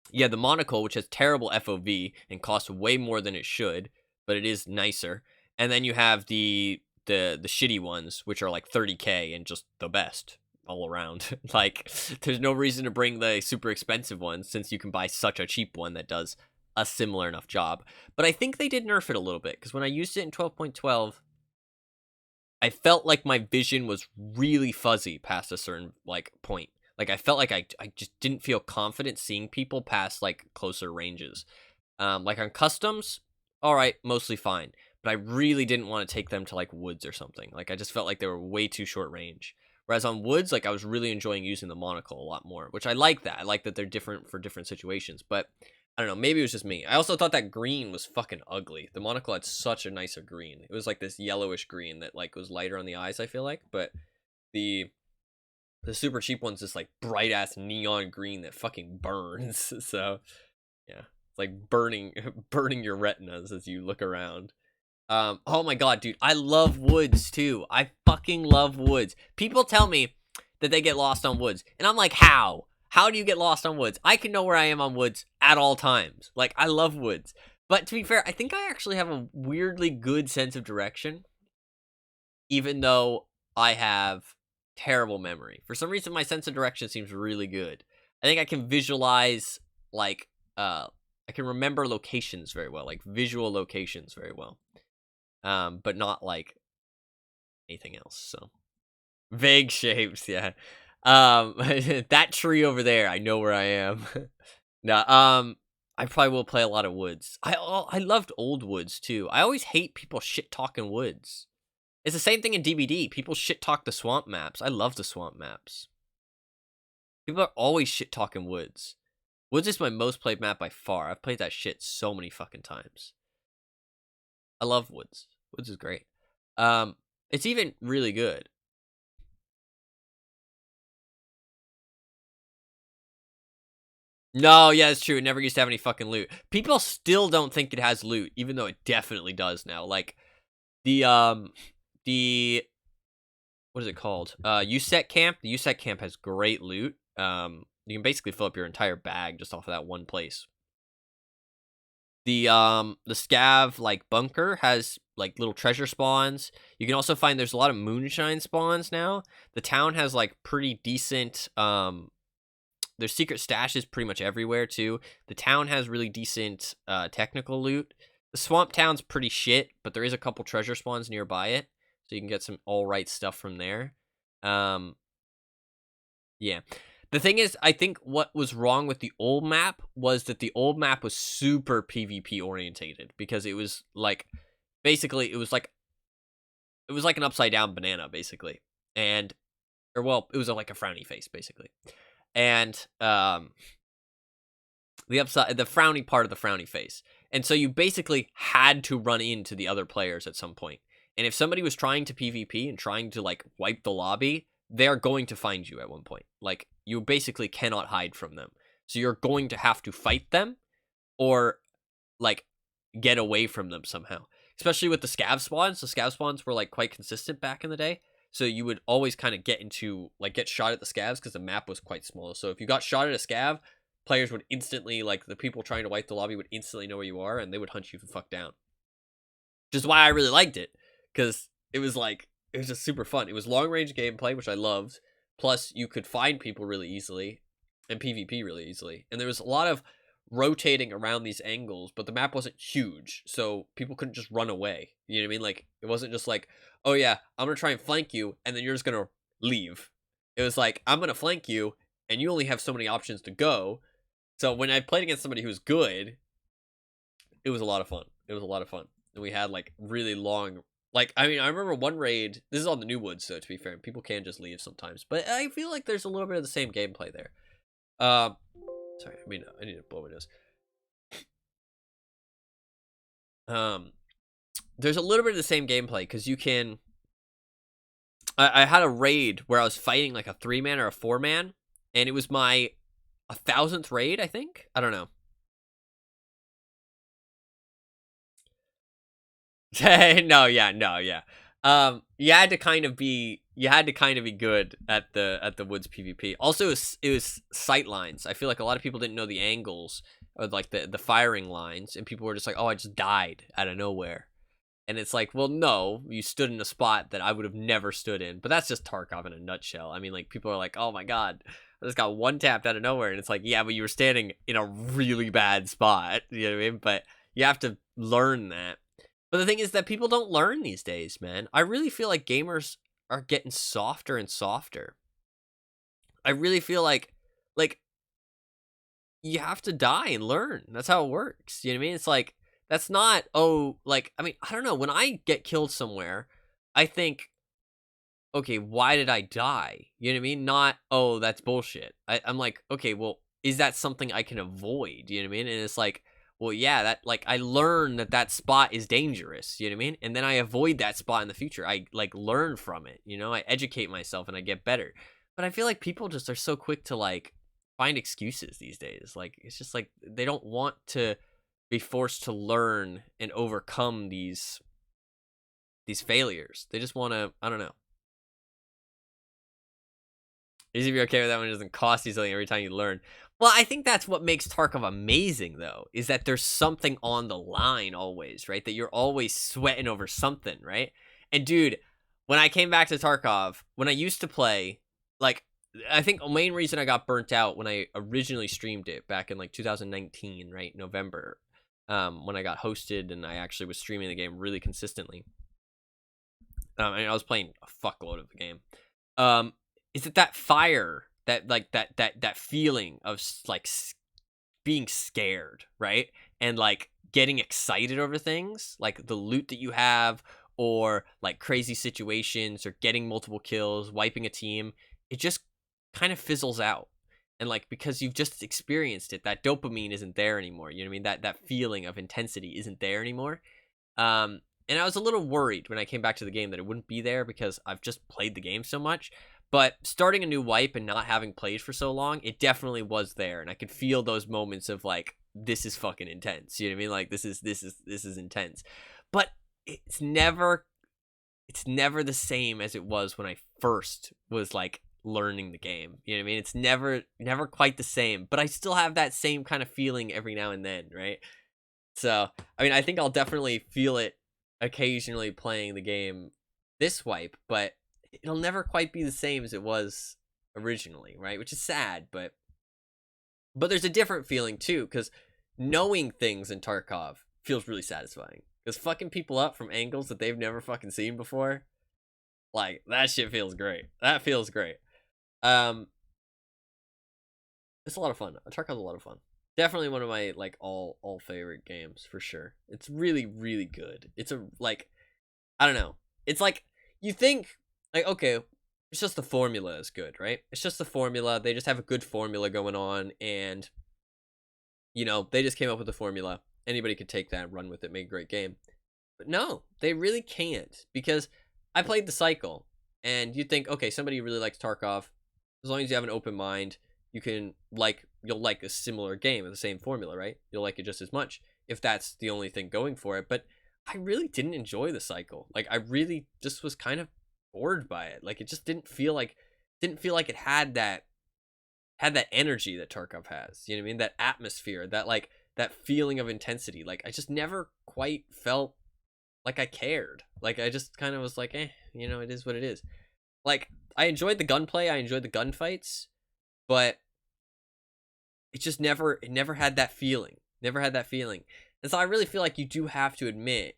You have the monocle, which has terrible FOV and costs way more than it should, but it is nicer. And then you have the shitty ones, which are like 30k and just the best all around. Like, there's no reason to bring the super expensive ones since you can buy such a cheap one that does a similar enough job. But I think they did nerf it a little bit because when I used it in 12.12, I felt like my vision was really fuzzy past a certain like point. Like I felt like I just didn't feel confident seeing people past like closer ranges. Like on customs, all right, mostly fine. But I really didn't want to take them to like woods or something. Like I just felt like they were way too short range. Whereas on woods, like I was really enjoying using the monocle a lot more, which I like that. I like that they're different for different situations. But I don't know, maybe it was just me. I also thought that green was fucking ugly. The monocle had such a nicer green. It was like this yellowish green that like was lighter on the eyes, I feel like. But the super cheap one's this like bright ass neon green that fucking burns. So yeah, it's like burning your retinas as you look around. Oh my god, dude, I love woods too. I fucking love woods. People tell me that they get lost on woods, and I'm like, how? How do you get lost on woods? I can know where I am on woods at all times. Like, I love woods. But to be fair, I think I actually have a weirdly good sense of direction, even though I have terrible memory. For some reason, my sense of direction seems really good. I think I can visualize, like, I can remember locations very well, like visual locations very well. But not like anything else. So vague shapes, yeah. That tree over there, I know where I am. No, I probably will play a lot of woods. I loved old woods too. I always hate people shit talking woods. It's the same thing in DBD. People shit talk the swamp maps. I love the swamp maps. People are always shit talking woods. Woods is my most played map by far. I've played that shit so many fucking times. I love woods. Woods is great. It's even really good. No, yeah, it's true. It never used to have any fucking loot. People still don't think it has loot, even though it definitely does now. Like the what is it called? USEC camp. The USEC camp has great loot. You can basically fill up your entire bag just off of that one place. The scav like bunker has like little treasure spawns. You can also find there's a lot of moonshine spawns now. The town has like pretty decent there's secret stashes pretty much everywhere too. The town has really decent technical loot. The swamp town's pretty shit, but there is a couple treasure spawns nearby it, so you can get some all right stuff from there. Yeah. The thing is, I think what was wrong with the old map was that the old map was super PvP orientated because it was like basically it was like an upside down banana basically. And or well, it was like a frowny face basically. And the frowny part of the frowny face. And so you basically had to run into the other players at some point. And if somebody was trying to PvP and trying to like wipe the lobby, they're going to find you at one point. Like you basically cannot hide from them. So you're going to have to fight them or like get away from them somehow. Especially with the scav spawns. The scav spawns were like quite consistent back in the day. So you would always kind of get shot at the scavs because the map was quite small. So if you got shot at a scav, players would instantly, like the people trying to wipe the lobby would instantly know where you are and they would hunt you the fuck down. Which is why I really liked it. Because it was just super fun. It was long range gameplay, which I loved. Plus you could find people really easily and PvP really easily. And there was a lot of rotating around these angles, but the map wasn't huge, so people couldn't just run away. You know what I mean? Like it wasn't just like, oh yeah, I'm gonna try and flank you, and then you're just gonna leave. It was like, I'm gonna flank you, and you only have so many options to go. So when I played against somebody who was good, it was a lot of fun. It was a lot of fun. And we had like really long, like, I mean, I remember one raid, this is on the New Woods, so to be fair, people can just leave sometimes, but I feel like there's a little bit of the same gameplay there. Sorry, I mean, I need to blow my nose. There's a little bit of the same gameplay, because you can, I had a raid where I was fighting like a 3-man or a 4-man, and it was my 1,000th raid, I think? I don't know. No, yeah. You had to kind of be good at the woods PvP. Also, it was sight lines. I feel like a lot of people didn't know the angles of like the firing lines, and people were just like, "Oh, I just died out of nowhere." And it's like, well, no, you stood in a spot that I would have never stood in. But that's just Tarkov in a nutshell. I mean, like, people are like, "Oh my god, I just got one tapped out of nowhere," and it's like, yeah, but you were standing in a really bad spot. You know what I mean? But you have to learn that. But the thing is that people don't learn these days, man. I really feel like gamers are getting softer and softer. I really feel like you have to die and learn. That's how it works. You know what I mean? It's like, that's not, oh, like, I mean, I don't know. When I get killed somewhere, I think, okay, why did I die? You know what I mean? Not, oh, that's bullshit. I'm like, okay, well, is that something I can avoid? You know what I mean? And it's like, well, yeah, that, like, I learn that spot is dangerous. You know what I mean? And then I avoid that spot in the future. I, like, learn from it. You know, I educate myself and I get better. But I feel like people just are so quick to, like, find excuses these days. Like, it's just like they don't want to be forced to learn and overcome these failures. They just want to, I don't know. Is if you're okay with that one, it doesn't cost you something every time you learn. Well, I think that's what makes Tarkov amazing, though, is that there's something on the line always, right? That you're always sweating over something, right? And dude, when I came back to Tarkov, when I used to play, like, I think the main reason I got burnt out when I originally streamed it back in like 2019, right, November, when I got hosted and I actually was streaming the game really consistently. And I was playing a fuckload of the game. Is it that fire, that like that feeling of like being scared, right? And like getting excited over things, like the loot that you have, or like crazy situations, or getting multiple kills, wiping a team. It just kind of fizzles out. And like, because you've just experienced it, that dopamine isn't there anymore. You know what I mean? That feeling of intensity isn't there anymore. And I was a little worried when I came back to the game that it wouldn't be there, because I've just played the game so much. But starting a new wipe and not having played for so long, it definitely was there, and I could feel those moments of like, this is fucking intense. You know what I mean? Like, this is intense. But it's never the same as it was when I first was like learning the game. You know what I mean? It's never quite the same, but I still have that same kind of feeling every now and then, right? So, I mean, I think I'll definitely feel it occasionally playing the game this wipe, but it'll never quite be the same as it was originally, right? Which is sad, but there's a different feeling too, because knowing things in Tarkov feels really satisfying. Because fucking people up from angles that they've never fucking seen before, like, that shit feels great. That feels great. It's a lot of fun. Tarkov's a lot of fun. Definitely one of my like all favorite games for sure. It's really, really good. It's a, like, I don't know. It's like, you think, like, okay, it's just the formula is good, right? It's just the formula. They just have a good formula going on, and you know, they just came up with the formula. Anybody could take that and run with it, make a great game. But no, they really can't, because I played the cycle, and you think, okay, somebody who really likes Tarkov, as long as you have an open mind, you'll like a similar game with the same formula, right? You'll like it just as much if that's the only thing going for it. But I really didn't enjoy the cycle. Like, I really just was kind of bored by it. Like, it just didn't feel like it had that energy that Tarkov has. You know what I mean? That atmosphere, that like that feeling of intensity. Like, I just never quite felt like I cared. Like, I just kind of was like, you know, it is what it is. Like, I enjoyed the gunplay, I enjoyed the gunfights, but it never had that feeling. Never had that feeling. And so I really feel like you do have to admit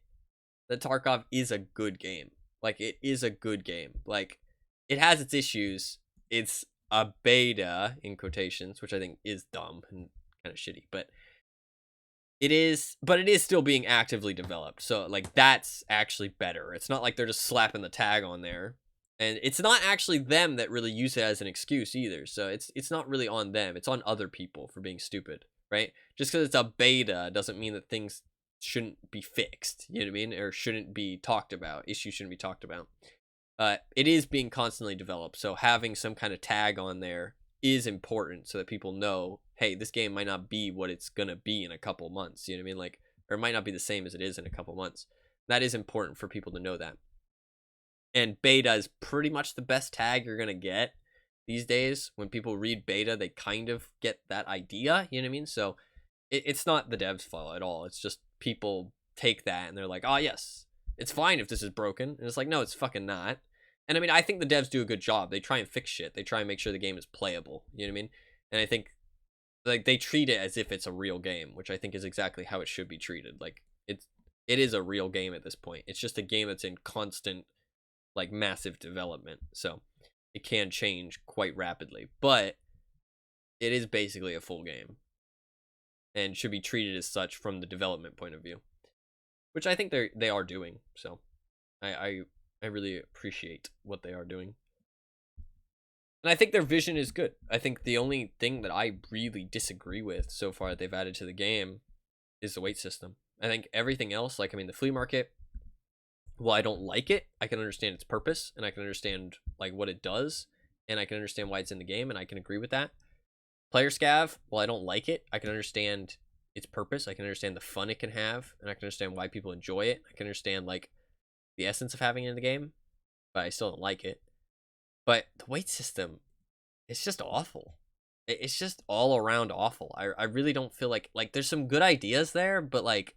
that Tarkov is a good game. Like, it is a good game. Like, it has its issues. It's a beta in quotations, which I think is dumb and kind of shitty, but it is still being actively developed. So like that's actually better. It's not like they're just slapping the tag on there. And it's not actually them that really use it as an excuse either. So it's not really on them. It's on other people for being stupid, right? Just because it's a beta doesn't mean that things shouldn't be fixed. You know what I mean? Or shouldn't be talked about. Issues shouldn't be talked about. It is being constantly developed. So having some kind of tag on there is important so that people know, hey, this game might not be what it's gonna be in a couple months. You know what I mean? Like, or it might not be the same as it is in a couple months. That is important for people to know that. And beta is pretty much the best tag you're gonna get these days. When people read beta, they kind of get that idea. You know what I mean? So it's not the devs' fault at all. It's just people take that and they're like, oh yes, it's fine if this is broken. And it's like, no, it's fucking not. And I mean, I think the devs do a good job. They try and fix shit. They try and make sure the game is playable. You know what I mean? And I think like they treat it as if it's a real game, which I think is exactly how it should be treated. Like it is a real game at this point. It's just a game that's in constant, like, massive development. So it can change quite rapidly, but it is basically a full game and should be treated as such from the development point of view, which I think they are doing. So I really appreciate what they are doing. And I think their vision is good. I think the only thing that I really disagree with so far that they've added to the game is the weight system. I think everything else, like, I mean, the flea market, while I don't like it, I can understand its purpose, and I can understand, like, what it does, and I can understand why it's in the game, and I can agree with that. Player scav, while I don't like it, I can understand its purpose, I can understand the fun it can have, and I can understand why people enjoy it. I can understand, like, the essence of having it in the game, but I still don't like it. But the weight system, it's just awful. It's just all around awful. I really don't feel like there's some good ideas there, but like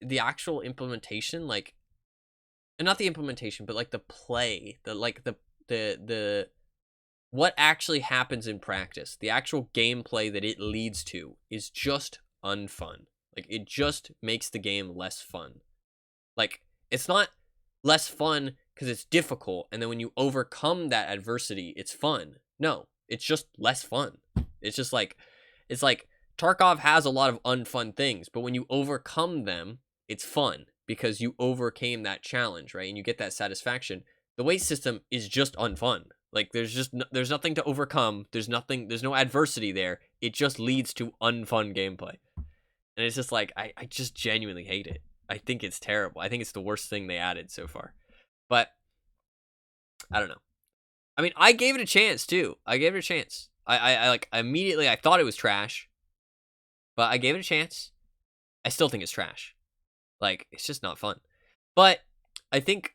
the actual implementation, like, and not the implementation, but like the play, the what actually happens in practice, the actual gameplay that it leads to is just unfun. Like it just makes the game less fun. Like it's not less fun because it's difficult, and then when you overcome that adversity, it's fun. No, it's just less fun. It's just like, it's like Tarkov has a lot of unfun things, but when you overcome them, it's fun because you overcame that challenge, right? And you get that satisfaction. The weight system is just unfun. Like there's nothing to overcome. There's no adversity there. It just leads to unfun gameplay. And it's just like, I just genuinely hate it. I think it's terrible. I think it's the worst thing they added so far. But I don't know. I mean, I gave it a chance too. I gave it a chance. I like immediately I thought it was trash, but I gave it a chance. I still think it's trash. Like it's just not fun. But I think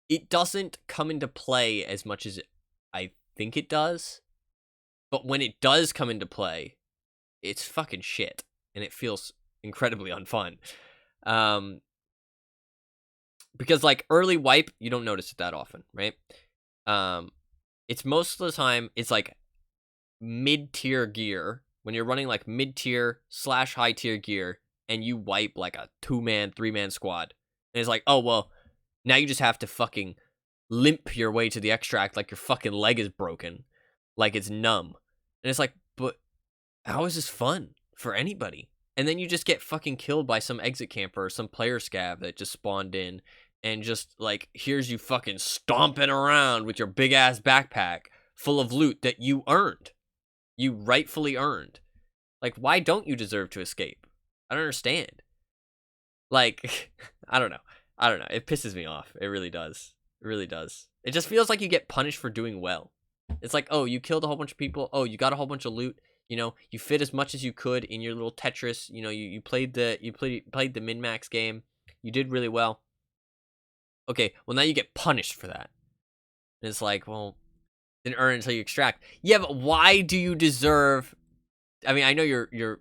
it doesn't come into play as much as I think it does. But when it does come into play, it's fucking shit, and it feels incredibly unfun. Because like early wipe, you don't notice it that often, right? It's most of the time it's like mid-tier gear when you're running like mid-tier / high-tier gear, and you wipe like a 2-man, 3-man squad, and it's like, oh well, now you just have to fucking limp your way to the extract like your fucking leg is broken, like it's numb, and it's like, but how is this fun for anybody? And then you just get fucking killed by some exit camper or some player scav that just spawned in and just, like, here's you fucking stomping around with your big-ass backpack full of loot that you earned. You rightfully earned. Like, why don't you deserve to escape? I don't understand. Like, I don't know. It pisses me off. It really does. It really does. It just feels like you get punished for doing well. It's like, oh, you killed a whole bunch of people. Oh, you got a whole bunch of loot. You know, you fit as much as you could in your little Tetris. You know, you played the min-max game. You did really well. Okay, well now you get punished for that. And it's like, well, didn't earn it until you extract. Yeah, but why do you deserve? I mean, I know you're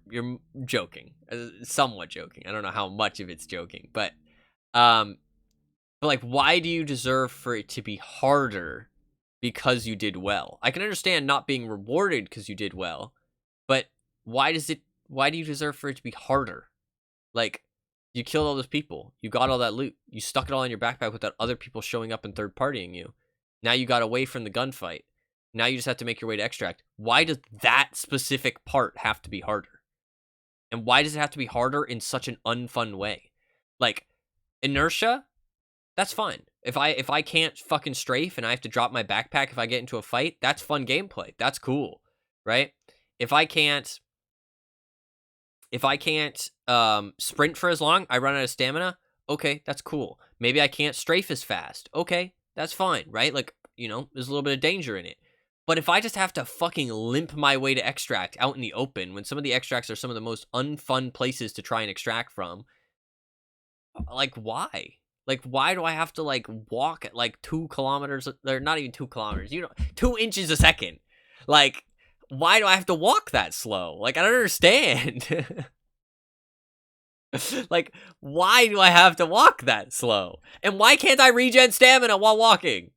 joking, somewhat joking. I don't know how much of it's joking, but like, why do you deserve for it to be harder because you did well? I can understand not being rewarded because you did well. But why do you deserve for it to be harder? Like, you killed all those people. You got all that loot. You stuck it all in your backpack without other people showing up and third-partying you. Now you got away from the gunfight. Now you just have to make your way to extract. Why does that specific part have to be harder? And why does it have to be harder in such an unfun way? Like, inertia, that's fine. If I can't fucking strafe and I have to drop my backpack if I get into a fight, that's fun gameplay. That's cool, right? If I can't sprint for as long, I run out of stamina. Okay, that's cool. Maybe I can't strafe as fast. Okay, that's fine, right? Like, there's a little bit of danger in it. But if I just have to fucking limp my way to extract out in the open, when some of the extracts are some of the most unfun places to try and extract from, like, why? Like, why do I have to, like, walk at, like, 2 kilometers? They're not even 2 kilometers. 2 inches a second. Like, why do I have to walk that slow? Like, I don't understand. Like, why do I have to walk that slow? And why can't I regen stamina while walking?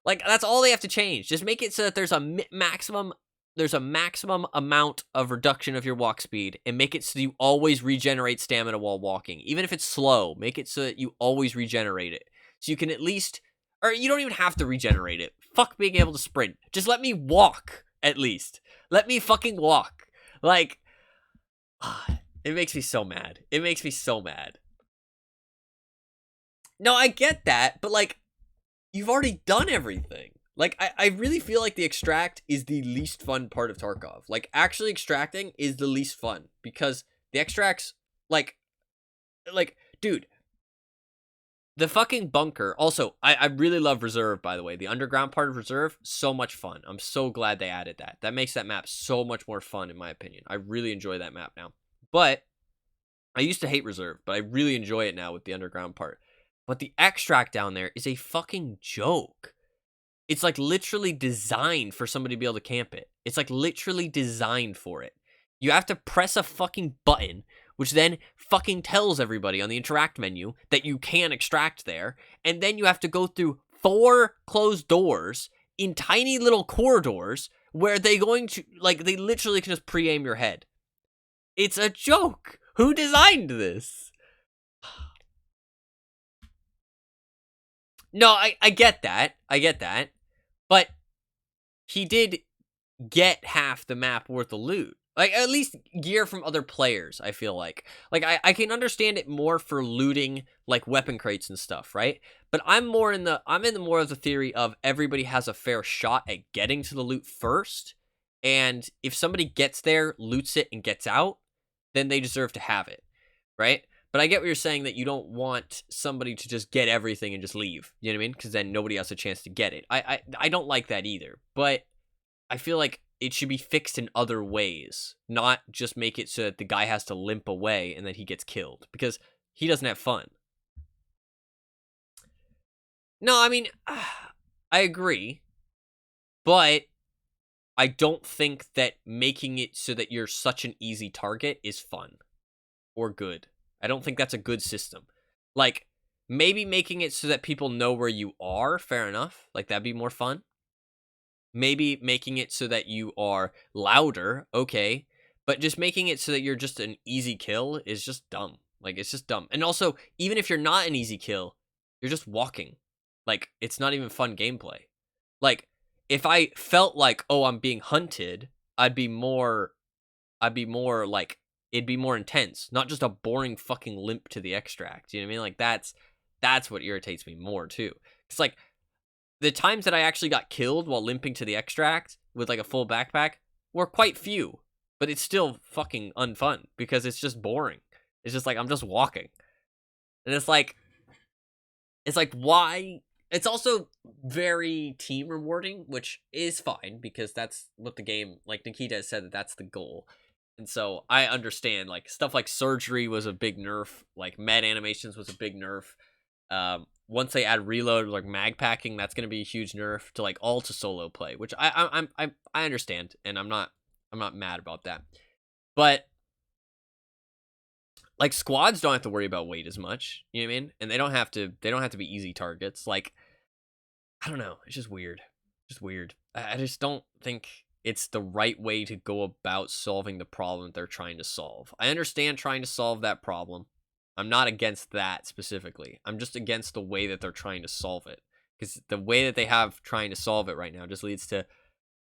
Like, that's all they have to change. Just make it so that there's a maximum amount of reduction of your walk speed, and make it so you always regenerate stamina while walking. Even if it's slow, make it so that you always regenerate it. So you can at least, or you don't even have to regenerate it. Fuck being able to sprint. Just let me walk, at least. Let me fucking walk. Like, it makes me so mad. It makes me so mad. No, I get that, but, like, you've already done everything. Like, I really feel like the extract is the least fun part of Tarkov. Like, actually extracting is the least fun, because the extracts, like, dude, the fucking bunker. Also, I really love Reserve, by the way. The underground part of Reserve, so much fun. I'm so glad they added that. That makes that map so much more fun, in my opinion. I really enjoy that map now. But I used to hate Reserve, but I really enjoy it now with the underground part. But the extract down there is a fucking joke. It's, like, literally designed for somebody to be able to camp it. It's, like, literally designed for it. You have to press a fucking button, which then fucking tells everybody on the interact menu that you can extract there, and then you have to go through 4 closed doors in tiny little corridors where they literally can just pre-aim your head. It's a joke. Who designed this? No, I get that. I get that. But he did get half the map worth of loot. Like, at least gear from other players, I feel like. Like, I can understand it more for looting, like, weapon crates and stuff, right? But I'm in the more of the theory of everybody has a fair shot at getting to the loot first. And if somebody gets there, loots it, and gets out, then they deserve to have it, right? But I get what you're saying, that you don't want somebody to just get everything and just leave. You know what I mean? Because then nobody has a chance to get it. I don't like that either. But I feel like it should be fixed in other ways. Not just make it so that the guy has to limp away and then he gets killed. Because he doesn't have fun. No, I mean, I agree. But I don't think that making it so that you're such an easy target is fun. Or good. I don't think that's a good system. Like, maybe making it so that people know where you are, fair enough. Like, that'd be more fun. Maybe making it so that you are louder, okay. But just making it so that you're just an easy kill is just dumb. Like, it's just dumb. And also, even if you're not an easy kill, you're just walking. Like, it's not even fun gameplay. Like, if I felt like, oh, I'm being hunted, I'd be more like, it'd be more intense, not just a boring fucking limp to the extract. You know what I mean? Like, that's what irritates me more too. It's like, the times that I actually got killed while limping to the extract with, like, a full backpack were quite few, but it's still fucking unfun because it's just boring. It's just like, I'm just walking. And it's like, why? It's also very team rewarding, which is fine because that's what the game, like Nikita has said, that's the goal. And so I understand, like, stuff like surgery was a big nerf, like med animations was a big nerf. Once they add reload, like mag packing, that's going to be a huge nerf to, like, all to solo play, which I understand, and I'm not mad about that. But, like, squads don't have to worry about weight as much, you know what I mean? And they don't have to be easy targets. Like, I don't know, it's just weird. Just weird. I just don't think it's the right way to go about solving the problem they're trying to solve. I understand trying to solve that problem. I'm not against that specifically. I'm just against the way that they're trying to solve it. Because the way that they have trying to solve it right now just leads to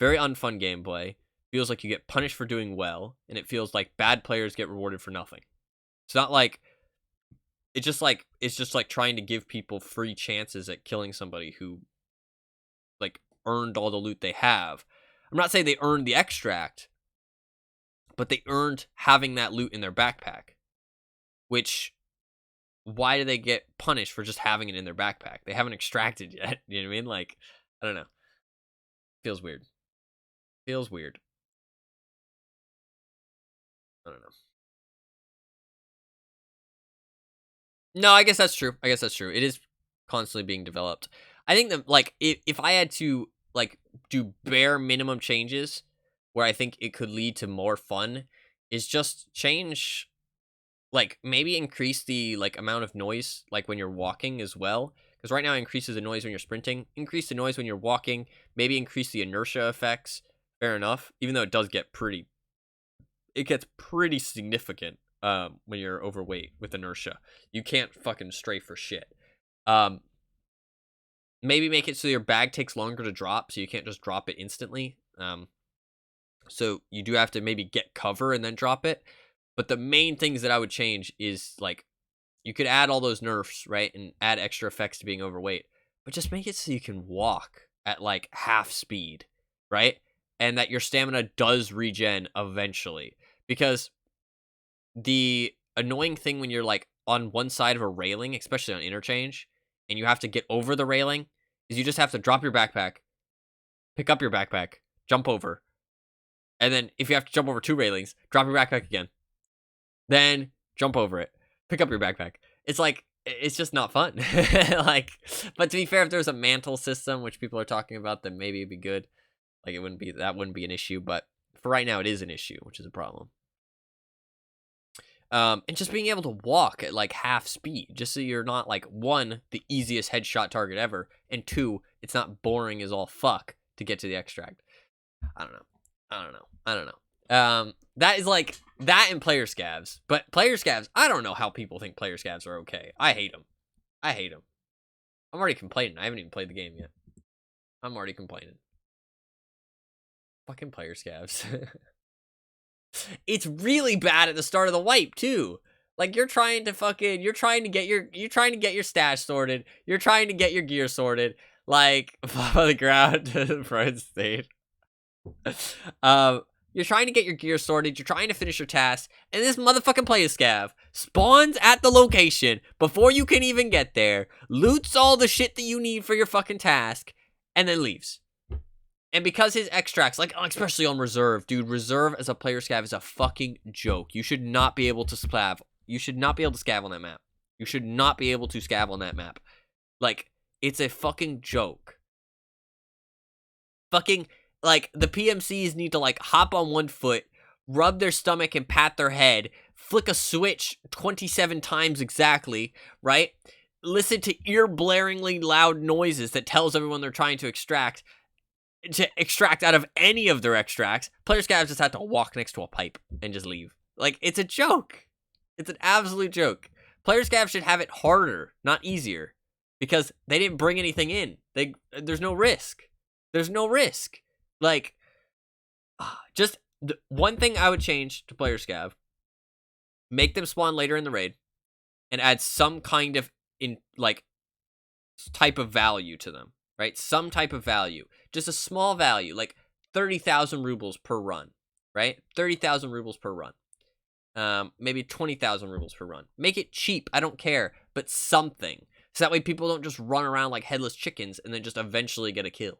very unfun gameplay. Feels like you get punished for doing well, and it feels like bad players get rewarded for nothing. It's not like it's just like trying to give people free chances at killing somebody who like earned all the loot they have. I'm not saying they earned the extract, but they earned having that loot in their backpack. Which, why do they get punished for just having it in their backpack? They haven't extracted yet. You know what I mean? Like, I don't know. Feels weird. Feels weird. I don't know. No, I guess that's true. It is constantly being developed. I think that, like, if I had to, like, do bare minimum changes where I think it could lead to more fun, is just change, like, maybe increase the, like, amount of noise, like, when you're walking as well. Because right now it increases the noise when you're sprinting. Increase the noise when you're walking. Maybe increase the inertia effects. Fair enough. Even though it does get pretty... It gets pretty significant when you're overweight with inertia. You can't fucking stray for shit. Maybe make it so your bag takes longer to drop, so you can't just drop it instantly. So you do have to maybe get cover and then drop it. But the main things that I would change is, like, you could add all those nerfs, right? And add extra effects to being overweight. But just make it so you can walk at, like, half speed, right? And that your stamina does regen eventually. Because the annoying thing when you're, like, on one side of a railing, especially on interchange, and you have to get over the railing, is you just have to drop your backpack, pick up your backpack, jump over. And then if you have to jump over 2 railings, drop your backpack again. Then jump over it. Pick up your backpack. It's like, it's just not fun. Like, but to be fair, if there was a mantle system, which people are talking about, then maybe it'd be good. Like, that wouldn't be an issue, but for right now, it is an issue, which is a problem. And just being able to walk at, like, half speed, just so you're not, like, 1, the easiest headshot target ever, and 2, it's not boring as all fuck to get to the extract. I don't know. That is, like, that and player scavs. But player scavs, I don't know how people think player scavs are okay. I hate them. I'm already complaining. I haven't even played the game yet. I'm already complaining. Fucking player scavs. It's really bad at the start of the wipe too. Like, you're trying to get your stash sorted. You're trying to get your gear sorted. Like, follow the ground to the front state. You're trying to get your gear sorted. You're trying to finish your task, and this motherfucking player scav spawns at the location before you can even get there, loots all the shit that you need for your fucking task, and then leaves. And because his extracts, like, especially on reserve, dude, reserve as a player scav is a fucking joke. You should not be able to scav. You should not be able to scav on that map. You should not be able to scav on that map. Like, it's a fucking joke. Fucking, like, the PMCs need to, like, hop on one foot, rub their stomach and pat their head, flick a switch 27 times exactly, right? Listen to ear-blaringly loud noises that tells everyone they're trying to extract out of any of their extracts. Player scavs just have to walk next to a pipe and just leave. Like, it's a joke. It's an absolute joke. Player scavs should have it harder, not easier, because they didn't bring anything in. There's no risk. There's no risk. Like, just one thing I would change to player scav: make them spawn later in the raid, and add some kind of type of value to them. Right? Some type of value. Just a small value, like 30,000 rubles per run, right? 30,000 rubles per run. Maybe 20,000 rubles per run. Make it cheap, I don't care, but something. So that way people don't just run around like headless chickens and then just eventually get a kill.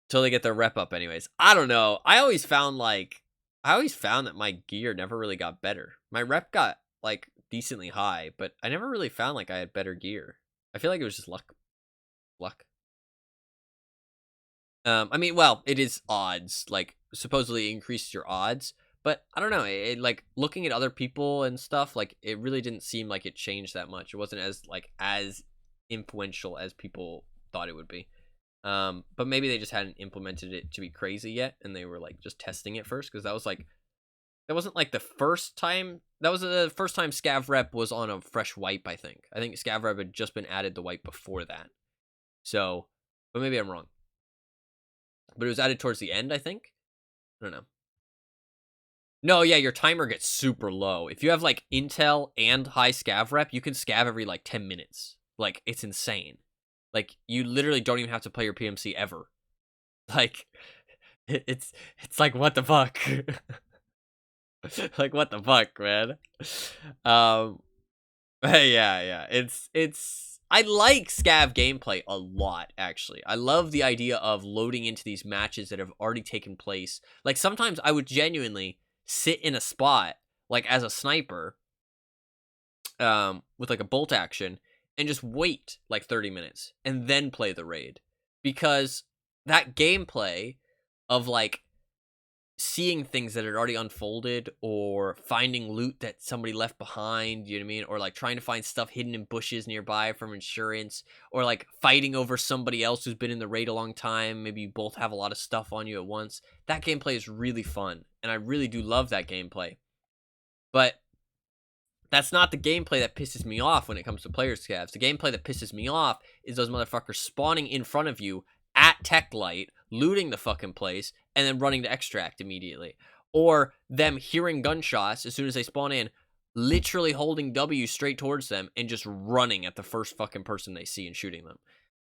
Till they get their rep up anyways. I don't know. I always found that my gear never really got better. My rep got, like, decently high, but I never really found like I had better gear. I feel like it was just luck. I mean, well, it is odds. Like, supposedly increases your odds, but I don't know. It like, looking at other people and stuff, like, it really didn't seem like it changed that much. It wasn't as influential as people thought it would be. But maybe they just hadn't implemented it to be crazy yet, and they were, like, just testing it first, because that wasn't like the first time. That was the first time scav rep was on a fresh wipe, I think. I think scav rep had just been added the wipe before that. So but maybe I'm wrong. But it was added towards the end, I think. I don't know. No, yeah, your timer gets super low. If you have like intel and high scav rep, you can scav every like 10 minutes. Like, it's insane. Like, you literally don't even have to play your PMC ever. Like, it's like, what the fuck? Like, what the fuck, man? Yeah. It's I like scav gameplay a lot, actually. I love the idea of loading into these matches that have already taken place. Like, sometimes I would genuinely sit in a spot, like, as a sniper, with, like, a bolt action, and just wait, like, 30 minutes, and then play the raid. Because that gameplay of, like, seeing things that had already unfolded, or finding loot that somebody left behind, you know what I mean? Or like trying to find stuff hidden in bushes nearby from insurance, or like fighting over somebody else who's been in the raid a long time. Maybe you both have a lot of stuff on you at once. That gameplay is really fun, and I really do love that gameplay. But that's not the gameplay that pisses me off when it comes to player scavs. The gameplay that pisses me off is those motherfuckers spawning in front of you at tech light, looting the fucking place, and then running to extract immediately. Or them hearing gunshots as soon as they spawn in, literally holding W straight towards them and just running at the first fucking person they see and shooting them.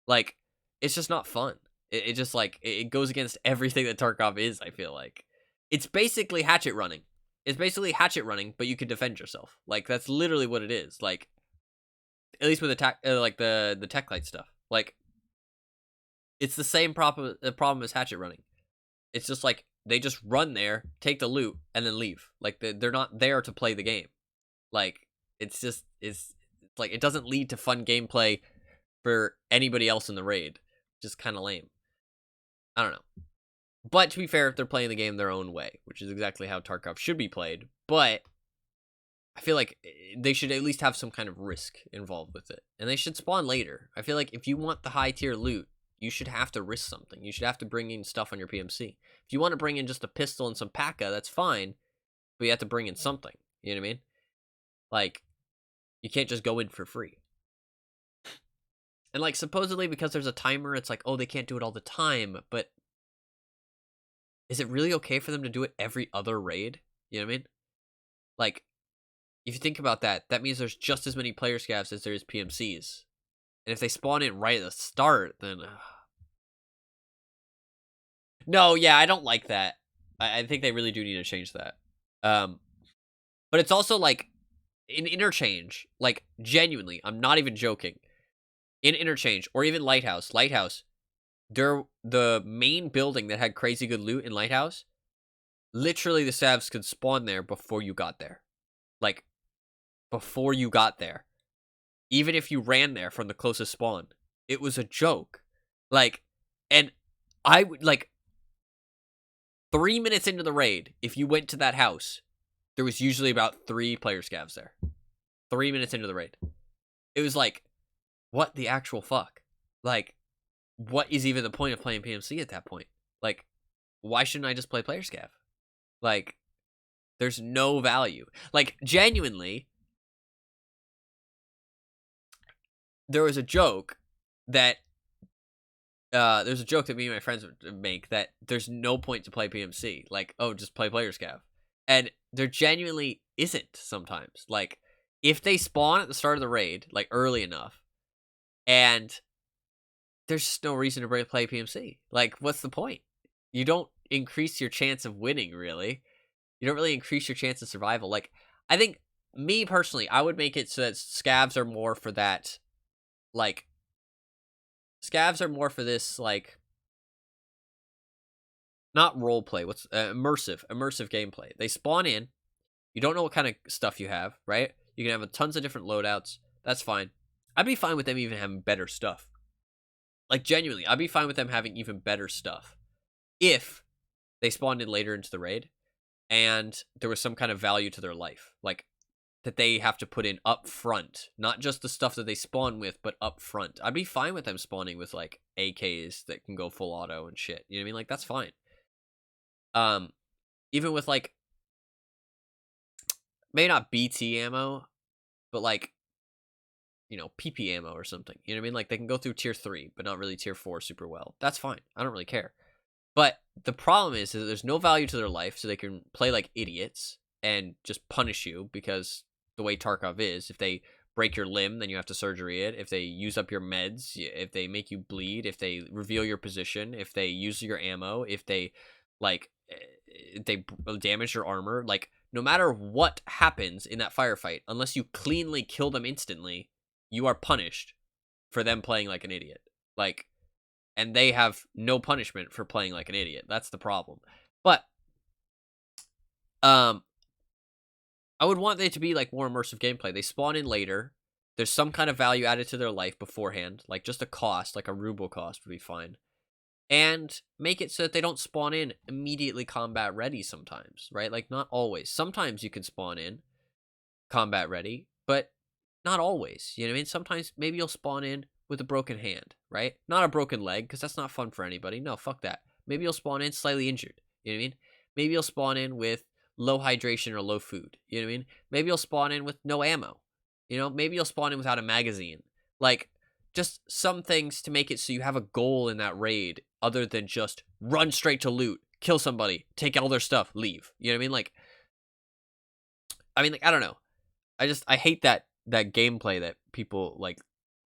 Like, it's just not fun. It just, like, it goes against everything that Tarkov is, I feel like. It's basically hatchet running. It's basically hatchet running, but you can defend yourself. Like, that's literally what it is. Like, at least with the tech light stuff. Like, it's the same problem as hatchet running. It's just like they just run there, take the loot, and then leave. Like, they're not there to play the game. Like, it's like, it doesn't lead to fun gameplay for anybody else in the raid. Just kind of lame. I don't know. But to be fair, they're playing the game their own way, which is exactly how Tarkov should be played. But I feel like they should at least have some kind of risk involved with it. And they should spawn later. I feel like if you want the high tier loot, you should have to risk something. You should have to bring in stuff on your PMC. If you want to bring in just a pistol and some P.A.K.A., that's fine. But you have to bring in something. You know what I mean? Like, you can't just go in for free. And like, supposedly because there's a timer, it's like, oh, they can't do it all the time. But is it really okay for them to do it every other raid? You know what I mean? Like, if you think about that, that means there's just as many player scavs as there is PMCs. And if they spawn in right at the start, then... No, yeah, I don't like that. I think they really do need to change that. But it's also, like, in Interchange, like, genuinely, I'm not even joking. In Interchange, or even Lighthouse, the main building that had crazy good loot in Lighthouse, literally the scavs could spawn there before you got there. Like, before you got there. Even if you ran there from the closest spawn. It was a joke. Like, and I would, like, 3 minutes into the raid, if you went to that house, there was usually about 3 player scavs there. 3 minutes into the raid. It was like, what the actual fuck? Like, what is even the point of playing PMC at that point? Like, why shouldn't I just play player scav? Like, there's no value. Like, genuinely, there was a joke that there's a joke that me and my friends would make that there's no point to play PMC. Like, oh, just play player scav. And there genuinely isn't sometimes. Like, if they spawn at the start of the raid, like, early enough, and there's just no reason to play PMC. Like, what's the point? You don't increase your chance of winning, really. You don't really increase your chance of survival. Like, I think, me personally, I would make it so that scavs are more for that, like, scavs are more for this, like, not roleplay, what's, immersive gameplay. They spawn in, you don't know what kind of stuff you have, right? You can have tons of different loadouts, that's fine. I'd be fine with them even having better stuff. Like, genuinely, I'd be fine with them having even better stuff if they spawned in later into the raid and there was some kind of value to their life. Like, that they have to put in up front, not just the stuff that they spawn with, but up front. I'd be fine with them spawning with, like, AKs that can go full auto and shit. You know what I mean? Like, that's fine. Even with, like, maybe not BT ammo, but, like, PP ammo or something. You know what I mean? Like, they can go through tier 3, but not really tier 4 super well. That's fine. I don't really care. But the problem is that there's no value to their life, so they can play like idiots and just punish you, because the way Tarkov is, if they break your limb, then you have to surgery it. If they use up your meds, if they make you bleed, if they reveal your position, if they use your ammo, if they damage your armor, like, no matter what happens in that firefight, unless you cleanly kill them instantly, you are punished for them playing like an idiot. Like, and they have no punishment for playing like an idiot. That's the problem. But I would want it to be like more immersive gameplay. They spawn in later. There's some kind of value added to their life beforehand, like just a cost, like a ruble cost would be fine. And make it so that they don't spawn in immediately combat ready sometimes, right? Like, not always. Sometimes you can spawn in combat ready, but not always. You know what I mean? Sometimes maybe you'll spawn in with a broken hand, right? Not a broken leg, because that's not fun for anybody. No, fuck that. Maybe you'll spawn in slightly injured. You know what I mean? Maybe you'll spawn in with low hydration or low food. You know what I mean? Maybe you'll spawn in with no ammo. Maybe you'll spawn in without a magazine. Like, just some things to make it so you have a goal in that raid other than just run straight to loot, kill somebody, take all their stuff, leave. You know what I mean? Like, I don't know. I hate that gameplay that people like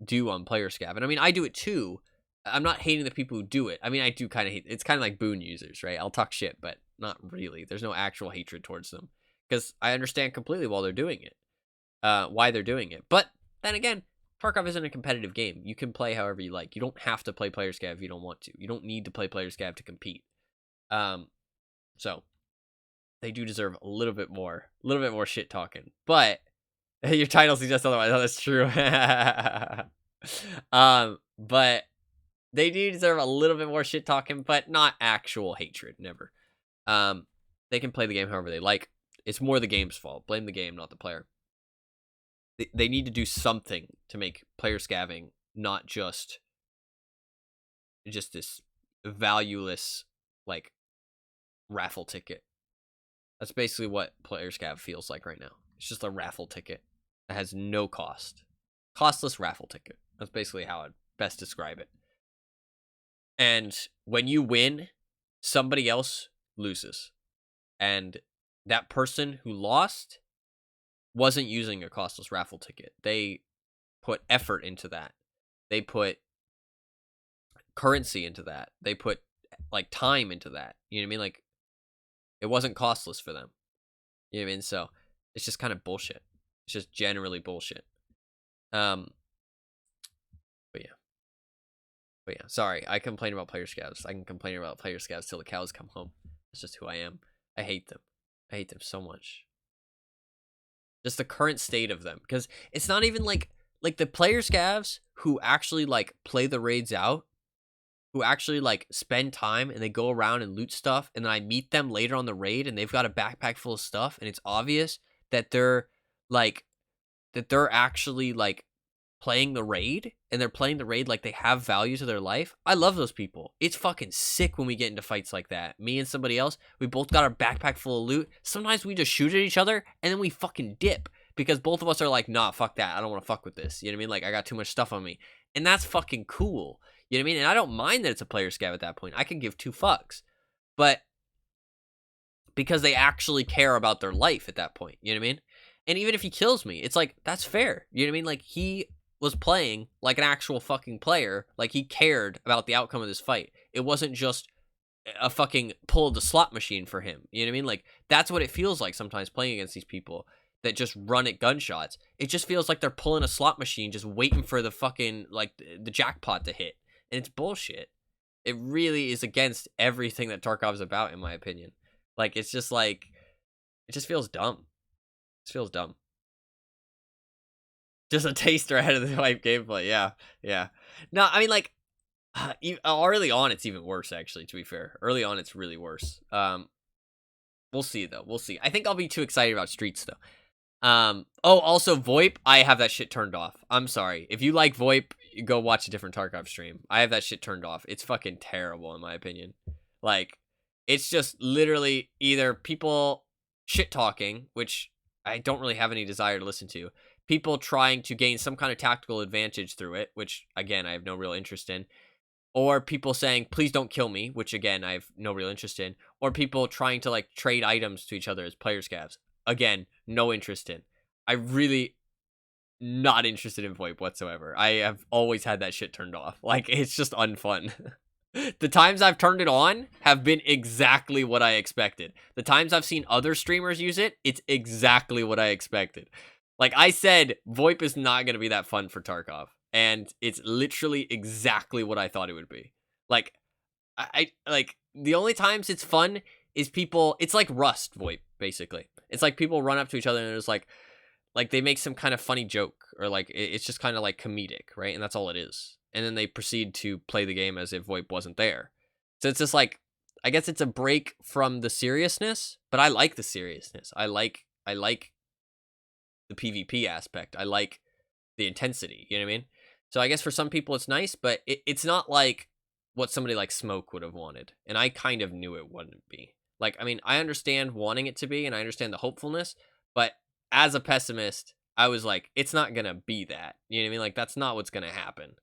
do on player scav. And I mean, I do it too. I'm not hating the people who do it. I mean, I do kind of hate. It's kind of like boon users, right? I'll talk shit, but not really. There's no actual hatred towards them, because I understand completely why they're doing it. But then again, Tarkov isn't a competitive game. You can play however you like. You don't have to play player scav if you don't want to. You don't need to play player scav to compete. So they do deserve a little bit more shit talking. But your title suggests otherwise. Oh, that's true. But they do deserve a little bit more shit talking, but not actual hatred. Never. They can play the game however they like. It's more the game's fault. Blame the game, not the player. They need to do something to make player scavving not just this valueless, like, raffle ticket. That's basically what player scav feels like right now. It's just a raffle ticket that has no cost. Costless raffle ticket. That's basically how I'd best describe it. And when you win, somebody else loses. And that person who lost wasn't using a costless raffle ticket. They put effort into that. They put currency into that. They put, like, time into that. You know what I mean? Like, it wasn't costless for them. You know what I mean? So it's just kind of bullshit. It's just generally bullshit. But yeah. Sorry, I complain about player scavs. I can complain about player scavs till the cows come home. That's just who I am. I hate them. I hate them so much. Just the current state of them, because it's not even like the player scavs who actually, like, play the raids out, who actually, like, spend time and they go around and loot stuff, and then I meet them later on the raid and they've got a backpack full of stuff, and it's obvious that they're actually, like, playing the raid, and they're playing the raid like they have value to their life. I love those people. It's fucking sick when we get into fights like that. Me and somebody else, we both got our backpack full of loot. Sometimes we just shoot at each other, and then we fucking dip, because both of us are like, nah, fuck that. I don't want to fuck with this. You know what I mean? Like, I got too much stuff on me. And that's fucking cool. You know what I mean? And I don't mind that it's a player scav at that point. I can give two fucks. But because they actually care about their life at that point. You know what I mean? And even if he kills me, it's like, that's fair. You know what I mean? Like, he was playing like an actual fucking player. Like, he cared about the outcome of this fight. It wasn't just a fucking pull the slot machine for him. You know what I mean? Like, that's what it feels like sometimes playing against these people that just run at gunshots. It just feels like they're pulling a slot machine, just waiting for the fucking, like, the jackpot to hit. And it's bullshit. It really is against everything that Tarkov's about, in my opinion. Like, it's just like, it just feels dumb. It feels dumb. Just a taster ahead of the hype gameplay. Yeah. No, I mean, like, early on, it's even worse, actually, to be fair. Early on, it's really worse. We'll see, though. We'll see. I think I'll be too excited about Streets, though. Also, VoIP, I have that shit turned off. I'm sorry. If you like VoIP, go watch a different Tarkov stream. I have that shit turned off. It's fucking terrible, in my opinion. Like, it's just literally either people shit-talking, which I don't really have any desire to listen to. People trying to gain some kind of tactical advantage through it, which again I have no real interest in. Or people saying, please don't kill me, which again, I have no real interest in. Or people trying to like trade items to each other as player scavs. Again, no interest in. I really not interested in VoIP whatsoever. I have always had that shit turned off. Like, it's just unfun. The times I've turned it on have been exactly what I expected. The times I've seen other streamers use it, it's exactly what I expected. Like I said, VoIP is not going to be that fun for Tarkov. And it's literally exactly what I thought it would be. Like, I like, the only times it's fun is people, it's like Rust VoIP, basically. It's like people run up to each other and it's like they make some kind of funny joke, or like, it's just kind of like comedic, right? And that's all it is. And then they proceed to play the game as if VoIP wasn't there. So it's just like, I guess it's a break from the seriousness, but I like the seriousness. I like the PvP aspect. I like the intensity, you know what I mean? So I guess for some people it's nice, but it's not like what somebody like Smoke would have wanted. And I kind of knew it wouldn't be. Like, I mean, I understand wanting it to be, and I understand the hopefulness, but as a pessimist, I was like, it's not gonna be that. You know what I mean? Like, that's not what's gonna happen.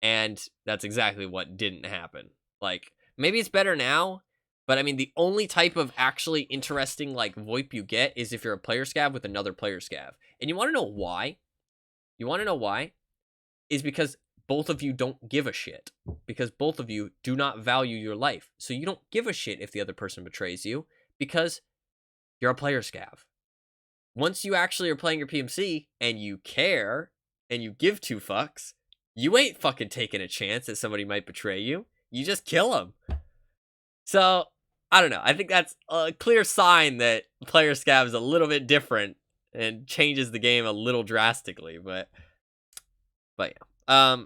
And that's exactly what didn't happen. Like, maybe it's better now, but I mean, the only type of actually interesting, like, VoIP you get is if you're a player scav with another player scav. And you want to know why? You want to know why? Is because both of you don't give a shit. Because both of you do not value your life. So you don't give a shit if the other person betrays you, because you're a player scav. Once you actually are playing your PMC and you care and you give two fucks, you ain't fucking taking a chance that somebody might betray you. You just kill them. So, I don't know. I think that's a clear sign that player scav is a little bit different and changes the game a little drastically, but yeah.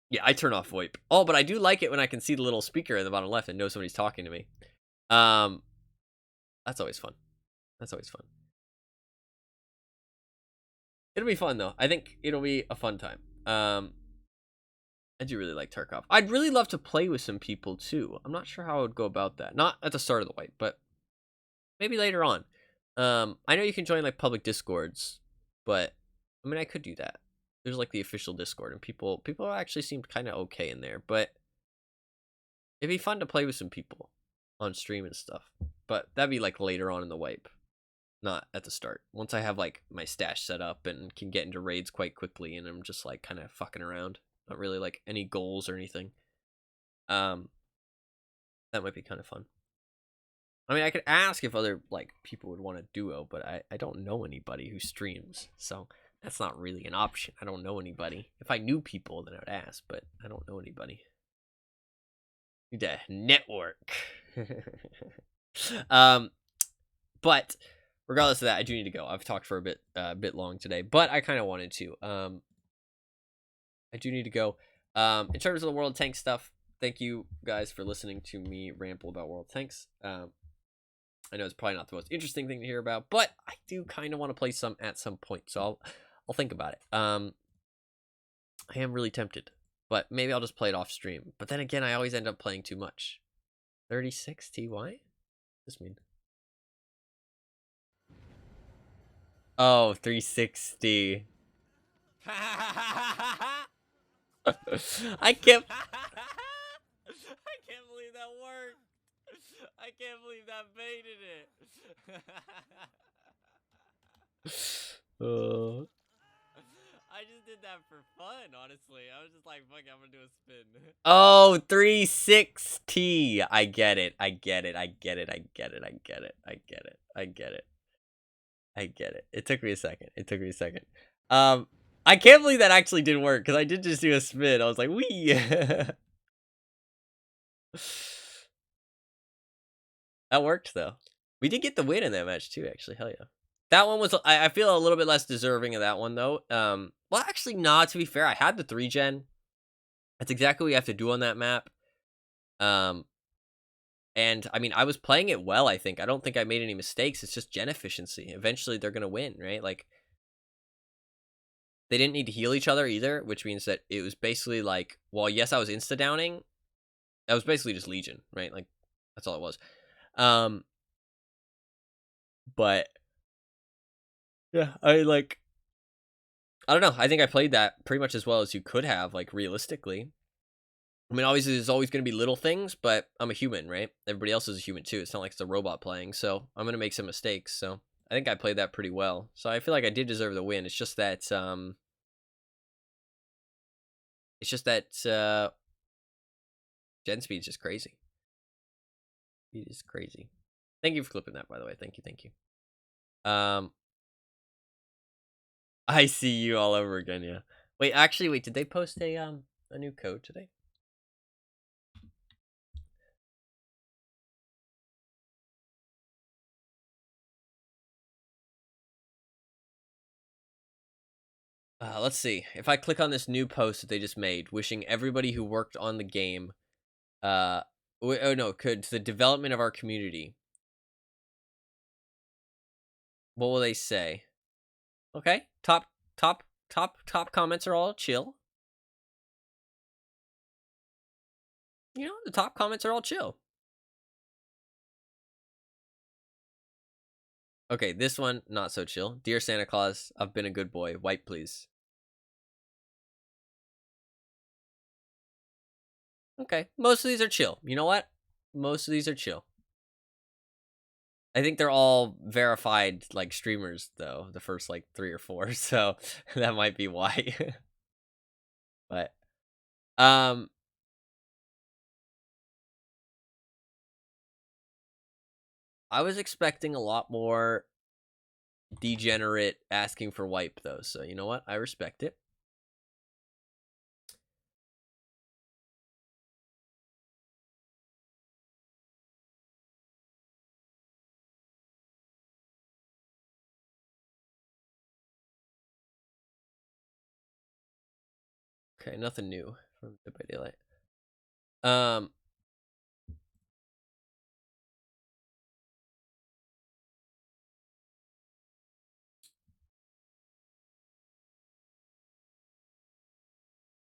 Yeah, I turn off VoIP. Oh, but I do like it when I can see the little speaker in the bottom left and know somebody's talking to me. That's always fun. That's always fun. It'll be fun though. I think it'll be a fun time. I do really like Tarkov. I'd really love to play with some people too. I'm not sure how I would go about that. Not at the start of the wipe, but maybe later on. I know you can join like public discords, but I mean, I could do that. There's like the official Discord, and people actually seemed kind of okay in there, but it'd be fun to play with some people on stream and stuff. But that'd be like later on in the wipe, not at the start. Once I have like my stash set up and can get into raids quite quickly, and I'm just like kind of fucking around, not really like any goals or anything. That might be kind of fun. I mean, I could ask if other like people would want a duo, but I don't know anybody who streams, so that's not really an option. I don't know anybody. If I knew people, then I would ask, but I don't know anybody. Need to network. But regardless of that, I do need to go. I've talked for a bit long today, but I kind of wanted to. I do need to go. In terms of the World Tank stuff, thank you guys for listening to me ramble about World Tanks. I know it's probably not the most interesting thing to hear about, but I do kind of want to play some at some point, so I'll think about it. I am really tempted, but maybe I'll just play it off stream. But then again, I always end up playing too much. 36 TY? What does this mean? Oh, 360. I can't believe that worked. I can't believe that baited it. I just did that for fun, honestly. I was just like, fuck it, I'm gonna do a spin. Oh, 360. I get it. I get it. I get it. I get it. I get it. I get it. I get it. I get it. It took me a second. I can't believe that actually did work, because I did just do a spin. I was like, wee. That worked though. We did get the win in that match too, actually. Hell yeah. That one was, I feel a little bit less deserving of that one though. Well, actually, nah, to be fair, I had the 3-gen. That's exactly what you have to do on that map. And I mean, I was playing it well, I think. I don't think I made any mistakes. It's just gen efficiency. Eventually, they're going to win, right? Like, they didn't need to heal each other either, which means that it was basically like, well, yes, I was insta-downing. That was basically just Legion, right? Like, that's all it was. But Yeah, I like. I don't know. I think I played that pretty much as well as you could have, like realistically. I mean, obviously, there's always going to be little things, but I'm a human, right? Everybody else is a human too. It's not like it's a robot playing, so I'm going to make some mistakes. So I think I played that pretty well. So I feel like I did deserve the win. It's just that gen speed is just crazy. It is crazy. Thank you for clipping that, by the way. Thank you, thank you. I see you all over again. Yeah. Wait, actually, wait. Did they post a new code today? Let's see. If I click on this new post that they just made, wishing everybody who worked on the game, oh no, could the development of our community. What will they say? Okay, top comments are all chill. You know, the top comments are all chill. Okay, this one not so chill. Dear Santa Claus, I've been a good boy. Wipe, please. Okay, most of these are chill. You know what? Most of these are chill. I think they're all verified like streamers though, the first like 3 or 4, so that might be why. But um I was expecting a lot more degenerate asking for wipe though, so you know what? I respect it. Okay, nothing new from Dead by Daylight. Um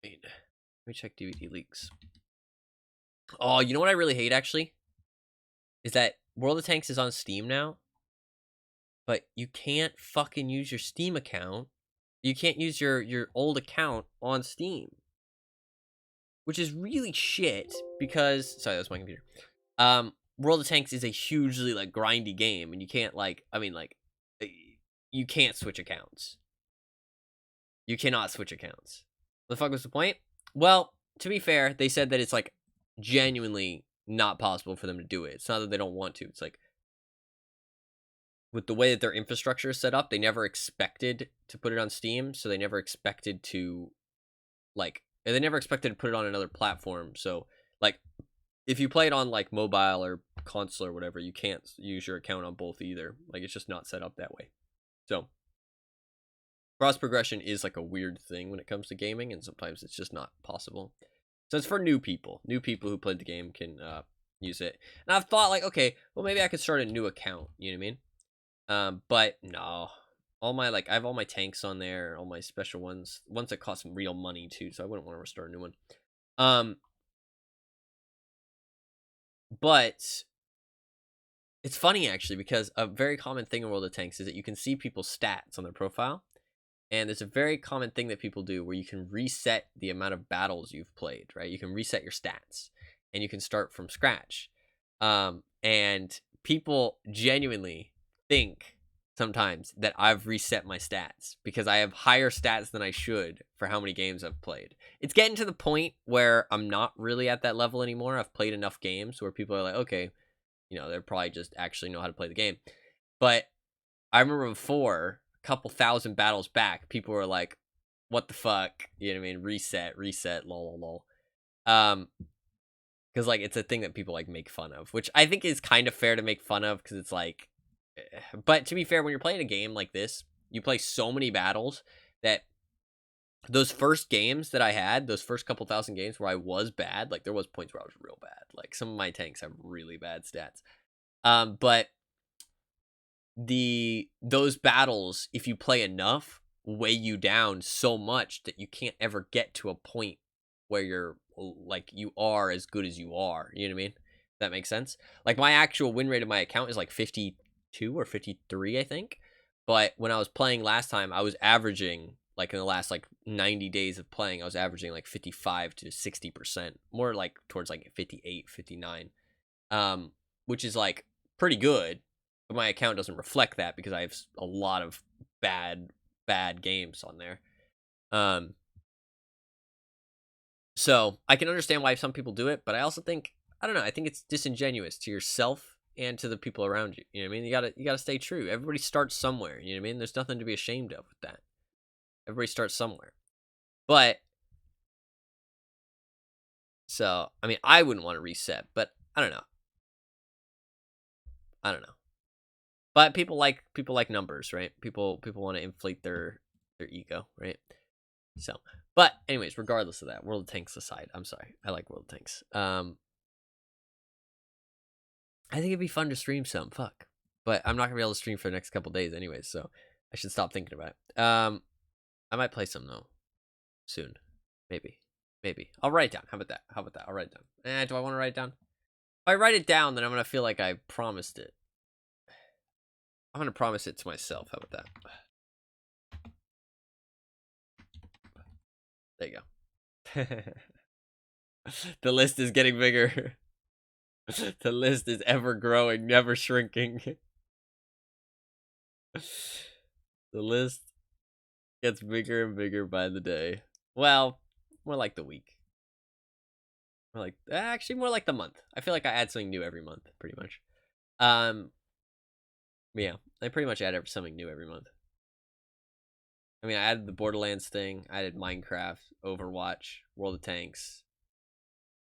wait, let me check DVD leaks. Oh, you know what I really hate actually? Is that World of Tanks is on Steam now, but you can't fucking use your Steam account. You can't use your old account on Steam, which is really shit because sorry, that's my computer. World of Tanks is a hugely like grindy game, and you can't like you can't switch accounts. You cannot switch accounts. The fuck was the point? Well, to be fair, they said that it's like genuinely not possible for them to do it. It's not that they don't want to. It's like with the way that their infrastructure is set up, they never expected to put it on Steam, so they never expected to they never expected to put it on another platform. So like if you play it on like mobile or console or whatever, you can't use your account on both either. Like it's just not set up that way. So cross progression is like a weird thing when it comes to gaming, and sometimes it's just not possible. So it's for new people. New people who played the game can use it. And I've thought like, okay, well maybe I could start a new account. You know what I mean? But no, all my I have all my tanks on there, all my special ones that cost some real money too. So I wouldn't want to restart a new one. But it's funny actually because a very common thing in World of Tanks is that you can see people's stats on their profile, and there's a very common thing that people do where you can reset the amount of battles you've played. Right, you can reset your stats, and you can start from scratch. And people genuinely think sometimes that I've reset my stats because I have higher stats than I should for how many games I've played. It's getting to the point where I'm not really at that level anymore. I've played enough games where people are like, okay, you know, they're probably just actually know how to play the game. But I remember before, a couple thousand battles back, people were like, what the fuck? You know what I mean? Reset, lol, lol. Because like it's a thing that people like make fun of, which I think is kind of fair to make fun of because it's like but to be fair, when you're playing a game like this, you play so many battles that those first games that I had, those first couple thousand games where I was bad, like there was points where I was real bad. Like some of my tanks have really bad stats. But those battles, if you play enough, weigh you down so much that you can't ever get to a point where you're like you are as good as you are. You know what I mean? That makes sense. Like my actual win rate of my account is like 52 or 53, I think. But when I was playing last time, I was averaging, like in the last like 90 days of playing, I was averaging like 55 to 60%, more like towards like 58, 59, which is like pretty good. But my account doesn't reflect that because I have a lot of bad games on there. So I can understand why some people do it, but I also think, I don't know, I think it's disingenuous to yourself and to the people around you. You know what I mean? You gotta stay true. Everybody starts somewhere. You know what I mean? There's nothing to be ashamed of with that. Everybody starts somewhere. But so I mean, I wouldn't want to reset, but I don't know. I don't know. But people like numbers, right? People want to inflate their ego, right? So, but anyways, regardless of that, World of Tanks aside, I'm sorry, I like World of Tanks. I think it'd be fun to stream some. Fuck, but I'm not gonna be able to stream for the next couple days, anyways. So I should stop thinking about it. I might play some though soon, maybe. I'll write it down. How about that? I'll write it down. Do I want to write it down? If I write it down, then I'm gonna feel like I promised it. I'm gonna promise it to myself. How about that? There you go. The list is getting bigger. The list is ever growing, never shrinking. The list gets bigger and bigger by the day. Well, more like the week. Actually more like the month. I feel like I add something new every month, pretty much. Yeah, I pretty much add something new every month. I mean, I added the Borderlands thing. I added Minecraft, Overwatch, World of Tanks,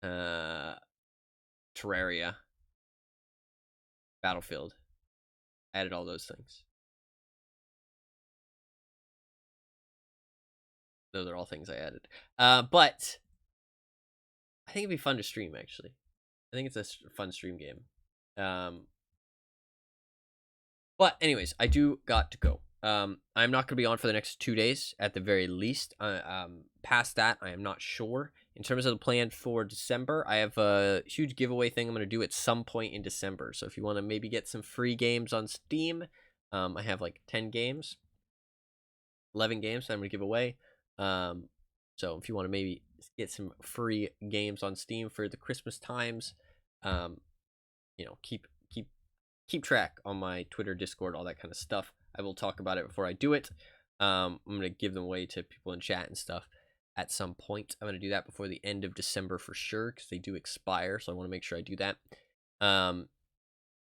Terraria, Battlefield. I added all those things. Those are all things I added. But I think it'd be fun to stream, actually. I think it's a fun stream game. But anyways, I do got to go. I'm not going to be on for the next 2 days at the very least. Past that, I am not sure. In terms of the plan for December, I have a huge giveaway thing I'm going to do at some point in December. So if you want to maybe get some free games on Steam, I have like 10 games, 11 games that I'm going to give away. So if you want to maybe get some free games on Steam for the Christmas times, keep track on my Twitter, Discord, all that kind of stuff. I will talk about it before I do it. I'm going to give them away to people in chat and stuff at some point. I'm going to do that before the end of December for sure, because they do expire, so I want to make sure I do that. And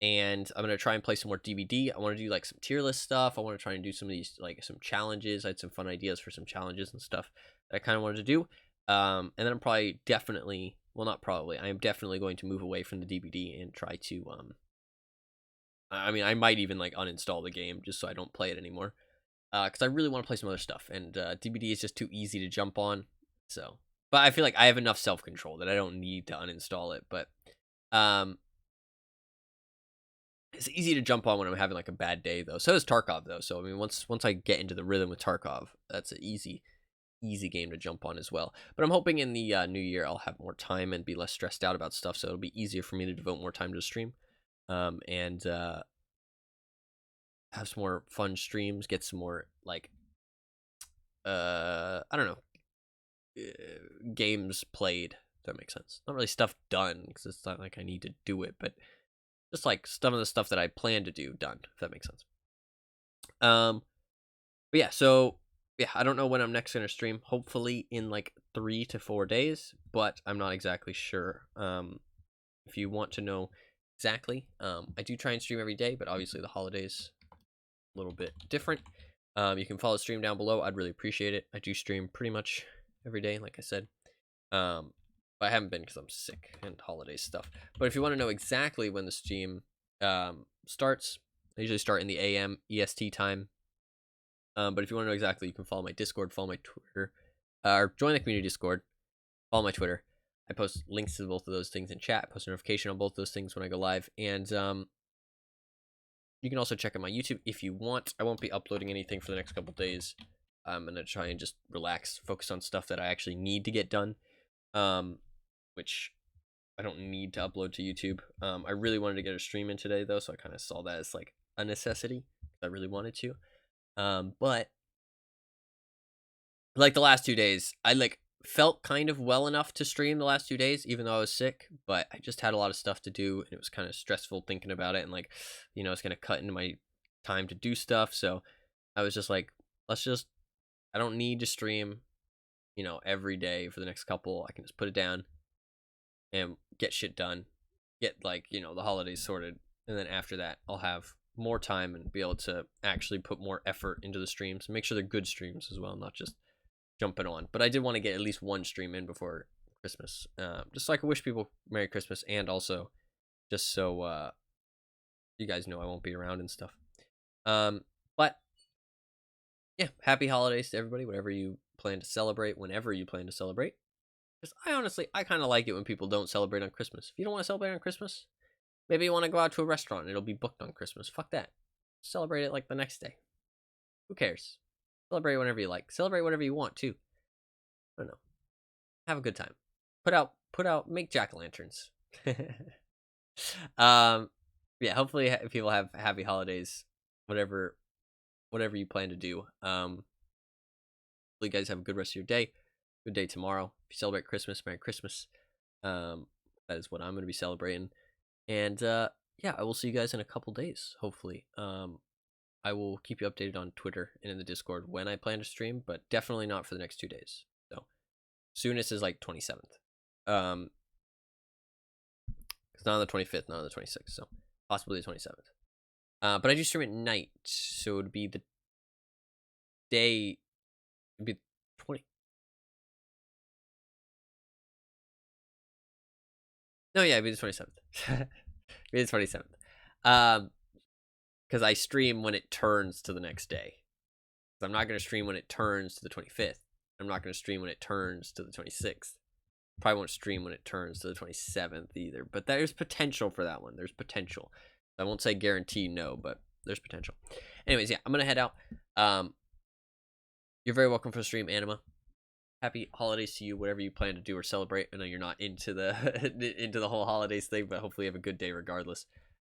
I'm going to try and play some more DBD. I want to do like some tier list stuff. I want to try and do some of these, like some challenges. I had some fun ideas for some challenges and stuff that I kind of wanted to do. And then I'm probably definitely, well, not probably, I am definitely going to move away from the DBD and try to, I mean, I might even like uninstall the game just so I don't play it anymore. Because I really want to play some other stuff, and DBD is just too easy to jump on. So, but I feel like I have enough self-control that I don't need to uninstall it. But it's easy to jump on when I'm having like a bad day, though. So is Tarkov, though. So I mean, once I get into the rhythm with Tarkov, that's an easy game to jump on as well. But I'm hoping in the new year I'll have more time and be less stressed out about stuff, so it'll be easier for me to devote more time to the stream. And have some more fun streams, get some more like I don't know, games played, if that makes sense. Not really stuff done, because it's not like I need to do it, but just like some of the stuff that I plan to do done, if that makes sense. But yeah, so yeah, I don't know when I'm next gonna stream. Hopefully in like 3 to 4 days, but I'm not exactly sure. If you want to know exactly, I do try and stream every day, but obviously the holidays a little bit different. You can follow the stream down below. I'd really appreciate it. I do stream pretty much every day, like I said. But I haven't been because I'm sick and holiday stuff. But if you want to know exactly when the stream starts, I usually start in the AM EST time. But if you want to know exactly, you can follow my Discord, follow my Twitter, or join the community Discord, follow my Twitter. I post links to both of those things in chat. I post a notification on both those things when I go live. And you can also check out my YouTube if you want. I won't be uploading anything for the next couple days. I'm going to try and just relax, focus on stuff that I actually need to get done, which I don't need to upload to YouTube. I really wanted to get a stream in today, though, so I kind of saw that as like a necessity. I really wanted to. But like the last 2 days, I like felt kind of well enough to stream the last 2 days, even though I was sick. But I just had a lot of stuff to do, and it was kind of stressful thinking about it, and like, it's gonna cut into my time to do stuff. So I was just like, let's just. I don't need to stream, every day for the next couple. I can just put it down and get shit done, get like the holidays sorted, and then after that I'll have more time and be able to actually put more effort into the streams, make sure they're good streams as well, not just jumping on. But I did want to get at least one stream in before Christmas, just so I can wish people Merry Christmas, and also just so you guys know I won't be around and stuff. But yeah, happy holidays to everybody, whatever you plan to celebrate, whenever you plan to celebrate. Because I kind of like it when people don't celebrate on Christmas. If you don't want to celebrate on Christmas, maybe you want to go out to a restaurant and it'll be booked on Christmas. Fuck that. Celebrate it like the next day. Who cares? Celebrate whenever you like. Celebrate whatever you want too. I don't know. Have a good time. Make jack-o'-lanterns. Yeah, hopefully people have happy holidays, whatever you plan to do. Hopefully you guys have a good rest of your day. Good day tomorrow. If you celebrate Christmas, Merry Christmas. That is what I'm going to be celebrating. And yeah, I will see you guys in a couple days, hopefully. I will keep you updated on Twitter and in the Discord when I plan to stream, but definitely not for the next 2 days. So soonest is like 27th. It's not on the 25th, not on the 26th, so possibly the 27th. But I do stream at night, so it'd be the day. It'd be 20. No, yeah, it'd be the 27th. It'd be the 27th. Because I stream when it turns to the next day. I'm not going to stream when it turns to the 25th. I'm not going to stream when it turns to the 26th. Probably won't stream when it turns to the 27th either. But there's potential for that one. There's potential. I won't say guarantee no, but there's potential. Anyways, yeah, I'm going to head out. You're very welcome for the stream, Anima. Happy holidays to you, whatever you plan to do or celebrate. I know you're not into the into the whole holidays thing, but hopefully you have a good day regardless.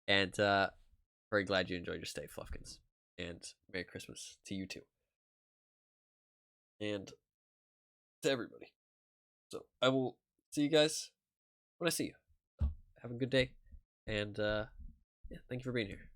And very glad you enjoyed your stay, Fluffkins. And Merry Christmas to you too. And to everybody. So I will see you guys when I see you. Have a good day. And yeah, thank you for being here.